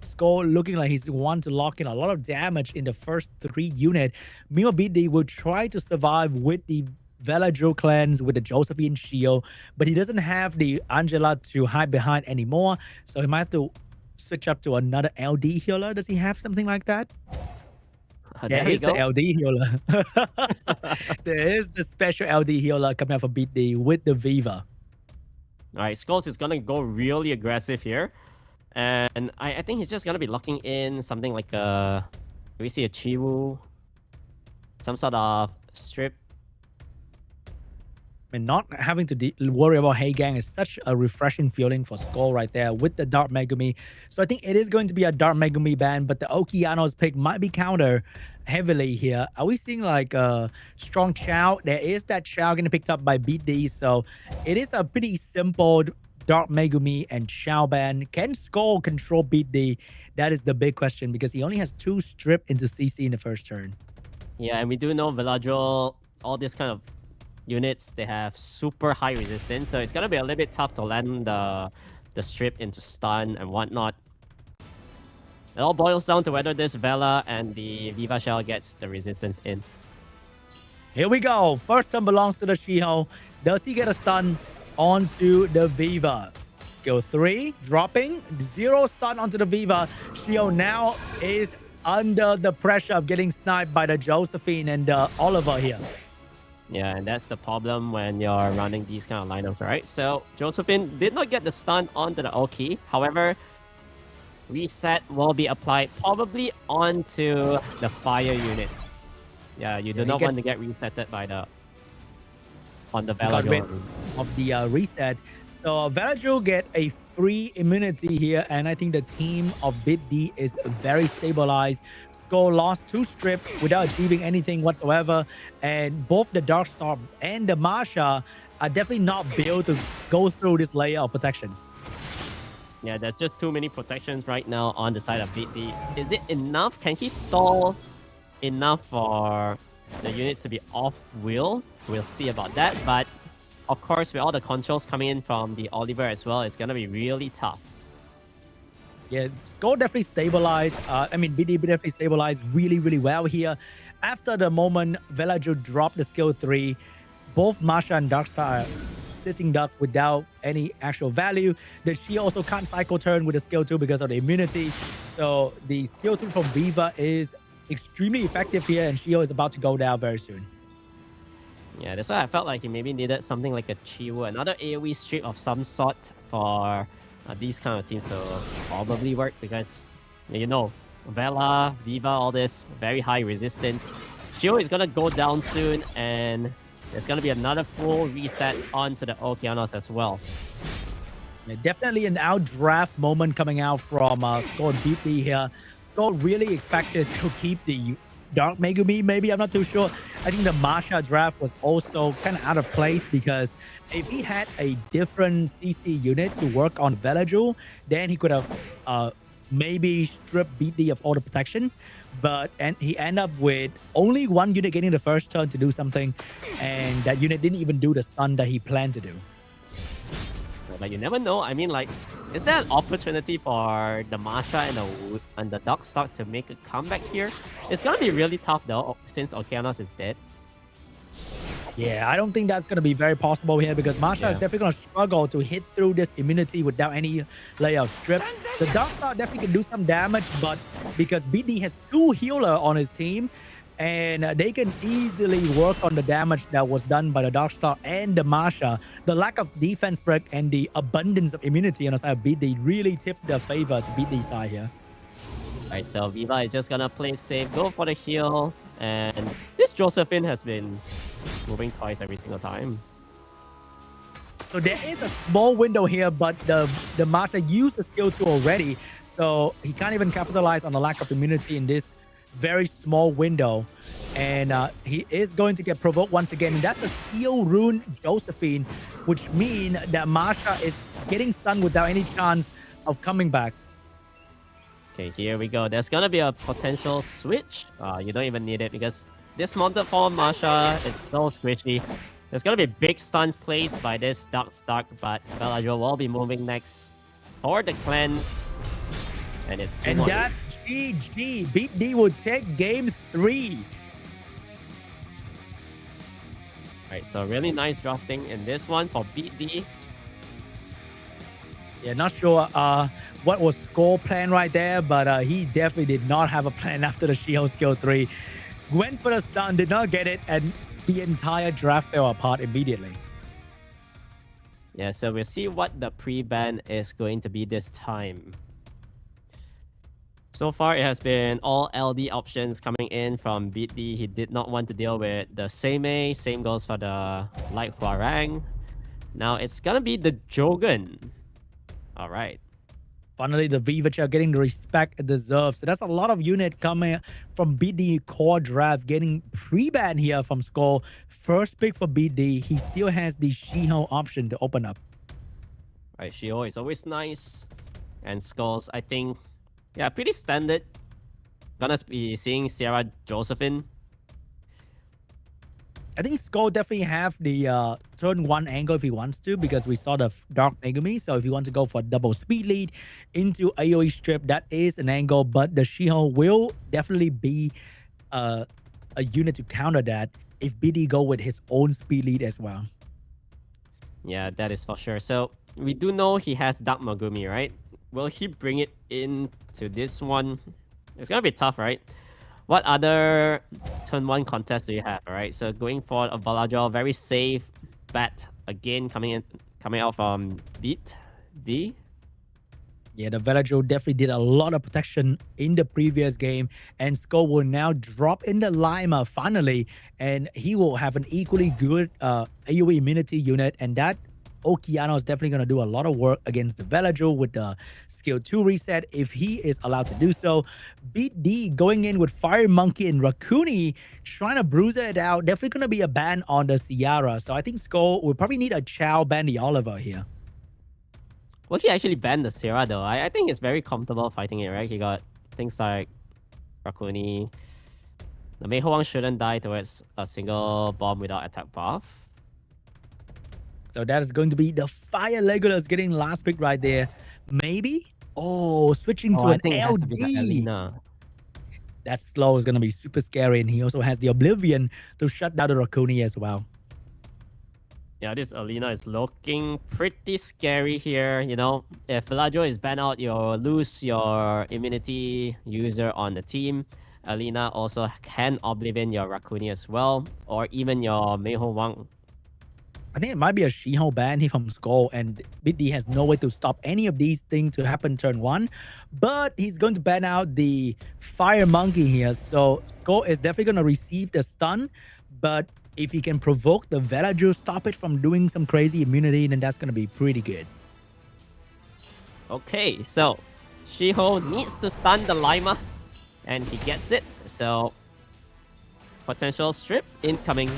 SCHOLES looking like he's want to lock in a lot of damage in the first 3 units. Meanwhile, BEAT.D will try to survive with the Veladro cleanse, with the Josephine shield, but he doesn't have the Angela to hide behind anymore, so he might have to switch up to another LD healer. Does he have something like that? There is the LD healer. There is the special LD healer coming out for BEAT.D with the Viva. Alright, SCHOLES is gonna go really aggressive here. And I think he's just gonna be locking in something like we see a Chiwu, some sort of strip. And not having to worry about Hey Gang is such a refreshing feeling for SCHOLES right there with the Dark Megumi. So I think it is going to be a Dark Megumi ban, but the Okeanos pick might be counter heavily here. Are we seeing like a strong Chow? There is that Chow getting picked up by BEAT.D. So it is a pretty simple Dark Megumi and Chow ban. Can SCHOLES control BEAT.D? That is the big question because he only has 2 strip into CC in the first turn. Yeah, and we do know Veladro, all this kind of units, they have super high resistance, so it's gonna be a little bit tough to land the strip into stun and whatnot. It all boils down to whether this Vela and the Viva Shell gets the resistance in. Here we go. First turn belongs to the Shiho. Does he get a stun onto the Viva? Skill 3, dropping 0 stun onto the Viva. Shiho now is under the pressure of getting sniped by the Josephine and Oliver here. Yeah, and that's the problem when you're running these kind of lineups, right? So Josephine did not get the stun onto the Oki. However, reset will be applied probably onto the fire unit. Yeah, you do not want to get resetted by on the Veladro of the reset. So Veladro get a free immunity here, and I think the team of BEAT.D is very stabilized. SCHOLES lost 2 strip without achieving anything whatsoever, and both the Dark Star and the Masha are definitely not built to go through this layer of protection. Yeah, there's just too many protections right now on the side of BEAT.D. Is it enough? Can he stall enough for the units to be off-wheel? We'll see about that, but of course, with all the controls coming in from the Oliver as well, it's gonna be really tough. Yeah, Skull definitely stabilized. I mean, BD definitely stabilized really, really well here. After the moment Velagio dropped the skill 3, both Masha and Darkstar are sitting duck without any actual value. The She also can't cycle turn with the skill 2 because of the immunity. So the skill 2 from Viva is extremely effective here, and Shio is about to go down very soon. Yeah, that's why I felt like he maybe needed something like a Chiwu, another AoE strip of some sort for these kind of teams to probably work, because, you know, Vela, Viva, all this, very high resistance. Chiwu is gonna go down soon, and there's gonna be another full reset onto the Okeanos as well. Yeah, definitely an out-draft moment coming out from Skull BEAT.D here. Skull really expected to keep the Dark Megumi, maybe, I'm not too sure. I think the Masha draft was also kind of out of place, because if he had a different CC unit to work on Velagio, then he could have maybe stripped BEAT.D of all the protection. But he ended up with only one unit getting the first turn to do something, and that unit didn't even do the stun that he planned to do. But you never know. I mean, like, is there an opportunity for the Masha and the Darkstalk to make a comeback here? It's gonna be really tough though, since Okeanos is dead. Yeah, I don't think that's going to be very possible here, because Masha is definitely going to struggle to hit through this immunity without any layer of strip. The Darkstar definitely can do some damage, but because BD has 2 healer on his team, and they can easily work on the damage that was done by the Darkstar and the Masha. The lack of defense break and the abundance of immunity on the side of BD really tipped the favor to BD side here. Alright, so Viva is just gonna play safe, go for the heal, and this Josephine has been moving twice every single time. So there is a small window here, but the Masha used the skill 2 already, so he can't even capitalize on the lack of immunity in this very small window, and he is going to get provoked once again, and that's a Steel Rune Josephine, which means that Masha is getting stunned without any chance of coming back. Okay, here we go. There's gonna be a potential switch. You don't even need it, because this mounted form Masha is so squishy. There's gonna be big stuns placed by this Darkstalk, but Velagio will be moving next for the cleanse. And it's 2-1. And that's GG. BEAT.D will take game 3. Alright, so really nice drafting in this one for BEAT.D. Yeah, not sure what was Skull plan right there, but he definitely did not have a plan after the Shiho skill 3. Went for the stun, did not get it, and the entire draft fell apart immediately. Yeah, so we'll see what the pre-ban is going to be this time. So far, it has been all LD options coming in from BEAT.D. He did not want to deal with the Seimei. Same goes for the Light Huarang. Now it's gonna be the Jogan. Alright. Finally, the Viva are getting the respect it deserves. So that's a lot of unit coming from BEAT.D core draft, getting pre-ban here from Skull. First pick for BEAT.D. He still has the Shiho option to open up. Right, Shiho is always nice. And Skulls, I think, yeah, pretty standard. Gonna be seeing Sierra Josephine. I think Skull definitely have the turn 1 angle if he wants to, because we saw the Dark Megumi. So if you want to go for double speed lead into AoE strip, that is an angle, but the Shiho will definitely be a unit to counter that if BD go with his own speed lead as well. Yeah, that is for sure. So we do know he has Dark Megumi, right? Will he bring it into this one? It's gonna be tough, right? What other turn 1 contests do you have? Alright, so going for a Velagio, very safe bet again coming out from BEAT.D. Yeah, the Velagio definitely did a lot of protection in the previous game, and Skull will now drop in the Lima finally, and he will have an equally good AoE immunity unit, and that Okeano is definitely going to do a lot of work against the Velagio with the skill 2 reset if he is allowed to do so. BEAT.D going in with Fire Monkey and Rakuni, trying to bruise it out. Definitely going to be a ban on the Ciara. So I think Skull will probably need a Chow ban the Oliver here. Will he actually ban the Sierra though? I think it's very comfortable fighting it, right? He got things like Rakuni. The Mei Huang shouldn't die towards a single bomb without attack buff. So that is going to be the Fire Legolas getting last pick right there. Maybe Oh, switching to I an think it has to be the LD. Alina. That slow is going to be super scary. And he also has the Oblivion to shut down the Rakuni as well. Yeah, this Alina is looking pretty scary here. You know, if Villaggio is banned out, you'll lose your immunity user on the team. Alina also can Oblivion your Rakuni as well, or even your Meiho Wang. I think it might be a Shiho ban here from Skull, and BEAT.D has no way to stop any of these things to happen turn 1. But he's going to ban out the Fire Monkey here. So Skull is definitely going to receive the stun, but if he can provoke the Villager, stop it from doing some crazy immunity, then that's going to be pretty good. Okay, so Shiho needs to stun the Lima, and he gets it. So potential strip incoming.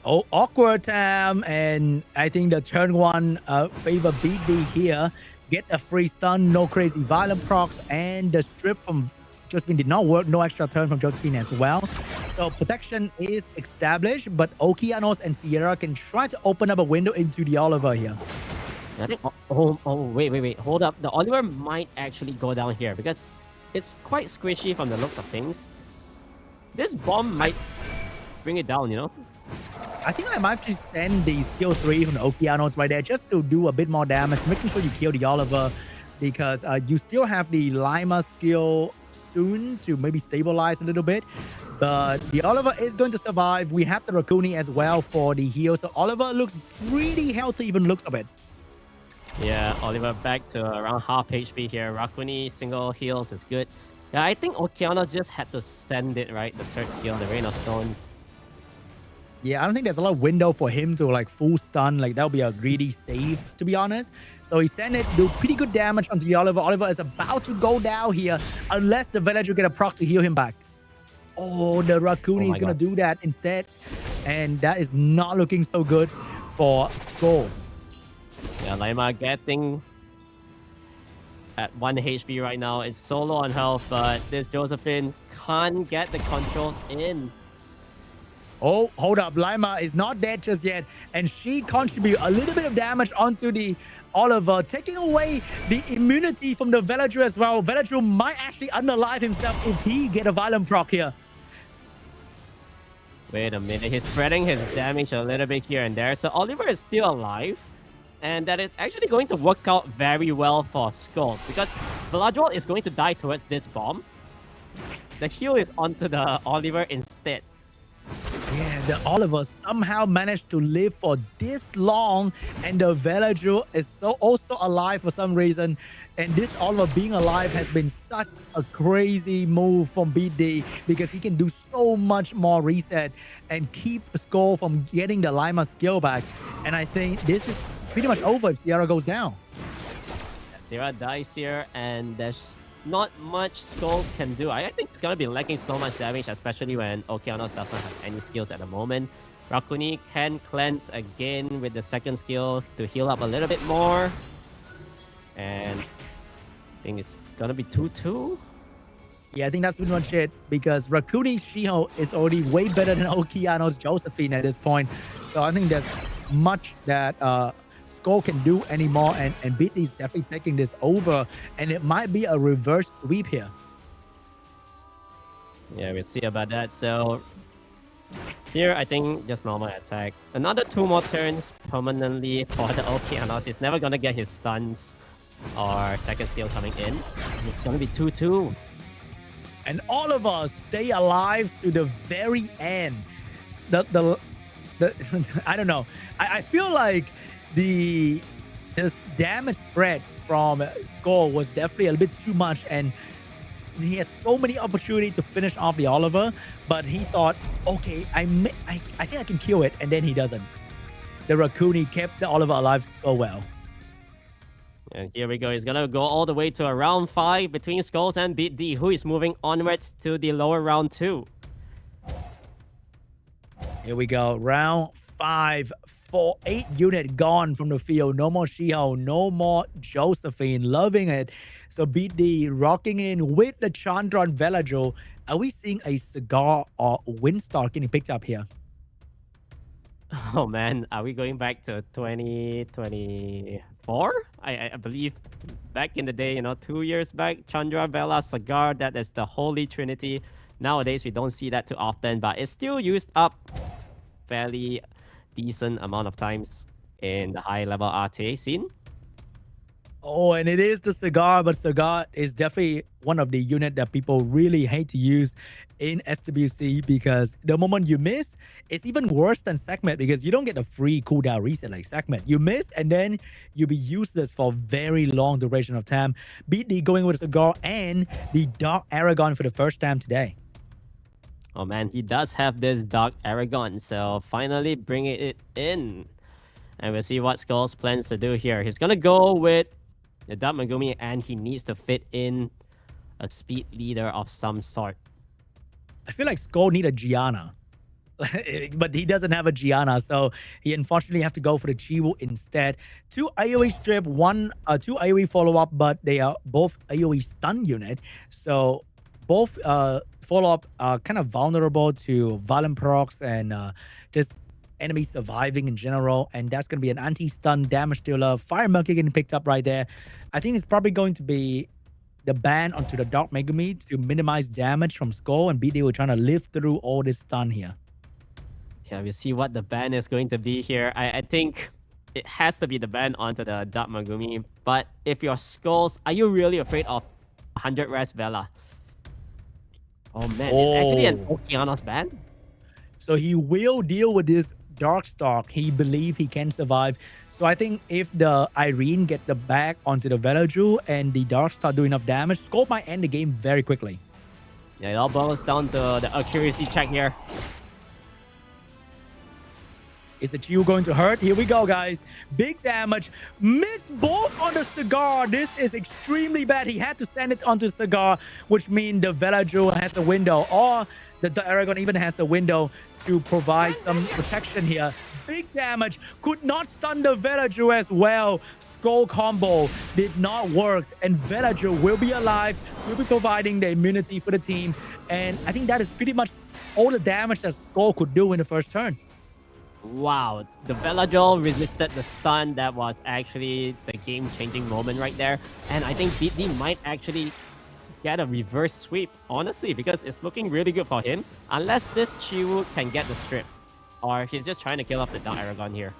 Oh, awkward time, and I think the turn 1 favor BEAT.D here. Get a free stun, no crazy violent procs, and the strip from Josephine did not work. No extra turn from Josephine as well. So protection is established, but Okeanos and Sierra can try to open up a window into the Oliver here. I think, wait, hold up. The Oliver might actually go down here because it's quite squishy from the looks of things. This bomb might bring it down, you know? I think I might just send the skill 3 from the Okeanos right there just to do a bit more damage, making sure you kill the Oliver, because you still have the Lima skill soon to maybe stabilize a little bit. But the Oliver is going to survive. We have the Rakuni as well for the heal. So Oliver looks pretty healthy even looks of it. Yeah, Oliver back to around half HP here. Rakuni single heals is good. Yeah, I think Okeanos just had to send it, right? The third skill, the Rain of Stone. Yeah, I don't think there's a lot of window for him to like full stun. Like that would be a greedy save, to be honest. So he sent it, do pretty good damage onto the Oliver. Oliver is about to go down here unless the Villager get a proc to heal him back. Oh, the Rakuni is going to do that instead. And that is not looking so good for Skull. Yeah, Lima getting at 1 HP right now. It's so low on health, but this Josephine can't get the controls in. Oh, hold up. Lima is not dead just yet. And she contributes a little bit of damage onto the Oliver, taking away the immunity from the Villager as well. Villager might actually unalive himself if he get a violent proc here. Wait a minute. He's spreading his damage a little bit here and there. So Oliver is still alive. And that is actually going to work out very well for Skull, because Villager is going to die towards this bomb. The heal is onto the Oliver instead. Yeah, the Oliver somehow managed to live for this long, and the Villager is also alive for some reason. And this Oliver being alive has been such a crazy move from BEAT.D because he can do so much more reset and keep Skull from getting the Lima skill back. And I think this is pretty much over if Sierra goes down. Sierra dies here, and there's not much Skulls can do. I think it's going to be lacking so much damage, especially when Okeanos doesn't have any skills at the moment. Rakuni can cleanse again with the second skill to heal up a little bit more. And I think it's going to be 2-2. Yeah, I think that's pretty much it, because Rakuni Shiho is already way better than Okeanos Josephine at this point. So I think there's much that Skull can do anymore, and BEAT.D is definitely taking this over, and it might be a reverse sweep here. Yeah, we'll see about that. So here, I think just normal attack. Another 2 more turns permanently for the Okeanos. He's never going to get his stuns or second skill coming in. It's going to be 2-2. And all of us stay alive to the very end. The I don't know. I feel like the damage spread from Skull was definitely a little bit too much, and he has so many opportunities to finish off the Oliver, but he thought, okay, I think I can kill it, and then he doesn't. The Rakuni kept the Oliver alive so well. And here we go. He's gonna go all the way to a round 5 between Skulls and BEAT.D, who is moving onwards to the lower round 2. Here we go. Round 5. 8 unit gone from the field. No more Shiho. No more Josephine. Loving it. So BEAT.D rocking in with the Chandron Villager. Are we seeing a Cigar or Windstar getting picked up here? Oh man, are we going back to 2023 4. I believe back in the day, 2 years back, Chandra, Bella, Cigar, that is the holy trinity. Nowadays, we don't see that too often, but it's still used up fairly decent amount of times in the high-level RTA scene. Oh, and it is the Cigar, but Cigar is definitely one of the unit that people really hate to use in SWC because the moment you miss, it's even worse than Segment because you don't get a free cooldown reset like Segment. You miss and then you'll be useless for a very long duration of time. BEAT.D going with Cigar and the Dark Aragon for the first time today. Oh man, he does have this Dark Aragon, so finally bringing it in. And we'll see what Skulls plans to do here. He's gonna go with the Dark Megumi, and he needs to fit in a speed leader of some sort. I feel like Skull need a Gianna, but he doesn't have a Gianna, so he unfortunately have to go for the Chiwu instead. 2 AoE strip, 2 AoE follow-up, but they are both AoE stun unit, so both follow-up are kind of vulnerable to violent procs and just enemy surviving in general, and that's going to be an anti-stun damage dealer. Fire Monkey getting picked up right there. I think it's probably going to be the ban onto the Dark Megumi to minimize damage from Skull, and BD were trying to live through all this stun here. Yeah, we see what the ban is going to be here. I think it has to be the ban onto the Dark Megumi, but if you're Skulls, are you really afraid of 100 res Vela? Oh man, it's actually an Okeanos ban? So he will deal with this Darkstalk. He believes he can survive. So I think if the Irene get the back onto the Velaju and the Darkstalk do enough damage, Skull might end the game very quickly. Yeah, it all boils down to the accuracy check here. Is the Chiu going to hurt? Here we go, guys. Big damage. Missed both on the Cigar. This is extremely bad. He had to send it onto Cigar, which means the Velaju has the window, or the Aragon even has the window to provide some protection here. Big damage. Could not stun the Velaju as well. Skull combo did not work, and Velaju will be alive. Will be providing the immunity for the team. And I think that is pretty much all the damage that Skull could do in the first turn. Wow, the Velajol resisted the stun. That was actually the game-changing moment right there. And I think BEAT.D might actually get a reverse sweep, honestly, because it's looking really good for him. Unless this Chiwu can get the strip. Or he's just trying to kill off the Dark Aragon here.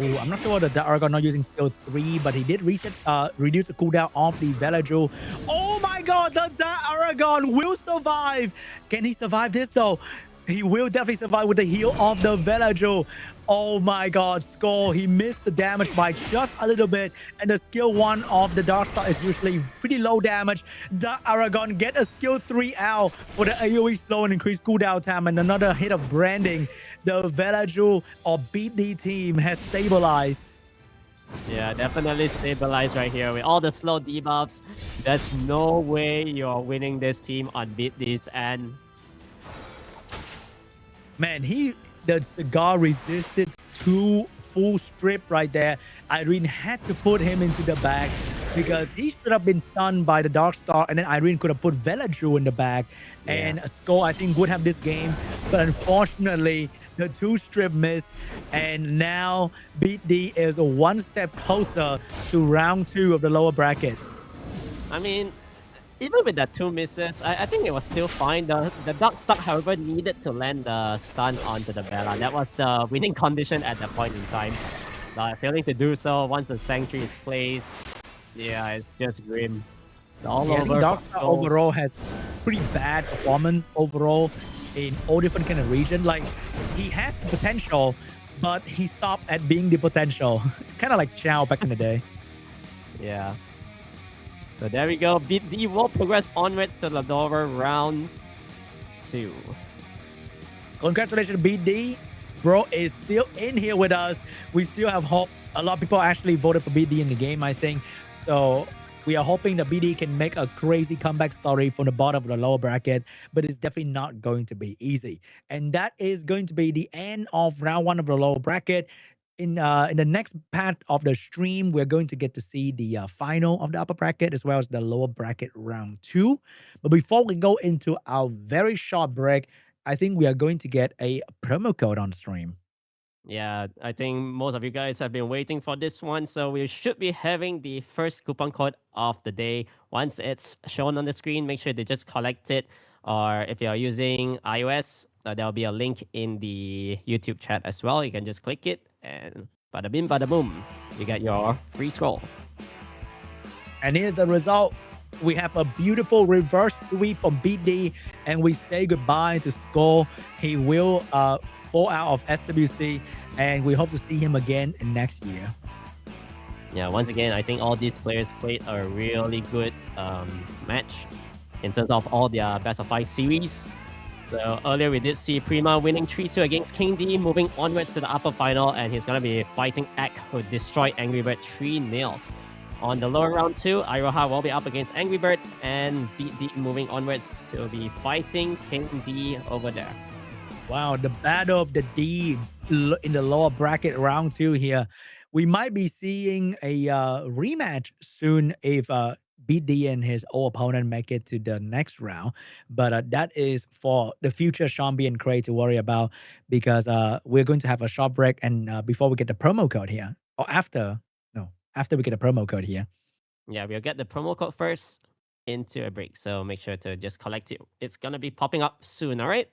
Oh, I'm not sure what the Dark Aragon not using skill 3, but he did reset, reduce the cooldown of the Velajol. Oh my god, the Dark Aragon will survive! Can he survive this though? He will definitely survive with the heal of the Velajol. Oh my god, Skull, he missed the damage by just a little bit, and the skill 1 of the Darkstar is usually pretty low damage. The Aragon get a skill 3 out for the AoE slow and increased cooldown time, and another hit of branding. The Velajol or BEAT.D team has stabilized. Yeah, definitely stabilized right here. With all the slow debuffs, there's no way you're winning this team on BEAT.D's end. Man, the Cigar resisted 2 full strip right there. Irene had to put him into the back because he should have been stunned by the Darkstar, and then Irene could have put Velaju in the back. Yeah. And Skull, I think, would have this game. But unfortunately, the 2 strip missed. And now BEAT.D is 1 step closer to round 2 of the lower bracket. I mean, even with the 2 misses, I think it was still fine. The Darkstalk, however, needed to land the stun onto the Bella. That was the winning condition at that point in time. But failing to do so once the Sanctuary is placed, yeah, it's just grim. It's all over. Darkstar overall has pretty bad performance overall in all different kind of regions. Like, he has the potential, but he stopped at being the potential. Kind of like Chao back in the day. Yeah. So there we go. BEAT.D will progress onwards to the lower round 2. Congratulations, BEAT.D. Bro is still in here with us. We still have hope. A lot of people actually voted for BEAT.D in the game, I think. So we are hoping that BEAT.D can make a crazy comeback story from the bottom of the lower bracket, but it's definitely not going to be easy. And that is going to be the end of round 1 of the lower bracket. In the next part of the stream, we're going to get to see the final of the upper bracket as well as the lower bracket round 2. But before we go into our very short break, I think we are going to get a promo code on stream. Yeah, I think most of you guys have been waiting for this one. So we should be having the first coupon code of the day. Once it's shown on the screen, make sure to just collect it. Or if you're using iOS, there'll be a link in the YouTube chat as well. You can just click it and bada bim, bada boom, you get your free scroll. And here's the result. We have a beautiful reverse sweep from BEAT.D, and we say goodbye to Skull. He will fall out of SWC, and we hope to see him again in next year. Yeah, once again, I think all these players played a really good match in terms of all their best of 5 series. So earlier we did see Prima winning 3-2 against KING.D, moving onwards to the upper final, and he's going to be fighting Ek, who destroyed ANGRYBIRD 3-0. On the lower round 2, IROHA will be up against ANGRYBIRD, and BEAT.D moving onwards to be fighting KING.D over there. Wow, the battle of the D in the lower bracket round 2 here. We might be seeing a rematch soon if BEAT.D and his old opponent make it to the next round. But that is for the future Shambi and Cray to worry about, because we're going to have a short break, and before we get the promo code here, or after we get a promo code here. Yeah, we'll get the promo code first into a break. So make sure to just collect it. It's going to be popping up soon, all right?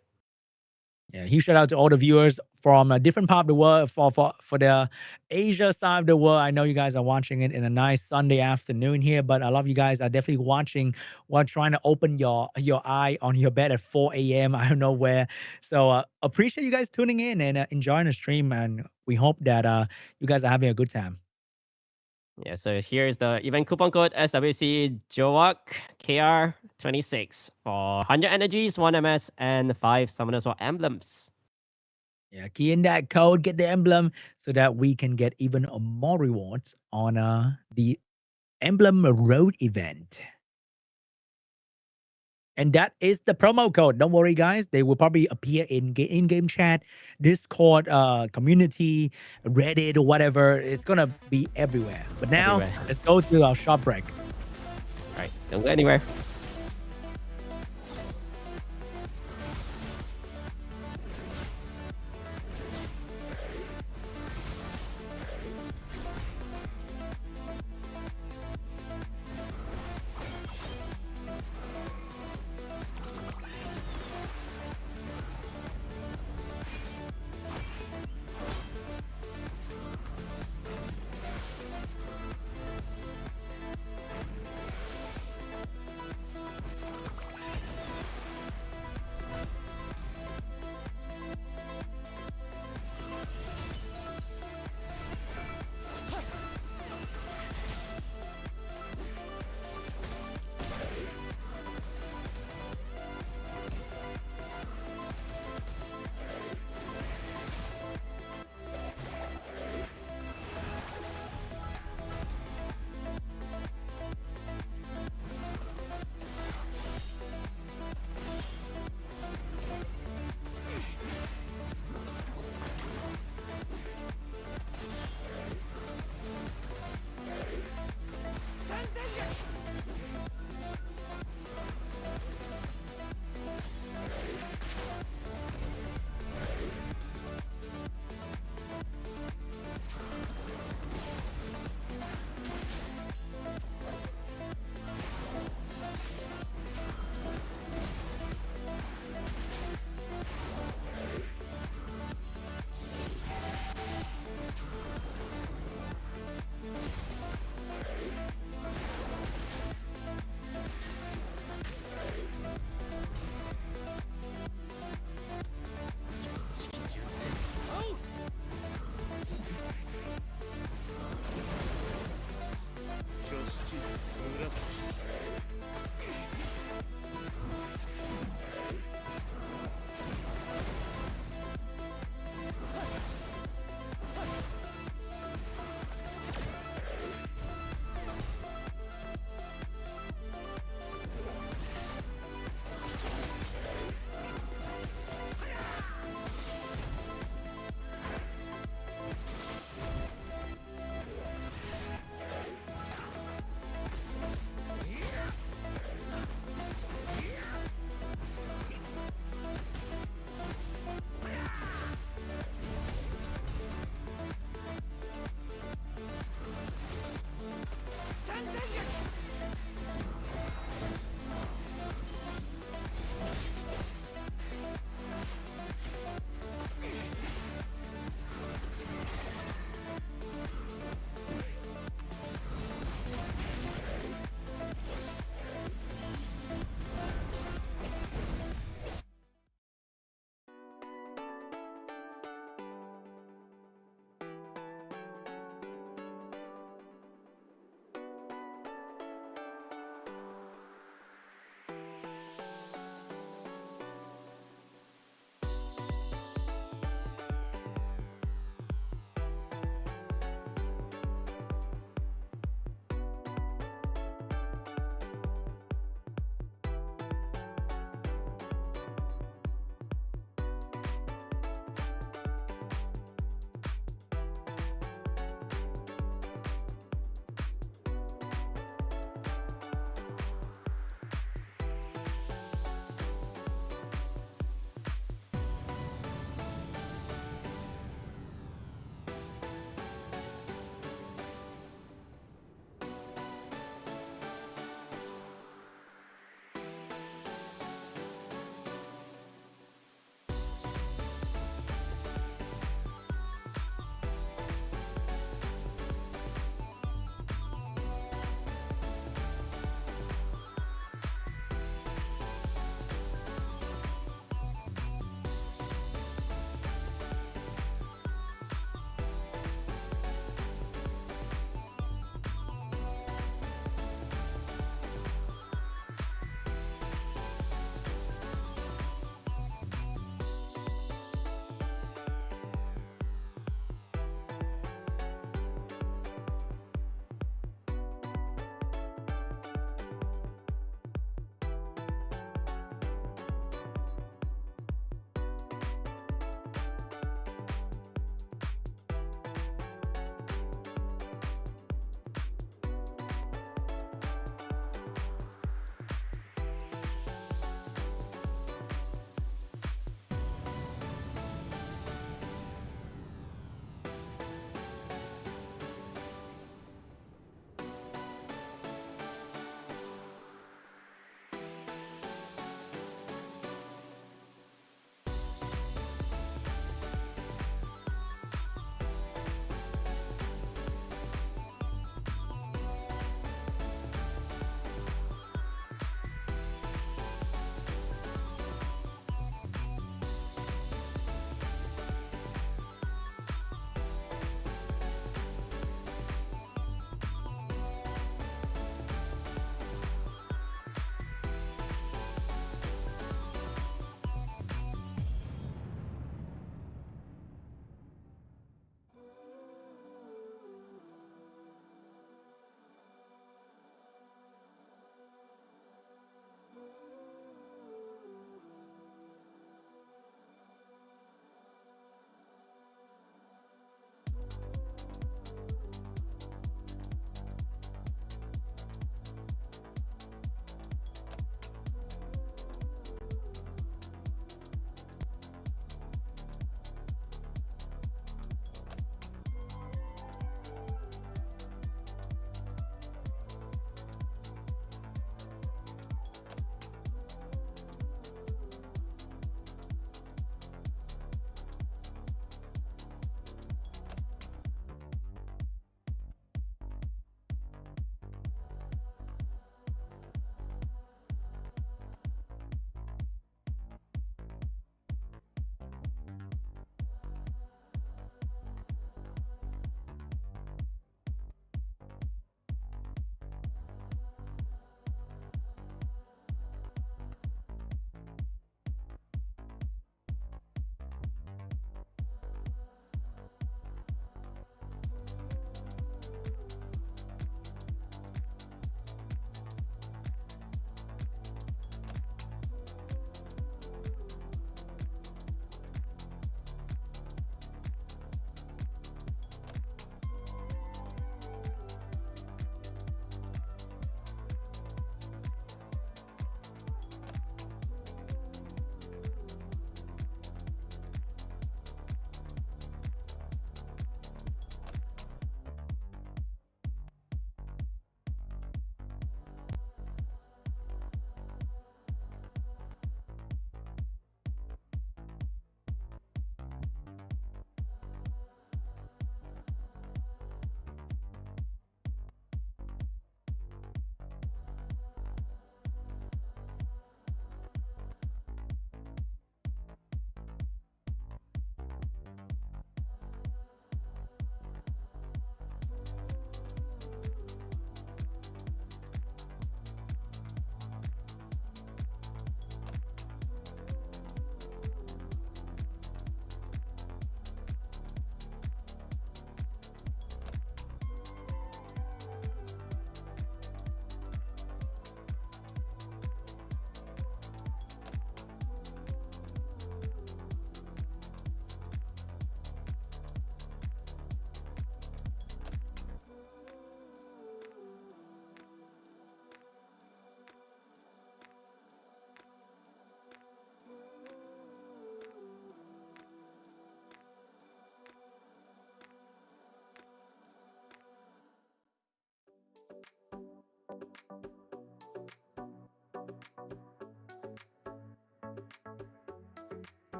Yeah, huge shout out to all the viewers from a different part of the world. For the Asia side of the world, I know you guys are watching it in a nice Sunday afternoon here, but a lot of you guys are definitely watching while trying to open your eye on your bed at 4 a.m. I don't know where. So appreciate you guys tuning in and enjoying the stream, and we hope that you guys are having a good time. Yeah, so here's the event coupon code SWC2026 KR26 for 100 energies, 1 MS, and 5 summoners or emblems. Yeah, key in that code, get the emblem, so that we can get even more rewards on the Emblem Road event. And that is the promo code. Don't worry, guys. They will probably appear in in-game chat, Discord, community, Reddit, or whatever. It's going to be everywhere. But now, let's go to our short break. All right, don't go anywhere.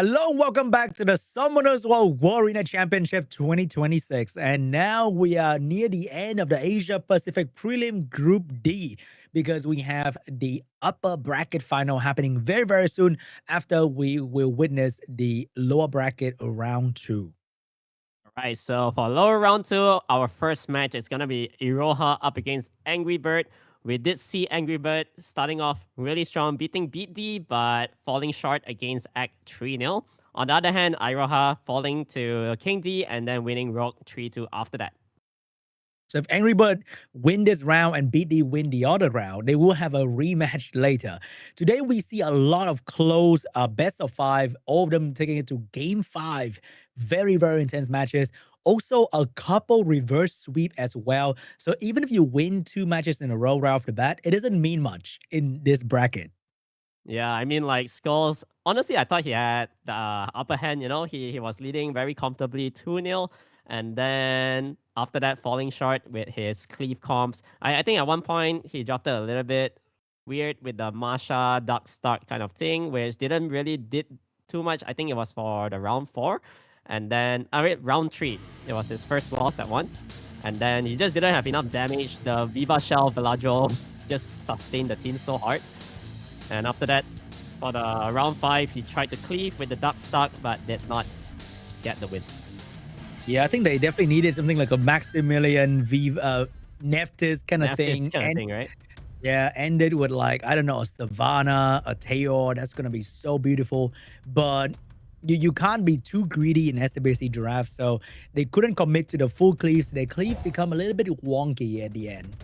Hello, welcome back to the SWC2026 War Arena Championship 2026. And now we are near the end of the Asia Pacific Prelim Group D because we have the upper bracket final happening very, very soon after we will witness the lower bracket round 2. All right, so for lower round 2, our first match is going to be IROHA up against ANGRYBIRD. We did see ANGRYBIRD starting off really strong, beating BEAT.D, but falling short against Act 3-0. On the other hand, IROHA falling to KING.D and then winning ROOG 3-2 after that. So if ANGRYBIRD win this round and BEAT.D win the other round, they will have a rematch later. Today, we see a lot of close best of 5, all of them taking it to game 5. Very, very intense matches. Also, a couple reverse sweep as well. So even if you win 2 matches in a row right off the bat, it doesn't mean much in this bracket. Yeah, I mean, like, SCHOLES, honestly, I thought he had the upper hand, you know? He was leading very comfortably 2-0. And then after that, falling short with his cleave comps. I think at one point, he dropped it a little bit weird with the Masha Dark Start kind of thing, which didn't really did too much. I think it was for the round 4. And then, round 3, it was his first loss, that one. And then he just didn't have enough damage. The Viva Shell Villaggio just sustained the team so hard. And after that, for the round 5, he tried to cleave with the Dark Start, but did not get the win. Yeah, I think they definitely needed something like a Maximilian, Nephthys kind of thing. Right? Yeah, ended with, like, I don't know, a Savannah, a Tayor. That's going to be so beautiful. But you can't be too greedy in SWC draft, so they couldn't commit to the full cleaves. Their cleave become a little bit wonky at the end.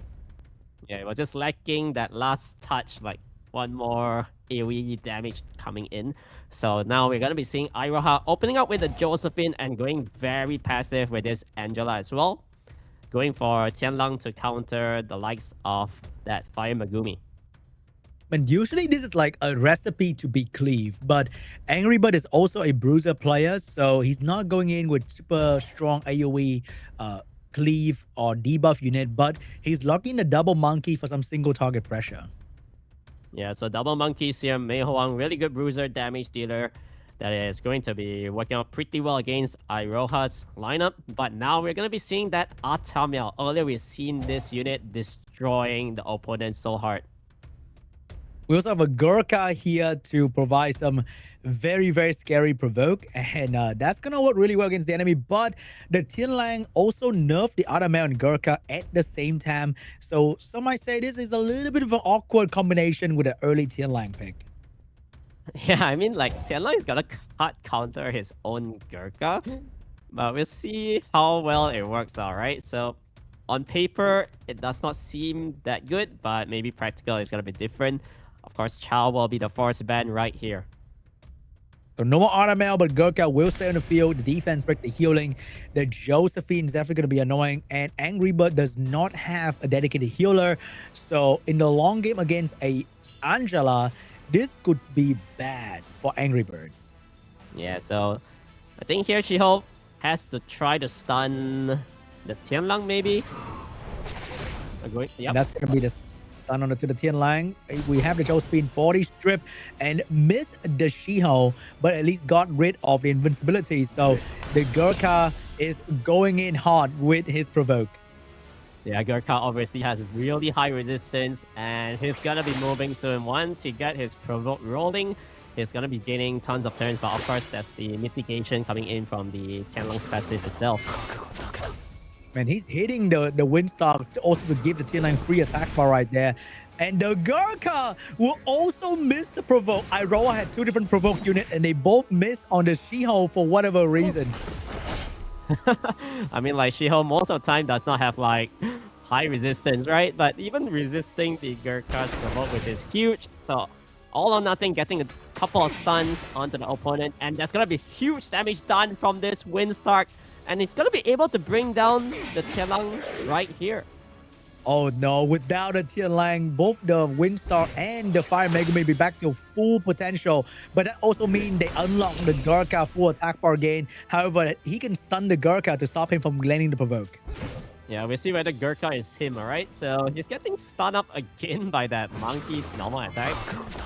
Yeah, it was just lacking that last touch, like one more AoE damage coming in. So now we're going to be seeing IROHA opening up with the Josephine and going very passive with this Angela as well. Going for Tianlang to counter the likes of that Fire Megumi. And usually this is like a recipe to be cleave, but ANGRYBIRD is also a bruiser player, so he's not going in with super strong AoE cleave or debuff unit, but he's locking the double monkey for some single target pressure. Yeah, so double monkeys here, Mei Hoang, really good bruiser damage dealer that is going to be working out pretty well against IROHA's lineup. But now we're going to be seeing that Atamiel. Earlier we've seen this unit destroying the opponent so hard. We also have a Gurkha here to provide some very, very scary provoke. And that's going to work really well against the enemy. But the Tianlang also nerfed the Atamiel and Gurkha at the same time. So some might say this is a little bit of an awkward combination with an early Tianlang pick. Yeah, I mean, like, Tianlang is going to counter his own Gurkha. But we'll see how well it works out, right? So on paper, it does not seem that good. But maybe practical is going to be different. Of course, Chow will be the force ban right here. So no more Atamiel, but Gurkha will stay on the field. The defense break the healing. The Josephine is definitely going to be annoying. And ANGRYBIRD does not have a dedicated healer. So in the long game against a Angela, this could be bad for Angry Bird. Yeah, so I think here Shiho has to try to stun the Tianlang maybe. Yep. And that's going to be the stun on to the Tianlang. We have the Josephine 40 strip and missed the Shiho, but at least got rid of the invincibility. So the Gurkha is going in hard with his provoke. Yeah, Gurkha obviously has really high resistance, and he's gonna be moving soon. Once he get his provoke rolling, he's gonna be gaining tons of turns, but of course that's the mitigation coming in from the Tianlang passive itself. Man, he's hitting the Windstalk also to give the Tianlang free attack bar right there. And the Gurkha will also miss the provoke. IROHA had 2 different provoke units, and they both missed on the Shiho for whatever reason. I mean, like, Shiho most of the time does not have, like, high resistance, right? But even resisting the Gurkha's provoke, which is huge. So, all or nothing, getting a couple of stuns onto the opponent. And there's going to be huge damage done from this Windstalk. And he's going to be able to bring down the Tianlang right here. Oh no, without a Tianlang, both the Windstar and the Fire Mega may be back to full potential. But that also means they unlock the Gurkha full attack bar gain. However, he can stun the Gurkha to stop him from landing the provoke. Yeah, we see whether Gurkha is him, alright? So he's getting stunned up again by that monkey's normal attack.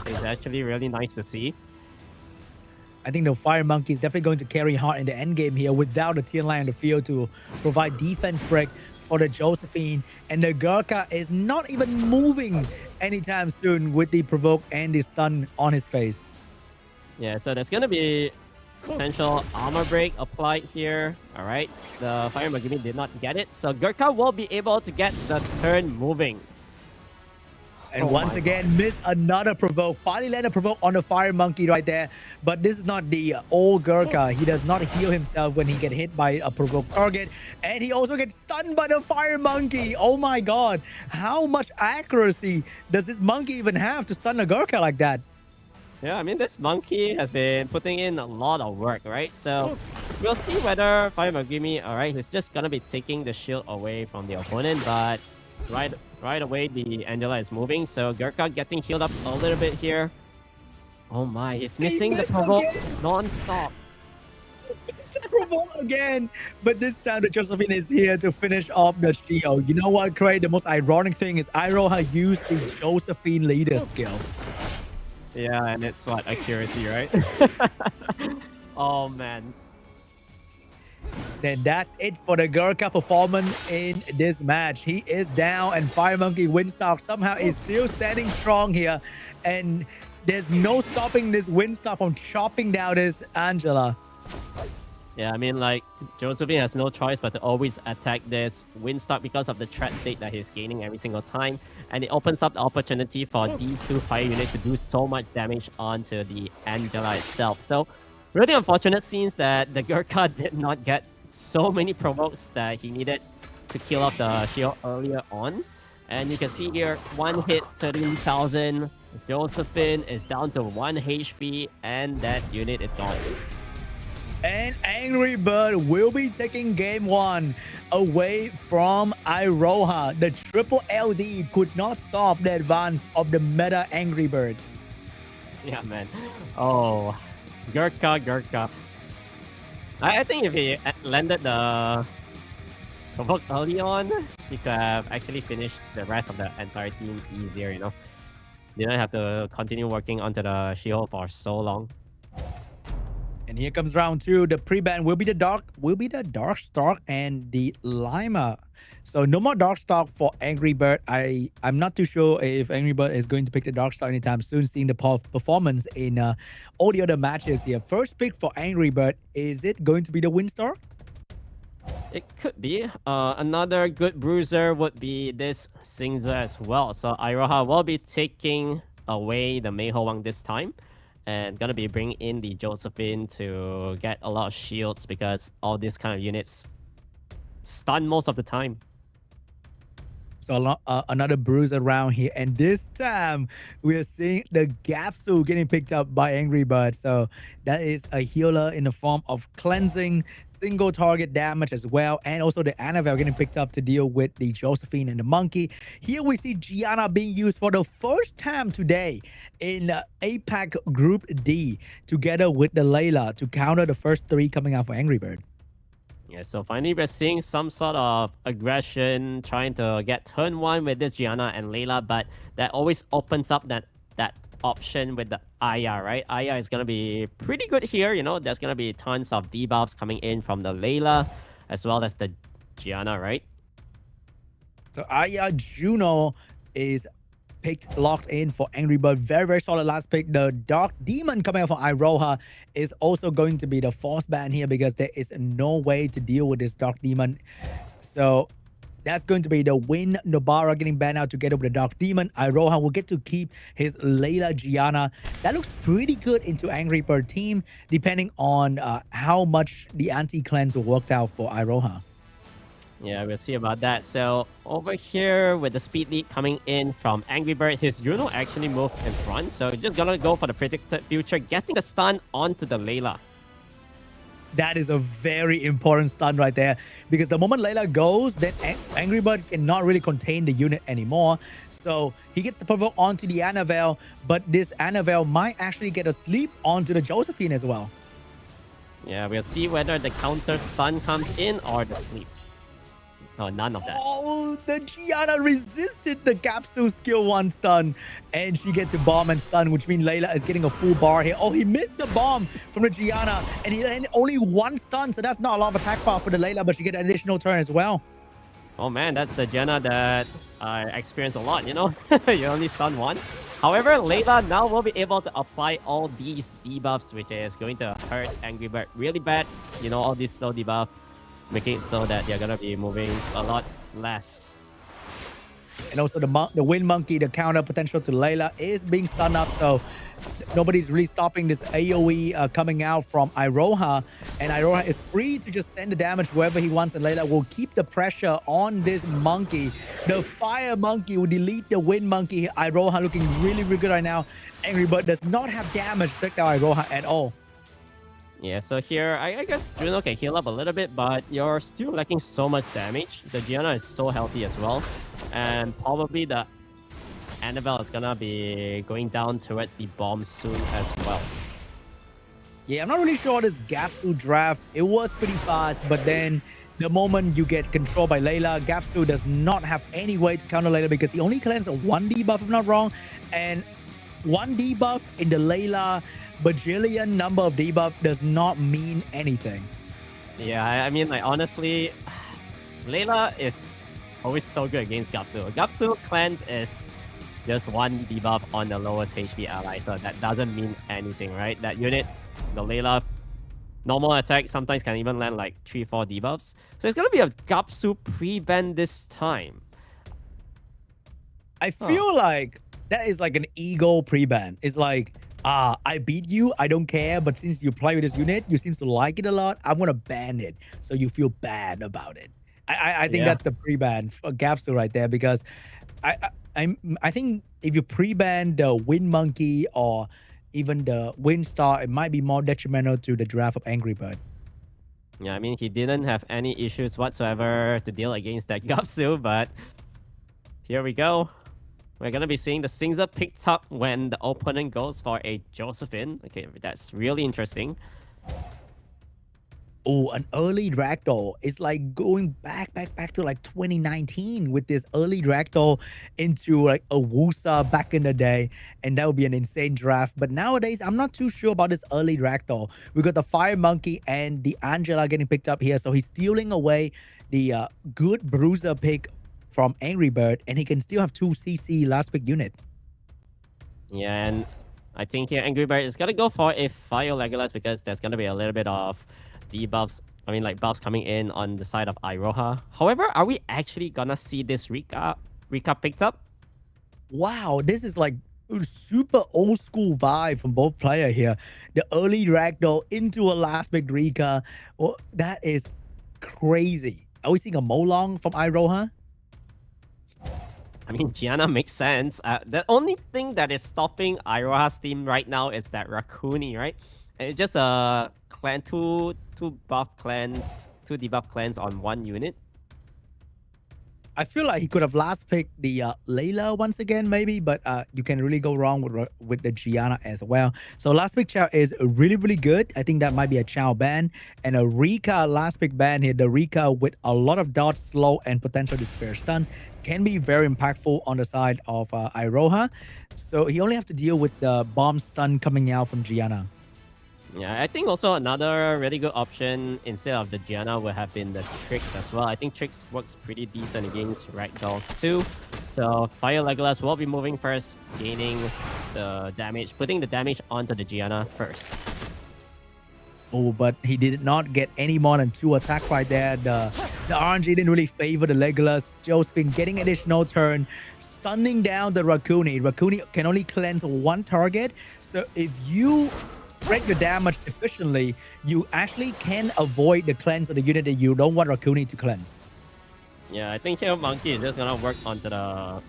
It's actually really nice to see. I think the Fire Monkey is definitely going to carry hard in the end game here without the Tianlang on the field to provide defense break for the Josephine. And the Gurkha is not even moving anytime soon with the provoke and the stun on his face. Yeah, so there's going to be potential armor break applied here. All right, the Fire Magumi did not get it. So Gurkha will be able to get the turn moving. And once again, missed another provoke. Finally landed a provoke on the Fire Monkey right there. But this is not the old Gurkha. He does not heal himself when he gets hit by a provoke target. And he also gets stunned by the Fire Monkey. Oh my god. How much accuracy does this monkey even have to stun a Gurkha like that? Yeah, I mean, this monkey has been putting in a lot of work, right? So we'll see whether Fire Magumi, all right, he's just going to be taking the shield away from the opponent. But right away, the Angela is moving. So Gurkha getting healed up a little bit here. Oh my, he's missing the provoke non-stop. It's the provoke again. But this time, the Josephine is here to finish off the shield. You know what, Craig? The most ironic thing is IROHA used the Josephine leader skill. Yeah, and it's what? Accuracy, right? Oh, man. Then that's it for the Gurkha performance in this match. He is down, and Fire Monkey Windstalk somehow is still standing strong here. And there's no stopping this Windstalk from chopping down this Angela. Yeah, I mean, like, Josephine has no choice but to always attack this Windstalk because of the threat state that he's gaining every single time. And it opens up the opportunity for these 2 fire units to do so much damage onto the Angela itself. So, really unfortunate scenes that the Gurkha did not get so many provokes that he needed to kill off the shield earlier on. And you can see here, 1 hit, 13,000. Josephine is down to 1 HP, and that unit is gone. And Angry Bird will be taking game 1 away from IROHA. The triple LD could not stop the advance of the meta Angry Bird. Yeah, man. Oh, Gurkha. I think if he landed the provoke early on, he could have actually finished the rest of the entire team easier, you know. Didn't have to continue working onto the shield for so long. And here comes round 2. The pre-ban will be the Darkstalk and the Lima. So no more Darkstalk for Angry Bird. I'm not too sure if Angry Bird is going to pick the Darkstalk anytime soon, seeing the performance in all the other matches here. First pick for Angry Bird, is it going to be the Windstar? It could be. Another good bruiser would be this Singza as well. So IROHA will be taking away the Mei Ho Wang this time. And gonna be bringing in the Josephine to get a lot of shields because all these kind of units stun most of the time. So another bruise around here, and this time we're seeing the Gapsu getting picked up by ANGRYBIRD. So that is a healer in the form of cleansing, single target damage as well, and also the Annabelle getting picked up to deal with the Josephine and the monkey. Here we see Gianna being used for the first time today in APAC Group D together with the Layla to counter the first three coming out for ANGRYBIRD. Yeah, so finally we're seeing some sort of aggression trying to get turn one with this Gianna and Layla, but that always opens up that option with the Aya, right? Aya is going to be pretty good here, you know, there's going to be tons of debuffs coming in from the Layla as well as the Gianna, right? So Aya Juno is picked, locked in for ANGRYBIRD. Very, very solid last pick. The Dark Demon coming out for IROHA is also going to be the force ban here because there is no way to deal with this Dark Demon. So that's going to be the Win Nobara getting banned out together with the Dark Demon. IROHA will get to keep his Layla Gianna. That looks pretty good into ANGRYBIRD team, depending on how much the anti-cleanse will work out for IROHA. Yeah, we'll see about that. So over here with the speed lead coming in from ANGRYBIRD, his Juno actually moved in front. So just gonna go for the predicted future, getting the stun onto the Layla. That is a very important stun right there, because the moment Layla goes, then ANGRYBIRD cannot really contain the unit anymore. So he gets the provoke onto the Annabelle, but this Annabelle might actually get a sleep onto the Josephine as well. Yeah, we'll see whether the counter stun comes in or the sleep. Oh, none of that. Oh, the Gianna resisted the Gapsu skill 1 stun, and she gets a bomb and stun, which means Layla is getting a full bar here. Oh, he missed the bomb from the Gianna, and he had only 1 stun, so that's not a lot of attack power for the Layla, but she gets an additional turn as well. Oh man, that's the Gianna that I experienced a lot, you know? You only stun 1. However, Layla now will be able to apply all these debuffs, which is going to hurt ANGRYBIRD really bad. You know, all these slow debuff, making it so that they're gonna be moving a lot less. And also the Wind Monkey, the counter potential to Layla, is being stunned up, so nobody's really stopping this AoE coming out from IROHA, and IROHA is free to just send the damage wherever he wants, and Layla will keep the pressure on this monkey. The Fire Monkey will delete the Wind Monkey. IROHA looking really, really good right now. ANGRYBIRD does not have damage to take out IROHA at all. Yeah, so here, I guess Juno can heal up a little bit, but you're still lacking so much damage. The Gianna is so healthy as well. And probably the Annabelle is gonna be going down towards the bomb soon as well. Yeah, I'm not really sure this Gapsu draft. It was pretty fast, but then the moment you get controlled by Layla, Gapsu does not have any way to counter Layla because he only cleans a 1 debuff, if I'm not wrong. And 1 debuff in the Layla bajillion number of debuff does not mean anything. Yeah, I mean, like, honestly, Layla is always so good against Gapsu. Gapsu cleanse is just 1 debuff on the lowest HP ally, so that doesn't mean anything, right? That unit, the Layla, normal attack sometimes can even land like 3-4 debuffs. So it's gonna be a Gapsu pre-ban this time. I feel like that is like an ego pre-ban. It's like, I beat you, I don't care, but since you play with this unit, you seem to like it a lot, I'm gonna ban it so you feel bad about it. I think that's the pre-ban for Gapsu right there, because I think if you pre-ban the Wind Monkey or even the Wind Star, it might be more detrimental to the draft of ANGRYBIRD. Yeah, I mean, he didn't have any issues whatsoever to deal against that Gapsu, but here we go. We're going to be seeing the Singza picked up when the opponent goes for a Josephine. Okay, that's really interesting. Oh, an early Ragdoll. It's like going back to like 2019 with this early Ragdoll into like a Wusa back in the day. And that would be an insane draft. But nowadays, I'm not too sure about this early Ragdoll. We got the Fire Monkey and the Angela getting picked up here. So he's stealing away the good Bruiser pick from ANGRYBIRD, and he can still have 2 CC last pick unit. Yeah, and I think here ANGRYBIRD is going to go for a Fire Legolas because there's going to be a little bit of debuffs, I mean, like buffs coming in on the side of IROHA. However, are we actually going to see this Rika picked up? Wow, this is like super old school vibe from both players here. The early Ragdoll into a last pick Rika. Well, that is crazy. Are we seeing a Molong from IROHA? I mean, Gianna makes sense. The only thing that is stopping IROHA's team right now is that Raccoon, right? And it's just a clan, two buff clans, two debuff clans on one unit. I feel like he could have last picked the Layla once again, maybe, but you can really go wrong with the Gianna as well. So last pick Chow is really, really good. I think that might be a Chow ban. And a Rika last pick ban here. The Rika with a lot of dodge, slow, and potential despair stun can be very impactful on the side of IROHA. So he only have to deal with the bomb stun coming out from Gianna. Yeah, I think also another really good option instead of the Gianna would have been the Trix as well. I think Trix works pretty decent against Ragdoll too. So Fire Legolas will be moving first, gaining the damage, putting the damage onto the Gianna first. Oh, but he did not get any more than 2 attacks right there. The RNG didn't really favor the Legolas. Josephine getting additional turn, stunning down the Raccoon. Raccoon can only cleanse 1 target. So if you spread your damage efficiently, you actually can avoid the cleanse of the unit that you don't want Raccoon to cleanse. Yeah, I think here Monkey is just gonna work onto the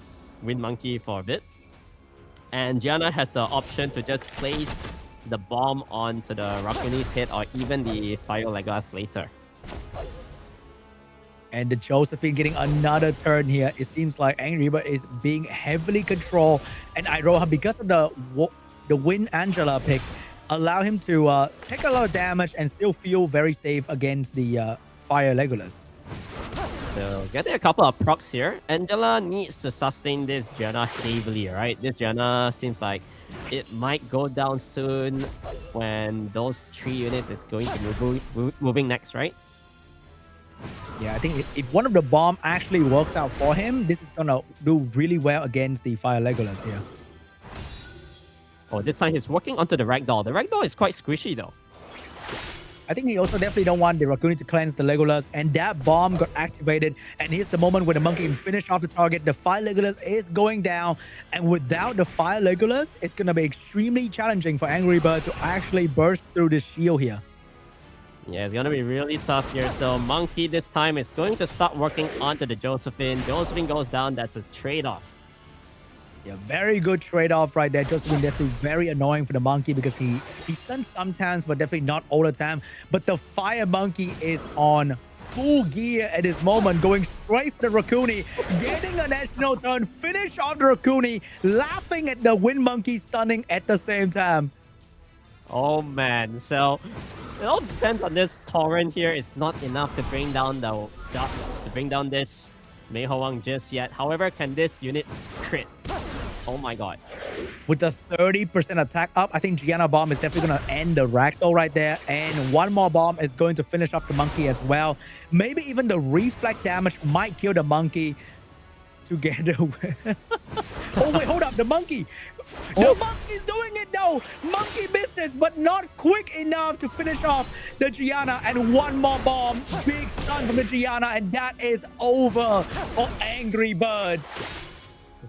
Wind Monkey for a bit. And Gianna has the option to just place the bomb onto the Raccoon's head or even the Fire Legolas later. And the Josephine getting another turn here. It seems like ANGRYBIRD is being heavily controlled. And IROHA, because of the Wind Angela pick, allow him to take a lot of damage and still feel very safe against the Fire Legolas. So getting a couple of procs here. Angela needs to sustain this Gianna heavily, right? This Gianna seems like it might go down soon when those 3 units is going to be moving next, right? Yeah, I think if one of the bomb actually works out for him, this is gonna do really well against the Fire Legolas here. Oh, this time he's working onto the Ragdoll. The Ragdoll is quite squishy though. I think he also definitely don't want the Raccoon to cleanse the Legolas, and that bomb got activated, and here's the moment where the monkey can finish off the target. The Fire Legolas is going down, and without the Fire Legolas, it's going to be extremely challenging for ANGRYBIRD to actually burst through the shield here. Yeah, it's going to be really tough here. So Monkey this time is going to start working onto the Josephine. Josephine goes down. That's a trade-off. Yeah, very good trade-off right there. Josephine definitely very annoying for the monkey because he stuns sometimes, but definitely not all the time. But the Fire Monkey is on full gear at this moment, going straight for the Raccoon, getting an additional turn, finish off the Raccoon, laughing at the Wind Monkey stunning at the same time. Oh man, so it all depends on this torrent here. It's not enough to bring down this Mei Ho Wang just yet. However, can this unit crit? Oh my god. With the 30% attack up, I think Gianna bomb is definitely going to end the Ragdoll right there. And one more bomb is going to finish off the monkey as well. Maybe even the reflect damage might kill the monkey together with... Oh wait, hold up, the monkey! The monkey's doing it though! Monkey business, but not quick enough to finish off the Gianna. And one more bomb, big stun from the Gianna, and that is over for ANGRYBIRD.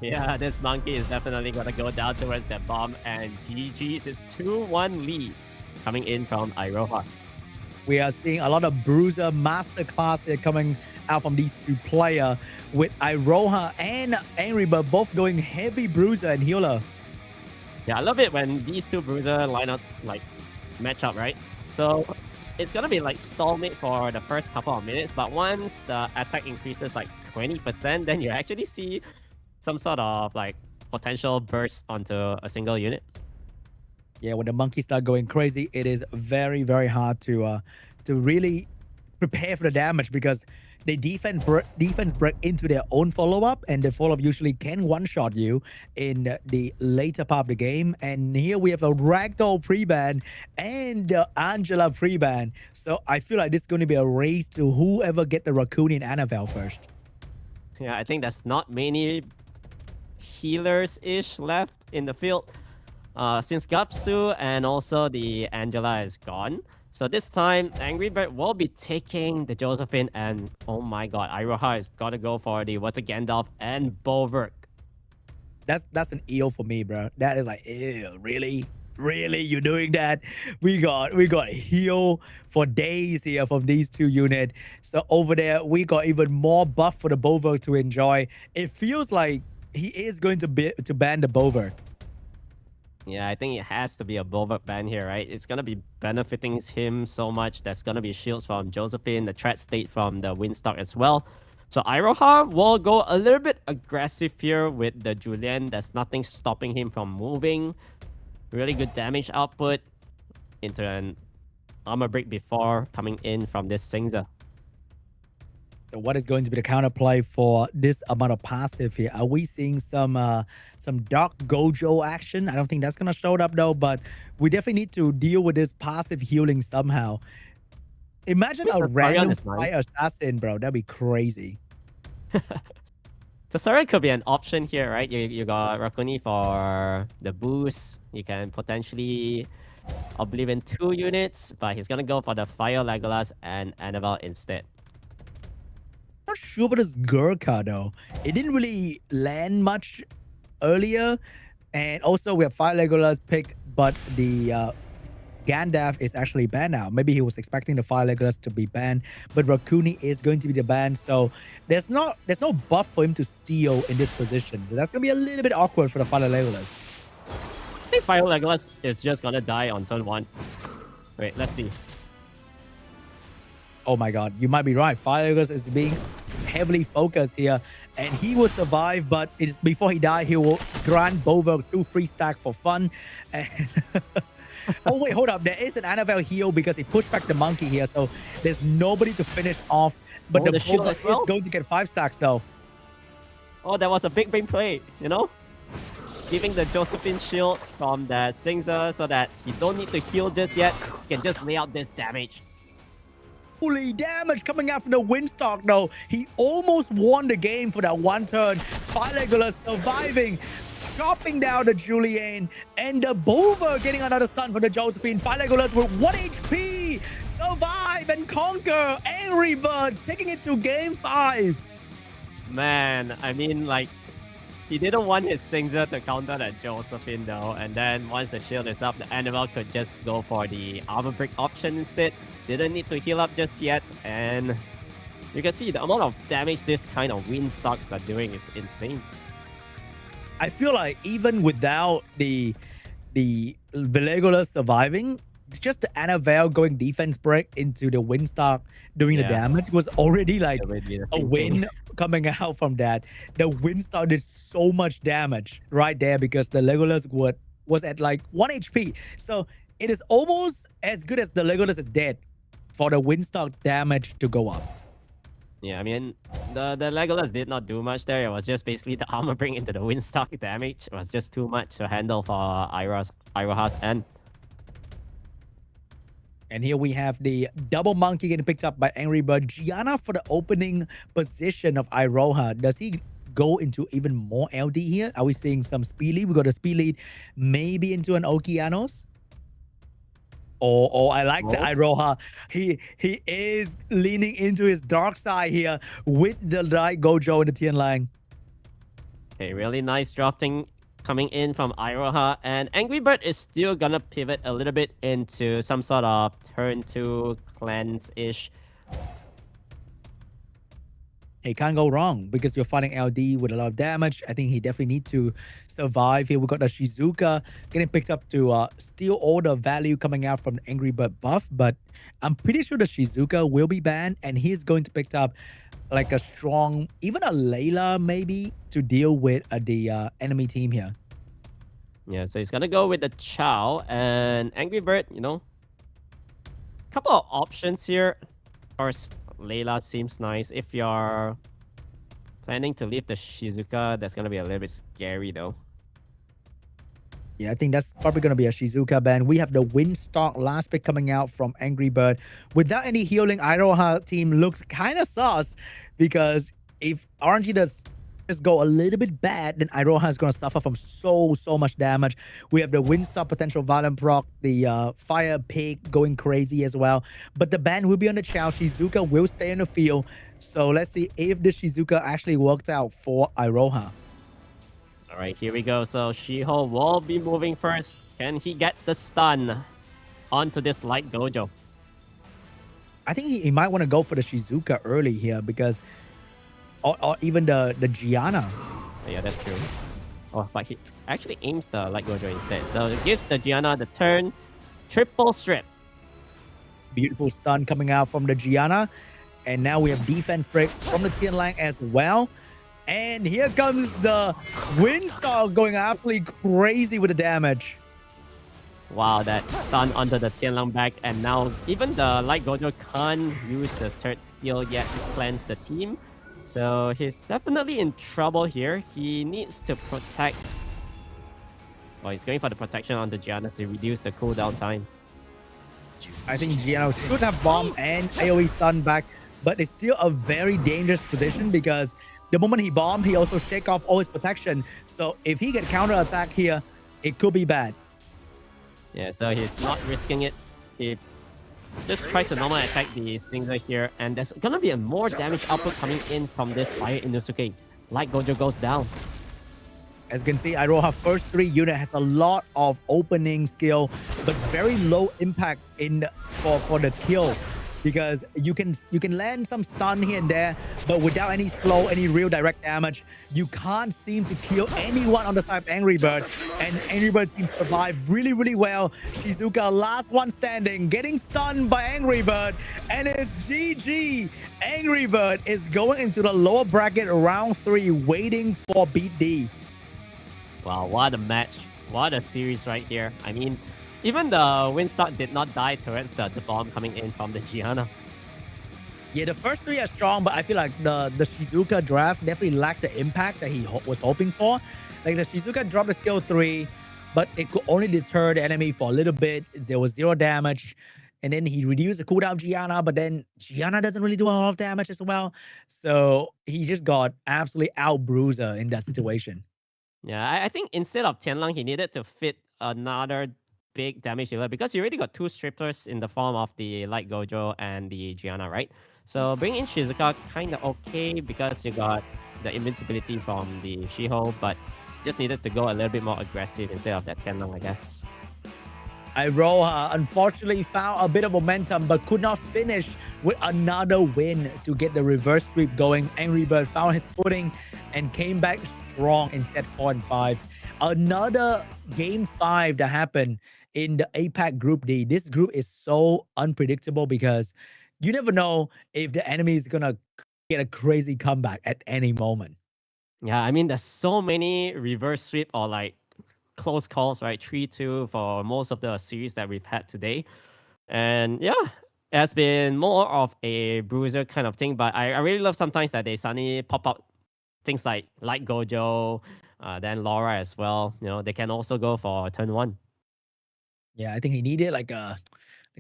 Yeah, this monkey is definitely gonna go down towards that bomb, and GG's is 2-1 lead coming in from IROHA. We are seeing a lot of Bruiser masterclass here coming out from these 2 players, with IROHA and ANGRYBIRD both going heavy Bruiser and healer. Yeah, I love it when these 2 Bruiser lineups like match up, right? So it's gonna be like stalemate for the first couple of minutes, but once the attack increases like 20%, then you actually see some sort of like potential burst onto a single unit. Yeah, when the monkeys start going crazy, it is very, very hard to really prepare for the damage because they defense break into their own follow-up, and the follow-up usually can one-shot you in the later part of the game. And here we have a Ragdoll pre-ban and the Angela pre-ban. So I feel like this is going to be a race to whoever get the Raccoon and Annabelle first. Yeah, I think there's not many healers-ish left in the field since Gapsu and also the Angela is gone. So this time, ANGRYBIRD will be taking the Josephine, and oh my god, IROHA is gotta go for the Water Gandalf and Bulwark. That's an EO for me, bro. That is like, ew, really? Really? You're doing that? We got heal for days here from these 2 units. So over there, we got even more buff for the Bulwark to enjoy. It feels like he is going to ban the Bovert. Yeah, I think it has to be a Bulwark ban here, right? It's gonna be benefiting him so much. There's gonna be shields from Josephine, the threat state from the Windstock as well. So IROHA will go a little bit aggressive here with the Julian. There's nothing stopping him from moving. Really good damage output into an armor break before coming in from this Singza. So what is going to be the counterplay for this amount of passive here? Are we seeing some Dark Gojo action? I don't think that's gonna show up though, but we definitely need to deal with this passive healing somehow. Imagine a random fire assassin, bro. That'd be crazy. Tasarian could be an option here, right? You got Rakuni for the boost. You can potentially Oblivion 2 units, but he's gonna go for the Fire Legolas and Annabelle instead. Not sure about this Gurkha though. It didn't really land much earlier, and also we have Fire Legolas picked, but the Gandalf is actually banned now. Maybe he was expecting the Fire Legolas to be banned, but Rakuni is going to be the ban, so there's no buff for him to steal in this position. So that's gonna be a little bit awkward for the Fire Legolas. I think Fire Legolas is just gonna die on turn 1. Wait, let's see. Oh my god, you might be right. Fire Legolas is being heavily focused here, and he will survive, but it's before he dies, he will grant Bover 2 free stack for fun. And oh wait, hold up. There is an Annabelle heal because he pushed back the monkey here, so there's nobody to finish off. But the Bover is going to get 5 stacks though. Oh, that was a big brain play, you know? Giving the Josephine shield from that Singza so that he don't need to heal just yet. He can just lay out this damage. Holy damage coming out from the Windstock though. He almost won the game for that one turn. Fire Legolas surviving, chopping down the Julian, and the Bover getting another stun for the Josephine. Fire Legolas with 1 HP. Survive and conquer. Angry Bird taking it to game 5. Man, I mean, like, he didn't want his Singza to counter that Josephine though, and then once the shield is up, the Annabelle could just go for the armor break option instead. Didn't need to heal up just yet, and you can see the amount of damage this kind of Windstocks are doing is insane. I feel like even without the Legolas surviving, just the Annabelle going defense break into the Windstock doing the damage was already like a win coming out from that. The Windstock did so much damage right there because the Legolas was at like 1 HP. So it is almost as good as the Legolas is dead for the Windstock damage to go up. Yeah, I mean, the Legolas did not do much there. It was just basically the armor bring into the Windstock damage. It was just too much to handle for IROHA's end. And here we have the double monkey getting picked up by Angry Bird. Gianna for the opening position of IROHA. Does he go into even more LD here? Are we seeing some speed lead? We got a speed lead maybe into an Okeanos. Oh, I like the IROHA. He is leaning into his dark side here with the right Gojo in the Tian Lang. Okay, really nice drafting coming in from IROHA, and Angry Bird is still gonna pivot a little bit into some sort of turn 2 cleanse-ish. He can't go wrong because you're fighting LD with a lot of damage. I think he definitely needs to survive here. We got the Shizuka getting picked up to steal all the value coming out from the Angry Bird buff, but I'm pretty sure the Shizuka will be banned, and he's going to pick up like a strong, even a Layla maybe, to deal with the enemy team here. Yeah, so he's gonna go with the Chow, and Angry Bird, you know, couple of options here. Of course, Layla seems nice. If you're planning to leave the Shizuka, that's gonna be a little bit scary though. Yeah, I think that's probably going to be a Shizuka ban. We have the Windstock last pick coming out from Angry Bird. Without any healing, IROHA team looks kind of sus because if RNG does just go a little bit bad, then IROHA is going to suffer from so much damage. We have the Windstock potential Violent proc, the Fire Pig going crazy as well. But the ban will be on the Chow. Shizuka will stay in the field. So let's see if the Shizuka actually works out for IROHA. All right, here we go. So Shiho will be moving first. Can he get the stun onto this light Gojo? I think he might want to go for the Shizuka early here because, or even the Gianna. Yeah, that's true. Oh, but he actually aims the Light Gojo instead. So it gives the Gianna the turn. Triple strip. Beautiful stun coming out from the Gianna. And now we have defense break from the Tianlang as well. And here comes the Windstar going absolutely crazy with the damage. Wow, that stun onto the Tianlang back. And now even the Light Gojo can't use the third skill yet to cleanse the team. So he's definitely in trouble here. He needs to protect. Well, he's going for the protection on the Gianna to reduce the cooldown time. I think Gianna should have bomb and AoE stun back, but it's still a very dangerous position because the moment he bombed, he also shake off all his protection. So if he get counter attack here, it could be bad. Yeah, so he's not risking it. He just tried to normal attack the Stinger here, and there's gonna be a more damage output coming in from this Fire Inosuke. Light Gojo goes down. As you can see, IROHA first 3 unit has a lot of opening skill, but very low impact for the kill, because you can land some stun here and there, but without any slow, any real direct damage, you can't seem to kill anyone on the side of ANGRYBIRD. And ANGRYBIRD team survive really, really well. Shizuka, last one standing, getting stunned by ANGRYBIRD, and it's GG. ANGRYBIRd is going into the lower bracket round 3, waiting for BEAT.D. Wow, what a match. What a series right here. I mean, even the Windstar did not die towards the bomb coming in from the Gianna. Yeah, the first 3 are strong, but I feel like the Shizuka draft definitely lacked the impact that he was hoping for. Like the Shizuka dropped the skill 3, but it could only deter the enemy for a little bit. There was 0 damage. And then he reduced the cooldown of Gianna, but then Gianna doesn't really do a lot of damage as well. So he just got absolutely out-bruiser in that situation. Yeah, I think instead of Tianlang, he needed to fit another big damage dealer because he already got 2 strippers in the form of the Light Gojo and the Gianna, right? So bringing in Shizuka kind of okay because you got the invincibility from the Shiho, but just needed to go a little bit more aggressive instead of that Tianlang, I guess. IROHA unfortunately found a bit of momentum but could not finish with another win to get the reverse sweep going. ANGRYBIRD found his footing and came back strong in set 4 and 5. Another game 5 that happened in the APAC Group D. This group is so unpredictable because you never know if the enemy is gonna get a crazy comeback at any moment. Yeah, I mean, there's so many reverse sweep or like close calls, right? 3-2 for most of the series that we've had today. And yeah, it has been more of a bruiser kind of thing, but I really love sometimes that they suddenly pop up things like Light Gojo, then Laura as well. You know, they can also go for turn 1. Yeah, I think he needed like a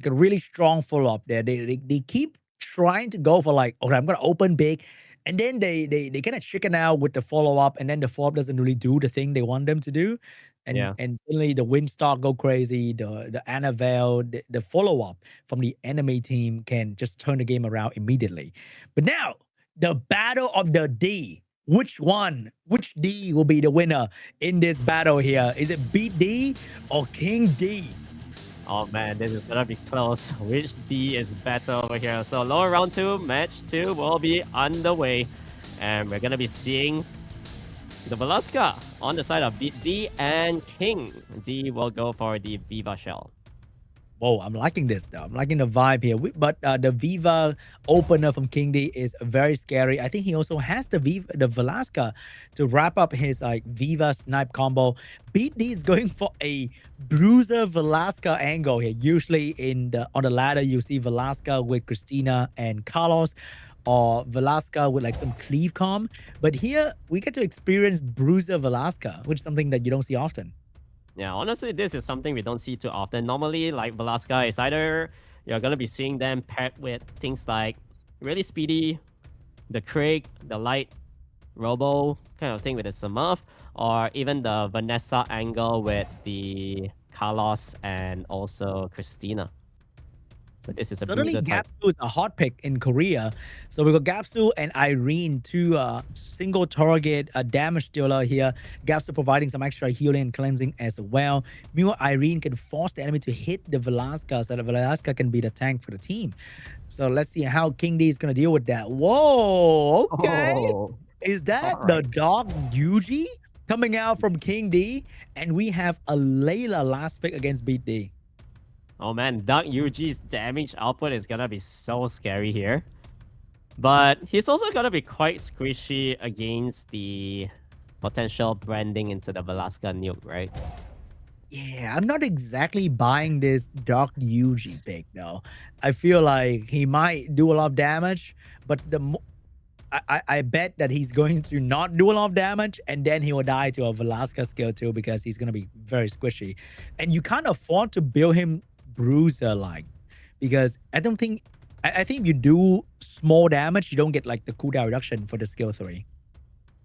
really strong follow-up there. They keep trying to go for like, okay, I'm gonna open big, and then they kind of chicken out with the follow-up, and then the follow-up doesn't really do the thing they want them to do. And suddenly the Windstar go crazy, the Annabelle, the follow-up from the enemy team can just turn the game around immediately. But now, the battle of the D. Which D will be the winner in this battle here? Is it BEAT.D or KING.D? Oh man, this is gonna be close. Which D is better over here? So lower round 2, match 2 will be underway. And we're gonna be seeing the Velasca on the side of BEAT.D, and KING.D will go for the Viva Shell. Whoa, I'm liking this though. I'm liking the vibe here. But the Viva opener from KING.D is very scary. I think he also has the Velasca to wrap up his like Viva snipe combo. BEAT.D is going for a bruiser Velasca angle here. Usually on the ladder you see Velasca with Christina and Carlos, or Velasca with like some cleave com. But here we get to experience bruiser Velasca, which is something that you don't see often. Yeah, honestly, this is something we don't see too often. Normally, like Velasca is either you're gonna be seeing them paired with things like really speedy, the Craig, the light Robo kind of thing with the Samuff, or even the Vanessa angle with the Carlos and also Christina. So this is a Suddenly, bruiser type. Gapsu is a hot pick in Korea. So we got Gapsu and Irene, 2 single target damage dealer here. Gapsu providing some extra healing and cleansing as well. Meanwhile, Irene can force the enemy to hit the Velasca so that Velasca can be the tank for the team. So let's see how KING.D is going to deal with that. Whoa, okay. Oh, Is that All the right. dog Yuji coming out from KING.D? And we have a Layla last pick against BEAT.D. Oh man, Dark UG's damage output is gonna be so scary here. But he's also gonna be quite squishy against the potential branding into the Velasca nuke, right? Yeah, I'm not exactly buying this Dark Yuji pick though. I feel like he might do a lot of damage, but I bet that he's going to not do a lot of damage and then he will die to a Velasca skill too because he's going to be very squishy. And you can't afford to build him bruiser like because I don't think I think if you do small damage, you don't get like the cooldown reduction for the skill 3.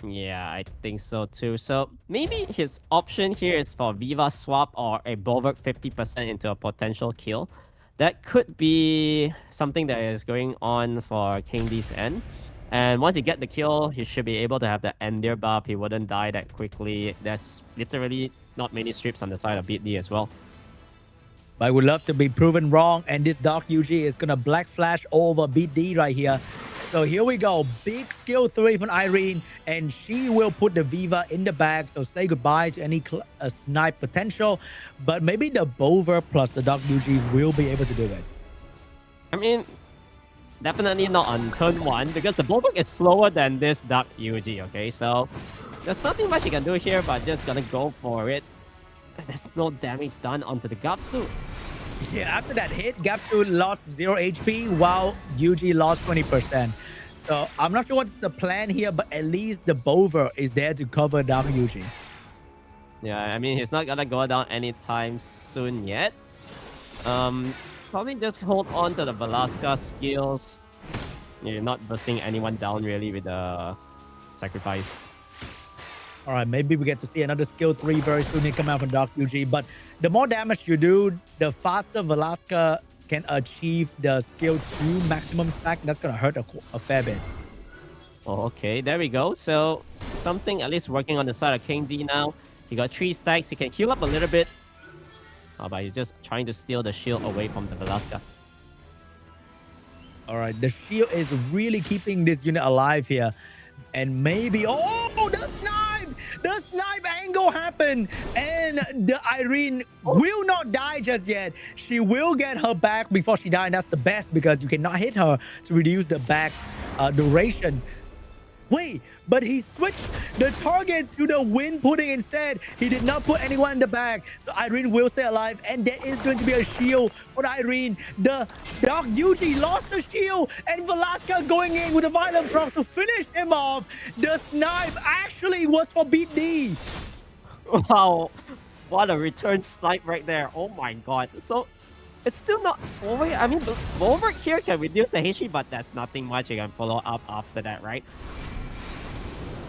Yeah, I think so too. So maybe his option here is for Viva swap or a Bulwark 50% into a potential kill. That could be something that is going on for KING.D's end. And once you get the kill, he should be able to have the Ender buff. He wouldn't die that quickly. There's literally not many strips on the side of BEAT.D as well. But I would love to be proven wrong. And this Dark UG is going to Black Flash over BEAT.D right here. So here we go. Big skill 3 from Irene. And she will put the Viva in the bag. So say goodbye to any snipe potential. But maybe the Bover plus the Dark UG will be able to do it. I mean, definitely not on turn 1 because the Bulwark is slower than this Dark UG, okay? So there's nothing much you can do here, but just gonna go for it. There's no damage done onto the Gapsu. Yeah, after that hit, Gapsu lost 0 HP while UG lost 20%. So I'm not sure what's the plan here, but at least the Bover is there to cover Dark UG. Yeah, I mean, he's not gonna go down anytime soon yet. Probably just hold on to the Velasca skills. You're not busting anyone down really with the sacrifice. All right, maybe we get to see another skill 3 very soon here come out from Dark UG. But the more damage you do, the faster Velasca can achieve the skill 2 maximum stack. That's going to hurt a fair bit. Oh, okay, there we go. So something at least working on the side of KING.D now. He got 3 stacks. He can heal up a little bit. Oh, but he's just trying to steal the shield away from the Velasca. All right, the shield is really keeping this unit alive here. And maybe... Oh, the snipe! The snipe angle happened. And the Irene will not die just yet. She will get her back before she dies. And that's the best because you cannot hit her to reduce the back duration. Wait, but he switched the target to the wind pudding instead. He did not put anyone in the back. So Irene will stay alive. And there is going to be a shield for Irene. The Dark UG lost the shield. And Velasca going in with a violent proc to finish him off. The snipe actually was for BEAT.D. Wow, what a return snipe right there. Oh my god. So it's still not over. I mean, the Bulwark here can reduce the HP, but that's nothing much you can follow up after that, right?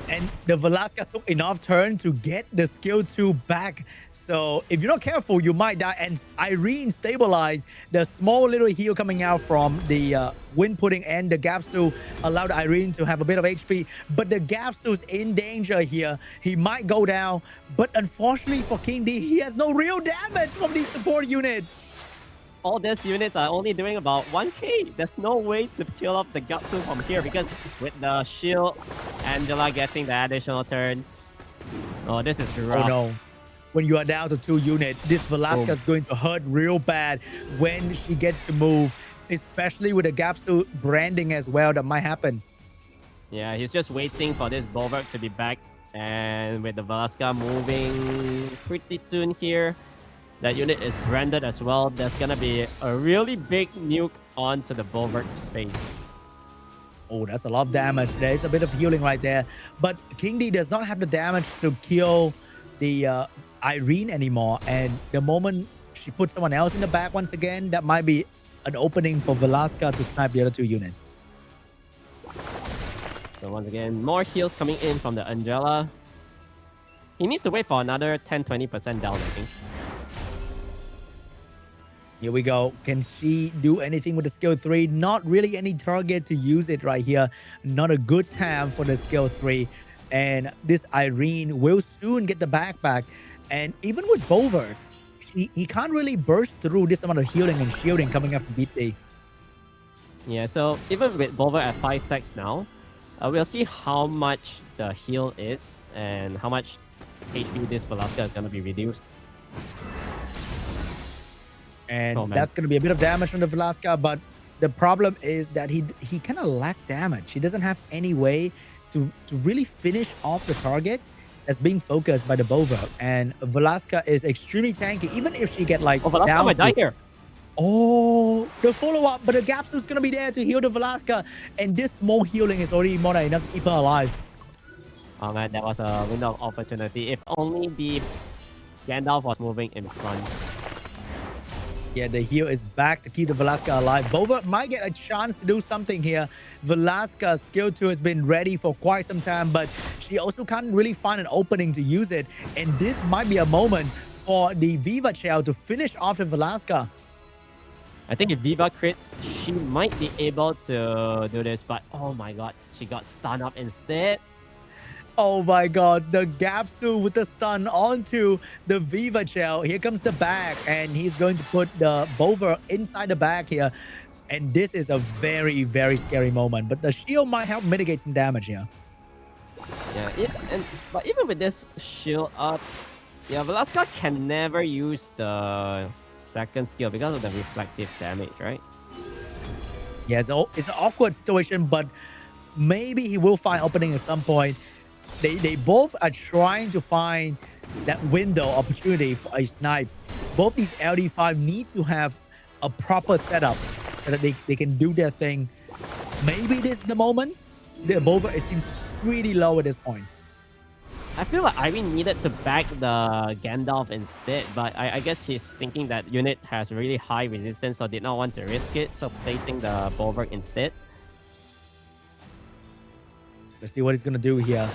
And the Velasca took enough turn to get the skill 2 back. So if you're not careful, you might die. And Irene stabilized the small little heal coming out from the wind pudding and the Gapsu allowed Irene to have a bit of HP. But the Gapsu's in danger here. He might go down. But unfortunately for KING.D, he has no real damage from these support units. All these units are only doing about 1k. There's no way to kill off the Gapsu from here because with the shield, Angela getting the additional turn. Oh, this is rough. Oh no. When you are down to 2 units, this Velasca is going to hurt real bad when she gets to move, especially with the Gapsu branding as well. That might happen. Yeah, he's just waiting for this Bulwark to be back. And with the Velasca moving pretty soon here, that unit is branded as well. There's gonna be a really big nuke onto the Bulwark space. Oh, that's a lot of damage. There is a bit of healing right there. But KING.D does not have the damage to kill the Irene anymore. And the moment she puts someone else in the back once again, that might be an opening for Velasca to snipe the other 2 units. So once again, more heals coming in from the Angela. He needs to wait for another 10-20% down, I think. Here we go. Can she do anything with the skill 3? Not really any target to use it right here. Not a good time for the skill 3. And this Irene will soon get the backpack. And even with Bover, he can't really burst through this amount of healing and shielding coming up from BEAT.D. Yeah, so even with Bulwark at 5 stacks now, We'll see how much the heal is and how much HP this Velasca is going to be reduced. And Oh, man. that's going to be a bit of damage from the Velasca, but the problem is that he kind of lack damage. He doesn't have any way to really finish off the target that's being focused by the Bova. And Velasca is extremely tanky, even if she get like Oh, Velasca down might die to- here. Oh, the follow-up, but the Gapsu's gonna be there to heal the Velasca, and this small healing is already more than enough to keep her alive. Oh man, that was a window of opportunity. If only the Gandalf was moving in front. Yeah, the heal is back to keep the Velasca alive. Bova might get a chance to do something here. Velasca's skill 2 has been ready for quite some time, but she also can't really find an opening to use it. And this might be a moment for the Viva Shell to finish off the Velasca. I think if Viva crits, she might be able to do this, but oh my god, she got stunned up instead. Oh my god, the Gapsu with the stun onto the Viva Shell. Here comes the bag, and he's going to put the Bova inside the bag here. And this is a very, very scary moment. But the shield might help mitigate some damage here. Yeah, but even with this shield up, yeah, Velasca can never use the second skill because of the reflective damage, right? Yeah, it's an awkward situation, but maybe he will find opening at some point. They both are trying to find that window opportunity for a snipe. Both these LD5 need to have a proper setup so that they can do their thing. Maybe this is the moment. The Bova, it seems pretty low at this point. I feel like Irene needed to back the Gandalf instead, but I guess she's thinking that unit has really high resistance, so did not want to risk it, so placing the Bulwark instead. Let's see what he's gonna do here.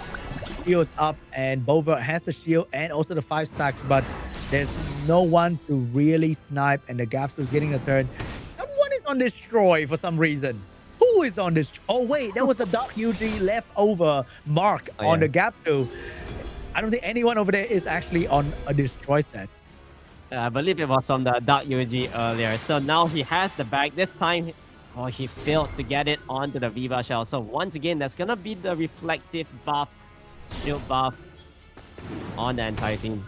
Shield's up, and Bova has the shield and also the 5 stacks, but there's no one to really snipe, and the Gapsu's getting a turn. Someone is on Destroy for some reason. Who is on this? Oh wait, that was the .UG leftover mark on the Gapsu. I don't think anyone over there is actually on a Destroy set. I believe it was on the .UG earlier. So now he has the bag. This time, oh, he failed to get it onto the Viva Shell. So once again, that's gonna be the reflective buff, shield buff on the entire team.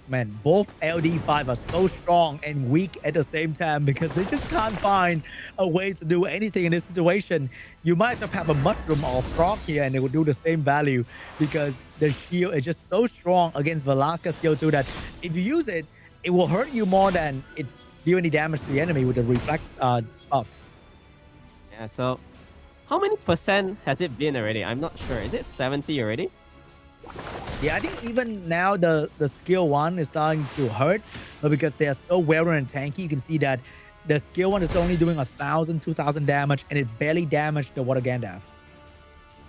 Man, both LD5 are so strong and weak at the same time because they just can't find a way to do anything in this situation. You might as well have a mushroom or frog here and they will do the same value because the shield is just so strong against Velasca's skill 2 that if you use it, it will hurt you more than it's do any damage to the enemy with the reflect buff. Yeah, so how many percent has it been already? I'm not sure. Is it 70 already? Yeah, I think even now the skill 1 is starting to hurt, but because they are so well and tanky, you can see that the skill 1 is only doing 1,000, 2,000 damage, and it barely damaged the Water Gandalf.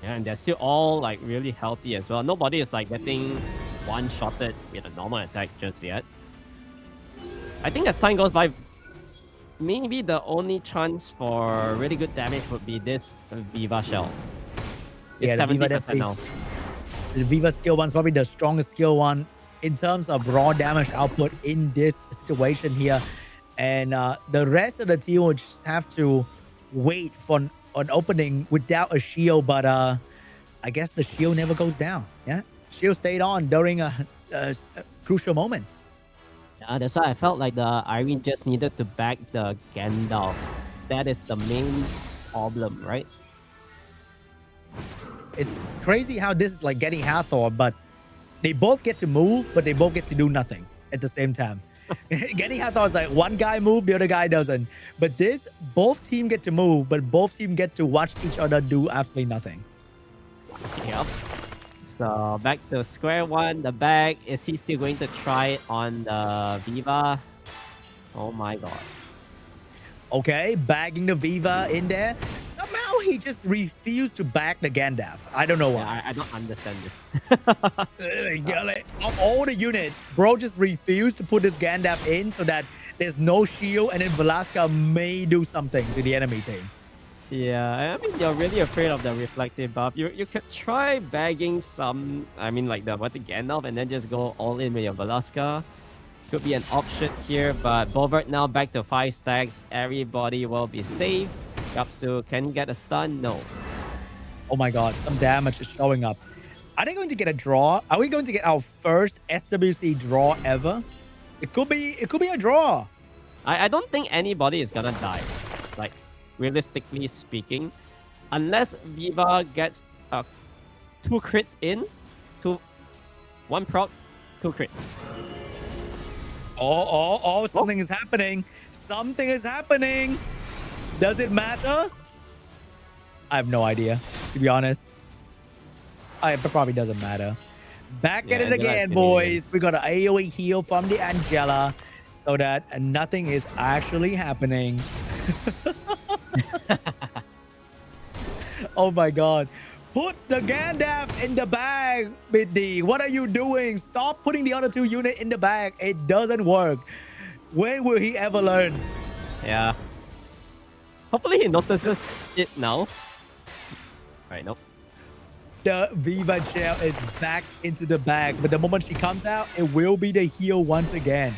Yeah, and they're still all like really healthy as well. Nobody is like getting one-shotted with a normal attack just yet. I think as time goes by, maybe the only chance for really good damage would be this Viva Shell. It's Yeah, the Viva 70% definitely- now. The Viva skill 1 is probably the strongest skill 1 in terms of raw damage output in this situation here. And the rest of the team will just have to wait for an opening without a shield. But I guess the shield never goes down. Yeah, shield stayed on during a crucial moment. Yeah, that's why I felt like the Irene just needed to back the Gandalf. That is the main problem, right? It's crazy how this is like getting Hathor, but they both get to move, but they both get to do nothing at the same time. Getting Hathor is like one guy move, the other guy doesn't. But this, both team get to move, but both team get to watch each other do absolutely nothing. Yep. So back to square one. The bag. Is he still going to try it on the Viva? Oh my god. Okay, bagging the Viva in there. Somehow he just refused to back the Gandalf. I don't know why. Yeah, I don't understand this. Of all the unit, bro just refused to put this Gandalf in so that there's no shield and then Velasca may do something to the enemy team. Yeah, I mean, you're really afraid of the reflective buff. You could try bagging some, I mean, like the Gandalf and then just go all in with your Velasca. Could be an option here, but Bovert now back to 5 stacks. Everybody will be safe. Gapsu can get a stun? No. Oh my god, some damage is showing up. Are they going to get a draw? Are we going to get our first SWC draw ever? It could be a draw. I don't think anybody is gonna die. Like, realistically speaking. Unless Viva gets 2 crits in, 1 proc, 2 crits. Oh, something is happening. Something is happening. Does it matter? I have no idea, to be honest. It probably doesn't matter. Back at it again, boys. We got an AoE heal from the Angela so that nothing is actually happening. Oh my god. Put the Gandalf in the bag, BEAT.D. What are you doing? Stop putting the other 2 units in the bag. It doesn't work. When will he ever learn? Yeah. Hopefully he notices it now. Alright, nope. The Viva shell is back into the bag, but the moment she comes out, it will be the heal once again.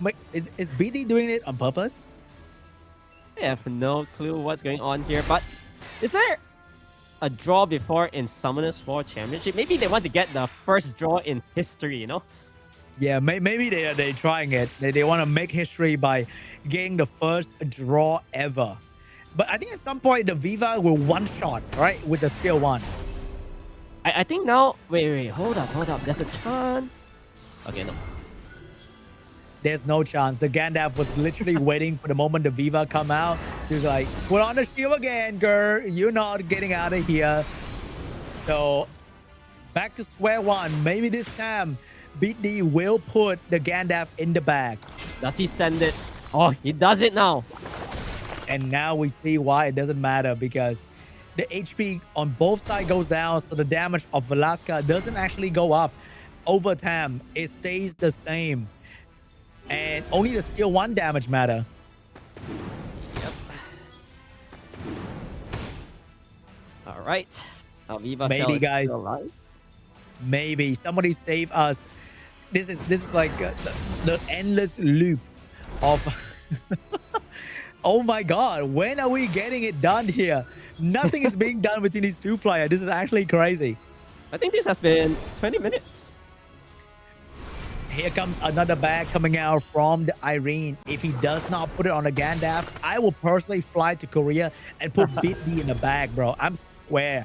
Wait, is BEAT.D doing it on purpose? I have no clue what's going on here, but is there a draw before in Summoners War Championship? Maybe they want to get the first draw in history, you know? Yeah, maybe they're trying it. They want to make history by getting the first draw ever. But I think at some point the Viva will one-shot, right? With the skill 1. I think now... Wait, hold up. There's a chance. Okay, no. There's no chance. The Gandalf was literally waiting for the moment the Viva come out. He's like, put on the shield again, girl. You're not getting out of here. So, back to square one. Maybe this time, BEAT.D will put the Gandalf in the bag. Does he send it? Oh, he does it now. And now we see why it doesn't matter, because the HP on both sides goes down, so the damage of Velasca doesn't actually go up over time. It stays the same. And only the skill 1 damage matter. Yep. All right. Viva maybe, guys. Still alive. Maybe somebody save us. This is like the endless loop of. Oh my god, when are we getting it done here? Nothing is being done between these 2 players. This is actually crazy. I think this has been 20 minutes. Here comes another bag coming out from the Irene. If he does not put it on the Gandalf, I will personally fly to Korea and put BEAT.D in the bag, bro. I swear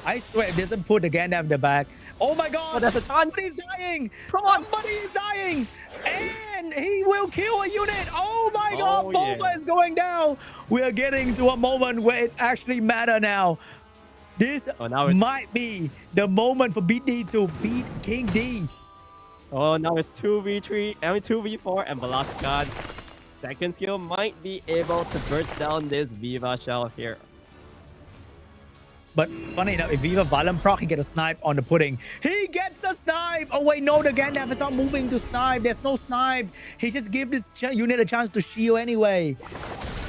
if he doesn't put the Gandalf in the bag. Oh my god, somebody's dying. Somebody is dying. And he will kill a unit. Oh my god, Boba is going down. We are getting to a moment where it actually matters now. This might be the moment for BEAT.D to beat KING.D. Oh, now it's 2v3, 2v4, and Velasquez. Second kill might be able to burst down this Viva shell here. But funny enough, if Viva Violent proc, he get a snipe on the pudding. He gets a snipe! Oh wait, no, the Gandalf is not moving to snipe. There's no snipe. He just give this unit a chance to shield anyway. Yeah.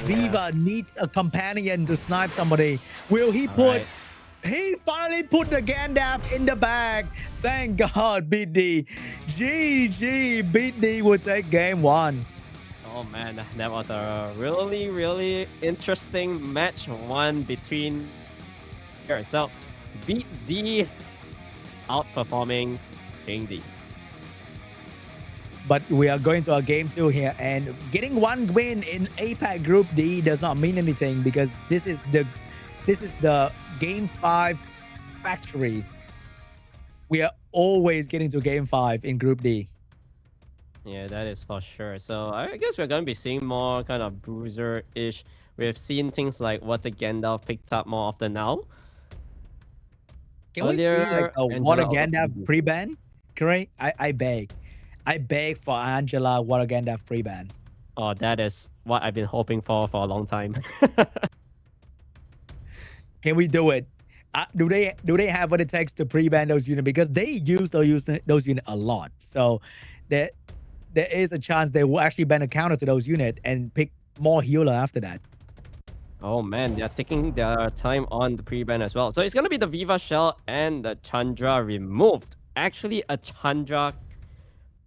Viva needs a companion to snipe somebody. Will he put... He finally put the Gandalf in the bag. Thank God, BEAT.D. GG, BEAT.D will take game 1. Oh man, that was a really, really interesting match 1 between here. So, BEAT.D outperforming KING.D. But we are going to a game 2 here, and getting 1 win in APAC Group D does not mean anything, because this is the game 5 factory. We are always getting to game 5 in Group D. Yeah, that is for sure. So I guess we're going to be seeing more kind of bruiser-ish. We've seen things like Water Gandalf picked up more often now. Can we see like a Water Gandalf pre-ban? Correct? I beg for Angela Water Gandalf pre-ban. Oh, that is what I've been hoping for a long time. Can we do it? Do they have what it takes to pre-ban those units? Because they use those units a lot. So there is a chance they will actually ban a counter to those units and pick more healer after that. Oh man, they're taking their time on the pre-ban as well. So it's going to be the Viva Shell and the Chandra removed. Actually, a Chandra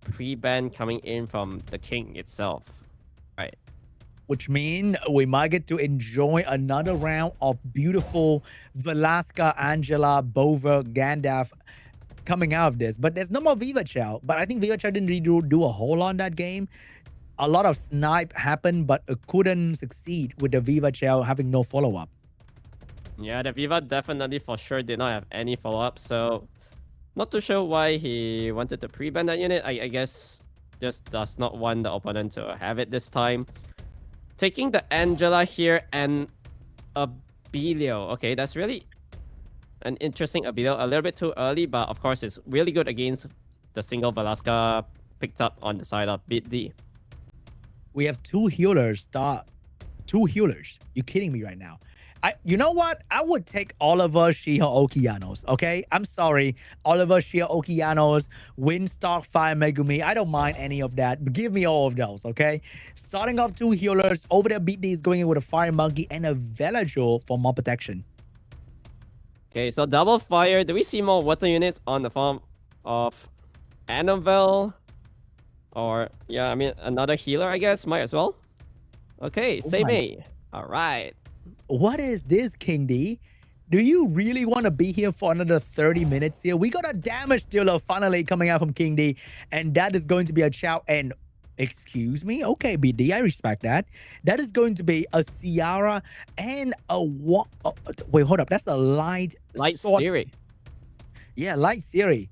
pre-ban coming in from the King itself. Right. which means we might get to enjoy another round of beautiful Velasca, Angela, Bova, Gandalf coming out of this. But there's no more Viva Chow. But I think Viva Chow didn't really do a whole lot in that game. A lot of snipe happened, but it couldn't succeed with the Viva Chow having no follow-up. Yeah, the Viva definitely for sure did not have any follow-up, so not too sure why he wanted to pre-ban that unit. I guess just does not want the opponent to have it this time. Taking the Angela here and a Belio. Okay, that's really an interesting Belio. A little bit too early, but of course it's really good against the single Velasca picked up on the side of BEAT.D. We have two healers. Two healers. You kidding me right now? You know what? I would take Oliver, Shiha, Okeanos, okay? I'm sorry. Oliver, Shiha, Okeanos, Windstalk, Fire Megumi. I don't mind any of that. But give me all of those, okay? Starting off two healers. Over there, BEAT.D is going in with a Fire Monkey and a Velajo for more protection. Okay, so double fire. Do we see more water units on the farm of Annabelle? Or, yeah, I mean, another healer, I guess, might as well. Okay, Seimei. All right. What is this, KING.D? Do you really want to be here for another 30 minutes here? We got a damage dealer finally coming out from KING.D, and that is going to be a Chow. And excuse me? Okay, BD, I respect that. That is going to be a Ciara and a what? Oh, wait, hold up. That's a light Siri. Yeah, light Siri.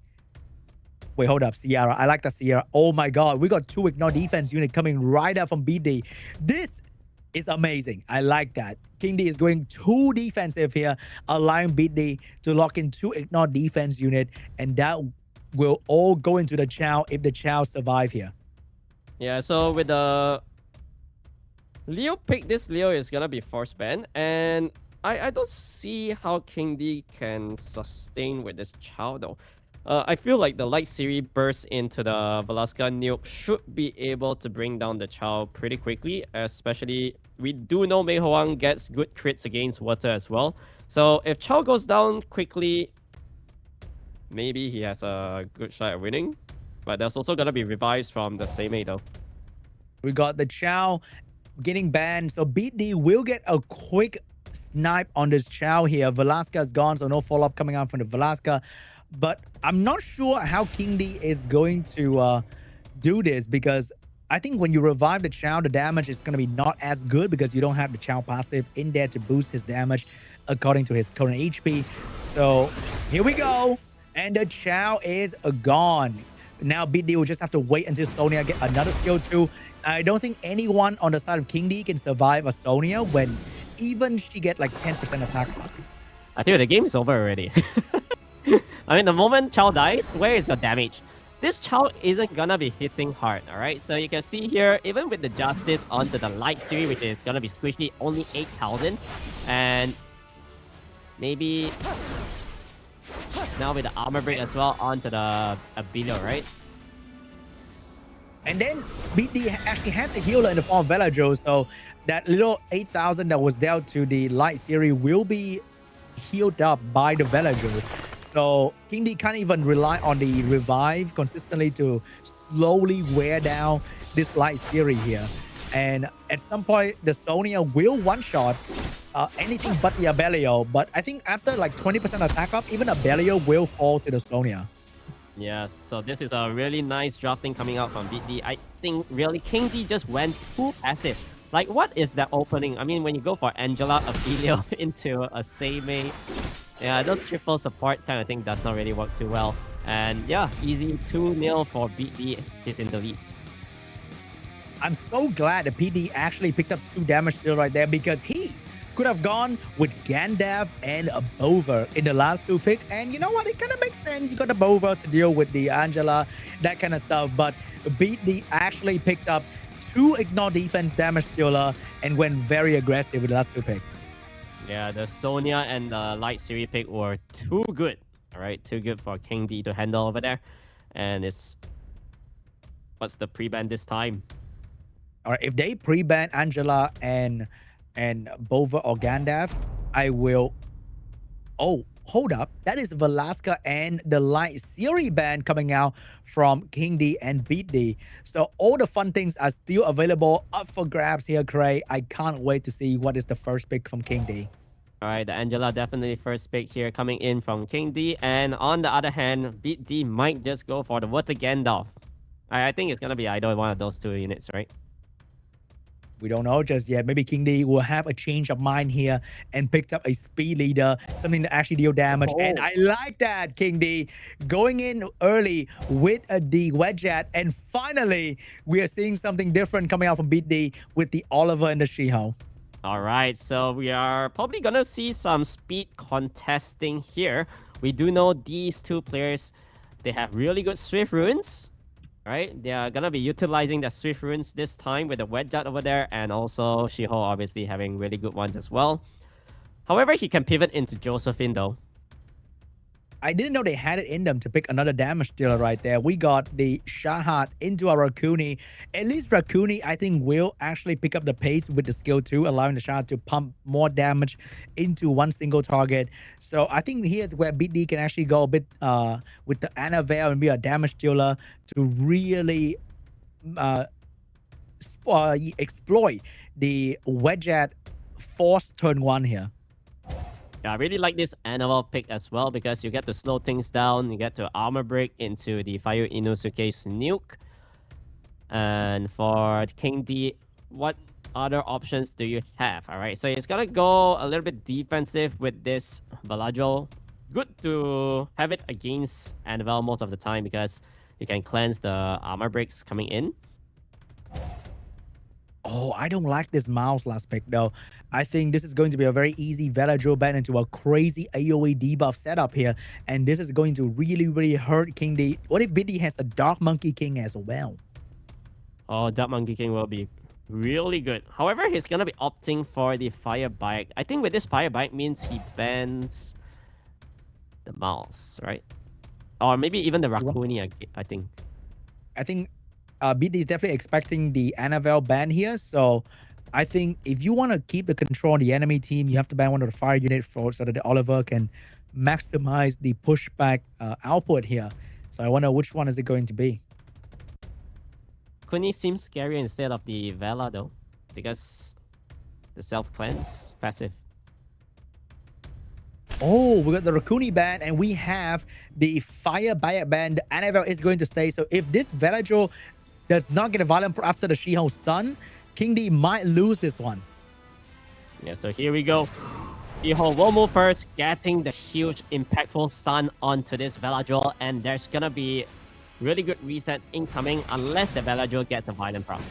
Wait, hold up, Ciara. I like the Ciara. Oh my god, we got two ignore defense unit coming right up from BD. This is amazing. I like that. KING.D is going too defensive here, allowing BD to lock in two ignore defense unit, and that will all go into the Chow if the Chow survive here. Yeah, so with the Leo pick, this Leo is gonna be force ban, and I don't see how KING.D can sustain with this Chow though. I feel like the light Siri burst into the Velasca nuke should be able to bring down the Chow pretty quickly, especially we do know Mei Hoang gets good crits against water as well. So if Chow goes down quickly, maybe he has a good shot at winning. But there's also gonna be revives from the Seimei though. We got the Chow getting banned, so BEAT.D will get a quick snipe on this Chow here. Velasca is gone, so no follow-up coming out from the Velasca. But I'm not sure how KING.D is going to do this, because I think when you revive the Chow, the damage is going to be not as good because you don't have the Chow passive in there to boost his damage according to his current HP. So here we go. And the Chow is gone. Now BEAT.D will just have to wait until Sonia get another skill 2. I don't think anyone on the side of KING.D can survive a Sonia when even she get like 10% attack. I think the game is over already. I mean, the moment Chow dies, where is your damage? This Chow isn't gonna be hitting hard, alright? So you can see here, even with the Justice onto the Light Series, which is gonna be squishy, only 8,000. And maybe now with the Armor Break as well onto the Abilio, right? And then BEAT.D actually has the healer in the form of Velajo, so that little 8,000 that was dealt to the Light Series will be healed up by the Velajo. So KING.D can't even rely on the revive consistently to slowly wear down this Light Series here. And at some point, the Sonia will one-shot anything but the Abelio. But I think after like 20% attack up, even Abelio will fall to the Sonia. Yeah, so this is a really nice drafting coming out from BEAT.D. I think really KING.D just went too passive. Like, what is that opening? I mean, when you go for Angela, Abelio into a Seimei, yeah, those triple support kind of thing does not really work too well. And yeah, easy 2-0 for BEAT.D. He's in the lead. I'm so glad that BEAT.D actually picked up 2 damage still right there, because he could have gone with Gandalf and a Bova in the last 2 picks. And you know what? It kind of makes sense. You got the Bova to deal with the Angela, that kind of stuff. But BEAT.D actually picked up 2 ignore defense damage dealer and went very aggressive with the last 2 picks. Yeah, the Sonia and the Light Series pick were too good. All right, too good for KING.D to handle over there. And it's... what's the pre-ban this time? All right, if they pre-ban Angela and Bova or Gandalf, I will... Oh, hold up, that is Velasca and the Light Series band coming out from KING.D and BEAT.D. So all the fun things are still available up for grabs here, Cray. I can't wait to see what is the first pick from KING.D. All right, the Angela definitely first pick here coming in from KING.D. And on the other hand, BEAT.D might just go for the Water Gandalf. I think it's going to be either one of those two units, right? We don't know just yet. Maybe KING.D will have a change of mind here and picked up a speed leader, something to actually deal damage. And I like that, KING.D going in early with the Wedgeat. And finally, we are seeing something different coming out from BEAT.D with the Oliver and the She-Ho. All right, so we are probably going to see some speed contesting here. We do know these two players, they have really good Swift runes, right? They are going to be utilizing the Swift runes this time with the Wedgeat over there, and also She-Ho obviously having really good ones as well. However, he can pivot into Josephine though. I didn't know they had it in them to pick another damage dealer right there. We got the Shahad into our Rakuni. At least Rakuni, I think, will actually pick up the pace with the skill 2, allowing the Shahad to pump more damage into one single target. So I think here's where BEAT.D can actually go a bit with the Annabelle and be a damage dealer to really exploit the Wedgeat force turn 1 here. Yeah, I really like this Annabelle pick as well because you get to slow things down. You get to armor break into the Fire Inosuke's nuke. And for KING.D, what other options do you have? All right, so he's gonna go a little bit defensive with this Bellagio. Good to have it against Annabelle most of the time because you can cleanse the armor breaks coming in. Oh, I don't like this mouse last pick though. I think this is going to be a very easy Veladro ban into a crazy AoE debuff setup here. And this is going to really, really hurt KING.D. What if BEAT.D has a Dark Monkey King as well? Oh, Dark Monkey King will be really good. However, he's going to be opting for the Fire Bike. I think with this Fire Bike means he bans the mouse, right? Or maybe even the Rakuni, I think. I think BEAT.D is definitely expecting the Annabelle ban here. So I think if you want to keep the control on the enemy team, you have to ban one of the fire units so that the Oliver can maximize the pushback output here. So I wonder which one is it going to be. Kuni seems scarier instead of the Vela though, because the self-cleanse passive. Oh, we got the Rakuni ban and we have the Fire Bayat ban. The Annabelle is going to stay. So if this Veladro does not get a violent after the She-Ho stun, KING.D might lose this one. Yeah, so here we go. She-Ho will move first, getting the huge impactful stun onto this Veladro, and there's gonna be really good resets incoming unless the Veladro gets a violent proc.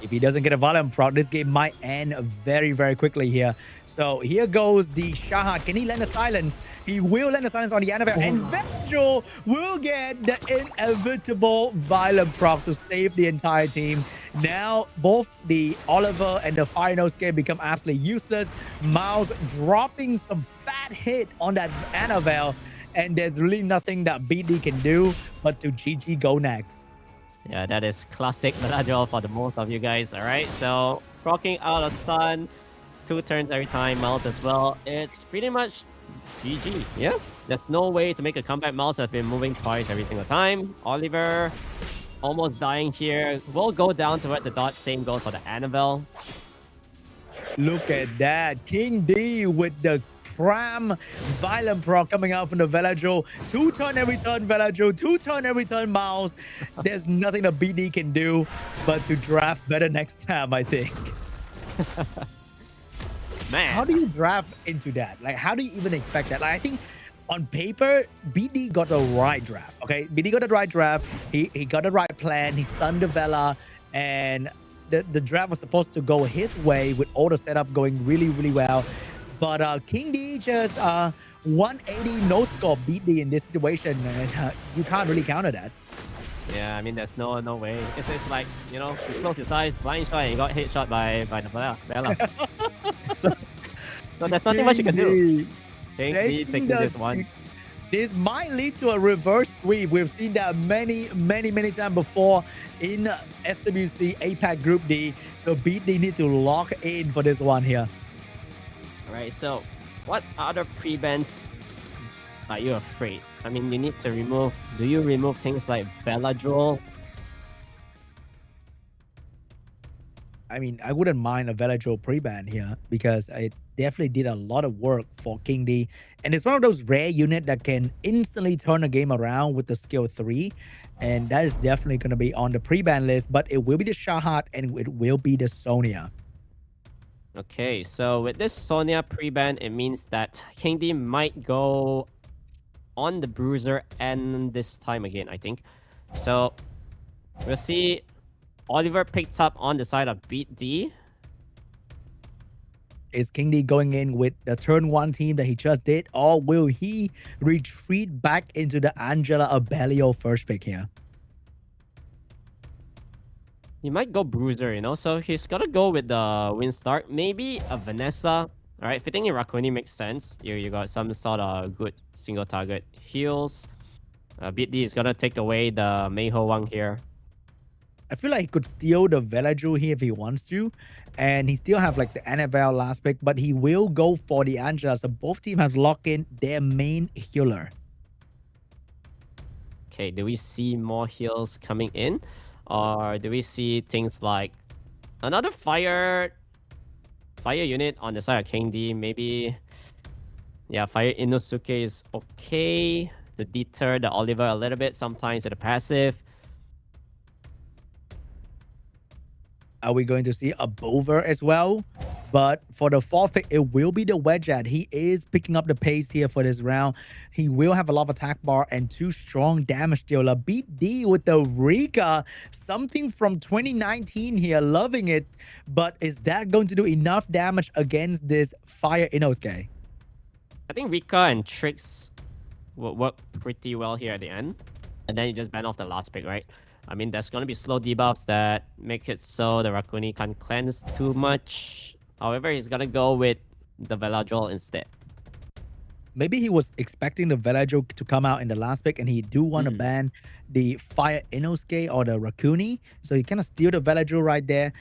If he doesn't get a violent proc, this game might end very, very quickly here. So here goes the Shahad. Can he land a silence? He will land a silence on the Annabelle. And Veladro will get the inevitable violent proc to save the entire team. Now, both the Oliver and the Fire Inosuke become absolutely useless. Miles dropping some fat hit on that Annabelle. And there's really nothing that BEAT.D can do but to GG go next. Yeah, that is classic Veladro for the most of you guys. All right, so proccing out a stun, 2 turns every time, Miles as well. It's pretty much GG. Yeah, there's no way to make a comeback. Miles has been moving twice every single time. Oliver almost dying here. Will go down towards the dot. Same goes for the Annabelle. Look at that. KING.D with the Pram violent proc coming out from the Veladro. 2 turn every turn Veladro, 2 turn every turn Miles. There's nothing that BEAT.D can do but to draft better next time, I think. Man, how do you draft into that? Like, how do you even expect that? Like, I think on paper, BEAT.D got the right draft. Okay, BEAT.D got the right draft. He got the right plan. He stunned the Vela, and the draft was supposed to go his way with all the setup going really, really well. But KING.D just 180 no scope BEAT.D in this situation, and you can't really counter that. yeah, I mean, there's no way. It's like, you know, you close your eyes, blind shot, and you got headshot by the Vela. so there's nothing much you can do. KING.D taking this one. This might lead to a reverse sweep. We've seen that many times before in SWC APAC Group D. So BEAT.D need to lock in for this one here. Alright, so What other pre-bans are you afraid? I mean, you need to remove... Do you remove things like Veladrol? I mean, I wouldn't mind a Veladrol pre-ban here because it definitely did a lot of work for KING.D. And it's one of those rare units that can instantly turn a game around with the skill 3. And that is definitely going to be on the pre-ban list, but it will be the Shahat and it will be the Sonya. Okay, so with this Sonya pre-ban, it means that KING.D might go on the Bruiser and this time again, I think. So we'll see. Oliver picked up on the side of BEAT.D. Is KING.D going in with the turn 1 team that he just did, or will he retreat back into the Angela Abellio first pick here? He might go Bruiser, you know, so he's got to go with the Windstark. Maybe a Vanessa. All right, fitting in Rakuni makes sense. You got some sort of good single target heals. BEAT.D is going to take away the Mei Ho Wang here. I feel like he could steal the Veladrol here if he wants to. And he still have like the Annabelle last pick, but he will go for the Angela. So both teams have locked in their main healer. Okay, do we see more heals coming in? Or do we see things like another fire unit on the side of KING.D? Maybe, yeah, Fire Inosuke is okay to deter the Oliver a little bit sometimes with the passive. Are we going to see a Bover as well? But for the 4th pick, it will be the Wedgeat. He is picking up the pace here for this round. He will have a lot of attack bar and 2 strong damage dealer. BEAT.D with the Rika. Something from 2019 here. Loving it. But is that going to do enough damage against this Fire Inosuke? I think Rika and Trix will work pretty well here at the end. And then you just ban off the last pick, right? I mean, there's going to be slow debuffs that make it so the Rakuni can't cleanse too much. However, he's going to go with the Veladrol instead. Maybe he was expecting the Veladrol to come out in the last pick, and he do want to ban the Fire Inosuke or the Rakuni. So he kind of steal the Veladrol right there.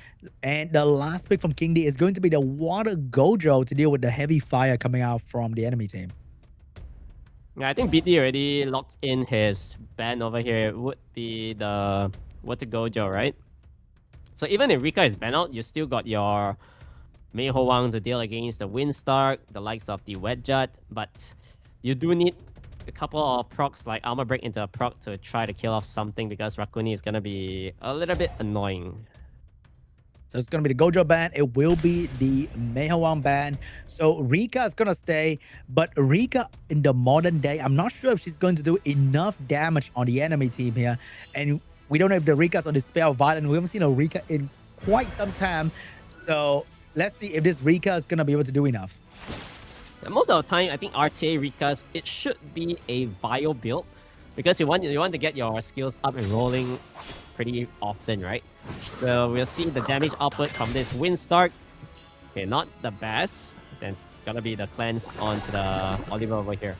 And the last pick from KING.D is going to be the Water Gojo to deal with the heavy fire coming out from the enemy team. Yeah, I think BEAT.D already locked in his ban over here. It would be the Water Gojo, right? So even if Rika is banned out, you still got your Mei Ho Wang to deal against the Windstark, the likes of the Wedgeat, but you do need a couple of procs like Armor Break into a proc to try to kill off something because Rakuni is going to be a little bit annoying. So it's going to be the Gojo ban. It will be the Mei Ho Wang ban. So Rika is going to stay. But Rika in the modern day, I'm not sure if she's going to do enough damage on the enemy team here. And we don't know if the Rika's on the spell of violence. We haven't seen a Rika in quite some time. So let's see if this Rika is going to be able to do enough. Yeah, most of the time, I think RTA Rikas, it should be a Vile build. Because you want to get your skills up and rolling pretty often, right? So we'll see the damage output from this Windstark. Okay, not the best. Then gonna be the cleanse onto the Oliver over here.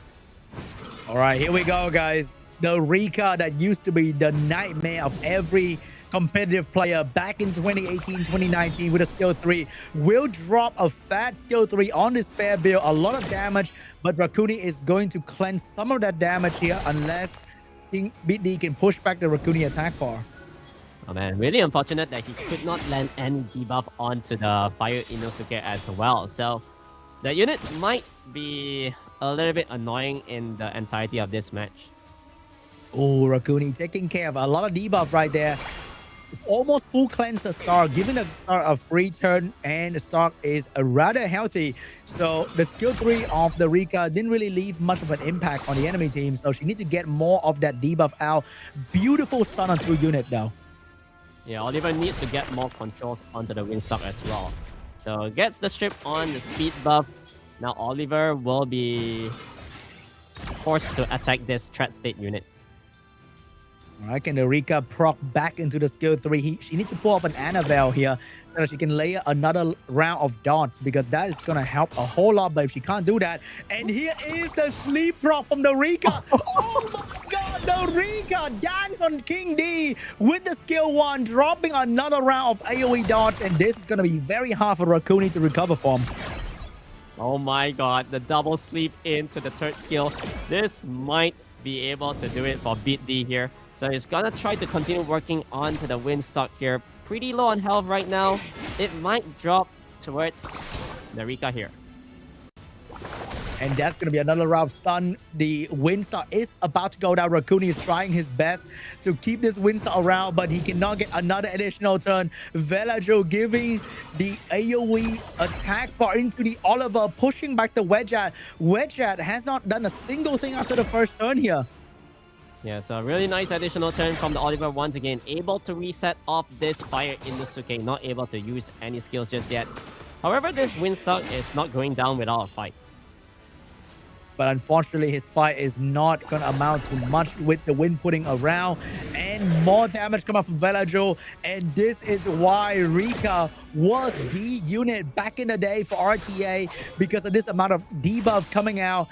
All right, here we go, guys. The Rika that used to be the nightmare of every competitive player back in 2018, 2019 with a skill 3 will drop a fat skill 3 on this spare build. A lot of damage, but Rakuni is going to cleanse some of that damage here unless BEAT.D can push back the Rakuni attack bar. Oh man, really unfortunate that he could not land any debuff onto the Fire Inosuke as well. So the unit might be a little bit annoying in the entirety of this match. Oh, Rakuni taking care of a lot of debuff right there. Almost full cleanse the Stark, giving the Stark a free turn, and the Stark is rather healthy. So the skill 3 of the Rika didn't really leave much of an impact on the enemy team. So she needs to get more of that debuff out. Beautiful stun on 2 unit though. Yeah, Oliver needs to get more control onto the Windstark as well. So gets the strip on the speed buff. Now Oliver will be forced to attack this threat state unit. All right, can the Rika proc back into the skill 3? She needs to pull off an Annabelle here so that she can layer another round of dots because that is going to help a whole lot. But if she can't do that, and here is the sleep proc from the Rika. Oh my God, the Rika dance on KING.D with the skill 1, dropping another round of AoE dots. And this is going to be very hard for Rakuni to recover from. Oh my god, the double sleep into the third skill. This might be able to do it for BEAT.D here. So he's gonna try to continue working onto the win stock here. Pretty low on health right now. It might drop towards the Rika here. And that's going to be another round stun. The Windstar is about to go down. Raccoon is trying his best to keep this Windstar around, but he cannot get another additional turn. Velajo giving the AoE attack bar into the Oliver, pushing back the Wedgeat. Wedgeat has not done a single thing after the first turn here. Yeah, so a really nice additional turn from the Oliver once again. Able to reset off this Fire Inosuke. Not able to use any skills just yet. However, this Windstar is not going down without a fight. But unfortunately, his fight is not going to amount to much with the wind putting around. And more damage coming from Velajo. And this is why Rika was the unit back in the day for RTA. Because of this amount of debuff coming out.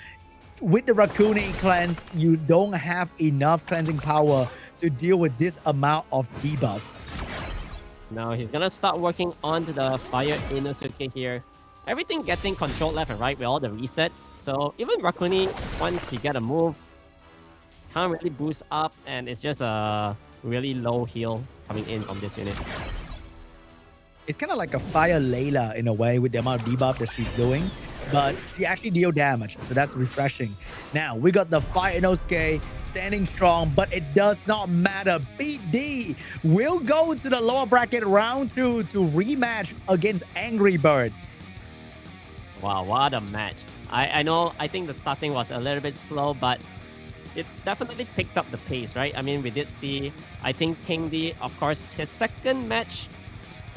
With the Raccoon cleanse, you don't have enough cleansing power to deal with this amount of debuff. Now he's going to start working onto the Fire Inosuke here. Everything getting controlled left and right with all the resets. So even Rakuni, once he get a move, can't really boost up, and it's just a really low heal coming in from this unit. It's kind of like a Fire Layla in a way with the amount of debuff that she's doing, but she actually deal damage, so that's refreshing. Now we got the Fire Inosuke standing strong, but it does not matter. BEAT.D will go to the lower bracket round 2 to rematch against ANGRYBIRD. Wow, what a match. I think the starting was a little bit slow, but it definitely picked up the pace, right? I mean, we did see, I think KING.D, of course, his second match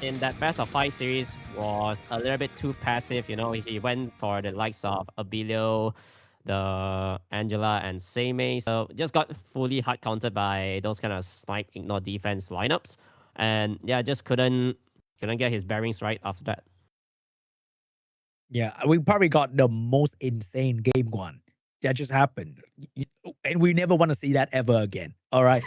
in that best of 5 series was a little bit too passive. You know, he went for the likes of Abilio, the Angela, and Seimei. So just got fully hard countered by those kind of snipe ignore defense lineups. And yeah, just couldn't get his bearings right after that. Yeah, we probably got the most insane game one. That just happened. And we never want to see that ever again. All right.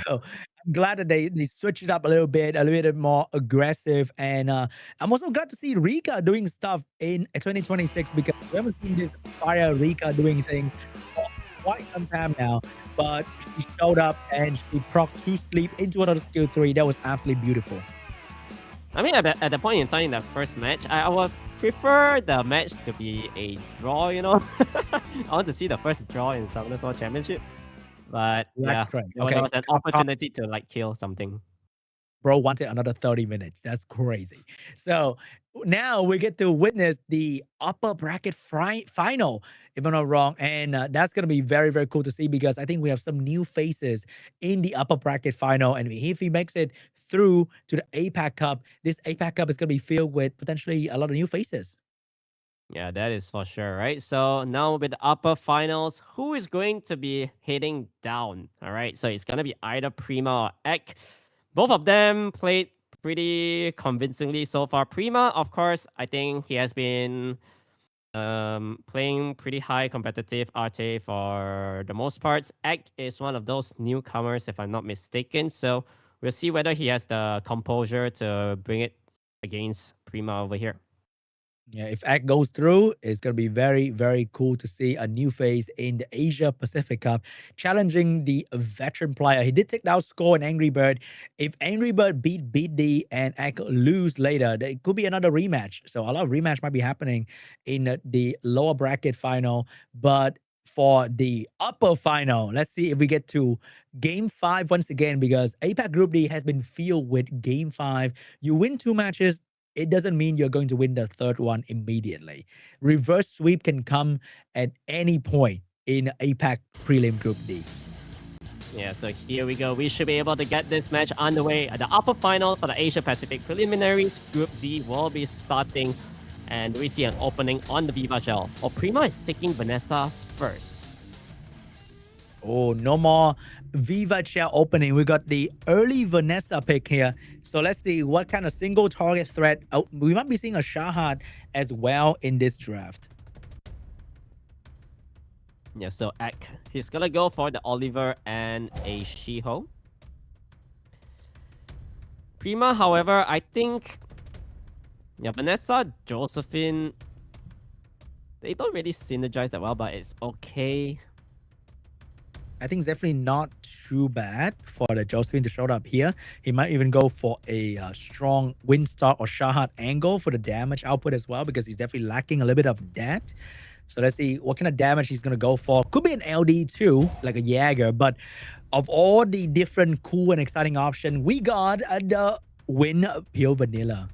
So I'm glad that they switched it up a little bit more aggressive. And I'm also glad to see Rika doing stuff in 2026 because we haven't seen this Fire Rika doing things for quite some time now. But she showed up and she procced 2 sleep into another skill 3. That was absolutely beautiful. I mean, at the point in time in the first match, I would prefer the match to be a draw, you know? I want to see the first draw in Summoners World Championship. But That's yeah, correct. there was an opportunity to like kill something. Bro wanted another 30 minutes. That's crazy. So now we get to witness the upper bracket final, if I'm not wrong. And that's going to be very, very cool to see because I think we have some new faces in the upper bracket final. And if he makes it through to the APAC Cup, this APAC Cup is going to be filled with potentially a lot of new faces. Yeah, that is for sure, right? So now with the upper finals, who is going to be heading down? All right, so it's going to be either Prima or Ek. Both of them played pretty convincingly so far. Prima, of course, I think he has been playing pretty high competitive RTA for the most parts. Ek is one of those newcomers, if I'm not mistaken. So we'll see whether he has the composure to bring it against Prima over here. Yeah, if Act goes through, it's going to be very, very cool to see a new face in the Asia Pacific Cup challenging the veteran player. He did take down Score and ANGRYBIRD. If ANGRYBIRD beat BEAT.D and Act lose later, there could be another rematch. So a lot of rematch might be happening in the lower bracket final. But for the upper final, let's see if we get to Game 5 once again because APAC Group D has been filled with Game 5. You win 2 matches, it doesn't mean you're going to win the third one immediately. Reverse sweep can come at any point in APAC Prelim Group D. Yeah, so here we go. We should be able to get this match underway. The upper finals for the Asia Pacific Preliminaries Group D will be starting. And we see an opening on the Viva Shell. Oh, Prima is taking Vanessa first. Oh, no more Viva Chair opening. We got the early Vanessa pick here. So let's see what kind of single target threat. Oh, we might be seeing a Shahad as well in this draft. Yeah, so Ek, he's gonna go for the Oliver and a Shiho. Prima, however, I think... Yeah, Vanessa, Josephine... They don't really synergize that well, but it's okay. I think it's definitely not too bad for the Josephine to show up here. He might even go for a strong Windstar or Shahad angle for the damage output as well, because he's definitely lacking a little bit of that. So let's see what kind of damage he's going to go for. Could be an LD too, like a Jaeger. But of all the different cool and exciting options, we got the Win Pure Vanilla.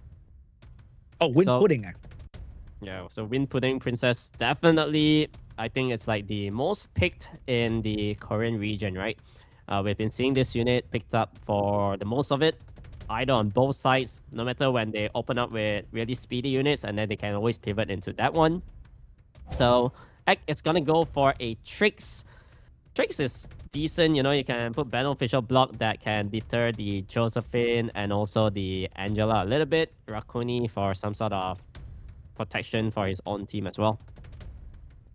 Oh, Win Pudding, actually. Yeah, so Wind Pudding Princess, definitely, I think it's like the most picked in the Korean region, right? We've been seeing this unit picked up for the most of it, either on both sides, no matter when they open up with really speedy units, and then they can always pivot into that one. So, Ek is gonna go for a Trix. Trix is decent, you know, you can put beneficial block that can deter the Josephine and also the Angela a little bit. Rakuni for some sort of protection for his own team as well.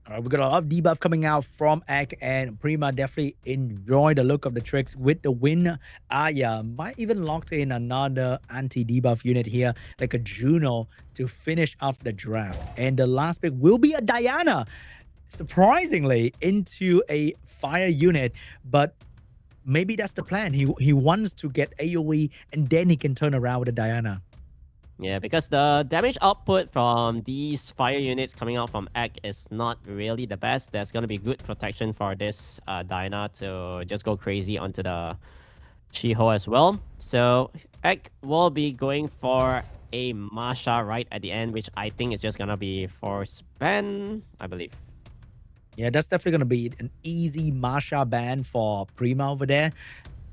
All right, we got a lot of debuff coming out from Ek, and Prima definitely enjoy the look of the Tricks with the win. Aya might even lock in another anti-debuff unit here, like a Juno, to finish off the draft. And the last pick will be a Diana, surprisingly, into a fire unit, but maybe that's the plan. He wants to get AoE, and then he can turn around with a Diana. Yeah, because the damage output from these fire units coming out from Ek is not really the best. There's going to be good protection for this Diana to just go crazy onto the Shiho as well. So Ek will be going for a Masha right at the end, which I think is just going to be for Span, I believe. Yeah, that's definitely going to be an easy Masha ban for Prima over there.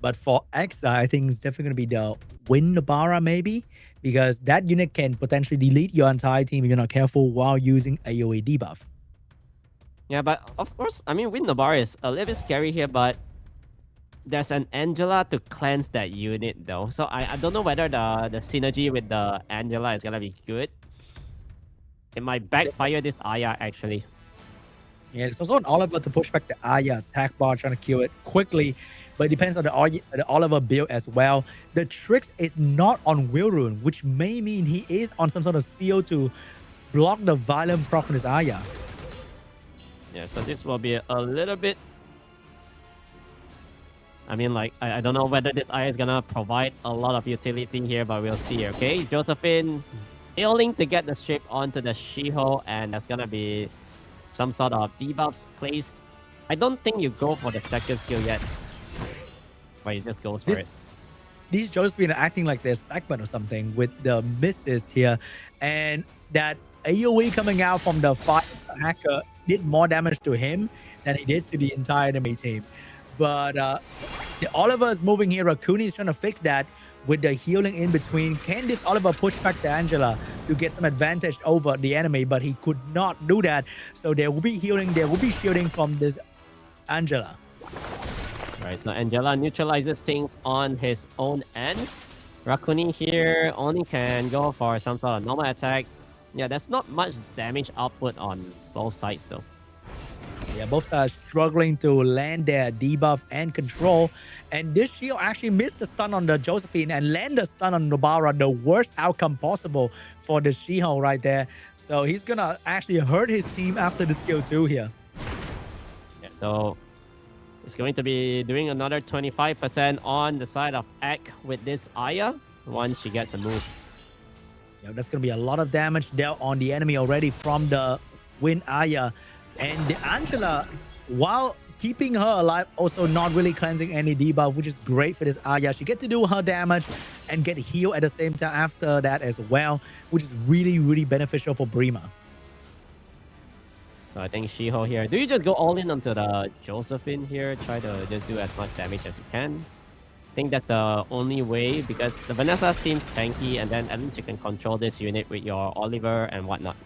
But for X, I think it's definitely going to be the Windbara maybe, because that unit can potentially delete your entire team if you're not careful while using AoE debuff. Yeah, but of course, I mean, Windbara is a little bit scary here, but there's an Angela to cleanse that unit though. So I don't know whether the synergy with the Angela is going to be good. It might backfire this Aya actually. Yeah, it's also an Oliver to push back the Aya attack bar, trying to kill it quickly. But it depends on the Oliver build as well. The Trix is not on Will Rune, which may mean he is on some sort of CO to block the violent proc from his Aya. Yeah, so this will be a little bit... I mean, like, I don't know whether this Aya is gonna provide a lot of utility here, but we'll see, okay? Josephine failing to get the strip onto the Shiho, and there's gonna be some sort of debuffs placed. I don't think you go for the second skill yet. But he just goes for it. These Josephine are acting like they're segment or something with the misses here. And that AoE coming out from the hacker did more damage to him than he did to the entire enemy team. But the Oliver is moving here. Rakuni is trying to fix that with the healing in between. Can this Oliver push back the Angela to get some advantage over the enemy? But he could not do that. So there will be healing, there will be shielding from this Angela. Right, so Angela neutralizes things on his own end. Rakuni here only can go for some sort of normal attack. Yeah, there's not much damage output on both sides though. Yeah, both are struggling to land their debuff and control. And this shield actually missed the stun on the Josephine and land the stun on Nobara, the worst outcome possible for the Shiho right there. So he's gonna actually hurt his team after the skill 2 here. Yeah, so it's going to be doing another 25% on the side of Ek with this Aya once she gets a move. Yeah, that's going to be a lot of damage dealt on the enemy already from the Wind Aya. And the Angela, while keeping her alive, also not really cleansing any debuff, which is great for this Aya. She gets to do her damage and get healed at the same time after that as well, which is really, really beneficial for Prima. So I think Shiho here. Do you just go all in onto the Josephine here? Try to just do as much damage as you can. I think that's the only way, because the Vanessa seems tanky, and then at least you can control this unit with your Oliver and whatnot.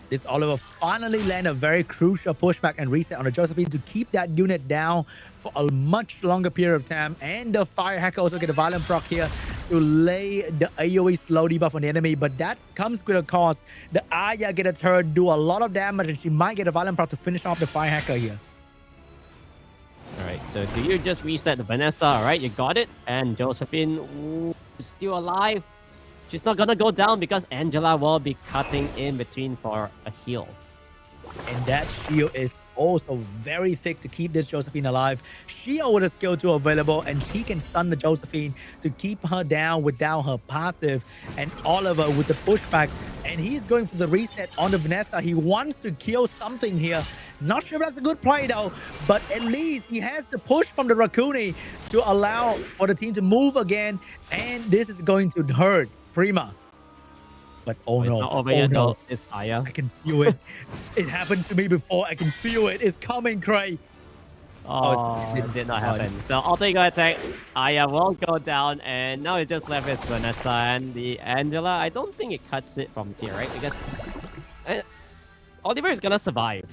This Oliver finally landed a very crucial pushback and reset on the Josephine to keep that unit down for a much longer period of time. And the Fire Hacker also get a violent proc here to lay the AoE slow debuff on the enemy. But that comes with a cost. The Aya get a turn, do a lot of damage, and she might get a violent proc to finish off the Fire Hacker here. Alright, so do you just reset the Vanessa? Alright, you got it. And Josephine, ooh, is still alive. she's not gonna go down because Angela will be cutting in between for a heal. And that shield is also very thick to keep this Josephine alive. Shio with a skill 2 available, and he can stun the Josephine to keep her down without her passive. And Oliver with the pushback, and he's going for the reset on the Vanessa. He wants to kill something here. Not sure if that's a good play though, but at least he has the push from the Rakuni to allow for the team to move again. And this is going to hurt Prima. But oh It's no, not over oh yet no. though. It's Aya. I can feel it. It happened to me before. I can feel it. It's coming, Cray. Oh, it did not happen. So alter ego attack, Aya will go down, and now it's just left with Vanessa and the Angela. I don't think it cuts it from here, right? Because Oliver is gonna survive.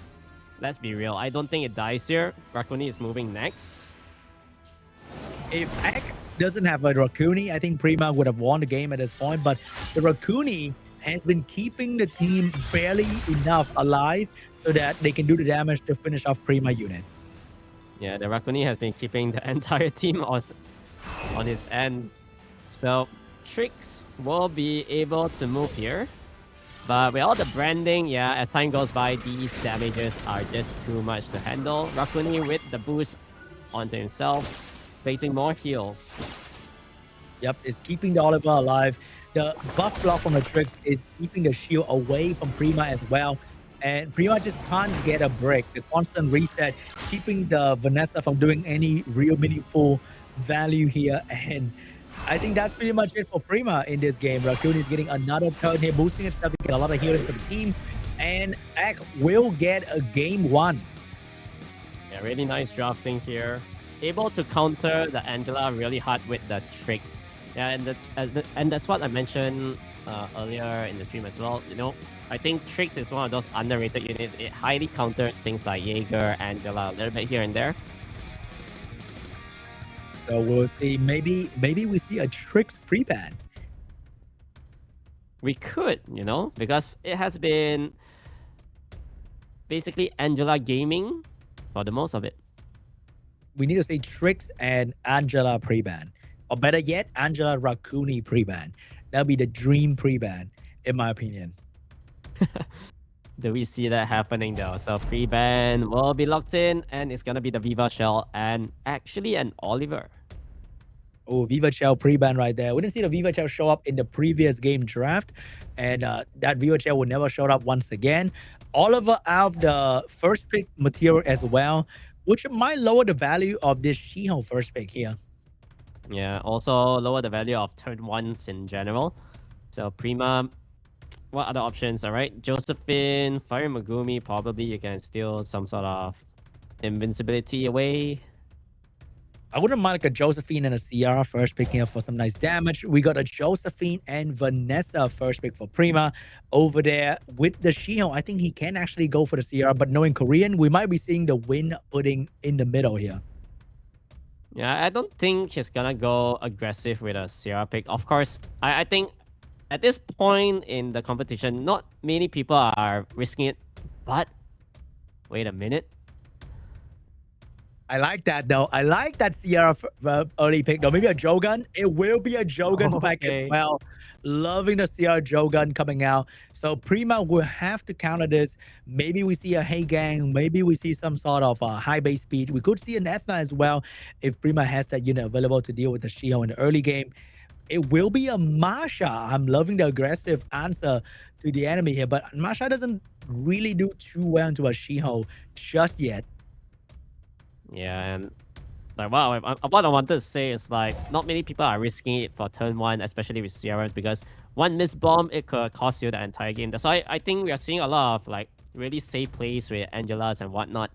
Let's be real. I don't think it dies here. Rakuni is moving next. If Ek doesn't have a Rakuni, I think Prima would have won the game at this point. But the Rakuni has been keeping the team barely enough alive so that they can do the damage to finish off Prima unit. Yeah, the Rakuni has been keeping the entire team on its end. So Trix will be able to move here. But with all the branding, yeah, as time goes by, these damages are just too much to handle. Rakuni with the boost onto himself, facing more heals. Yep, it's keeping the Oliver alive. The buff block from the Trix is keeping the shield away from Prima as well. And Prima just can't get a break. The constant reset, keeping the Vanessa from doing any real meaningful value here. And I think that's pretty much it for Prima in this game. Raccoon is getting another turn here, boosting itself to get a lot of healing for the team. And Ek will get a game 1. Yeah, really nice drafting here. Able to counter the Angela really hard with the Trix. Yeah, and that's what I mentioned earlier in the stream as well. You know, I think Trix is one of those underrated units. It highly counters things like Jaeger, Angela, a little bit here and there. So we'll see. Maybe we see a Trix pre-ban. We could, you know, because it has been basically Angela gaming for the most of it. We need to say Trix and Angela pre-ban. Or better yet, Angela Rakuni pre-ban. That'll be the dream pre-ban, in my opinion. Do we see that happening though? So pre-ban will be locked in, and it's gonna be the Viva Shell and actually an Oliver. Oh, Viva Shell pre-ban right there. We didn't see the Viva Shell show up in the previous game draft, and that Viva Shell will never show up once again. Oliver out of the first pick material as well, which might lower the value of this Shiho first pick here. Yeah, also lower the value of turn 1s in general. So Prima, what other options? All right, Josephine, Fire Megumi, probably you can steal some sort of invincibility away. I wouldn't mind like a Josephine and a Ciara first pick here for some nice damage. We got a Josephine and Vanessa first pick for Prima over there with the Shiho. I think he can actually go for the Ciara, but knowing Korean, we might be seeing the win pudding in the middle here. Yeah, I don't think he's gonna go aggressive with a Ciara pick. Of course, I think at this point in the competition, not many people are risking it. But wait a minute. I like that though. I like that Ciara early pick though. Maybe a Jogun. It will be a Jogun pack as well. Loving the Ciara Jogun coming out. So Prima will have to counter this. Maybe we see a Hey Gang. Maybe we see some sort of high base speed. We could see an Ethna as well if Prima has that unit available to deal with the Shiho in the early game. It will be a Masha. I'm loving the aggressive answer to the enemy here, but Masha doesn't really do too well into a Shiho just yet. Yeah, and like what I wanted to say is like not many people are risking it for turn 1, especially with Ciaras, because one missed bomb, it could cost you the entire game. That's why I think we are seeing a lot of like really safe plays with Angelas and whatnot,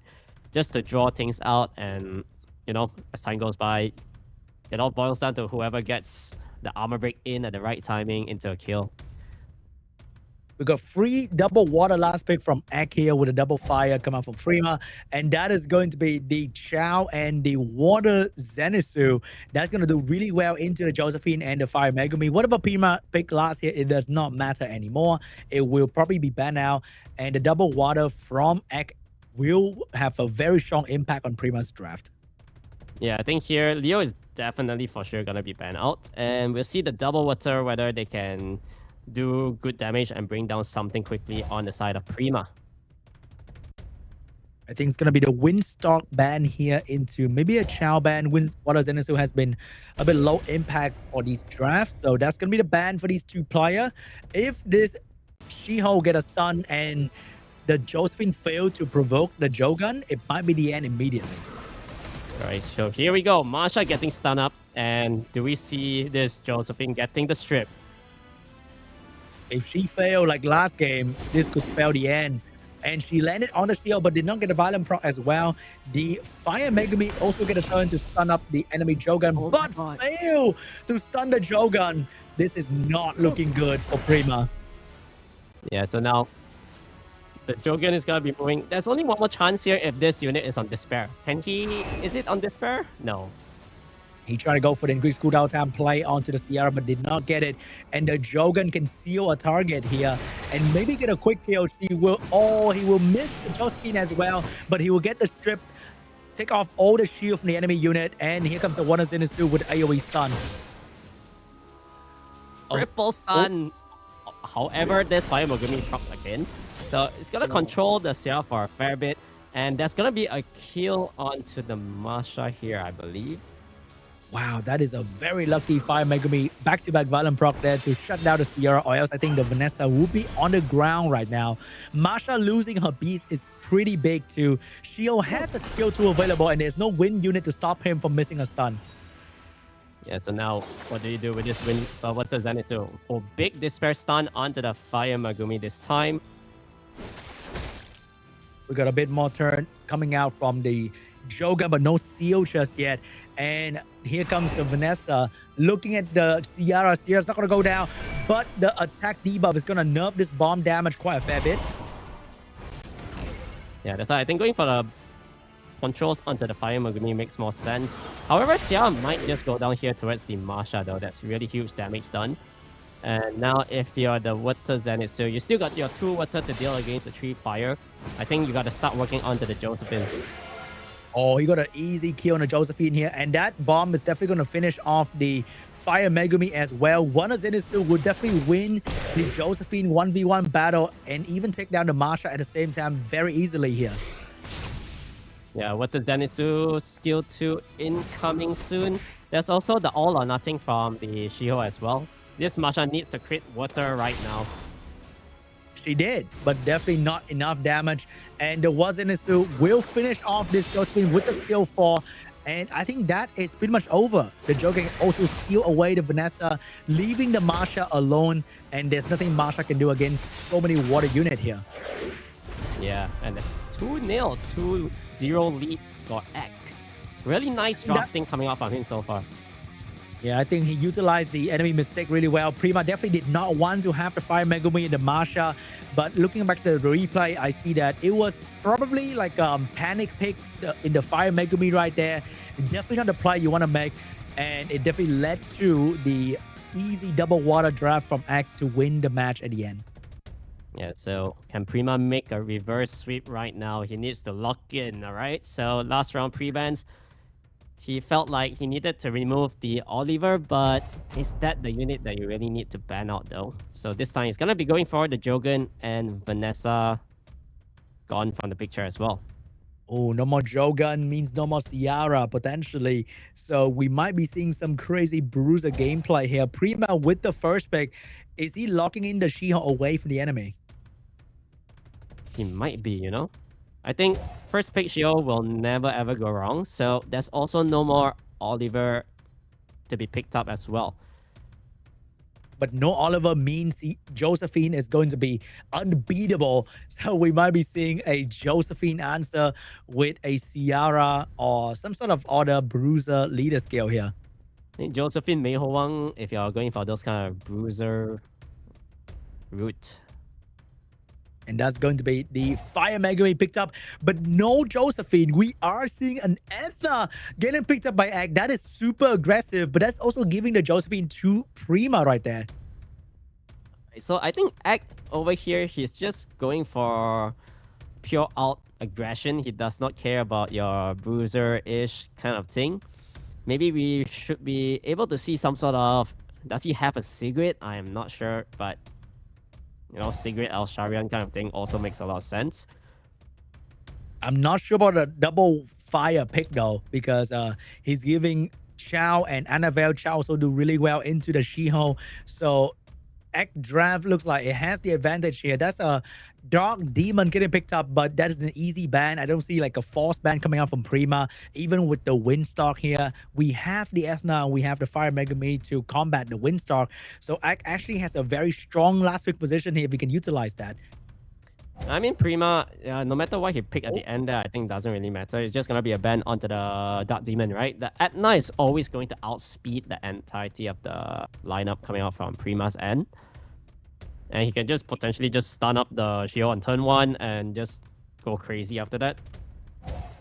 just to draw things out. And you know, as time goes by, it all boils down to whoever gets the armor break in at the right timing into a kill. We got free double water last pick from Ek here with a double fire come out from Prima. And that is going to be the Chow and the water Zenitsu. That's going to do really well into the Josephine and the Fire Megumi. What about Prima pick last here? It does not matter anymore. It will probably be banned now. And the double water from Ek will have a very strong impact on Prima's draft. Yeah, I think here Leo is definitely for sure gonna be banned out. And we'll see the double water whether they can do good damage and bring down something quickly on the side of Prima. I think it's going to be the Windstalk ban here into maybe a Chow ban. Water Zenitsu has been a bit low impact for these drafts. So that's going to be the ban for these two players. If this Shiho get a stun and the Josephine fail to provoke the Jogun, it might be the end immediately. All right, so here we go. Masha getting stun up. And do we see this Josephine getting the strip? If she failed like last game, this could spell the end. And she landed on the shield, but did not get a violent proc as well. The Fire Megumi also get a turn to stun up the enemy Jogun, but fail to stun the Jogun. This is not looking good for Prima. Yeah, so now the Jogun is gonna be moving. There's only one more chance here if this unit is on Despair. Can he? Is it on Despair? No. He tried to go for the increased cooldown time play onto the Sierra, but did not get it. And the Jogun can seal a target here and maybe get a quick kill. He will miss the Josephine as well, but he will get the strip, take off all the shield from the enemy unit, and here comes the Water Zenitsu with AoE stun. Triple stun. However, this Fire Megumi procs again. So it's gonna control the Sierra for a fair bit. And there's gonna be a kill onto the Masha here, I believe. Wow, that is a very lucky Fire Megumi back-to-back violent proc there to shut down the Sierra, or else I think the Vanessa would be on the ground right now. Masha losing her beast is pretty big too. Shio has a skill 2 available, and there's no wind unit to stop him from missing a stun. Yeah, so now what do you do with this wind? What does Zenitsu? Oh, big Despair stun onto the Fire Megumi this time. We got a bit more turn coming out from the Joga, but no seal just yet. And here comes the Vanessa looking at the Sierra. Sierra's not going to go down, but the attack debuff is going to nerf this bomb damage quite a fair bit. Yeah, that's why I think going for the controls onto the Fire Megumi makes more sense. However, Sierra might just go down here towards the Masha though. That's really huge damage done. And now if you're the Water Zenitsu, you still got your 2 water to deal against the 3 fire. I think you got to start working onto the Josephine. Oh, he got an easy kill on the Josephine here, and that bomb is definitely going to finish off the Fire Megumi as well. Water Zenitsu would definitely win the Josephine 1v1 battle and even take down the Masha at the same time very easily here. Yeah, Water Zenitsu skill 2 incoming soon. There's also the all or nothing from the Shiho as well. This Masha needs to crit water right now. She did, but definitely not enough damage. And the Water Zenitsu will finish off this Josephine with the skill 4. And I think that is pretty much over. The Joker can also steal away the Vanessa, leaving the Masha alone. And there's nothing Masha can do against so many water unit here. Yeah, and it's 2-0, 2-0 lead for Ek. Really nice drafting coming out from him so far. Yeah, I think he utilized the enemy mistake really well. Prima definitely did not want to have the Fire Megumi in the Masha, but looking back to the replay, I see that it was probably like a panic pick in the Fire Megumi right there. Definitely not the play you want to make, and it definitely led to the easy double water draft from Act to win the match at the end. Yeah, so can Prima make a reverse sweep right now? He needs to lock in, all right? So last round pre-bans, he felt like he needed to remove the Oliver, but is that the unit that you really need to ban out though? So this time he's gonna be going for the Jogun, and Vanessa gone from the picture as well. Oh, no more Jogun means no more Sierra, potentially. So we might be seeing some crazy Bruiser gameplay here. Prima with the first pick. Is he locking in the Shiho away from the enemy? He might be, you know? I think first pick Shio will never ever go wrong. So there's also no more Oliver to be picked up as well. But no Oliver means Josephine is going to be unbeatable. So we might be seeing a Josephine answer with a Sierra or some sort of other Bruiser leader skill here. I think Josephine Mei Ho Wang, if you're going for those kind of Bruiser route. And that's going to be the Fire Megumi picked up, but no Josephine. We are seeing an Ether getting picked up by Egg. That is super aggressive, but that's also giving the Josephine to Prima right there. So I think Egg over here, he's just going for pure out aggression. He does not care about your bruiser-ish kind of thing. Maybe we should be able to see some sort of... Does he have a cigarette? I am not sure, but cigarette Al Sharian kind of thing also makes a lot of sense. I'm not sure about the double fire pick though, because he's giving Chow and Annabelle. Chow also do really well into the She-Hulk. So Act Draft looks like it has the advantage here. That's a Dark Demon getting picked up, but that is an easy ban. I don't see like a force ban coming out from Prima. Even with the Windstalk here, we have the Ethna and we have the Fire Megami to combat the Windstalk. So Act actually has a very strong last pick position here if we can utilize that. I mean, Prima, no matter what he picked at the end there, I think doesn't really matter. It's just going to be a ban onto the Dark Demon, right? The Etna is always going to outspeed the entirety of the lineup coming out from Prima's end. And he can just potentially just stun up the Shio on turn 1 and just go crazy after that.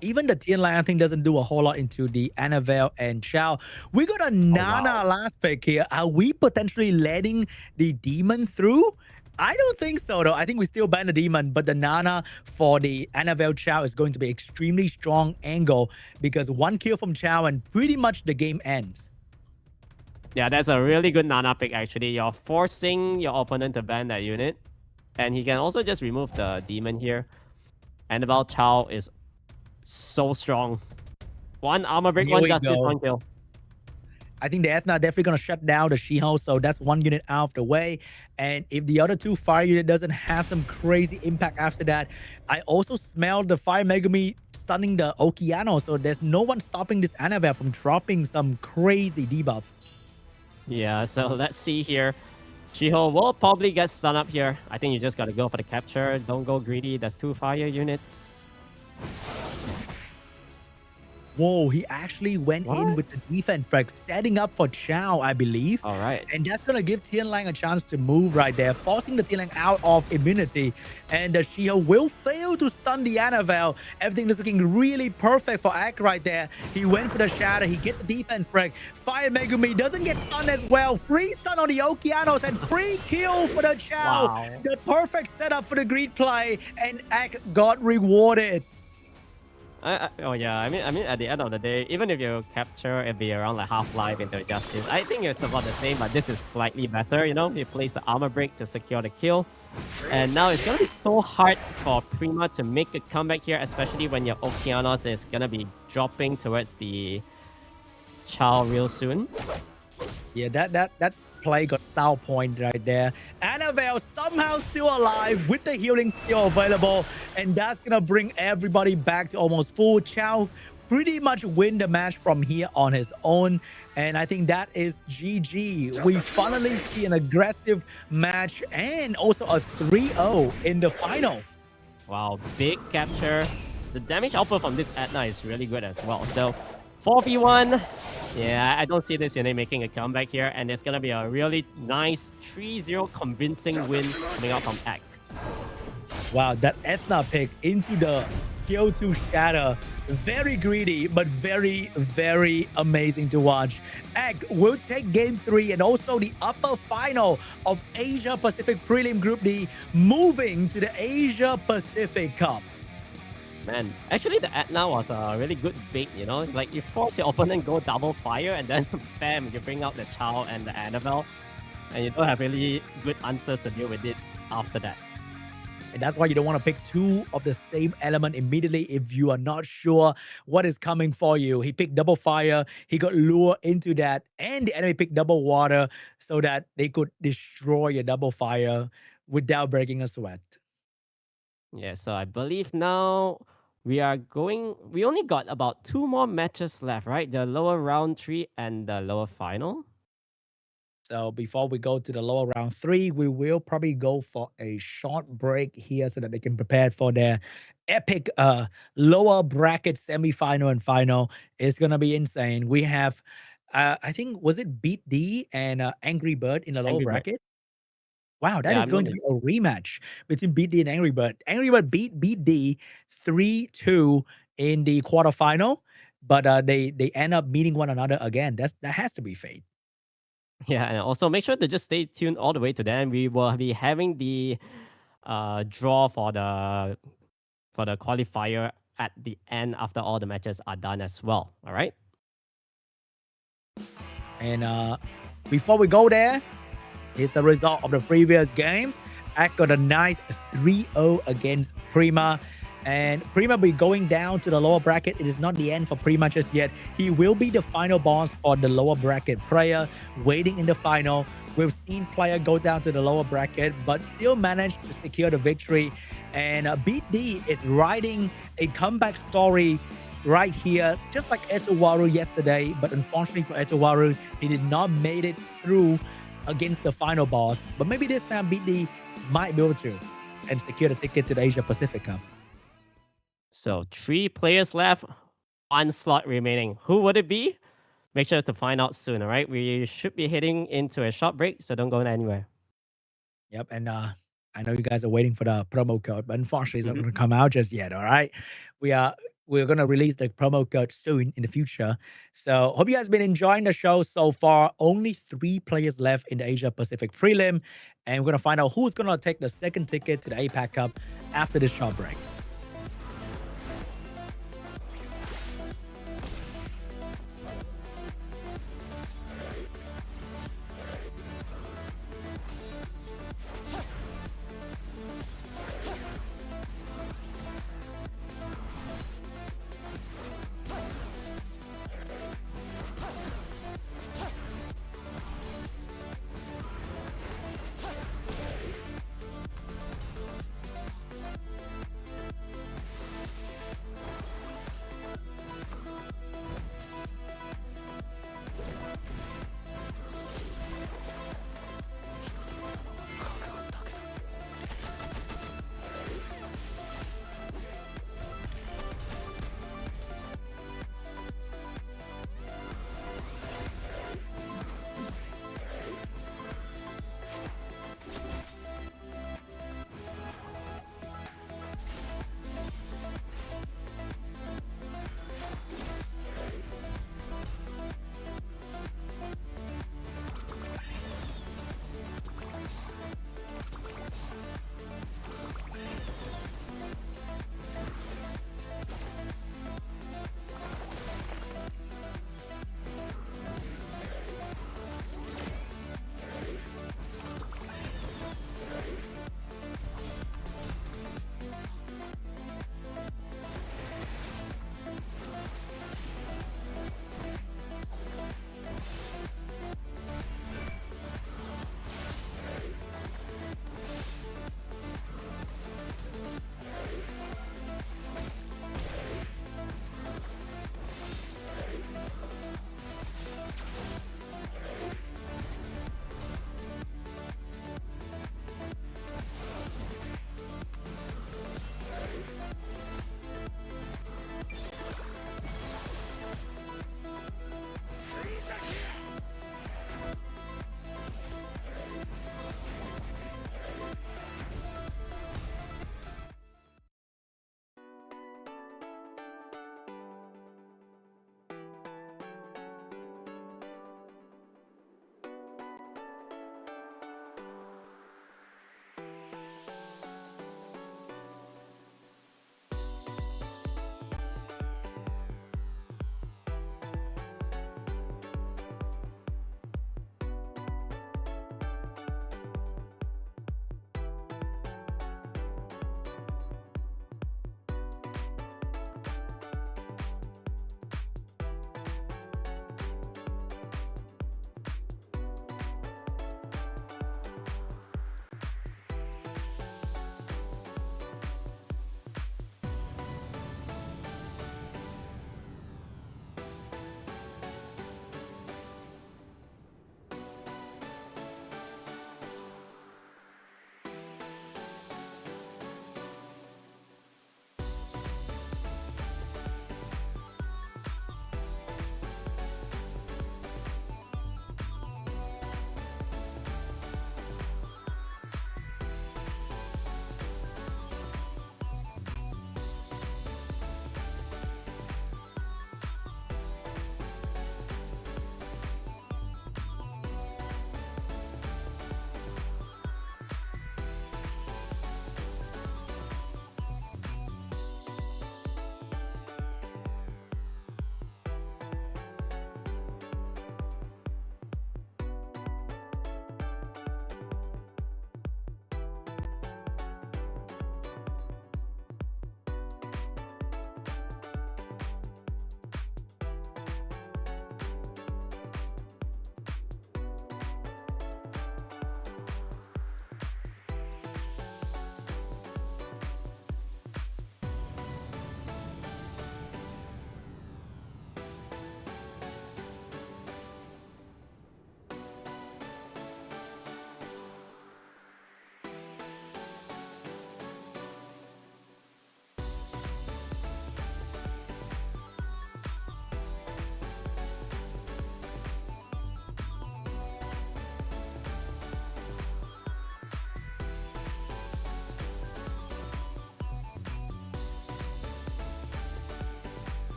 Even the Tian Lai, I think, doesn't do a whole lot into the Annabelle and Chow. We got a Nana last pick here. Are we potentially letting the Demon through? I don't think so, though. I think we still ban the Demon, but the Nana for the Annabelle Chow is going to be extremely strong angle because one kill from Chow and pretty much the game ends. Yeah, that's a really good Nana pick, actually. You're forcing your opponent to ban that unit. And he can also just remove the Demon here. Annabelle Chow is so strong. One armor break, one justice, one kill. I think the Ethna definitely going to shut down the She-Hulk, so that's one unit out of the way. And if the other two fire unit doesn't have some crazy impact after that, I also smell the Fire Megami stunning the Okeano, so there's no one stopping this Annabelle from dropping some crazy debuff. Yeah, so let's see here. She-Hulk will probably get stunned up here. I think you just got to go for the capture. Don't go greedy. That's 2 fire units. Whoa, he actually went in with the defense break, setting up for Chow, I believe. All right. And that's going to give Tian Lang a chance to move right there, forcing the Tian Lang out of immunity. And the She-Hulk will fail to stun the Annabelle. Everything is looking really perfect for Ak right there. He went for the Shatter. He gets the defense break. Fire Megumi doesn't get stunned as well. Free stun on the Okeanos and free kill for the Chow. Wow. The perfect setup for the greed play. And Ak got rewarded. Oh yeah, I mean, at the end of the day, even if you capture it be around like half-life into Justice, I think it's about the same, but this is slightly better, you place the armor break to secure the kill. And now it's gonna be so hard for Prima to make a comeback here, especially when your Okeanos is gonna be dropping towards the Chow real soon. Yeah, that play got style point right there. Annabelle somehow still alive with the healing still available, and that's gonna bring everybody back to almost full. Chow pretty much win the match from here on his own, and I think that is GG. We finally see an aggressive match and also a 3-0 in the final. Wow, big capture. The damage output from this Etna is really good as well. So 4v1. Yeah, I don't see this unit making a comeback here, and it's gonna be a really nice 3-0 convincing win coming out from Ak. Wow, that Ethna pick into the skill 2 Shatter. Very greedy, but very, very amazing to watch. Ak will take game 3 and also the upper final of Asia Pacific Prelim Group D, moving to the Asia Pacific Cup. Man, actually the Etna was a really good bait, Like you force your opponent go double fire and then bam, you bring out the Chow and the Annabelle. And you don't have really good answers to deal with it after that. And that's why you don't want to pick 2 of the same element immediately if you are not sure what is coming for you. He picked double fire, he got lure into that, and the enemy picked double water so that they could destroy your double fire without breaking a sweat. Yeah, so I believe now we only got about 2 more matches left, right? The lower round 3 and the lower final. So before we go to the lower round 3, we will probably go for a short break here so that they can prepare for their epic lower bracket semi-final and final. It's gonna be insane. We have I think, was it BEAT.D and ANGRYBIRD in the lower bracket? Wow, that is going to be a rematch between BEAT.D and ANGRYBIRD. ANGRYBIRD beat BEAT.D 3-2 in the quarterfinal, but they end up meeting one another again. That has to be fate. Yeah, and also make sure to just stay tuned all the way to the end. We will be having the draw for the qualifier at the end after all the matches are done as well. All right. And before we go there, here's the result of the previous game. Act got a nice 3-0 against Prima. And Prima be going down to the lower bracket. It is not the end for Prima just yet. He will be the final boss for the lower bracket player waiting in the final. We've seen player go down to the lower bracket, but still managed to secure the victory. And BEAT.D is writing a comeback story right here, just like Etowaru yesterday. But unfortunately for Etowaru, he did not made it through against the final boss. But maybe this time BEAT.D might be able to and secure the ticket to the Asia Pacific Cup. So 3 players left, 1 slot remaining. Who would it be? Make sure to find out soon, all right? We should be heading into a short break, so don't go anywhere. Yep, and I know you guys are waiting for the promo code, but unfortunately it's not going to come out just yet, all right? We're going to release the promo code soon in the future. So hope you guys been enjoying the show so far. Only 3 players left in the Asia Pacific prelim, and we're going to find out who's going to take the second ticket to the APAC Cup after this short break.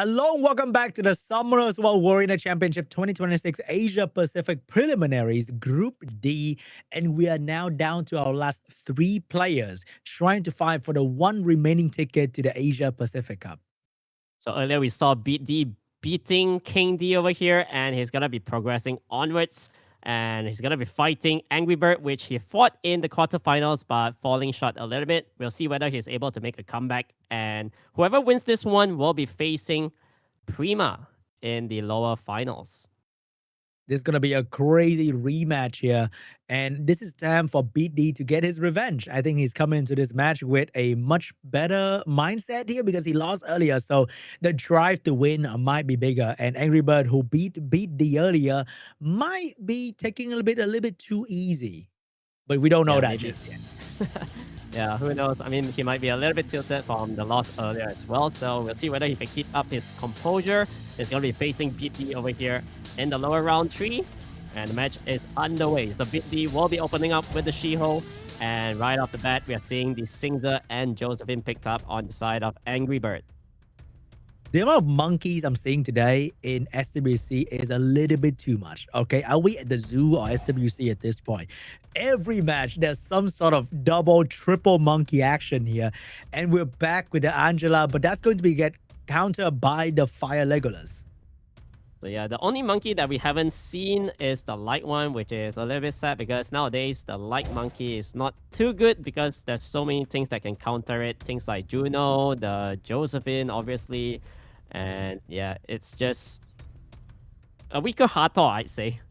Hello and welcome back to the SWC2026 Warrior Championship 2026 Asia Pacific Preliminaries Group D. And we are now down to our last 3 players trying to fight for the 1 remaining ticket to the Asia Pacific Cup. So earlier we saw BEAT.D beating KING.D over here, and he's going to be progressing onwards. And he's going to be fighting ANGRYBIRD, which he fought in the quarterfinals, but falling short a little bit. We'll see whether he's able to make a comeback. And whoever wins this one will be facing PRIMA in the lower finals. This is going to be a crazy rematch here. And this is time for BEAT.D to get his revenge. I think he's coming into this match with a much better mindset here because he lost earlier. So the drive to win might be bigger. And ANGRYBIRD, who beat BEAT.D earlier, might be taking a little bit too easy. But we don't know that just yet. Yeah, who knows? I mean, he might be a little bit tilted from the loss earlier as well. So we'll see whether he can keep up his composure. He's going to be facing BEAT.D over here in the lower round 3. And the match is underway. So BEAT.D will be opening up with the Shiho. And right off the bat, we are seeing the Singza and Josephine picked up on the side of ANGRYBIRD. The amount of monkeys I'm seeing today in SWC is a little bit too much, okay? Are we at the zoo or SWC at this point? Every match, there's some sort of double, triple monkey action here. And we're back with the Angela, but that's going to be get countered by the Fire Legolas. So yeah, the only monkey that we haven't seen is the light one, which is a little bit sad because nowadays the light monkey is not too good because there's so many things that can counter it. Things like Juno, the Josephine, obviously. And yeah, it's just a weaker Hato, I'd say.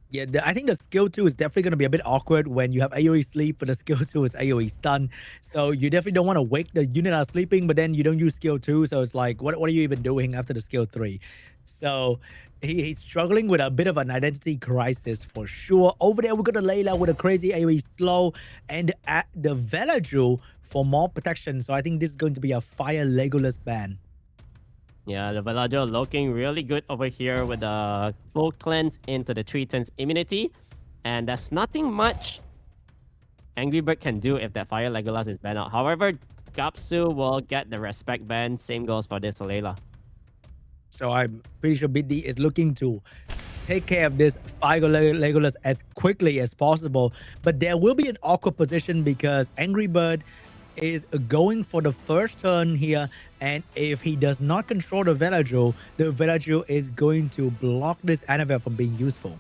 Yeah, I think the skill 2 is definitely going to be a bit awkward when you have AoE sleep, but the skill 2 is AoE stun. So you definitely don't want to wake the unit out sleeping, but then you don't use skill 2. So it's like, what are you even doing after the skill 3? So he's struggling with a bit of an identity crisis for sure. Over there, we got the Layla with a crazy AoE slow and at the Velaju for more protection. So I think this is going to be a Fire Legolas ban. Yeah, the Villager looking really good over here with the full cleanse into the 3 turns immunity. And there's nothing much ANGRYBIRD can do if that Fire Legolas is banned out. However, Gapsu will get the respect ban. Same goes for this Layla. So I'm pretty sure BEAT.D is looking to take care of this Fire Legolas as quickly as possible. But there will be an awkward position because ANGRYBIRD is going for the first turn here, and if he does not control the Velaju is going to block this Annabelle from being useful.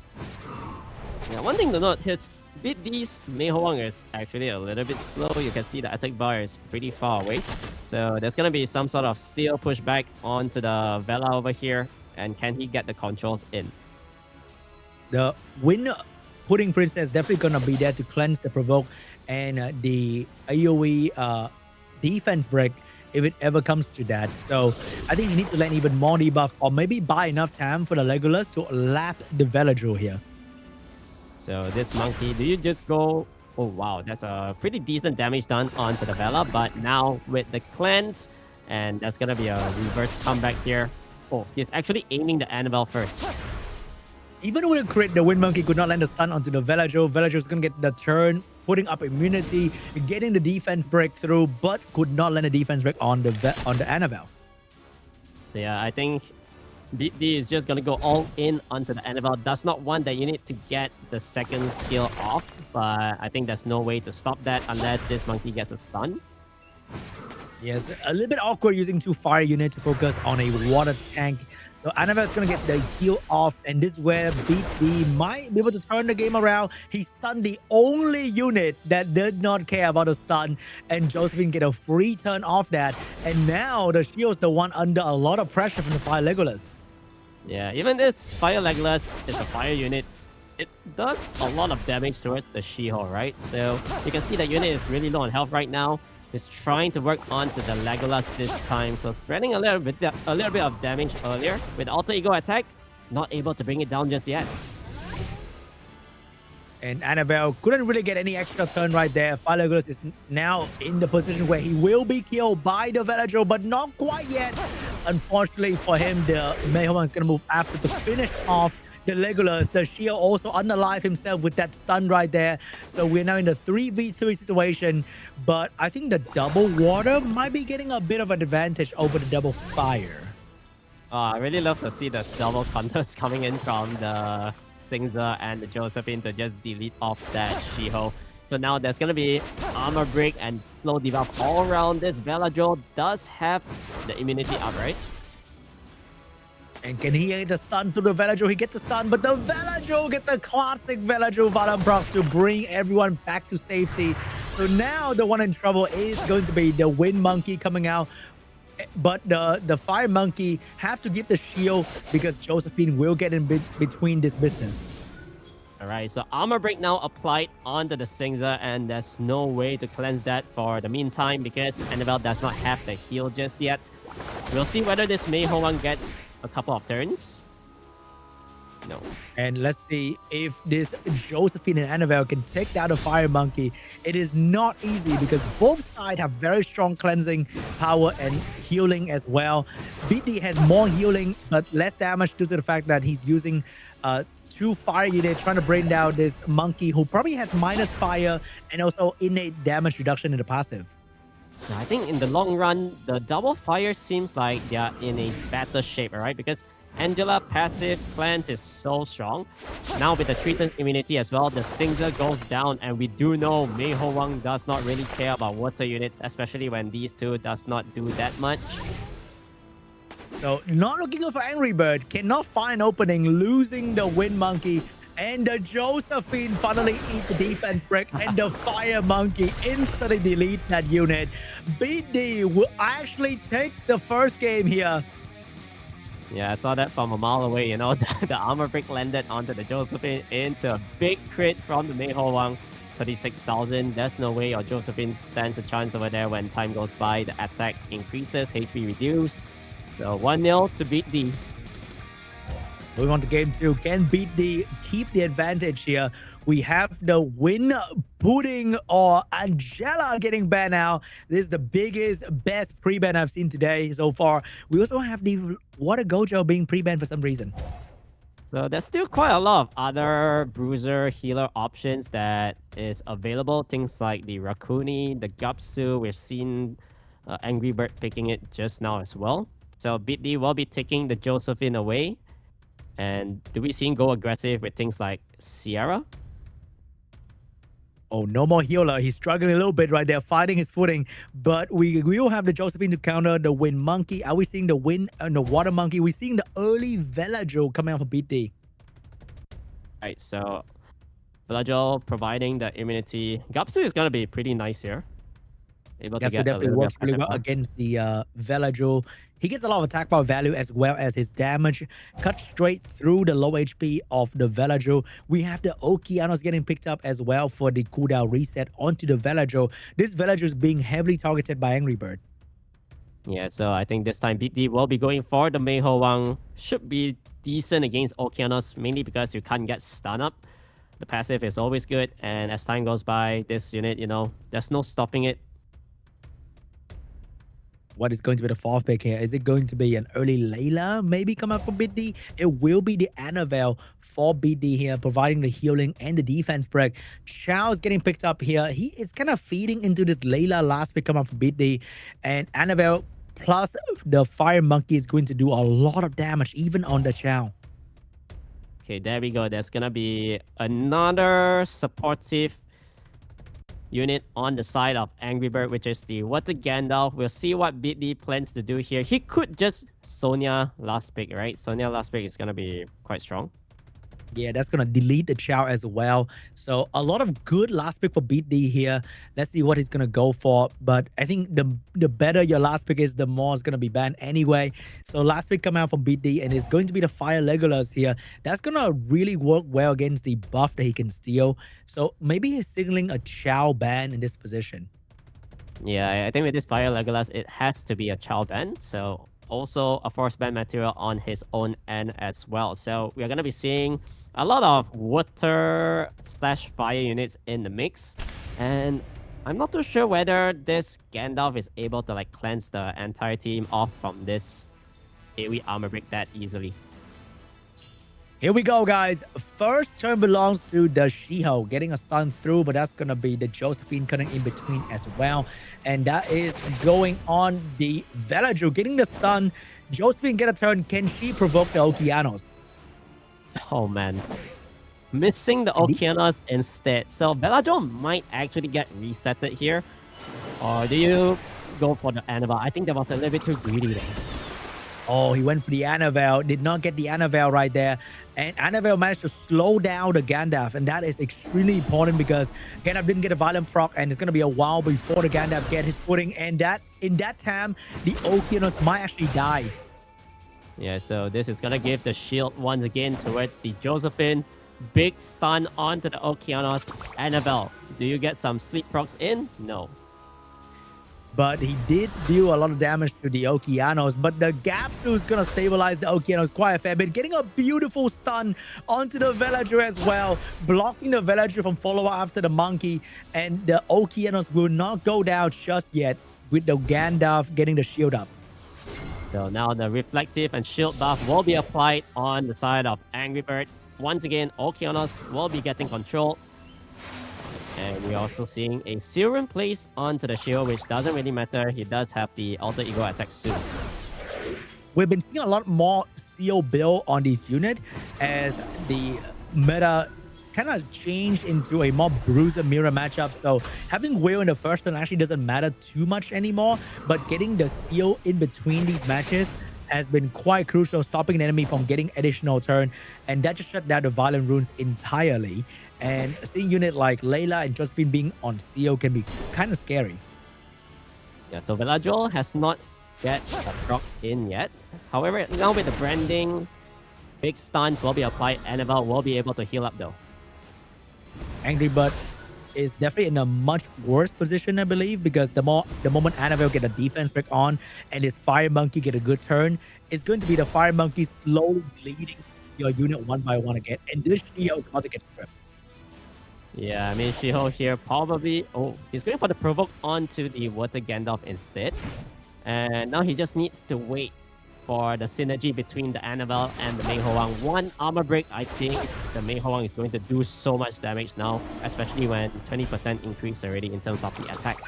Yeah, one thing to note, his BEAT.D's Mei Huang is actually a little bit slow. You can see the attack bar is pretty far away. So there's going to be some sort of steal pushback onto the Vela over here. And can he get the controls in? The Wind Pudding Princess definitely going to be there to cleanse the provoke and the AoE defense break if it ever comes to that. So I think he needs to land even more debuff or maybe buy enough time for the Legolas to lap the Velaju here. So this monkey, do you just go... Oh wow, that's a pretty decent damage done onto the Vela, but now with the cleanse, and that's gonna be a reverse comeback here. Oh, he's actually aiming the Annabelle first. Even with a crit, the Wind Monkey could not land a stun onto the Velaju. Velaju is going to get the turn, putting up immunity, getting the defense breakthrough, but could not land a defense break on the Annabelle. Yeah, I think BEAT.D is just going to go all in onto the Annabelle. Does not want that unit to get the second skill off, but I think there's no way to stop that unless this monkey gets a stun. Yes, a little bit awkward using 2 fire units to focus on a water tank. So Annabelle is going to get the heal off, and this is where BEAT.D might be able to turn the game around. He stunned the only unit that did not care about a stun, and Josephine get a free turn off that. And now the Shield's the one under a lot of pressure from the Fire Legolas. Yeah, even this Fire Legolas is a fire unit. It does a lot of damage towards the She-Hulk, right? So you can see the unit is really low on health right now. Is trying to work onto the Legolas this time, so spreading a little bit of damage earlier with Alter Ego attack, not able to bring it down just yet. And Annabelle couldn't really get any extra turn right there. Fire Legolas is now in the position where he will be killed by the Velaju, but not quite yet. Unfortunately for him, the Mei Huang is going to move after to finish off the Legolas. The Shield also unalive himself with that stun right there. So we're now in the 3v3 situation. But I think the double water might be getting a bit of an advantage over the double fire. I really love to see the double counters coming in from the Singza and the Josephine to just delete off that Shiho. So now there's going to be armor break and slow debuff all around. This Velajo does have the immunity up, right? And can he get the stun to the Velajo? He gets the stun, but the Velajo get the classic Velajo Valamproc to bring everyone back to safety. So now the one in trouble is going to be the Wind Monkey coming out. But the Fire Monkey have to give the shield because Josephine will get in between this business. Alright, so armor break now applied onto the Singza, and there's no way to cleanse that for the meantime because Annabelle does not have the heal just yet. We'll see whether this Mei Ho gets a couple of turns. No. And let's see if this Josephine and Annabelle can take down the Fire Monkey. It is not easy because both sides have very strong cleansing power and healing as well. BEAT.D has more healing but less damage due to the fact that he's using 2 fire units trying to bring down this monkey who probably has minus fire and also innate damage reduction in the passive. I think in the long run, the double fire seems like they are in a better shape, right? Because Angela passive cleanse is so strong. Now with the Triton's immunity as well, the Singza goes down, and we do know Mei Ho Wang does not really care about water units, especially when these two does not do that much. So not looking for Angrybird, cannot find opening, losing the Wind Monkey, and the Josephine finally eat the defense break, and the Fire Monkey instantly delete that unit. BEAT.D will actually take the first game here. Yeah, I saw that from a mile away, you know, the armor break landed onto the Josephine into a big crit from the Mei Ho Wang. 36,000, there's no way your Josephine stands a chance over there when time goes by. The attack increases, HP reduced. So 1-0 to BEAT.D. Moving on to game 2. Can BEAT.D keep the advantage here? We have the Wind Pudding or Angela getting banned now. This is the biggest, best pre-ban I've seen today so far. We also have the Water Gojo being pre-banned for some reason. So there's still quite a lot of other bruiser healer options that is available. Things like the Rakuni, the Gapsu. We've seen Angrybird picking it just now as well. So BEAT.D will be taking the Josephine away. And do we see him go aggressive with things like Sierra? Oh, no more healer. He's struggling a little bit right there, fighting his footing. But we will have the Josephine to counter the Wind Monkey. Are we seeing the Wind and the Water Monkey? We're seeing the early Velajo coming out for BEAT.D. Right, so Velajo providing the immunity. Gapsu is going to be pretty nice here. Able to get definitely works really well against the Velajo. He gets a lot of attack power value as well as his damage cut straight through the low HP of the Velajo. We have the Okeanos getting picked up as well for the cooldown reset onto the Velajo. This Velajo is being heavily targeted by Angrybird. Yeah, so I think this time BEAT.D will be going for the Mei Ho Wang. Should be decent against Okeanos, mainly because you can't get stun up. The passive is always good, and as time goes by, this unit, you know, there's no stopping it. What is going to be the fourth pick here? Is it going to be an early Layla maybe come out for BEAT.D? It will be the Annabelle for BEAT.D here, providing the healing and the defense break. Chao is getting picked up here. He is kind of feeding into this Layla last pick come out for BEAT.D. And Annabelle plus the Fire Monkey is going to do a lot of damage even on the Chao. Okay, there we go. There's gonna be another supportive unit on the side of Angrybird, which is the Water Gandalf. We'll see what BEAT.D plans to do here. He could just Sonya last pick, right? Sonya last pick is going to be quite strong. Yeah, that's going to delete the Chao as well. So a lot of good last pick for BEAT.D here. Let's see what he's going to go for. But I think the better your last pick is, the more it's going to be banned anyway. So last pick come out from BEAT.D and it's going to be the Fire Legolas here. That's going to really work well against the buff that he can steal. So maybe he's signaling a Chao ban in this position. Yeah, I think with this Fire Legolas, it has to be a Chao ban. So also a force ban material on his own end as well. So we're going to be seeing a lot of water / fire units in the mix, and I'm not too sure whether this Gandalf is able to like cleanse the entire team off from this AoE armor break that easily. Here we go, guys. First turn belongs to the Shiho, getting a stun through, but that's going to be the Josephine cutting in between as well. And that is going on the Velajo, getting the stun. Josephine get a turn. Can she provoke the Okeanos? Oh man. Missing the Okeanos instead. So Bellator might actually get resetted here. Or do you go for the Annabelle? I think that was a little bit too greedy there. Oh, he went for the Annabelle. Did not get the Annabelle right there. And Annabelle managed to slow down the Gandalf. And that is extremely important because Gandalf didn't get a violent proc. And it's going to be a while before the Gandalf get his footing. And that in that time, the Okeanos might actually die. Yeah, so this is going to give the shield once again towards the Josephine. Big stun onto the Okeanos. Annabelle, do you get some sleep procs in? No. But he did do a lot of damage to the Okeanos. But the Gapsu is going to stabilize the Okeanos quite a fair bit. Getting a beautiful stun onto the Villager as well. Blocking the Villager from follow after the monkey. And the Okeanos will not go down just yet with the Gandalf getting the shield up. So now the reflective and shield buff will be applied on the side of ANGRYBIRD. Once again, Okeanos will be getting control. And we're also seeing a serum placed onto the shield, which doesn't really matter. He does have the alter ego attack soon. We've been seeing a lot more seal build on this unit as the meta kind of changed into a more bruiser mirror matchup. So having Will in the first turn actually doesn't matter too much anymore. But getting the seal in between these matches has been quite crucial, stopping an enemy from getting additional turn, and that just shut down the violent runes entirely. And seeing unit like Layla and Josephine being on seal can be kind of scary. Yeah, so Villager has not get a proc in yet. However, now with the branding, big stuns will be applied. Annabelle will be able to heal up though. ANGRYBIRD is definitely in a much worse position, I believe, because the moment Annabelle get a defense break on and his Fire Monkey get a good turn, it's going to be the Fire Monkey slowly bleeding your unit one by one again. And this Shiho is about to get stripped. Yeah, I mean, Shiho here probably... Oh, he's going for the provoke onto the Water Gandalf instead. And now he just needs to wait for the synergy between the Annabelle and the Mei Hoang. One armor break, I think the Mei Hoang is going to do so much damage now, especially when 20% increase already in terms of the attack.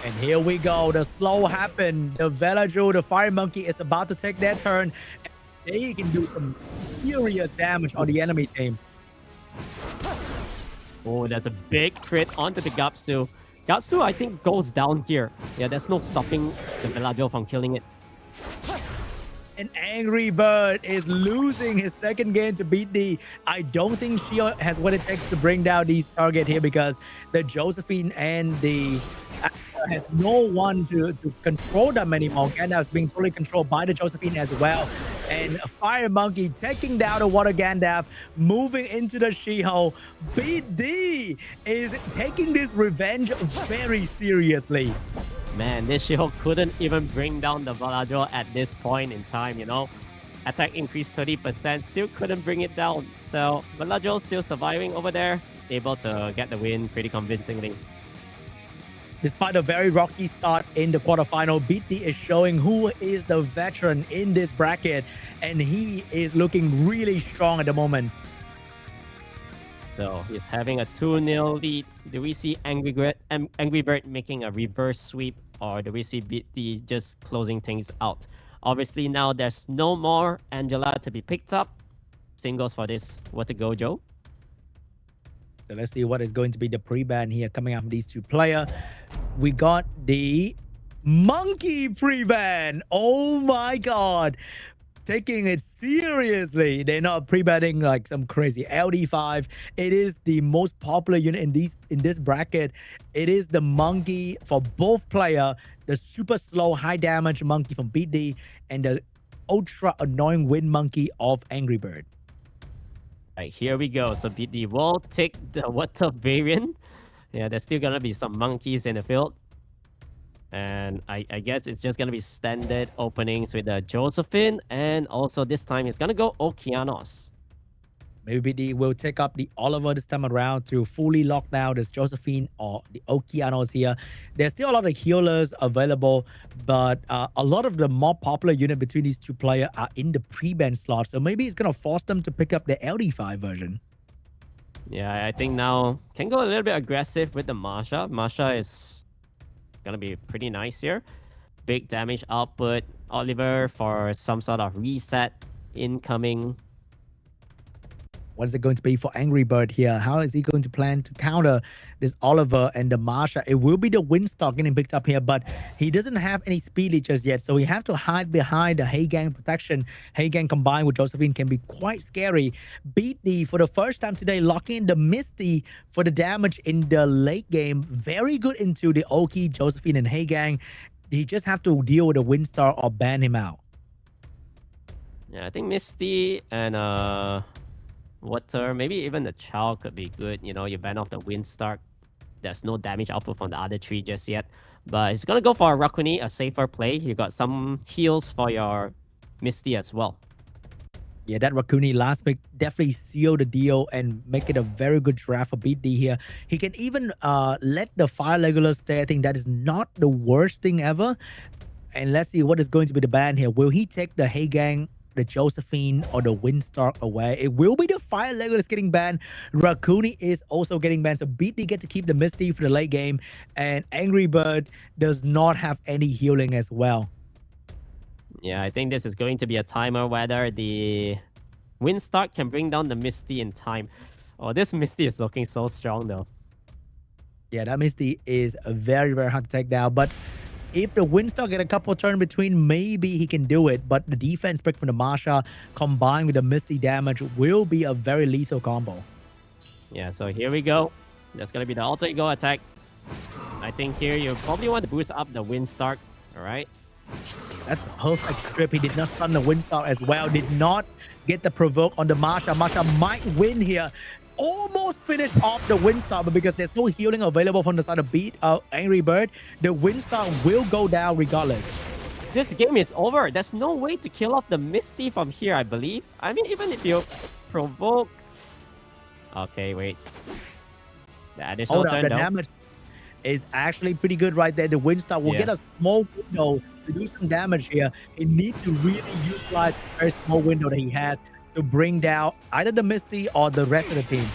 And here we go. The slow happened. The Villager, the Fire Monkey is about to take their turn. They can do some serious damage on the enemy team. Oh, that's a big crit onto the Gapsu. Gapsu, I think, goes down here. Yeah, there's no stopping the Villager from killing it. And ANGRYBIRD is losing his second game to BEAT.D. I don't think she has what it takes to bring down these target here because the Josephine and the has no one to control them anymore. Gandalf's being totally controlled by the Josephine as well. And Fire Monkey taking down the Water Gandalf, moving into the Shiho. BEAT.D is taking this revenge very seriously. Man, this Shiho couldn't even bring down the Villager at this point in time, you know. Attack increased 30%, still couldn't bring it down. So, Villager still surviving over there, able to get the win pretty convincingly. Despite a very rocky start in the quarterfinal, BEAT.D is showing who is the veteran in this bracket, and he is looking really strong at the moment. So he's having a 2-0 lead. Do we see ANGRYBIRD making a reverse sweep, or do we see BEAT.D just closing things out? Obviously now there's no more Angela to be picked up. Same goes for this. What to go, Joe? So let's see what is going to be the pre-ban here coming out from these two players. We got the Monkey pre-ban. Oh my god. Taking it seriously. They're not pre-banning like some crazy LD5. It is the most popular unit in this bracket. It is the Monkey for both player, the super slow high damage Monkey from BEAT.D and the ultra annoying Wind Monkey of ANGRYBIRD. Right, here we go. So BEAT.D will take the water variant. Yeah, there's still gonna be some monkeys in the field. And I guess it's just going to be standard openings with the Josephine. And also this time it's going to go Okeanos. Maybe BEAT.D will take up the Oliver this time around to fully lock down this Josephine or the Okeanos here. There's still a lot of healers available, but a lot of the more popular unit between these two players are in the pre-ban slot. So maybe it's going to force them to pick up the LD5 version. Yeah, I think now can go a little bit aggressive with the Masha. Masha is gonna be pretty nice here. Big damage output. Oliver for some sort of reset incoming. What is it going to be for ANGRYBIRD here? How is he going to plan to counter this Oliver and the Marsha? It will be the Windstalk getting picked up here, but he doesn't have any speed leechers yet, so we have to hide behind the Heigang protection. Heigang combined with Josephine can be quite scary. BEAT.D for the first time today, locking in the Misty for the damage in the late game. Very good into the Oki, Josephine, and Heigang. He just have to deal with the Windstar or ban him out. Yeah, I think Misty and Water, maybe even the Chow could be good. You know, you ban off the Windstar. There's no damage output from the other three just yet. But he's gonna go for a Rakuni, a safer play. You got some heals for your Misty as well. Yeah, that Rakuni last pick definitely seal the deal and make it a very good draft for BEAT.D here. He can even let the Fire Legolas stay. I think that is not the worst thing ever. And let's see what is going to be the ban here. Will he take the Heigang, the Josephine, or the Windstar away? It will be the Fire Legolas getting banned. Rakuni is also getting banned. So BEAT.D get to keep the Misty for the late game. And ANGRYBIRD does not have any healing as well. Yeah, I think this is going to be a timer whether the Windstar can bring down the Misty in time. Oh, this Misty is looking so strong though. Yeah, that Misty is very, very hard to take down. But if the Windstar get a couple turn between, maybe he can do it. But the defense pick from the Marsha combined with the Misty damage will be a very lethal combo. Yeah, so here we go. That's going to be the alter ego attack. I think here you probably want to boost up the Windstar. All right. That's a perfect strip. He did not stun the Windstar as well. Did not get the provoke on the Marsha. Marsha might win here. Almost finished off the Windstar, but because there's no healing available from the side of ANGRYBIRD, the Windstar will go down regardless. This game is over. There's no way to kill off the Misty from here, I believe. I mean, even if you provoke... Okay, wait. The additional turn, the damage is actually pretty good right there. The Windstar will get a small window to do some damage here. He needs to really utilize the very small window that he has to bring down either the Misty or the rest of the team.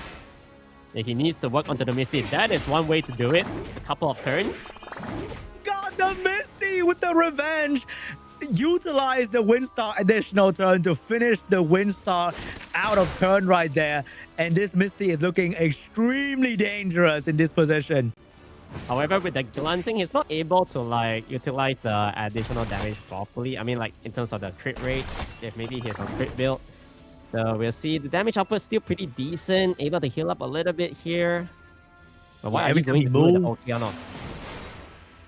Yeah, he needs to work onto the Misty. That is one way to do it. A couple of turns. Got the Misty with the revenge. Utilize the Windstar additional turn to finish the Windstar out of turn right there. And this Misty is looking extremely dangerous in this position. However, with the glancing, he's not able to like utilize the additional damage properly. I mean, like in terms of the crit rate, if maybe he's on crit build. So we'll see. The damage output is still pretty decent. Able to heal up a little bit here. But what are you going to do with the Okeanos?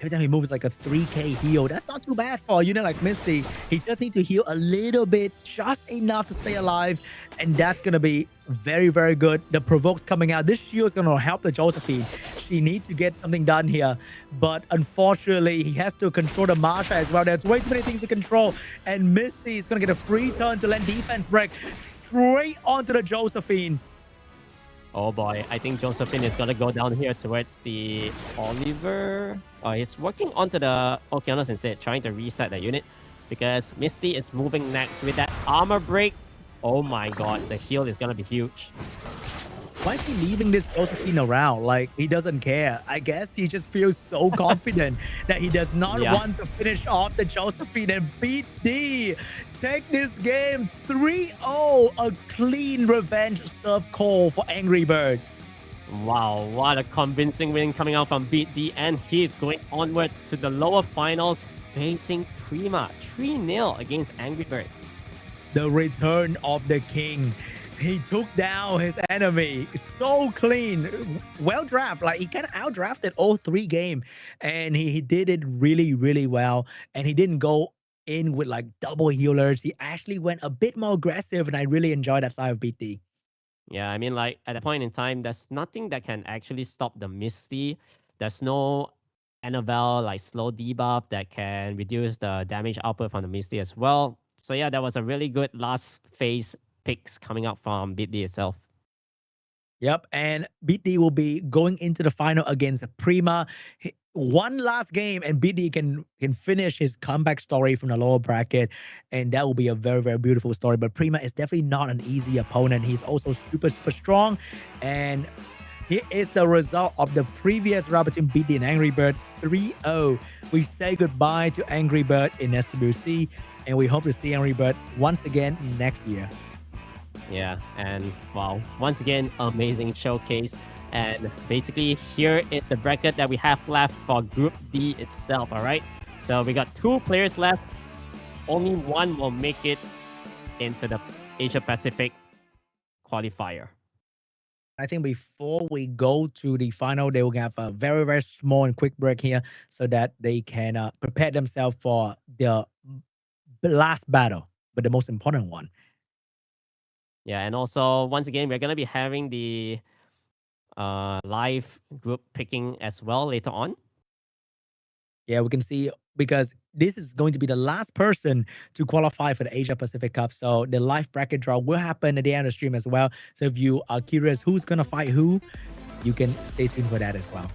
Every time he moves like a 3k heal, that's not too bad for, you know, like Misty. He just needs to heal a little bit, just enough to stay alive. And that's going to be very, very good. The provoke's coming out. This shield is going to help the Josephine. She needs to get something done here. But unfortunately, he has to control the Marsha as well. There's way too many things to control. And Misty is going to get a free turn to land defense break straight onto the Josephine. Oh boy, I think Josephine is gonna go down here towards the Oliver. He's working onto the Okeanos instead, trying to reset the unit. Because Misty is moving next with that armor break. Oh my god, the heal is gonna be huge. Why is he leaving this Josephine around? Like, he doesn't care. I guess he just feels so confident that he does not want to finish off the Josephine. And BEAT.D take this game 3-0. A clean revenge serve call for ANGRYBIRD. Wow, what a convincing win coming out from BEAT.D. And he's going onwards to the lower finals, facing PRIMA 3-0 against ANGRYBIRD. The return of the king. He took down his enemy so clean. Well drafted. Like, he kind of outdrafted all 3 games. And he did it really, really well. And he didn't go in with like double healers. He actually went a bit more aggressive. And I really enjoyed that side of BEAT.D. Yeah, I mean, like, at that point in time, there's nothing that can actually stop the Misty. There's no Annabelle, like, slow debuff that can reduce the damage output from the Misty as well. So yeah, that was a really good last phase picks coming out from BEAT.D itself. Yep, and BEAT.D will be going into the final against PRIMA. One last game, and BEAT.D can finish his comeback story from the lower bracket, and that will be a very, very beautiful story. But PRIMA is definitely not an easy opponent. He's also super, super strong, and here is the result of the previous round between BEAT.D and ANGRYBIRD 3-0. We say goodbye to ANGRYBIRD in SWC, and we hope to see ANGRYBIRD once again next year. Yeah, and wow, once again, amazing showcase. And basically, here is the bracket that we have left for Group D itself, all right? So we got 2 players left. Only one will make it into the Asia Pacific qualifier. I think before we go to the final, they will have a very, very small and quick break here so that they can prepare themselves for the last battle, but the most important one. Yeah, and also, once again, we're going to be having the live group picking as well later on. Yeah, we can see because this is going to be the last person to qualify for the Asia Pacific Cup. So the live bracket draw will happen at the end of the stream as well. So if you are curious who's going to fight who, you can stay tuned for that as well.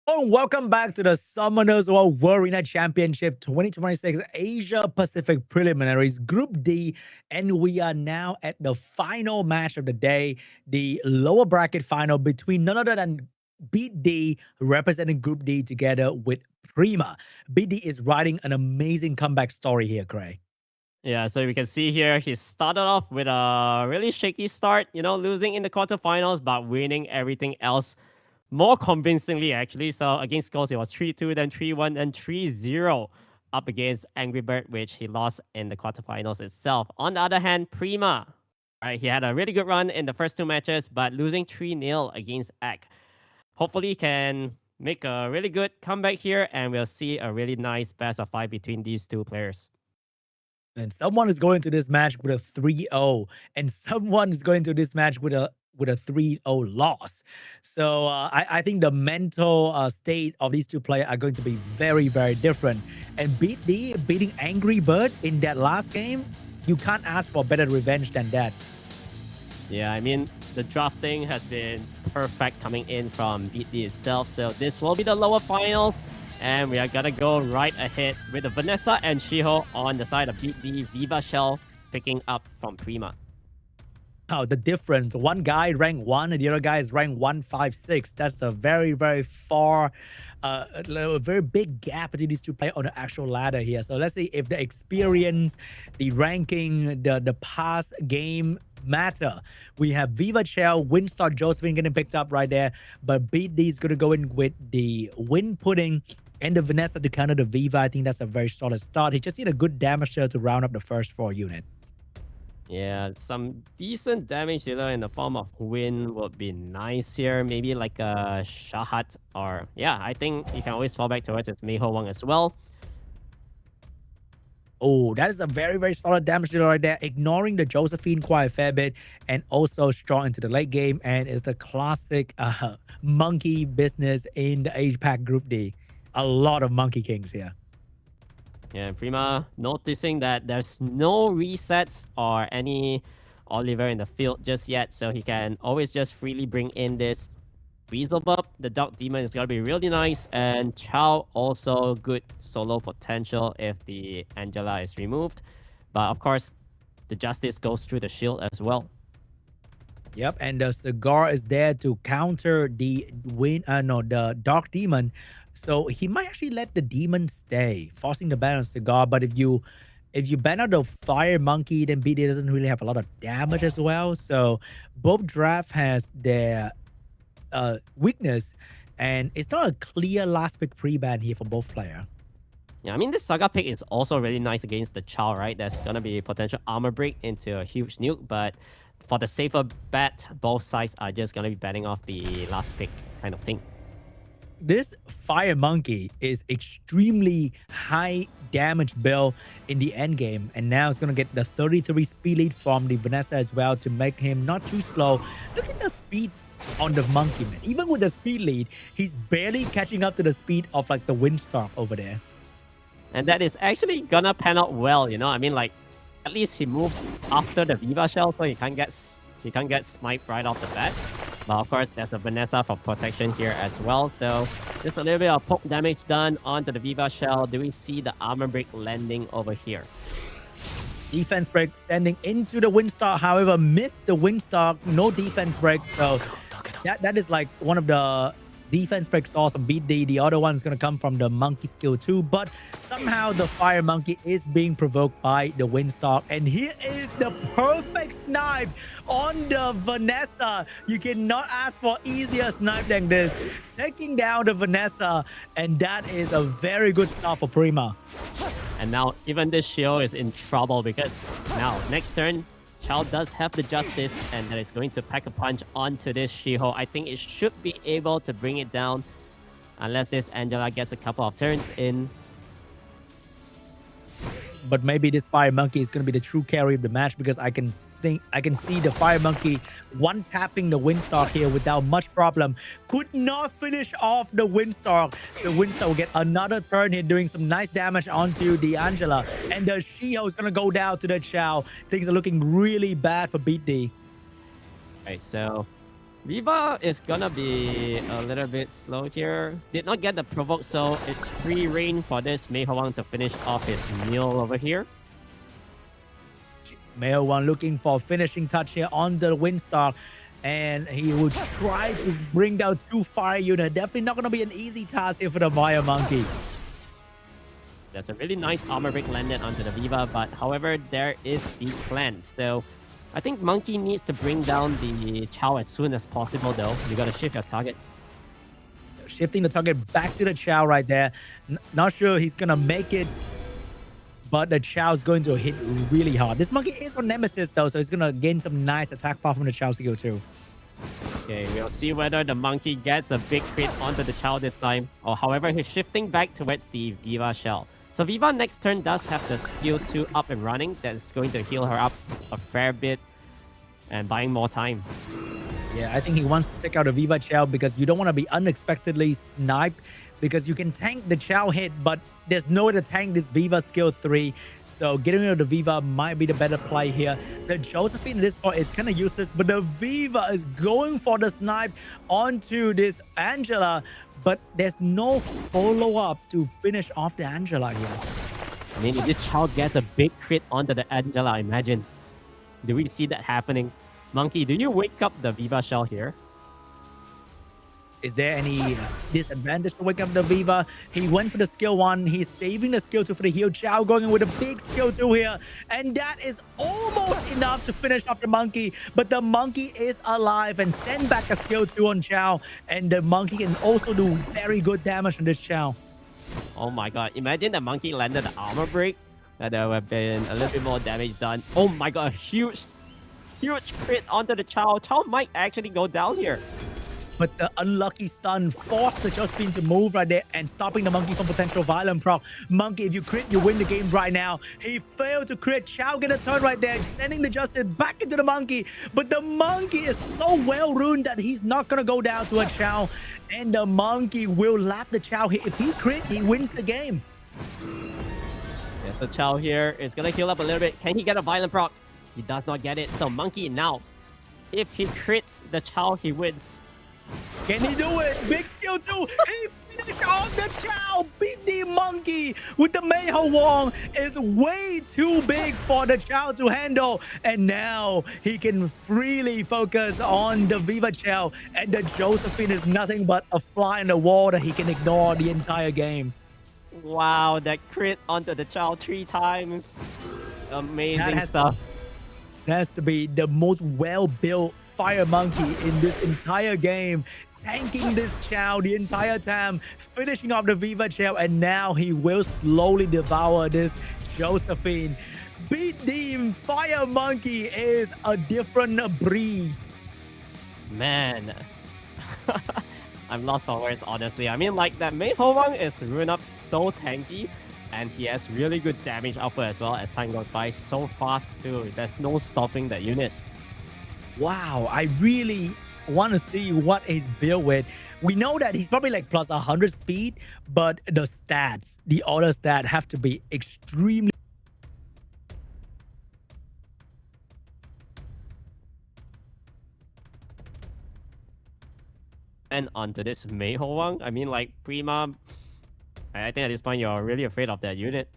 Oh, welcome back to the SWC2026 World Arena Championship 2026 Asia Pacific Preliminaries Group D, and we are now at the final match of the day, the lower bracket final between none other than BEAT.D representing Group D together with PRIMA. BEAT.D is writing an amazing comeback story here, Craig. Yeah, so we can see here he started off with a really shaky start, losing in the quarterfinals, but winning everything else more convincingly, actually. So against Skulls, it was 3-2, then 3-1, then 3-0 up against Angrybird, which he lost in the quarterfinals itself. On the other hand, Prima, right, he had a really good run in the first two matches, but losing 3-0 against Ak. Hopefully, he can make a really good comeback here, and we'll see a really nice best of 5 between these two players. And someone is going to this match with a 3-0, and someone is going to this match with a 3-0 loss. So I think the mental state of these two players are going to be very, very different. And BEAT.D beating Angrybird in that last game, you can't ask for better revenge than that. Yeah, I mean, the drafting has been perfect coming in from BEAT.D itself. So this will be the lower finals. And we are gonna go right ahead with the Vanessa and Shiho on the side of BEAT.D, Viva Shell picking up from Prima. Oh, the difference. One guy ranked 1 and the other guy is ranked 156. That's a very, very far, a very big gap between these two players on the actual ladder here. So let's see if the experience, the ranking, the past game matter. We have Viva Shell, Winstar Josephine getting picked up right there, but BEAT.D is going to go in with the Win Pudding and the Vanessa to counter the Viva. I think that's a very solid start. He just need a good damage dealer to round up the first 4 unit. Yeah, some decent damage dealer in the form of Win would be nice here. Maybe like a Shahat, or yeah, I think you can always fall back towards his Meiho Wang as well. Oh, that is a very, very solid damage dealer right there, ignoring the Josephine quite a fair bit and also strong into the late game. And it's the classic monkey business in the APAC Group D. A lot of Monkey Kings here. Yeah, Prima noticing that there's no resets or any Oliver in the field just yet, so he can always just freely bring in this Weaselbub. The Dog Demon is going to be really nice, and Chow also good solo potential if the Angela is removed. But of course, the Justice goes through the shield as well. Yep, and the Cigar is there to counter the the Dark Demon. So he might actually let the demon stay, forcing the ban on Cigar. But if you ban out the Fire Monkey, then BD doesn't really have a lot of damage as well. So both draft has their weakness, and it's not a clear last pick pre-ban here for both players. Yeah, I mean, this Saga pick is also really nice against the Chow, right? There's going to be potential armor break into a huge nuke, but for the safer bet, both sides are just going to be betting off the last pick kind of thing. This Fire Monkey is extremely high damage build in the end game, and now it's going to get the 33 speed lead from the Vanessa as well to make him not too slow. Look at the speed on the Monkey, man. Even with the speed lead, he's barely catching up to the speed of like the Windstalk over there. And that is actually gonna pan out well, I mean, like, at least he moves after the Viva Shell, so he can't get sniped right off the bat. But of course, there's a Vanessa for protection here as well. So just a little bit of poke damage done onto the Viva Shell. Do we see the armor break landing over here? Defense break standing into the Windstalk, however, missed the Windstalk. No defense break. So that is like one of the defense break source from BEAT.D. The other one is going to come from the Monkey skill too. But somehow the Fire Monkey is being provoked by the Windstalk. And here is the perfect snipe on the Vanessa. You cannot ask for easier snipe than this. Taking down the Vanessa. And that is a very good start for Prima. And now even this Shio is in trouble because now next turn, Chow does have the Justice, and that is going to pack a punch onto this Shiho. I think it should be able to bring it down, unless this Angela gets a couple of turns in. But maybe this Fire Monkey is going to be the true carry of the match, because I can see the Fire Monkey one-tapping the Windstalk here without much problem. Could not finish off the Windstalk. The Windstalk will get another turn here, doing some nice damage onto the Angela. And the Shiho is going to go down to the Chow. Things are looking really bad for BEAT.D. Right, so Viva is gonna be a little bit slow here. Did not get the provoke, so it's free reign for this Mei Hwang to finish off his meal over here. Male one looking for finishing touch here on the Windstar, and he will try to bring down 2 fire units. Definitely not going to be an easy task here for the Fire Monkey. That's a really nice armor break landed onto the Viva, but however, there is the plan. So I think Monkey needs to bring down the Chow as soon as possible though. You gotta shift your target. Shifting the target back to the Chow right there. Not sure he's going to make it, but the Chow is going to hit really hard. This Monkey is on Nemesis though, so he's going to gain some nice attack power from the Chow skill too. Okay, we'll see whether the Monkey gets a big crit onto the Chow this time, or however, he's shifting back towards the Viva shell. So Viva next turn does have the skill 2 up and running. That's going to heal her up a fair bit and buying more time. Yeah, I think he wants to take out a Viva Chow because you don't want to be unexpectedly sniped, because you can tank the Chow hit, but there's no way to tank this Viva skill 3. So getting rid of the Viva might be the better play here. The Josephine at this point is kind of useless, but the Viva is going for the snipe onto this Angela, but there's no follow-up to finish off the Angela here. I mean, if this Chow gets a big crit onto the Angela, imagine. Do we see that happening? Monkey, do you wake up the Viva shell here? Is there any disadvantage to wake up the Viva? He went for the skill 1. He's saving the skill 2 for the heal. Chow going with a big skill 2 here. And that is almost enough to finish off the Monkey. But the Monkey is alive and send back a skill 2 on Chow. And the Monkey can also do very good damage on this Chow. Oh my god, imagine the Monkey landed the armor break. There would have been a little bit more damage done. Oh my god, a huge crit onto the Chow. Chow might actually go down here. But the unlucky stun forced the Josephine to move right there and stopping the Monkey from potential violent proc. Monkey, if you crit, you win the game right now. He failed to crit. Chow get a turn right there, sending the Justice back into the Monkey. But the Monkey is so well ruined that he's not going to go down to a Chow. And the Monkey will lap the Chow here. If he crit, he wins the game. Yes, the Chow here is going to heal up a little bit. Can he get a violent proc? He does not get it. So Monkey now, if he crits the Chow, he wins. Can he do it? Big skill 2. He finished off the Chow. BEAT.D Monkey with the Mei Hwang is way too big for the Chow to handle. And now he can freely focus on the Viva Chow. And the Josephine is nothing but a fly in the wall that he can ignore the entire game. Wow, that crit onto the Chow 3 times. Amazing stuff. That has to be the most well-built Fire Monkey in this entire game, tanking this Chow the entire time, finishing off the Viva Chow, and now he will slowly devour this Josephine. BEAT.D Fire Monkey is a different breed. Man, I'm lost for words, honestly. I mean, like, that Mei Hwang is run up so tanky, and he has really good damage output as well as time goes by. So fast too. There's no stopping that unit. Wow, I really want to see what he's built with. We know that he's probably like plus 100 speed, but the stats, the other stats have to be extremely. And onto this Mei Hwang, I mean, like, Prima, I think at this point you're really afraid of that unit.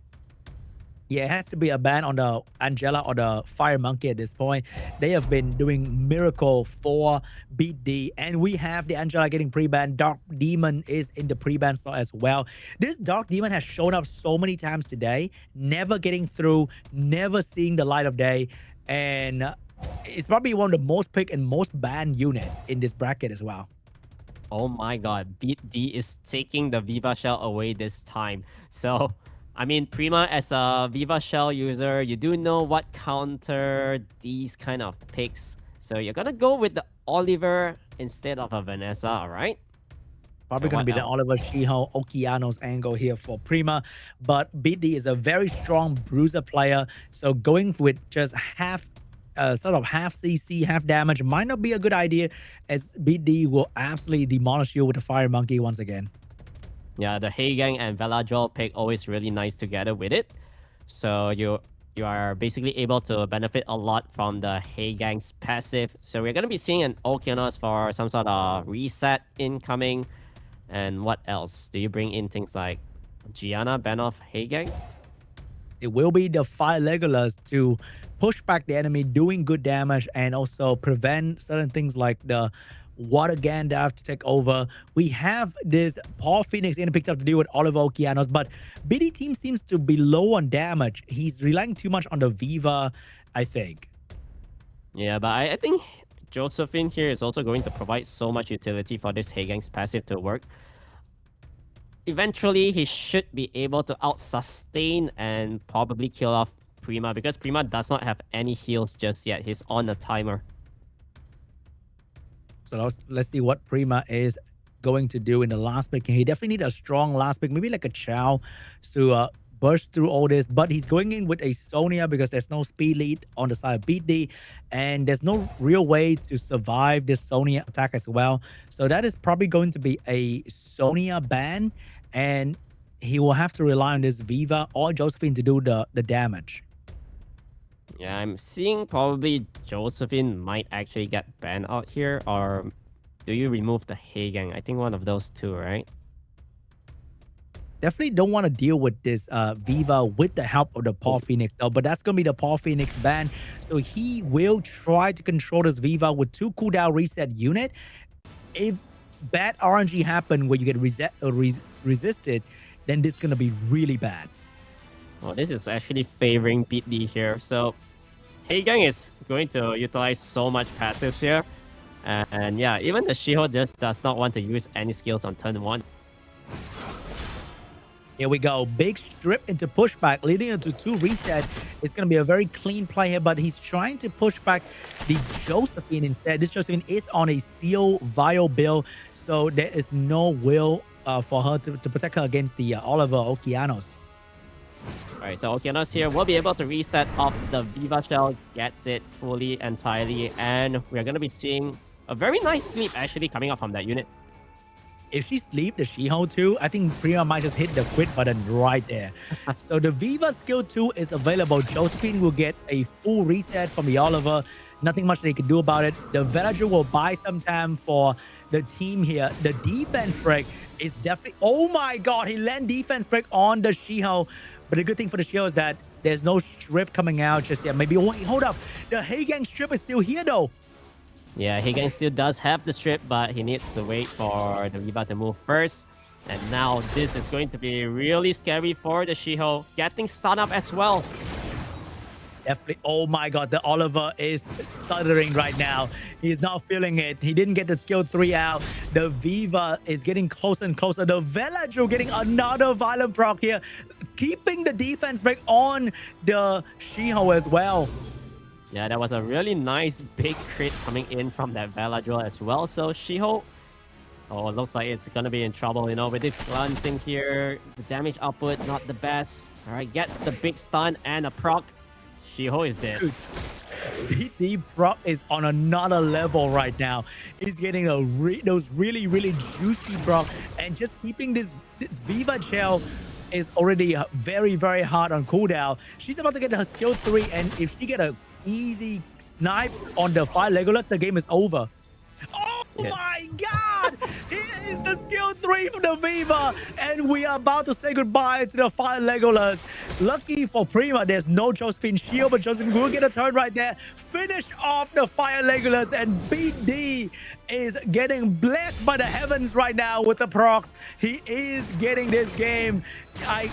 Yeah, it has to be a ban on the Angela or the Fire Monkey at this point. They have been doing miracle for BEAT.D, and we have the Angela getting pre-ban. Dark Demon is in the pre-ban slot as well. This Dark Demon has shown up so many times today, never getting through, never seeing the light of day, and it's probably one of the most picked and most banned unit in this bracket as well. Oh my god, BEAT.D is taking the Viva Shell away this time. So, I mean, Prima, as a Viva Shell user, you do know what counter these kind of picks. So you're gonna go with the Oliver instead of a Vanessa, alright? Probably going to be the Oliver Shiho Okeanos angle here for Prima. But BEAT.D is a very strong bruiser player. So going with just half sort of half CC, half damage might not be a good idea, as BEAT.D will absolutely demolish you with the Fire Monkey once again. Yeah, the Heigang and Velajol pick always really nice together with it. So you you are basically able to benefit a lot from the Hey Gang's passive. So we're going to be seeing an Okeanos for some sort of reset incoming. And what else? Do you bring in things like Gianna, ban off Hey Gang? It will be the Fire Legolas to push back the enemy, doing good damage, and also prevent certain things like the Water Gandalf to take over. We have this Paul Phoenix in picked up to deal with Oliver Okeanos, but BD team seems to be low on damage. He's relying too much on the Viva, I think. Yeah, but I think Josephine here is also going to provide so much utility for this Hey Gang's passive to work. Eventually, he should be able to out-sustain and probably kill off Prima, because Prima does not have any heals just yet. He's on a timer. So let's see what Prima is going to do in the last pick. He definitely need a strong last pick, maybe like a Chow to burst through all this. But he's going in with a Sonya because there's no speed lead on the side of BEAT.D, and there's no real way to survive this Sonya attack as well. So that is probably going to be a Sonya ban, and he will have to rely on this Viva or Josephine to do the damage. Yeah, I'm seeing probably Josephine might actually get banned out here, or do you remove the Hey Gang? I think one of those two, right? Definitely don't want to deal with this Viva with the help of the Paul Phoenix though, but that's going to be the Paul Phoenix ban. So he will try to control this Viva with 2 cooldown reset unit. If bad RNG happen where you get resisted, then this is going to be really bad. Oh, this is actually favoring BEAT.D here. So Hey Gang is going to utilize so much passives here. And yeah, even the Shiho just does not want to use any skills on turn 1. Here we go. Big strip into pushback, leading into 2 reset. It's going to be a very clean play here, but he's trying to push back the Josephine instead. This Josephine is on a Seal Vial build, so there is no will for her to protect her against the Oliver Okeanos. Alright, so Okeanos here will be able to reset up the Viva Shell, gets it fully, entirely, and we're going to be seeing a very nice sleep actually coming up from that unit. If she sleep the She-Hulk too, I think Prima might just hit the quit button right there. So the Viva skill 2 is available. Josephine will get a full reset from the Oliver. Nothing much they can do about it. The Villager will buy some time for the team here. The defense break is definitely... Oh my god, he land defense break on the She-Hulk. But the good thing for the She-Hulk is that there's no strip coming out just yet. Maybe... Wait, hold up. The Hey Gang strip is still here though. Yeah, Hey Gang still does have the strip, but he needs to wait for the Viva to move first. And now this is going to be really scary for the She-Hulk, getting stunned up as well. Definitely. Oh my god, the Oliver is stuttering right now. He's not feeling it. He didn't get the skill 3 out. The Viva is getting closer and closer. The Veladro getting another violent proc here, keeping the defense break on the She-Hulk as well. Yeah, that was a really nice big crit coming in from that Veladro as well. So She-Hulk, oh, it looks like it's gonna be in trouble, you know, with this glancing here. The damage output not the best. All right, gets the big stun and a proc. She-Hulk is dead. Dude, BEAT.D proc is on another level right now. He's getting those really, really juicy proc, and just keeping this Viva shell is already very, very hard on cooldown. She's about to get her skill 3, and if she get a easy snipe on the Fire Legolas, the game is over. Oh my god! Here is the skill 3 from the Viva, and we are about to say goodbye to the Fire Legolas. Lucky for Prima, there's no Josephine shield, but Josephine will get a turn right there. Finish off the Fire Legolas, and BEAT.D is getting blessed by the heavens right now with the procs. He is getting this game. I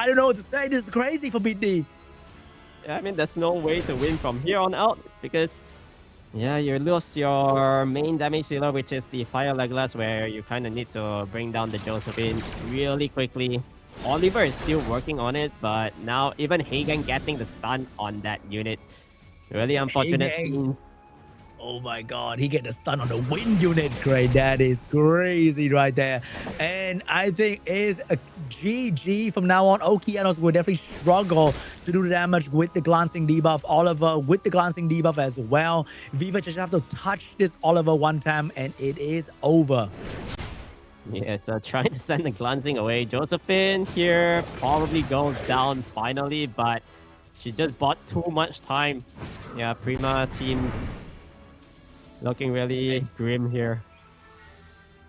don't know what to say. This is crazy for BEAT.D. I mean, there's no way to win from here on out because, yeah, you lose your main damage dealer, which is the Fire Legolas, where you kind of need to bring down the Josephine really quickly. Oliver is still working on it, but now even Hey Gang getting the stun on that unit. Really unfortunate scene. Oh my god, he get a stun on the wind unit. Great, that is crazy right there. And I think is a GG from now on. Okeanos will definitely struggle to do the damage with the glancing debuff. Oliver with the glancing debuff as well. Viva just have to touch this Oliver one time and it is over. Yeah, so trying to send the glancing away. Josephine here probably goes down finally, but She just bought too much time. Yeah, Prima team looking really grim here.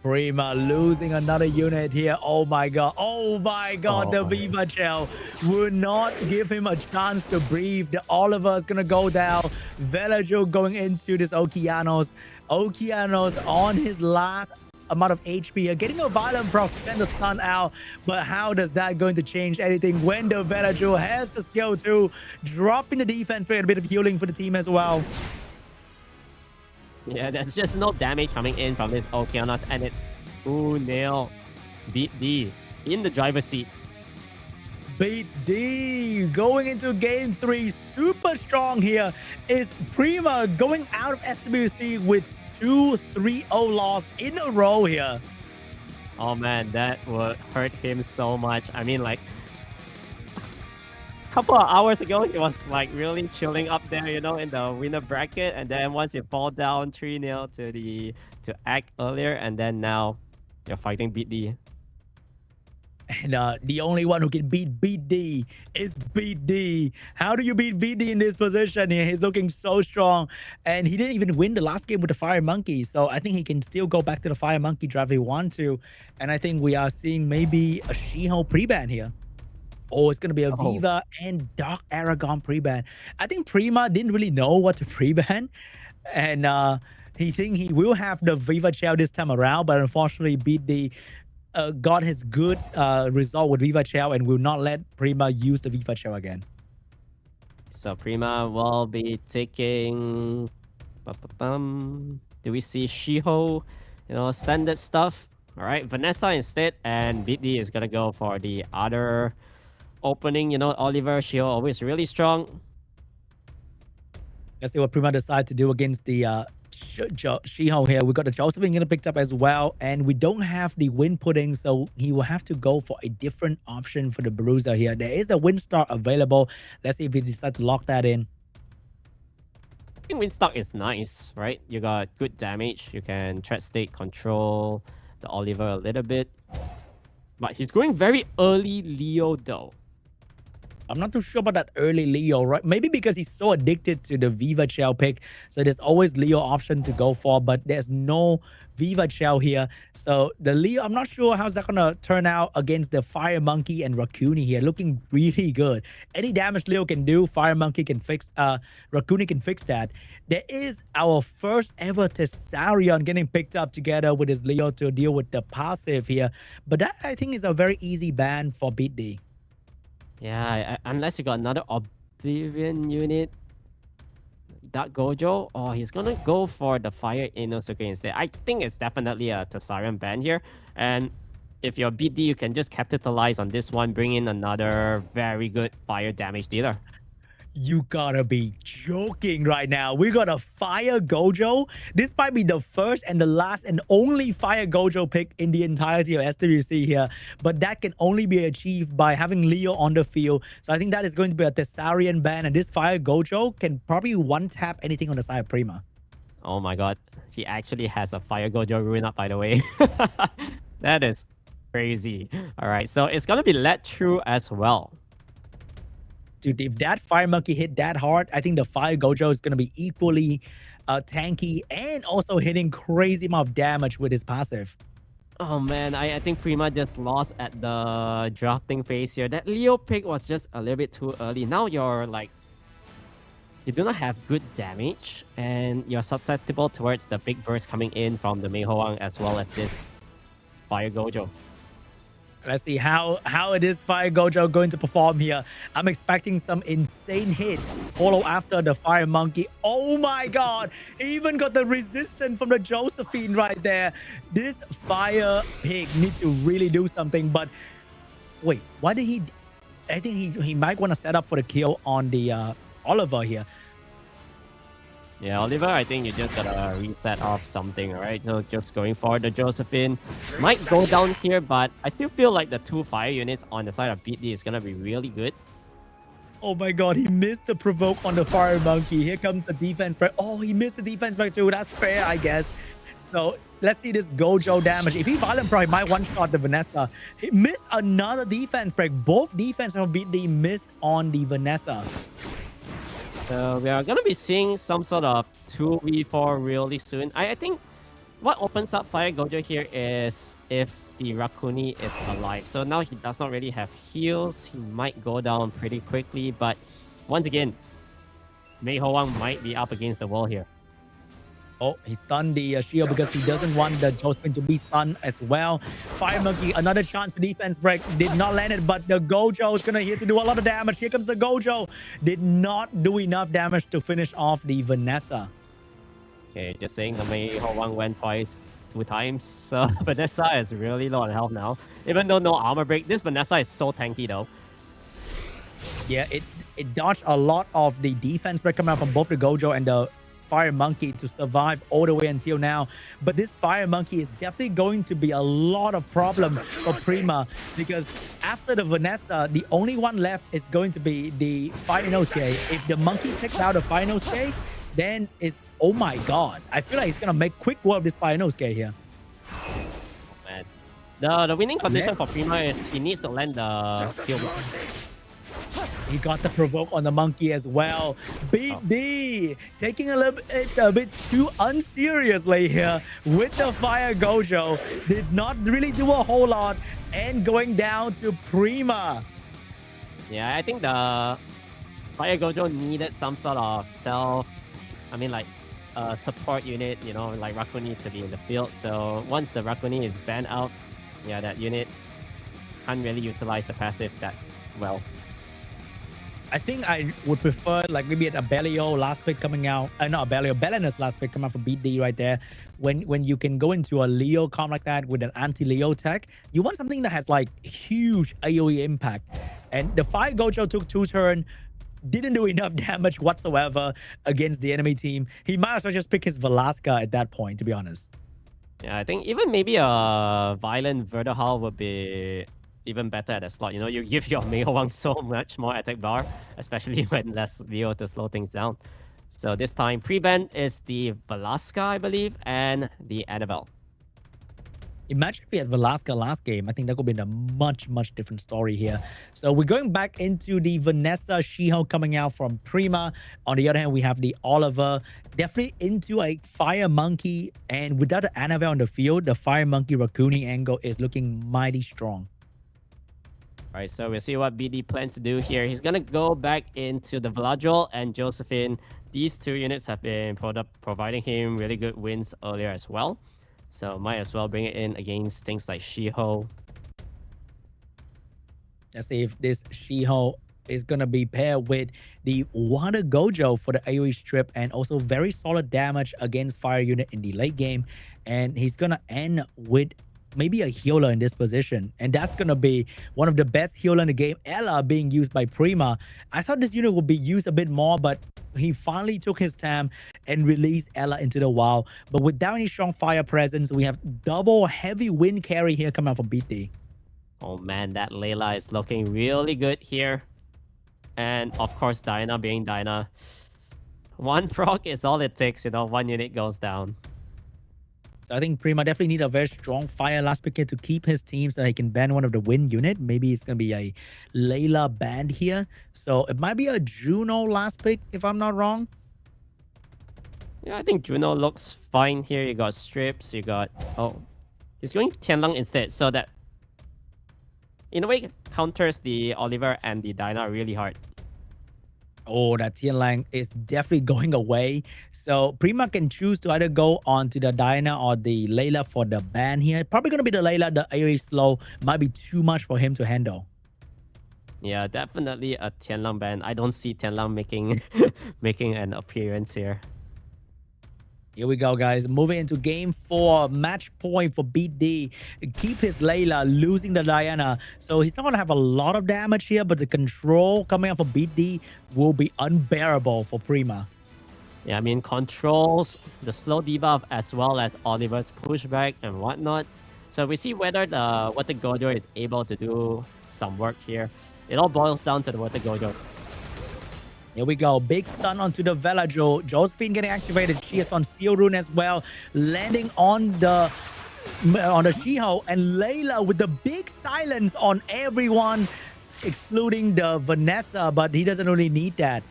Prima losing another unit here. Oh my god. Oh my god. The Oh. Viva Gel will not give him a chance to breathe. The Oliver is gonna go down. Velajo going into this Okeanos. Okeanos on his last amount of HP here, getting a violent proc, send the stun out. But how does that going to change anything when the Velajo has the skill to dropping the defense, a bit of healing for the team as well. Yeah, there's just no damage coming in from this Okeanos, and it's 2-0. BEAT.D in the driver's seat. BEAT.D going into game 3, super strong here. Is Prima going out of SWC with 2-3-0 loss in a row here. Oh man, that would hurt him so much. I mean, like, couple of hours ago, he was like really chilling up there, you know, in the winner bracket, and then once you fall down 3-0 to act earlier, and then now you're fighting BEAT.D. And the only one who can beat BEAT.D is BEAT.D. How do you beat BEAT.D in this position here? He's looking so strong, and he didn't even win the last game with the Fire Monkey, so I think he can still go back to the Fire Monkey drive if he wants to. And I think we are seeing maybe a She-Hulk pre-ban here. Oh, it's going to be a Viva and Dark Aragon pre-ban. I think Prima didn't really know what to pre-ban. And he think he will have the Viva Shell this time around. But unfortunately, BEAT.D got his good result with Viva Shell and will not let Prima use the Viva Shell again. So Prima will be taking... Do we see She-Hulk? You know, standard stuff. All right, Vanessa instead. And BEAT.D is going to go for the other... opening, you know, Oliver, She-Hulk always really strong. Let's see what Prima decides to do against the She-Hulk here. We got the Josephine getting picked up as well, and we don't have the Wind Pudding, so he will have to go for a different option for the Bruiser here. There is a Windstar available. Let's see if he decides to lock that in. I think Windstock is nice, right? You got good damage. You can threat state control the Oliver a little bit. But he's going very early Leo though. I'm not too sure about that early Leo, right? Maybe because he's so addicted to the Viva Shell pick. So there's always Leo option to go for, but there's no Viva Shell here. So the Leo, I'm not sure how's that going to turn out against the Fire Monkey and Raccoon here. Looking really good. Any damage Leo can do, Fire Monkey can fix, Raccoon can fix that. There is our first ever Tessarion getting picked up together with his Leo to deal with the passive here. But that, I think, is a very easy ban for BEAT.D. Yeah, unless you got another Oblivion unit, Dark Gojo, or he's gonna go for the Fire Inosuke instead. I think it's definitely a Tessarion ban here. And if you're BEAT.D, you can just capitalize on this one, bring in another very good fire damage dealer. You gotta be joking right now. We got a Fire Gojo. This might be the first and the last and only Fire Gojo pick in the entirety of SWC here. But that can only be achieved by having Leo on the field. So I think that is going to be a Tessarion ban. And this Fire Gojo can probably one-tap anything on the side of Prima. Oh my god. He actually has a Fire Gojo ruin up, by the way. That is crazy. Alright, so it's gonna be let through as well. Dude, if that Fire Monkey hit that hard, I think the Fire Gojo is going to be equally tanky and also hitting crazy amount of damage with his passive. Oh man, I think Prima just lost at the drafting phase here. That Leo pick was just a little bit too early. Now you're like... You do not have good damage, and you're susceptible towards the big burst coming in from the Meihoang as well as this Fire Gojo. Let's see how it is Fire Gojo going to perform here. I'm expecting some insane hit. Follow after the Fire Monkey. Oh my god. He even got the resistance from the Josephine right there. This Fire Pig needs to really do something. But wait, why did he... I think he might want to set up for the kill on the Oliver here. Yeah, Oliver, I think you just gotta reset off something, right? No, just going for the Josephine. Might go down here, but I still feel like the two fire units on the side of BEAT.D is gonna be really good. Oh my god, he missed the provoke on the Fire Monkey. Here comes the defense break. Oh, he missed the defense break too. That's fair, I guess. So Let's see this Gojo damage. If he Violent Pro, he might one-shot the Vanessa. He missed another defense break. Both defense from BEAT.D missed on the Vanessa. So we are going to be seeing some sort of 2v4 really soon. I think what opens up Fire Gojo here is if the Rakuni is alive. So now he does not really have heals. He might go down pretty quickly. But once again, Meihoang might be up against the wall here. Oh, he stunned the shield because he doesn't want the Josephine to be stunned as well. Fire Monkey, another chance for defense break. Did not land it, but the Gojo is going to here to do a lot of damage. Here comes the Gojo. Did not do enough damage to finish off the Vanessa. Okay, just saying the Meihoang went twice, 2 times. So Vanessa is really low on health now. Even though no armor break, this Vanessa is so tanky though. Yeah, it dodged a lot of the defense break coming out from both the Gojo and the Fire Monkey to survive all the way until now. But this Fire Monkey is definitely going to be a lot of problem for Prima, because after the Vanessa, the only one left is going to be the Fire Inosuke. If the Monkey takes out the Fire Inosuke, then it's, oh my god, I feel like he's gonna make quick work of this Fire Inosuke here. Oh, man. The winning condition for Prima is he needs to land the kill block. He got the provoke on the Monkey as well. BEAT.D taking a bit too unseriously here with the Fire Gojo. Did not really do a whole lot and going down to Prima. Yeah, I think the Fire Gojo needed some sort of support unit, you know, like Rakuni to be in the field. So once the Rakuni is banned out, yeah, that unit can't really utilize the passive that well. I think I would prefer like maybe an Abelio last pick coming out. Not Abelio, Belenus last pick coming out for BEAT.D right there. When you can go into a Leo comp like that with an anti-Leo tech, you want something that has like huge AoE impact. And the Fire Gojo took 2 turns, didn't do enough damage whatsoever against the enemy team. He might as well just pick his Velasca at that point, to be honest. Yeah, I think even maybe a Violent Vertihal would be even better at the slot. You know, you give your Meihoang so much more attack bar, especially when less Leo to slow things down. So this time, pre-ban is the Velasca, I believe, and the Annabelle. Imagine if we had Velasca last game. I think that could be a much different story here. So we're going back into the Vanessa Shiho coming out from Prima. On the other hand, we have the Oliver. Definitely into a Fire Monkey. And without the Annabelle on the field, the Fire Monkey Rakuni angle is looking mighty strong. Alright, so we'll see what BD plans to do here. He's gonna go back into the Vladrol and Josephine. These 2 units have been providing him really good wins earlier as well. So might as well bring it in against things like Shiho. Let's see if this Shiho is going to be paired with the Water Gojo for the AoE strip, and also very solid damage against Fire unit in the late game. And he's going to end with maybe a healer in this position, and that's gonna be one of the best healer in the game, Ella, being used by Prima. I thought this unit would be used a bit more, but he finally took his time and released Ella into the wild. But without any strong fire presence, we have double heavy wind carry here coming out from BEAT.D. Oh man, that Layla is looking really good here. And of course, Diana being Diana. 1 proc is all it takes, you know, 1 unit goes down. So I think Prima definitely needs a very strong fire last pick here to keep his team so he can ban one of the wind unit. Maybe it's going to be a Layla band here. So it might be a Juno last pick, if I'm not wrong. Yeah, I think Juno looks fine here. You got strips, you got... Oh, he's going Tianlang instead, so that in a way counters the Oliver and the Diana really hard. Oh, that Tianlang is definitely going away. So Prima can choose to either go on to the Diana or the Layla for the ban here. Probably going to be the Layla. The AoE slow might be too much for him to handle. Yeah, definitely a Tianlang ban. I don't see Tianlang making making an appearance here. Here we go, guys. Moving into game 4. Match point for BEAT.D. Keep his Layla, losing the Diana. So he's not going to have a lot of damage here, but the control coming out for BEAT.D will be unbearable for Prima. Yeah, I mean, controls, the slow debuff, as well as Oliver's pushback and whatnot. So we see whether the Water Gojo is able to do some work here. It all boils down to the Water Gojo. Here we go. Big stun onto the Velajo. Josephine getting activated. She is on Seal Rune as well. Landing on the Shiho. And Layla with the big silence on everyone, excluding the Vanessa. But he doesn't really need that.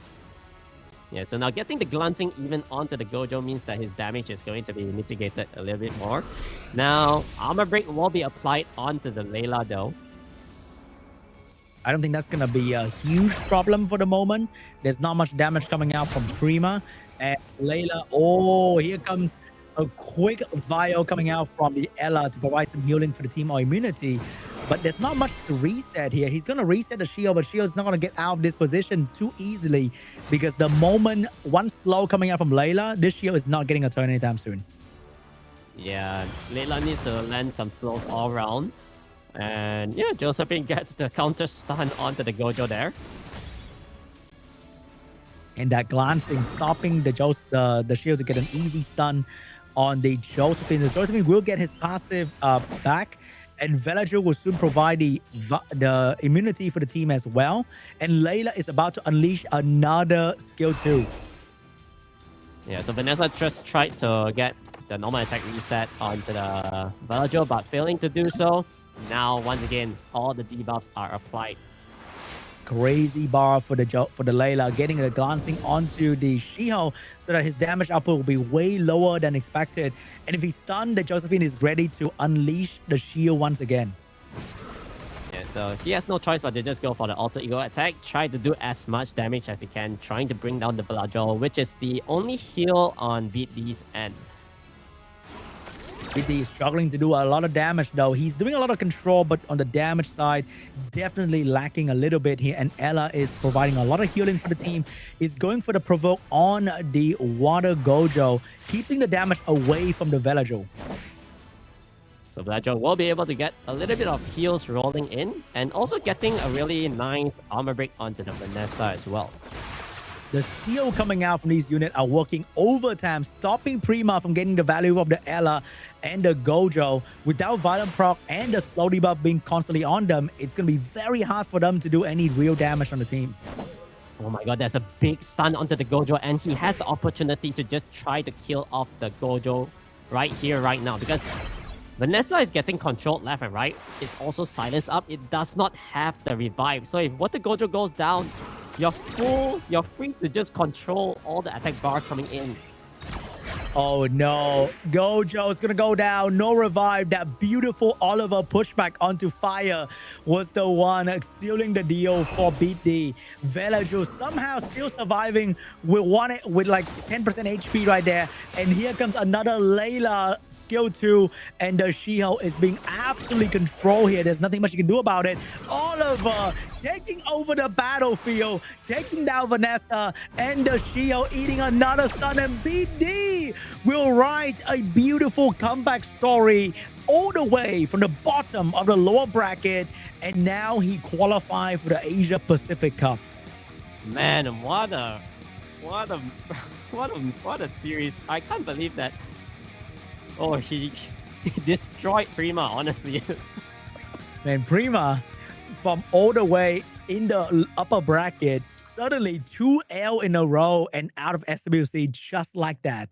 Yeah, so now getting the glancing even onto the Gojo means that his damage is going to be mitigated a little bit more. Now, Armor Break will be applied onto the Layla though. I don't think that's going to be a huge problem for the moment. There's not much damage coming out from Prima. And Layla, oh, here comes a quick Vio coming out from the Ella to provide some healing for the team or immunity. But there's not much to reset here. He's going to reset the Shield, but Shield's not going to get out of this position too easily because the moment one slow coming out from Layla, this Shield is not getting a turn anytime soon. Yeah, Layla needs to land some flows all around. And yeah, Josephine gets the counter stun onto the Gojo there. And that glancing, stopping the Shield to get an easy stun on the Josephine. The Josephine will get his passive back. And Velajo will soon provide the immunity for the team as well. And Layla is about to unleash another skill too. Yeah, so Vanessa just tried to get the normal attack reset onto the Velajo, but failing to do so. Now, once again, all the debuffs are applied. Crazy bar for the Layla, getting the glancing onto the Shiho so that his damage output will be way lower than expected. And if he's stunned, the Josephine is ready to unleash the shield once again. Yeah, so he has no choice but to just go for the alter ego attack, try to do as much damage as he can, trying to bring down the Velajo, which is the only heal on BEAT.D's end. BEAT.D is struggling to do a lot of damage though. He's doing a lot of control, but on the damage side, definitely lacking a little bit here. And Ella is providing a lot of healing for the team. He's going for the provoke on the Water Gojo, keeping the damage away from the Velajo. So Velajo will be able to get a little bit of heals rolling in, and also getting a really nice armor break onto the Vanessa as well. The steel coming out from these units are working overtime, stopping Prima from getting the value of the Ella and the Gojo. Without Violent Proc and the slow debuff being constantly on them, it's going to be very hard for them to do any real damage on the team. Oh my god, there's a big stun onto the Gojo, and he has the opportunity to just try to kill off the Gojo right here, right now, because Vanessa is getting controlled left and right. It's also silenced up. It does not have the revive. So if Water Gojo goes down, you're free to just control all the attack bar coming in. Oh no, Gojo is gonna go down, no revive. That beautiful Oliver pushback onto fire was the one sealing the deal for BEAT.D. Velajo somehow still surviving with like 10% HP right there. And here comes another Layla skill 2, and the Shiho is being absolutely controlled here. There's nothing much you can do about it. Oliver taking over the battlefield, taking down Vanessa, and the Shiho eating another stun, and BEAT.D will write a beautiful comeback story all the way from the bottom of the lower bracket, and now he qualified for the Asia Pacific Cup. Man, what a series. I can't believe that. Oh, he destroyed Prima, honestly. Man, Prima, from all the way in the upper bracket, suddenly 2L in a row and out of SWC just like that.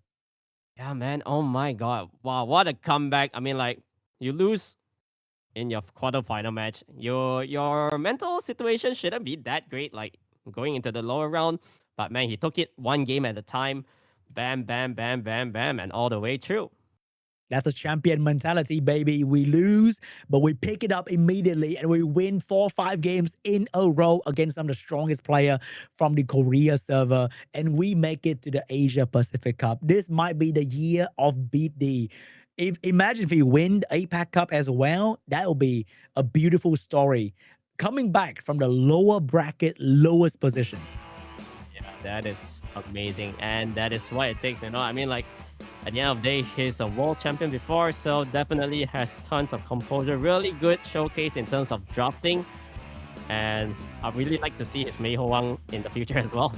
Yeah, man. Oh my god. Wow, what a comeback. I mean, like, you lose in your quarterfinal match. Your mental situation shouldn't be that great, like going into the lower round. But man, he took it one game at a time. Bam, bam, bam, bam, bam, and all the way through. That's a champion mentality, baby. We lose, but we pick it up immediately and we win 4 or 5 games in a row against some of the strongest player from the Korea server, and we make it to the Asia Pacific Cup. This might be the year of BEAT.D. Imagine if we win the APAC Cup as well. That will be a beautiful story. Coming back from the lower bracket, lowest position. Yeah, that is amazing, and that is what it takes. I mean, like, at the end of the day, he's a world champion before, so definitely has tons of composure. Really good showcase in terms of drafting. And I'd really like to see his Mei Ho Wang in the future as well.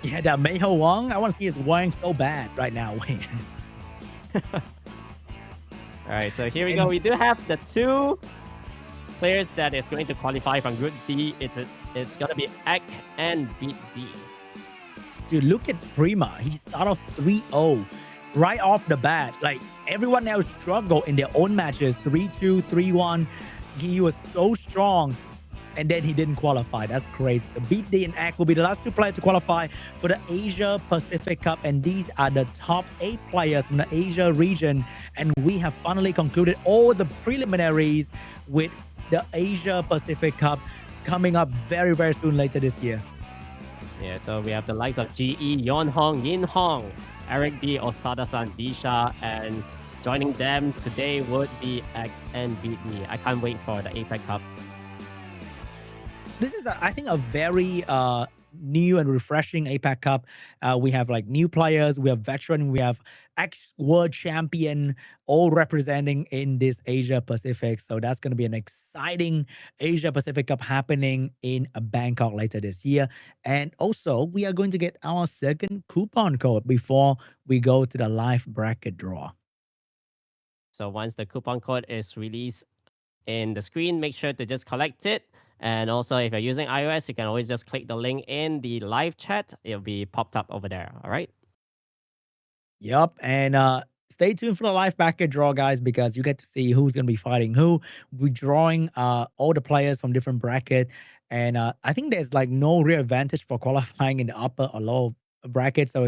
Yeah, that Mei Ho Wang, I want to see his Wang so bad right now. Alright, so here we go. We do have the 2 players that is going to qualify from Group D, it's going to be Egg and BEAT.D. Dude, look at Prima. He started off 3-0 right off the bat. Like, everyone else struggled in their own matches. 3-2, 3-1. He was so strong. And then he didn't qualify. That's crazy. So BEAT.D and Egg will be the last two players to qualify for the Asia Pacific Cup. And these are the top 8 players from the Asia region. And we have finally concluded all the preliminaries with the Asia Pacific Cup coming up very, very soon later this year. Yeah, so we have the likes of GE, Yeonhong, Yin Hong, Eric D, Osada-san, Disha, and joining them today would be Egg and BEAT.D. I can't wait for the APEC Cup. This is, I think, a very new and refreshing APAC Cup. We have like new players, we have veteran, we have ex-world champion, all representing in this Asia Pacific. So that's going to be an exciting Asia Pacific Cup happening in Bangkok later this year. And also, we are going to get our second coupon code before we go to the live bracket draw. So once the coupon code is released in the screen, make sure to just collect it. And also, if you're using iOS, you can always just click the link in the live chat. It'll be popped up over there. All right. Yep. And stay tuned for the live bracket draw, guys, because you get to see who's going to be fighting who. We're drawing all the players from different brackets. And I think there's like no real advantage for qualifying in the upper or lower bracket. So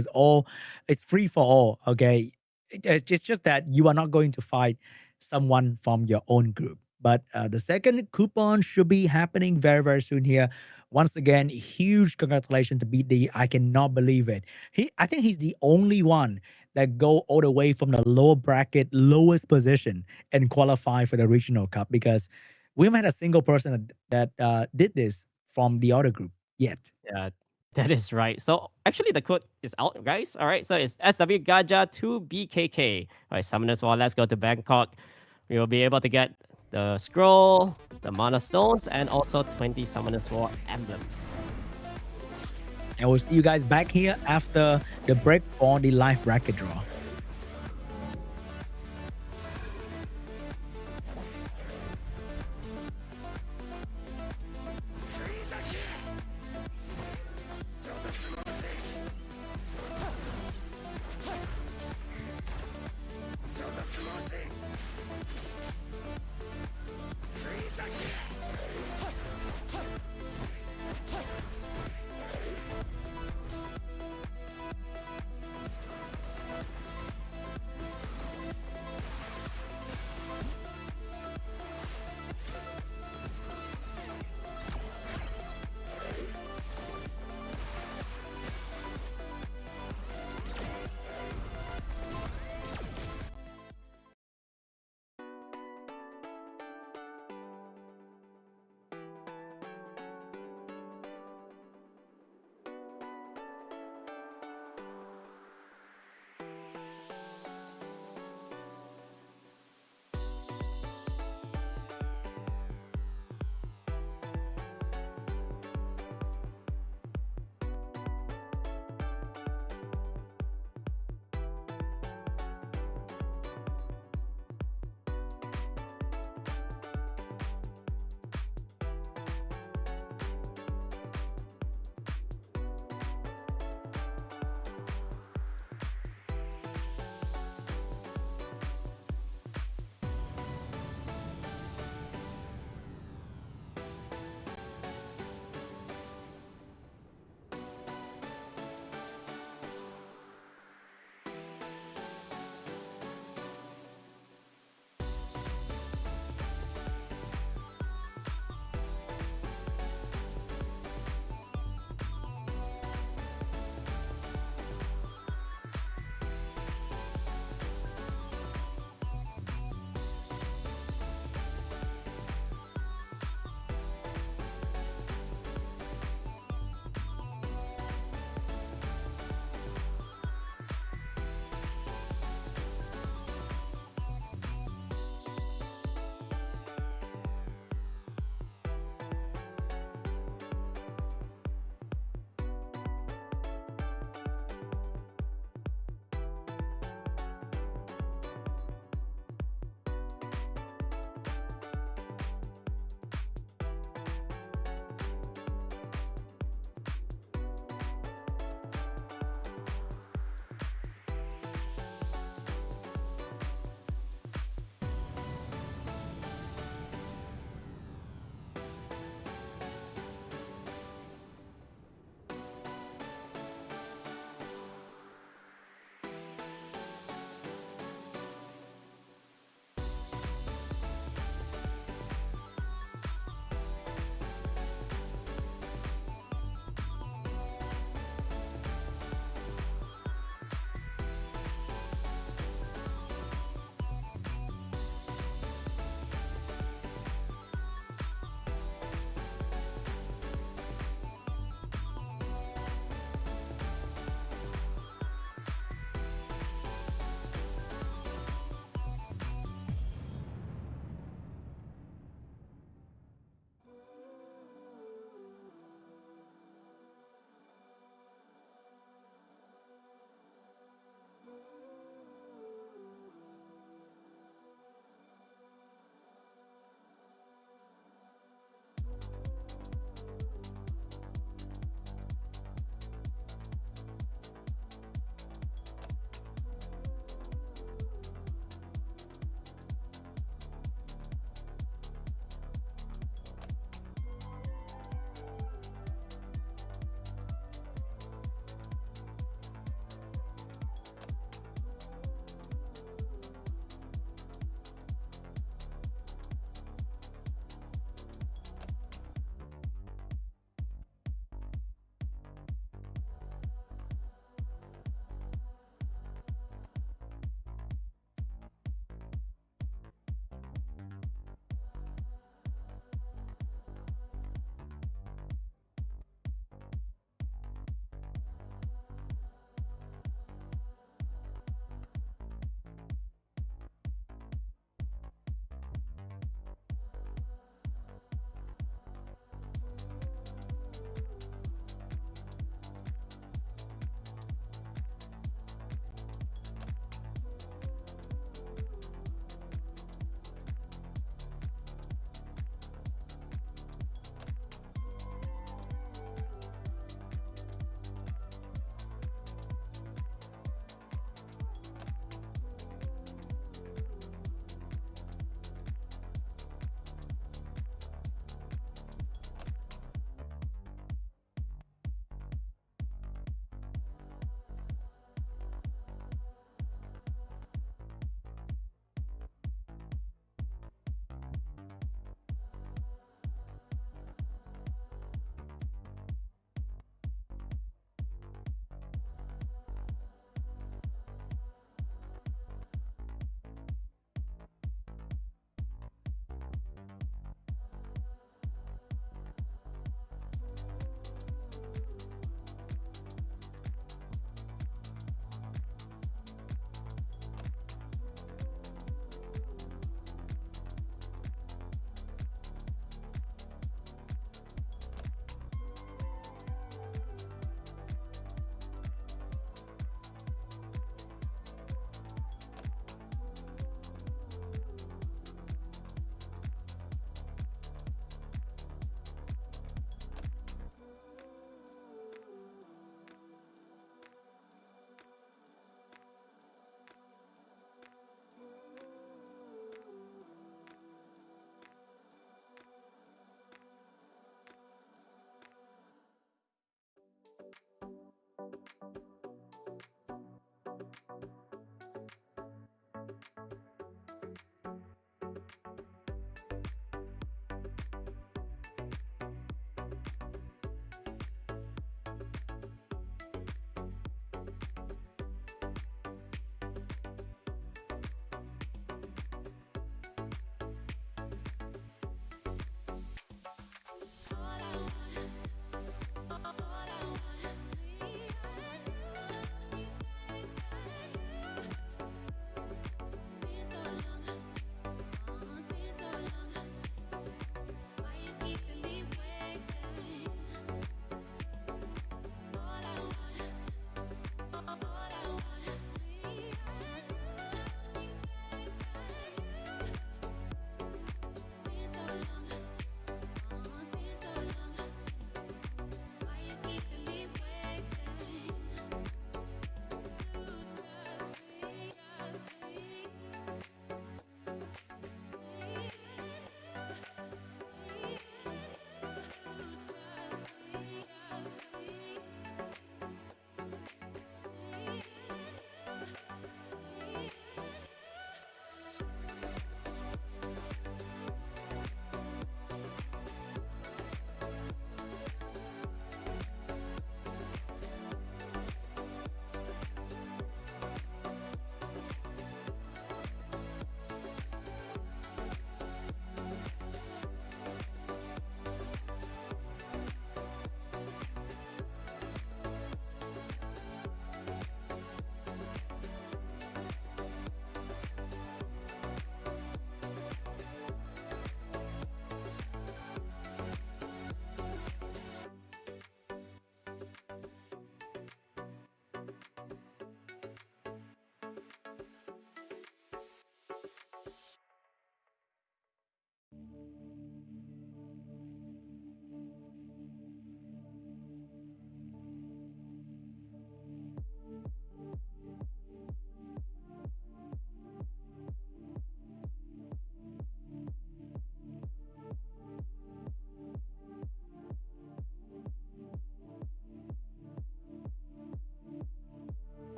it's free for all. Okay. It's just that you are not going to fight someone from your own group. But the second coupon should be happening very, very soon here. Once again, huge congratulations to BEAT.D. I cannot believe it. I think he's the only one that go all the way from the lower bracket, lowest position, and qualify for the regional cup, because we haven't had a single person that did this from the other group yet. Yeah, that is right. So actually, the code is out, guys. All right. So it's SW Gaja 2BKK. All right, Summoners War, let's go to Bangkok. We will be able to get the scroll, the mana stones, and also 20 Summoners War emblems. And we'll see you guys back here after the break for the live bracket draw.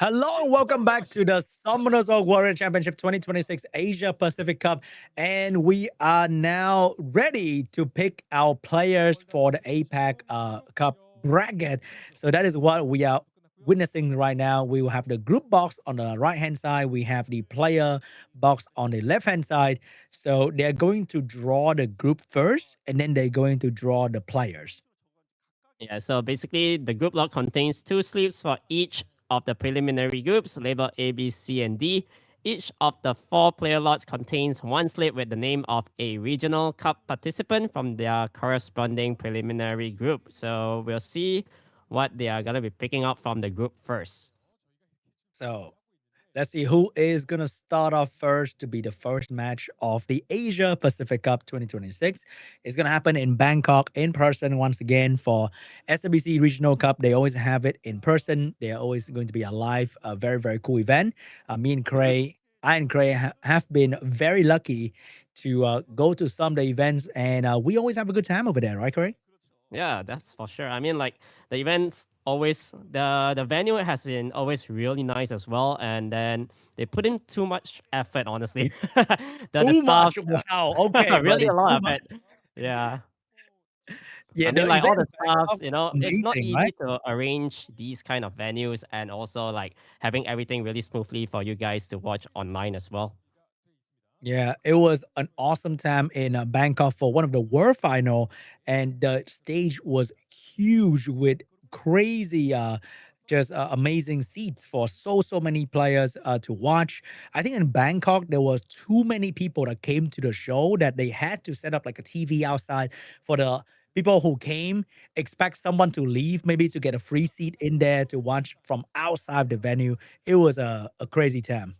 Hello and welcome back to the Summoners Warrior Championship 2026 Asia Pacific Cup. And we are now ready to pick our players for the APAC Cup bracket. So that is what we are witnessing right now. We will have the group box on the right-hand side. We have the player box on the left-hand side. So they're going to draw the group first, and then they're going to draw the players. Yeah, so basically the group log contains 2 slips for each of the preliminary groups labeled A, B, C, and D. Each of the 4 player lots contains 1 slip with the name of a regional cup participant from their corresponding preliminary group. So we'll see what they are going to be picking up from the group first. So let's see who is going to start off first to be the first match of the Asia Pacific Cup 2026. It's going to happen in Bangkok in person once again for SWC Regional Cup. They always have it in person. They are always going to be a live, a very, very cool event. Me and Cray, I and Cray have been very lucky to go to some of the events, and we always have a good time over there, right, Cray? Yeah, that's for sure. I mean, like the events always the venue has been always really nice as well, and then they put in too much effort. Honestly, the Too staff, much. Wow. Okay, really buddy. a lot Too of much. it. Yeah, Yeah, I the mean, like all event the staffs, Bangkok you was know, it's not amazing, easy right? to arrange these kind of venues, and also like having everything really smoothly for you guys to watch online as well. Yeah, it was an awesome time in Bangkok for one of the World Final, and the stage was huge with crazy, just amazing seats for so many players to watch. I think in Bangkok there was too many people that came to the show that they had to set up like a TV outside for the people who came. Expect someone to leave, maybe to get a free seat in there to watch from outside the venue. It was a crazy time.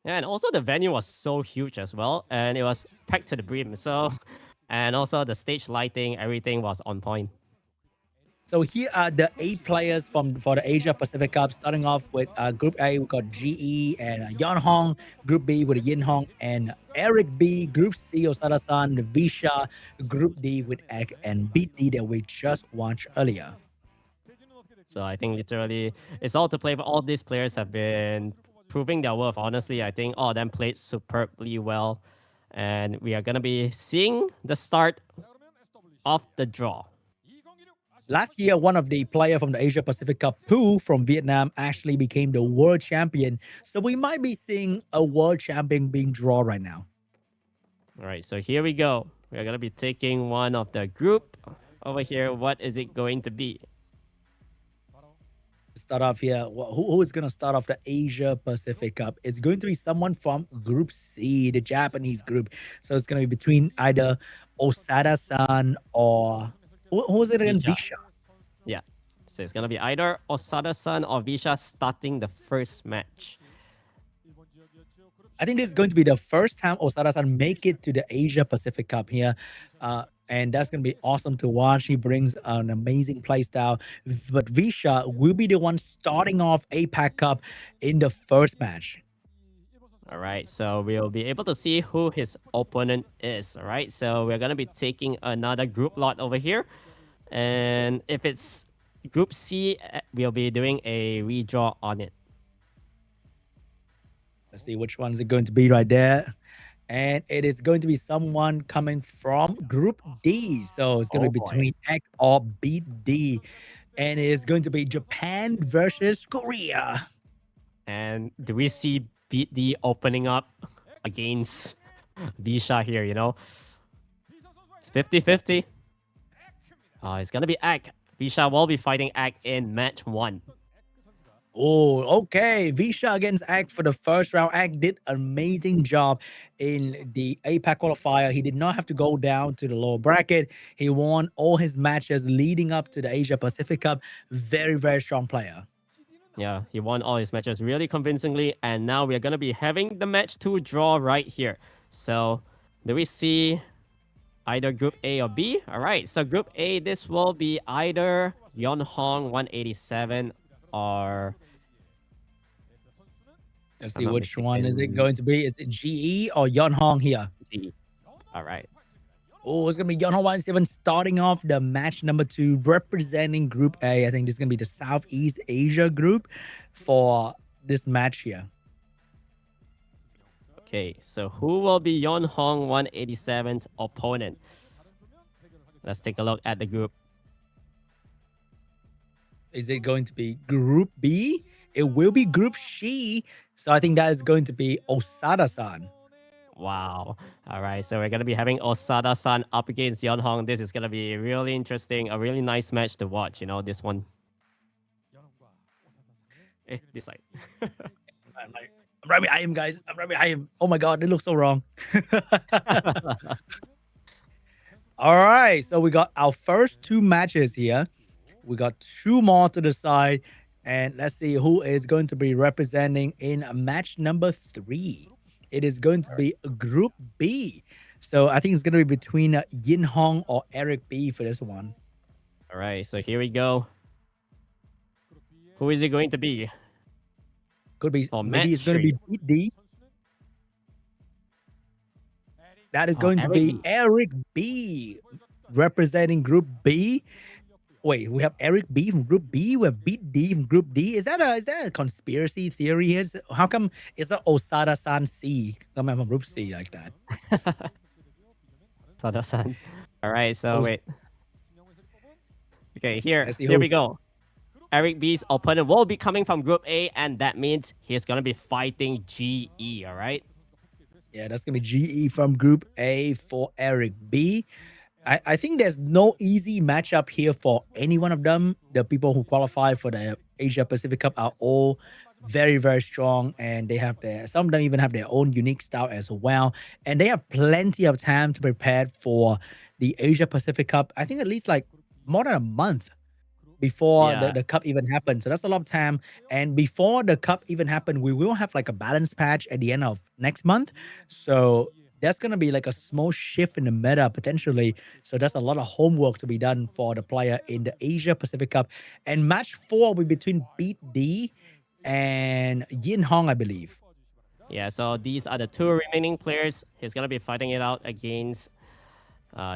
Yeah, and also the venue was so huge as well, and it was packed to the brim. So, and also the stage lighting, everything was on point. So here are the 8 players for the Asia Pacific Cup. Starting off with Group A, we got GE and Yon Hong. Group B with Yin Hong and Eric B. Group C, Osada-san, Visha. Group D with Egg and BEAT.D that we just watched earlier. So I think literally it's all to play, but all these players have been proving their worth. Honestly, I think all of them played superbly well, and we are gonna be seeing the start of the draw. Last year, one of the player from the Asia Pacific Cup, Pooh from Vietnam, actually became the world champion. So we might be seeing a world champion being drawn right now. All right, so here we go. We are gonna be taking one of the group over here. What is it going to be? Start off here. Who is going to start off the Asia Pacific Cup? It's going to be someone from Group C, the Japanese group. So it's going to be between either Osada-san or who was it again? Visha. Yeah. So it's gonna be either Osada-san or Visha starting the first match. I think this is going to be the first time Osada-san make it to the Asia Pacific Cup here. And that's going to be awesome to watch. He brings an amazing play style. But Visha will be the one starting off APAC Cup in the first match. All right, so we'll be able to see who his opponent is. All right, so we're going to be taking another group lot over here. And if it's Group C, we'll be doing a redraw on it. Let's see which one is it going to be right there. And it is going to be someone coming from Group D. So it's going to be between Egg or BEAT.D. And it is going to be Japan versus Korea. And do we see BEAT.D opening up against Visha here, you know? It's 50-50. It's going to be Egg. Visha will be fighting Egg in match 1. Oh, okay. Visha against Ag for the first round. Ag did amazing job in the APAC qualifier. He did not have to go down to the lower bracket. He won all his matches leading up to the Asia Pacific Cup. Very, very strong player. Yeah, he won all his matches really convincingly, and now we're gonna be having the match 2 draw right here. So, do we see either Group A or B? All right, so Group A, this will be either Yeonhong 187 or... Let's I'm see not which one is it mistaken, going to be. Is it GE or Yeonhong here? G. All right. Oh, it's gonna be Yeonhong 187 starting off the match number 2, representing Group A. I think this is gonna be the Southeast Asia group for this match here. Okay, so who will be Yeonhong 187's opponent? Let's take a look at the group. Is it going to be Group B? It will be Group C. So I think that is going to be Osada-san. Wow. All right, so we're going to be having Osada-san up against Yeonhong. This is going to be really interesting, a really nice match to watch, this one. This side. I'm right behind him, guys. I'm right behind him. Oh my God, it looks so wrong. All right, so we got our first 2 matches here. We got 2 more to the side. And let's see who is going to be representing in match number 3. It is going to be Group B. So I think it's going to be between Yin Hong or Eric B for this one. All right, so here we go. Who is it going to be? Could be, For maybe it's match going to be 3. BEAT.D. That is Oh, going to Eric be B. Eric B representing Group B. Wait, we have Eric B from Group B. We have BEAT.D from Group D. Is that a conspiracy theory here? How come it's a Osada-san C coming from Group C like that? Osada-san. All right, so wait. Okay, Let's see here we who's- go. Eric B's opponent will be coming from Group A, and that means he's gonna be fighting GE. All right. Yeah, that's gonna be GE from Group A for Eric B. I think there's no easy matchup here for any one of them. The people who qualify for the Asia Pacific Cup are all very, very strong, and they have some of them even have their own unique style as well. And they have plenty of time to prepare for the Asia Pacific Cup. I think at least like more than a month before Yeah. the cup even happened. So that's a lot of time. And before the cup even happened, we will have like a balance patch at the end of next month. So that's going to be like a small shift in the meta potentially. So there's a lot of homework to be done for the player in the Asia Pacific Cup. And match 4 will be between BEAT.D and Yin Hong, I believe. Yeah, so these are the 2 remaining players. He's gonna be fighting it out against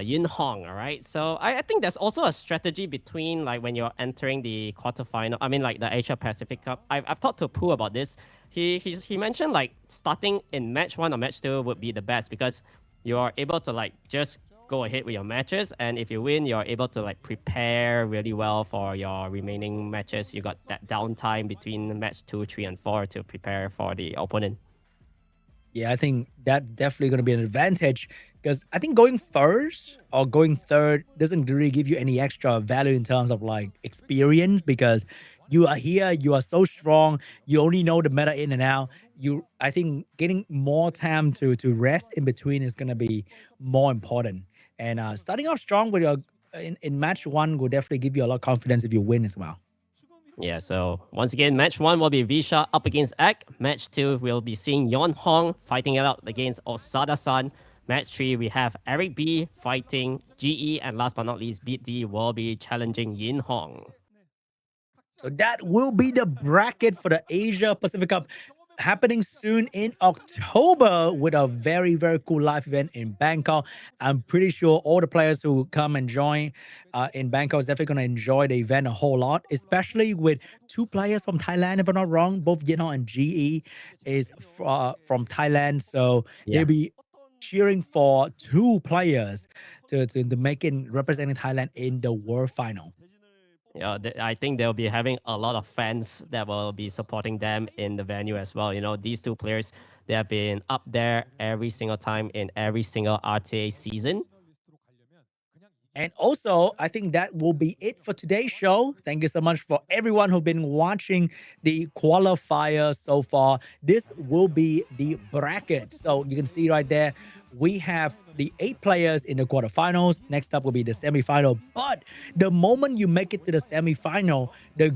Yin Hong. All right. So I think there's also a strategy between like when you're entering the quarterfinal. I mean, like the Asia Pacific Cup. I've talked to Pooh about this. He mentioned like starting in match 1 or match 2 would be the best because you're able to like just go ahead with your matches, and if you win, you're able to like prepare really well for your remaining matches. You got that downtime between match 2, 3, and 4 to prepare for the opponent. Yeah, I think that definitely going to be an advantage because I think going first or going third doesn't really give you any extra value in terms of like experience because you are here, you are so strong, you only know the meta in and out. I think getting more time to rest in between is going to be more important. And starting off strong with your in match 1 will definitely give you a lot of confidence if you win as well. Yeah, so once again, match 1 will be Visha up against Ek. Match 2 will be seeing Yeon Hong fighting it out against Osada-san. Match 3, we have Eric B fighting GE, and last but not least, BEAT.D will be challenging Yin Hong. So that will be the bracket for the Asia Pacific Cup happening soon in October with a very, very cool live event in Bangkok. I'm pretty sure all the players who come and join in Bangkok is definitely going to enjoy the event a whole lot, especially with 2 players from Thailand, if I'm not wrong. Both Yinho and GE is from Thailand. So they'll be cheering for 2 players to make it representing Thailand in the World Final. Yeah, I think they'll be having a lot of fans that will be supporting them in the venue as well. These 2 players, they have been up there every single time in every single RTA season. And also, I think that will be it for today's show. Thank you so much for everyone who've been watching the qualifier so far. This will be the bracket. So you can see right there, we have the 8 players in the quarterfinals. Next up will be the semifinal. But the moment you make it to the semifinal, the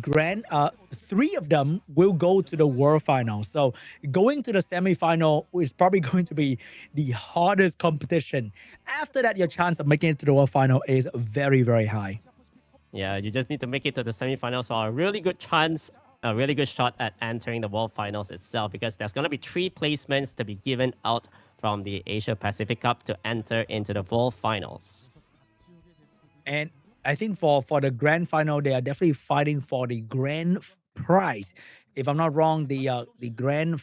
3 of them will go to the world final. So going to the semifinal is probably going to be the hardest competition. After that, your chance of making it to the world final is very, very high. Yeah, you just need to make it to the semifinals for a really good chance, a really good shot at entering the world finals itself, because there's going to be 3 placements to be given out from the Asia Pacific Cup to enter into the world finals. And I think for the grand final, they are definitely fighting for the grand prize. If I'm not wrong, the grand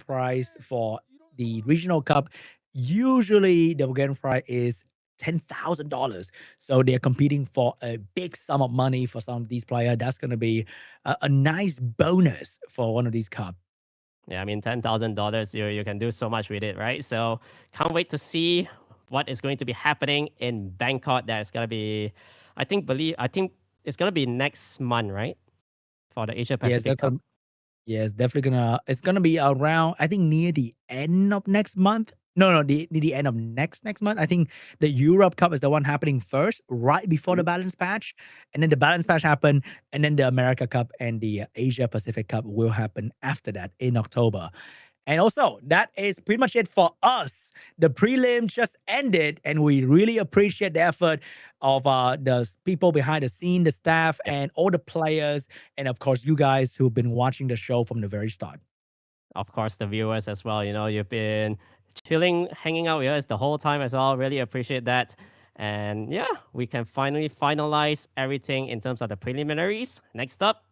prize for the regional cup, usually the grand prize is $10,000. So they're competing for a big sum of money for some of these players. That's going to be a nice bonus for one of these cups. Yeah, I mean, $10,000, you can do so much with it, right? So can't wait to see what is going to be happening in Bangkok. That's gonna be, I think it's gonna be next month, right? For the Asia Pacific Cup. Yes, definitely it's gonna be around, I think, near the end of next month. No, near the end of next month. I think the Europe Cup is the one happening first, right before the balance patch, and then the balance patch happen, and then the America Cup and the Asia Pacific Cup will happen after that in October. And also, that is pretty much it for us. The prelim just ended, and we really appreciate the effort of the people behind the scene, the staff, and all the players, and of course, you guys who've been watching the show from the very start. Of course, the viewers as well. You know, you've been chilling, hanging out with us the whole time as well. Really appreciate that. And yeah, we can finally finalize everything in terms of the preliminaries. Next up,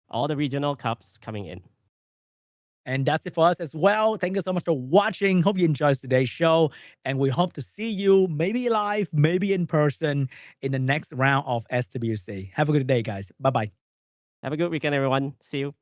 all the regional cups coming in. And that's it for us as well. Thank you so much for watching. Hope you enjoyed today's show. And we hope to see you maybe live, maybe in person in the next round of SWC. Have a good day, guys. Bye-bye. Have a good weekend, everyone. See you.